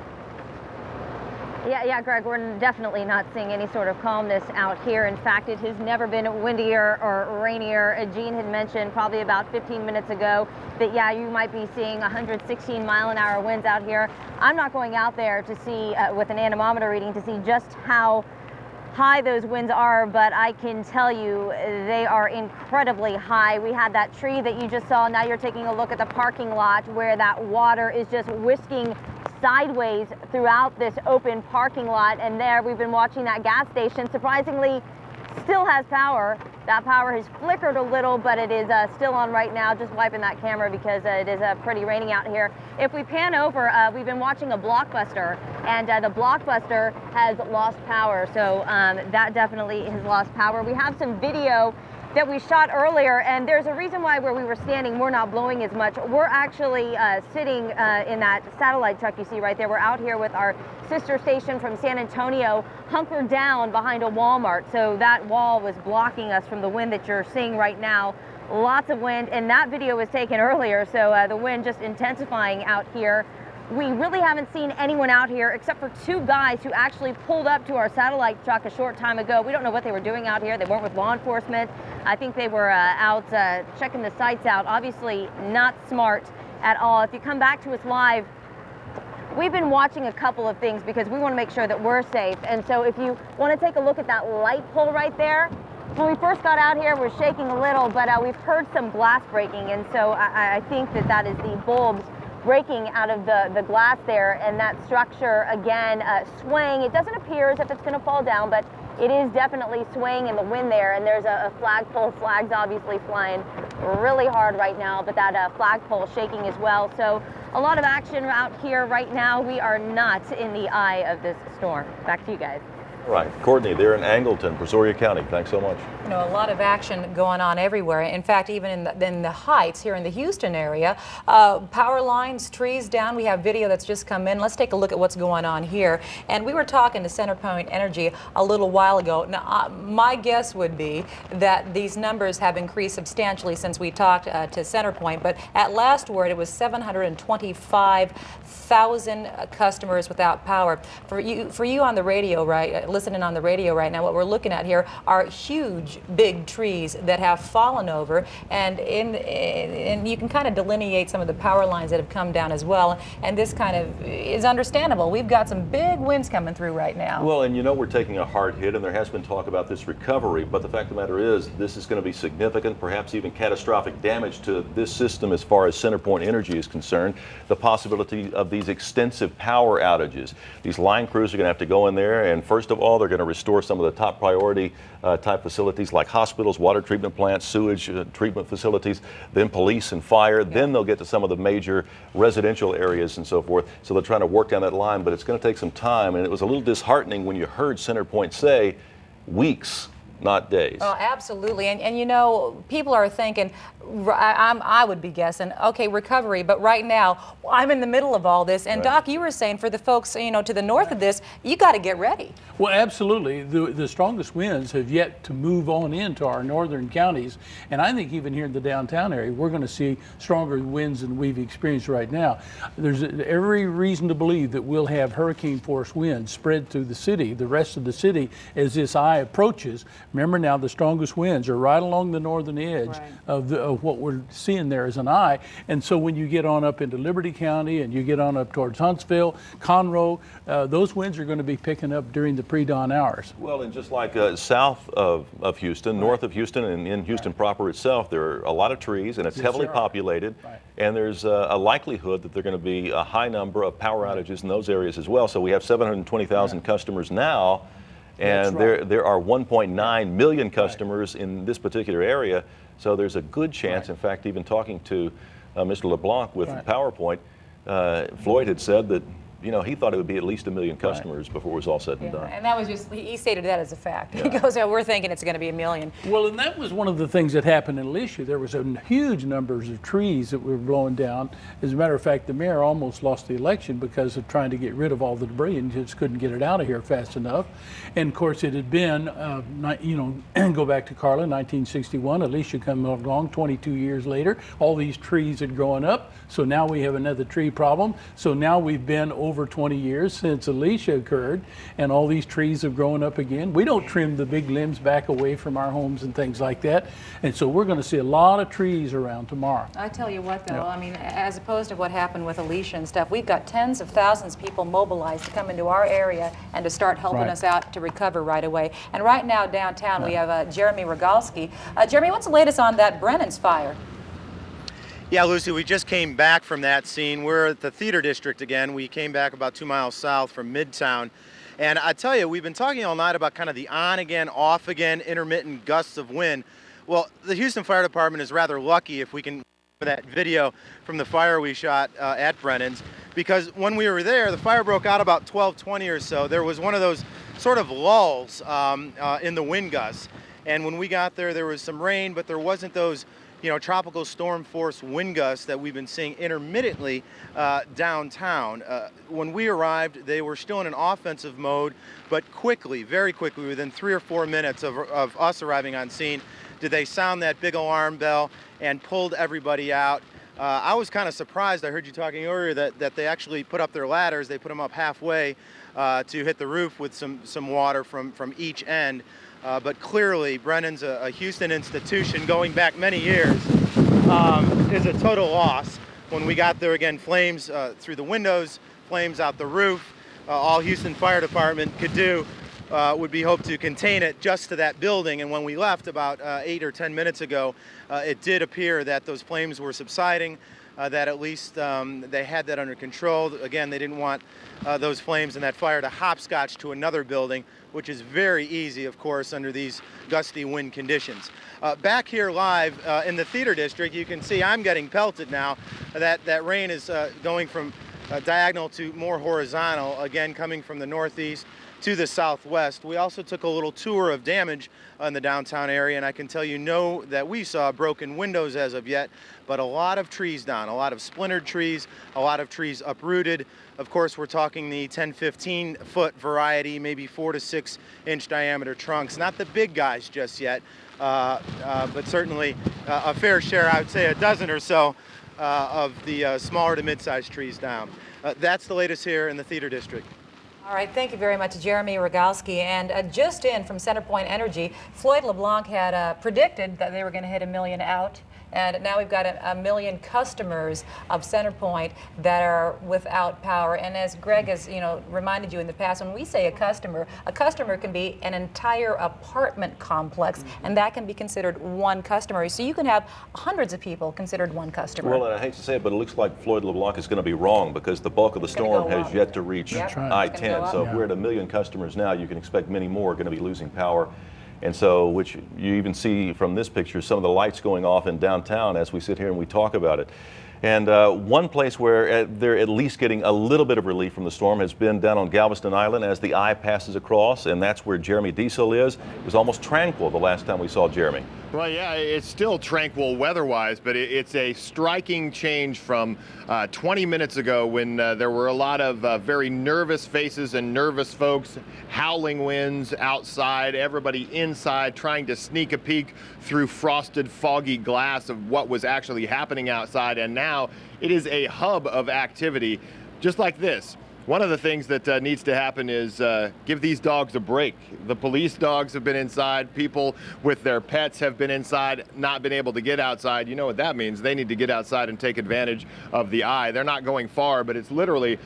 G: Yeah, Greg, we're definitely not seeing any sort of calmness out here. In fact, it has never been windier or rainier. Gene had mentioned probably about 15 minutes ago that, you might be seeing 116-mile-an-hour winds out here. I'm not going out there to see, with an anemometer reading, to see just how high those winds are, but I can tell you they are incredibly high. We had that tree that you just saw. Now you're taking a look at the parking lot where that water is just whisking sideways throughout this open parking lot, and there we've been watching that gas station surprisingly still has power. That power has flickered a little, but it is still on right now. Just wiping that camera because it is pretty raining out here. If we pan over, we've been watching a Blockbuster, and the Blockbuster has lost power, so that definitely has lost power. We have some video that we shot earlier, and there's a reason why where we were standing we're not blowing as much. We're actually sitting in that satellite truck you see right there. We're out here with our sister station from San Antonio, hunkered down behind a Walmart, so that wall was blocking us from the wind that you're seeing right now. Lots of wind, and that video was taken earlier, so the wind just intensifying out here. We really haven't seen anyone out here except for two guys who actually pulled up to our satellite truck a short time ago. We don't know what they were doing out here. They weren't with law enforcement. I think they were out checking the sites out. Obviously not smart at all. If you come back to us live, we've been watching a couple of things because we want to make sure that we're safe. And so if you want to take a look at that light pole right there, when we first got out here, we're shaking a little, but we've heard some glass breaking. And so I think that is the bulbs breaking out of the glass there, and that structure again swaying. It doesn't appear as if it's going to fall down, but it is definitely swaying in the wind there, and there's a flagpole. Flags obviously flying really hard right now, but that flagpole shaking as well. So a lot of action out here right now. We are not in the eye of this storm. Back to you guys.
B: Right. Courtney, they're in Angleton, Brazoria County. Thanks so much.
C: You know, a lot of action going on everywhere. In fact, even in the Heights here in the Houston area, power lines, trees down. We have video that's just come in. Let's take a look at what's going on here. And we were talking to CenterPoint Energy a little while ago. Now, my guess would be that these numbers have increased substantially since we talked to CenterPoint. But at last word, it was 725,000 customers without power. For you on the radio, right, listening on the radio right now, what we're looking at here are huge, big trees that have fallen over, and you can kind of delineate some of the power lines that have come down as well. And this kind of is understandable. We've got some big winds coming through right now.
B: Well, and you know we're taking a hard hit, and there has been talk about this recovery, but the fact of the matter is this is going to be significant, perhaps even catastrophic damage to this system as far as CenterPoint Energy is concerned. The possibility of these extensive power outages. These line crews are going to have to go in there, and first of all, they're going to restore some of the top priority type facilities like hospitals, water treatment plants, sewage treatment facilities, then police and fire. Then they'll get to some of the major residential areas and so forth. So they're trying to work down that line, but it's going to take some time. And it was a little disheartening when you heard CenterPoint say weeks, not days.
C: Oh, absolutely. And you know, people are thinking, I would be guessing, okay, recovery, but right now, I'm in the middle of all this. And Doc, you were saying for the folks, you know, to the north of this, you got to get ready.
D: Well, absolutely. The strongest winds have yet to move on into our northern counties. And I think even here in the downtown area, we're going to see stronger winds than we've experienced right now. There's every reason to believe that we'll have hurricane force winds spread through the city, the rest of the city, as this eye approaches. Remember now, the strongest winds are right along the northern edge of what we're seeing there as an eye. And so when you get on up into Liberty County and you get on up towards Huntsville, Conroe, those winds are going to be picking up during the pre-dawn hours.
B: Well, and just like south of Houston, north of Houston, and in Houston proper itself, there are a lot of trees, and it's heavily populated. And there's a likelihood that there are going to be a high number of power outages in those areas as well. So we have 720,000 customers now. And there are 1.9 million customers in this particular area, so there's a good chance. In fact, even talking to Mr. LeBlanc with PowerPoint, Floyd had said that, you know, he thought it would be at least 1 million customers before it was all said and done.
C: And that was just, he stated that as a fact. He goes, oh, we're thinking it's going to be 1 million.
D: Well, and that was one of the things that happened in Alicia. There was a huge numbers of trees that were blowing down. As a matter of fact, the mayor almost lost the election because of trying to get rid of all the debris and just couldn't get it out of here fast enough. And of course, it had been, you know, go back to Carla, 1961, Alicia come along 22 years later. All these trees had grown up. So now we have another tree problem. So now we've been over 20 years since Alicia occurred, and all these trees have grown up again. We don't trim the big limbs back away from our homes and things like that. And so we're going to see a lot of trees around tomorrow.
C: I tell you what, though, I mean, as opposed to what happened with Alicia and stuff, we've got tens of thousands of people mobilized to come into our area and to start helping us out to recover right away. And right now downtown we have Jeremy Rogalski. Jeremy, what's the latest on that Brennan's fire?
H: Yeah, Lucy, we just came back from that scene. We're at the theater district again. We came back about 2 miles south from Midtown. And I tell you, we've been talking all night about kind of the on again, off again, intermittent gusts of wind. Well, the Houston Fire Department is rather lucky if we can that video from the fire we shot at Brennan's, because when we were there, the fire broke out about 12:20 or so. There was one of those sort of lulls in the wind gusts. And when we got there, there was some rain, but there wasn't those, you know, tropical storm force wind gusts that we've been seeing intermittently downtown. When we arrived, they were still in an offensive mode, but quickly, very quickly, within 3 or 4 minutes of us arriving on scene, did they sound that big alarm bell and pulled everybody out. I was kind of surprised. I heard you talking earlier that they actually put up their ladders. They put them up halfway to hit the roof with some water from each end. But clearly, Brennan's a Houston institution going back many years, is a total loss. When we got there again, flames through the windows, flames out the roof. All Houston Fire Department could do would be hope to contain it just to that building. And when we left about 8 or 10 minutes ago, it did appear that those flames were subsiding, that at least they had that under control. Again, they didn't want those flames and that fire to hopscotch to another building, which is very easy, of course, under these gusty wind conditions. Back here live in the theater district, you can see I'm getting pelted now. That rain is going from diagonal to more horizontal, again coming from the northeast, to the southwest. We also took a little tour of damage in the downtown area, and I can tell you that we saw broken windows as of yet, but a lot of trees down, a lot of splintered trees, a lot of trees uprooted. Of course, we're talking the 10-15 foot variety, maybe 4 to 6 inch diameter trunks. Not the big guys just yet, but certainly a fair share, I would say a dozen or so of the smaller to mid-sized trees down. That's the latest here in the Theater District.
C: All right, thank you very much, Jeremy Rogalski. And just in from CenterPoint Energy, Floyd LeBlanc had predicted that they were going to hit 1 million out. And now we've got a million customers of CenterPoint that are without power. And as Greg has, reminded you in the past, when we say a customer can be an entire apartment complex, and that can be considered one customer. So you can have hundreds of people considered one customer.
B: Well, and I hate to say it, but it looks like Floyd LeBlanc is going to be wrong because the bulk of the storm has yet to reach I-10. So if we're at 1 million customers now, you can expect many more are going to be losing power. And so, which you even see from this picture, some of the lights going off in downtown as we sit here and we talk about it. And one place where they're at least getting a little bit of relief from the storm has been down on Galveston Island as the eye passes across, and that's where Jeremy Diesel is. It was almost tranquil the last time we saw Jeremy.
P: Well, yeah, it's still tranquil weather-wise, but it's a striking change from 20 minutes ago when there were a lot of very nervous faces and nervous folks, howling winds outside, everybody inside trying to sneak a peek through frosted, foggy glass of what was actually happening outside, and now it is a hub of activity just like this. One of the things that needs to happen is give these dogs a break. The police dogs have been inside. People with their pets have been inside, not been able to get outside. You know what that means. They need to get outside and take advantage of the eye. They're not going far, but it's literally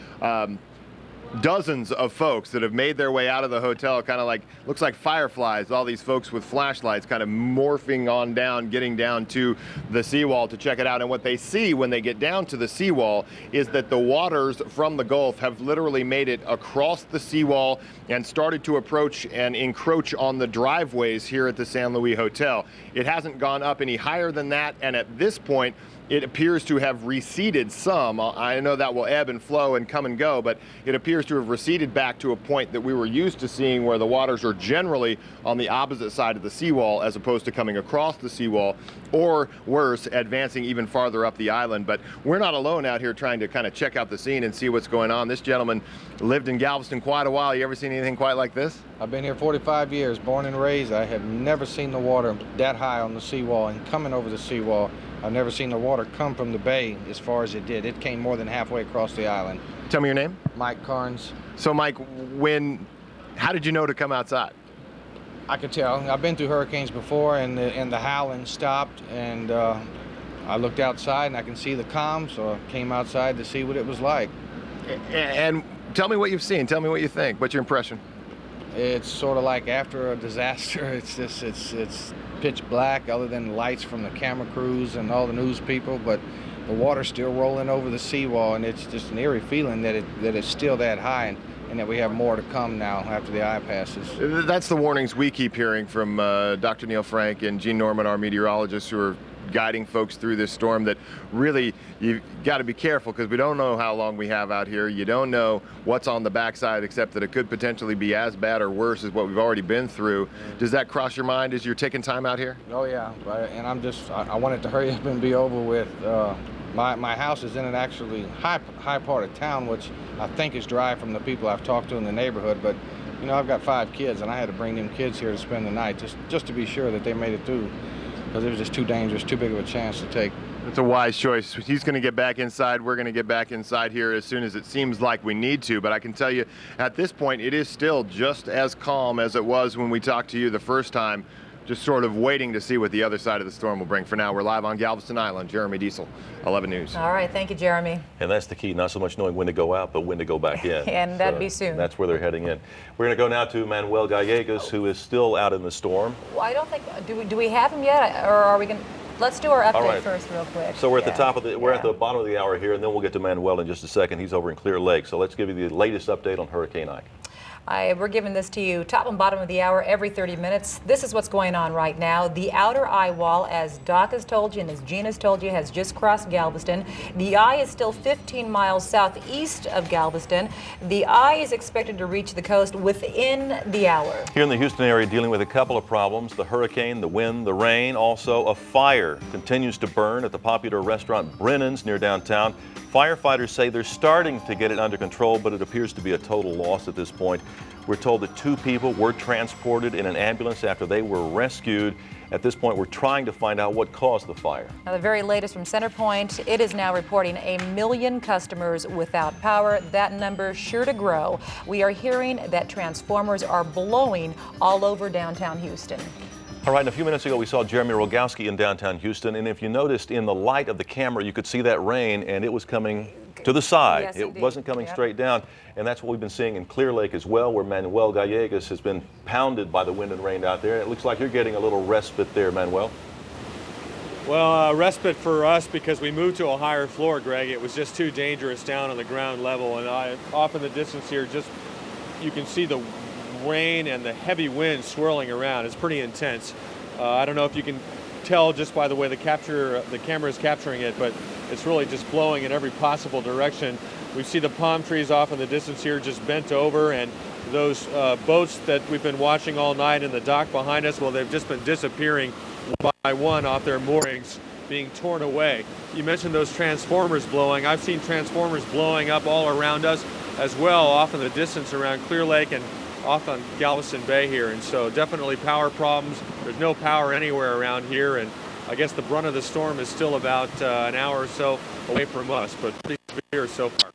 P: dozens of folks that have made their way out of the hotel, kind of like, looks like fireflies, all these folks with flashlights kind of morphing on down, getting down to the seawall to check it out. And what they see when they get down to the seawall is that the waters from the Gulf have literally made it across the seawall and started to approach and encroach on the driveways here at the San Luis Hotel. It hasn't gone up any higher than that, and at this point, it appears to have receded some. I know that will ebb and flow and come and go, but it appears to have receded back to a point that we were used to seeing where the waters are generally on the opposite side of the seawall as opposed to coming across the seawall, or worse, advancing even farther up the island. But we're not alone out here trying to kind of check out the scene and see what's going on. This gentleman lived in Galveston quite a while. You ever seen anything quite like this?
K: I've been here 45 years, born and raised. I have never seen the water that high on the seawall and coming over the seawall. I've never seen the water come from the bay as far as it did. It came more than halfway across the island.
P: Tell me your name.
K: Mike Carnes.
P: So Mike, how did you know to come outside?
K: I could tell. I've been through hurricanes before, and the howling stopped, and I looked outside and I can see the calm, so I came outside to see what it was like.
P: And tell me what you've seen. Tell me what you think. What's your impression?
K: It's sort of like after a disaster. It's pitch black, other than the lights from the camera crews and all the news people, but the water's still rolling over the seawall, and it's just an eerie feeling that it's still that high, and that we have more to come now after the eye passes.
P: That's the warnings we keep hearing from Dr. Neil Frank and Gene Norman, our meteorologists, who are guiding folks through this storm, that really you've got to be careful because we don't know how long we have out here. You don't know what's on the backside, except that it could potentially be as bad or worse as what we've already been through. Does that cross your mind as you're taking time out here?
K: Oh yeah, and I want it to hurry up and be over with. My house is in an actually high part of town, which I think is dry from the people I've talked to in the neighborhood, but you know, I've got 5 kids and I had to bring them kids here to spend the night just to be sure that they made it through, because it was just too dangerous, too big of a chance to take.
P: It's a wise choice. He's going to get back inside. We're going to get back inside here as soon as it seems like we need to. But I can tell you, at this point, it is still just as calm as it was when we talked to you the first time, just sort of waiting to see what the other side of the storm will bring. For now, we're live on Galveston Island. Jeremy Diesel, 11 News.
C: All right, thank you, Jeremy.
B: And that's the key, not so much knowing when to go out, but when to go back in.
C: And that'd be soon.
B: That's where they're heading in. We're going to go now to Manuel Gallegos, who is still out in the storm.
C: Well, I don't think, do we have him yet, or are we going to? Let's do our update first real quick.
B: So we're at the top of we're at the bottom of the hour here, and then we'll get to Manuel in just a second. He's over in Clear Lake. So let's give you the latest update on Hurricane Ike.
C: We're giving this to you top and bottom of the hour every 30 minutes. This is what's going on right now. The outer eye wall, as Doc has told you and as Gene has told you, has just crossed Galveston. The eye is still 15 miles southeast of Galveston. The eye is expected to reach the coast within the hour.
B: Here in the Houston area, dealing with a couple of problems: the hurricane, the wind, the rain. Also, a fire continues to burn at the popular restaurant Brennan's near downtown. Firefighters say they're starting to get it under control, but it appears to be a total loss at this point. We're told that 2 people were transported in an ambulance after they were rescued. At this point, we're trying to find out what caused the fire.
C: Now, the very latest from CenterPoint, it is now reporting 1 million customers without power. That number sure to grow. We are hearing that transformers are blowing all over downtown Houston.
B: All right, and a few minutes ago, we saw Jeremy Rogowski in downtown Houston, and if you noticed in the light of the camera, you could see that rain, and it was coming to the side.
C: Yes,
B: it
C: indeed.
B: wasn't coming straight down, and that's what we've been seeing in Clear Lake as well, where Manuel Gallegos has been pounded by the wind and rain out there. It looks like you're getting a little respite there, Manuel.
Q: Well, respite for us because we moved to a higher floor, Greg. It was just too dangerous down on the ground level, and off in the distance here, just you can see the rain and the heavy wind swirling around. It's pretty intense. I don't know if you can tell just by the way the camera is capturing it, but it's really just blowing in every possible direction. We see the palm trees off in the distance here just bent over, and those boats that we've been watching all night in the dock behind us, well, they've just been disappearing one by one off their moorings, being torn away. You mentioned those transformers blowing. I've seen transformers blowing up all around us as well, off in the distance around Clear Lake and off on Galveston Bay here, and so definitely power problems. There's no power anywhere around here, and I guess the brunt of the storm is still about an hour or so away from us, but pretty severe so far.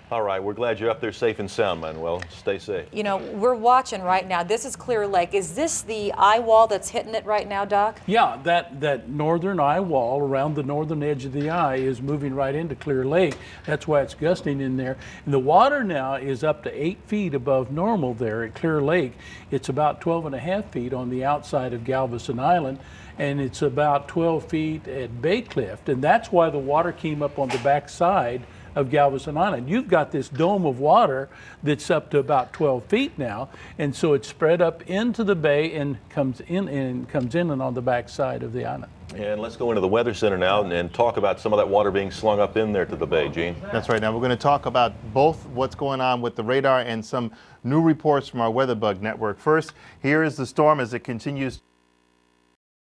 B: All right, we're glad you're up there safe and sound, Manuel. Stay safe.
C: You know, we're watching right now. This is Clear Lake. Is this the eye wall that's hitting it right now, Doc?
D: Yeah, that northern eye wall around the northern edge of the eye is moving right into Clear Lake. That's why it's gusting in there. And the water now is up to 8 feet above normal there at Clear Lake. It's about 12.5 feet on the outside of Galveston Island, and it's about 12 feet at Bay Cliff. And that's why the water came up on the back side of Galveston Island. You've got this dome of water that's up to about 12 feet now, and so it's spread up into the bay and comes in and on the back side of the island.
B: And let's go into the Weather Center now and talk about some of that water being slung up in there to the bay, Gene.
M: That's right. Now we're going to talk about both what's going on with the radar and some new reports from our WeatherBug network. First, here is the storm as it continues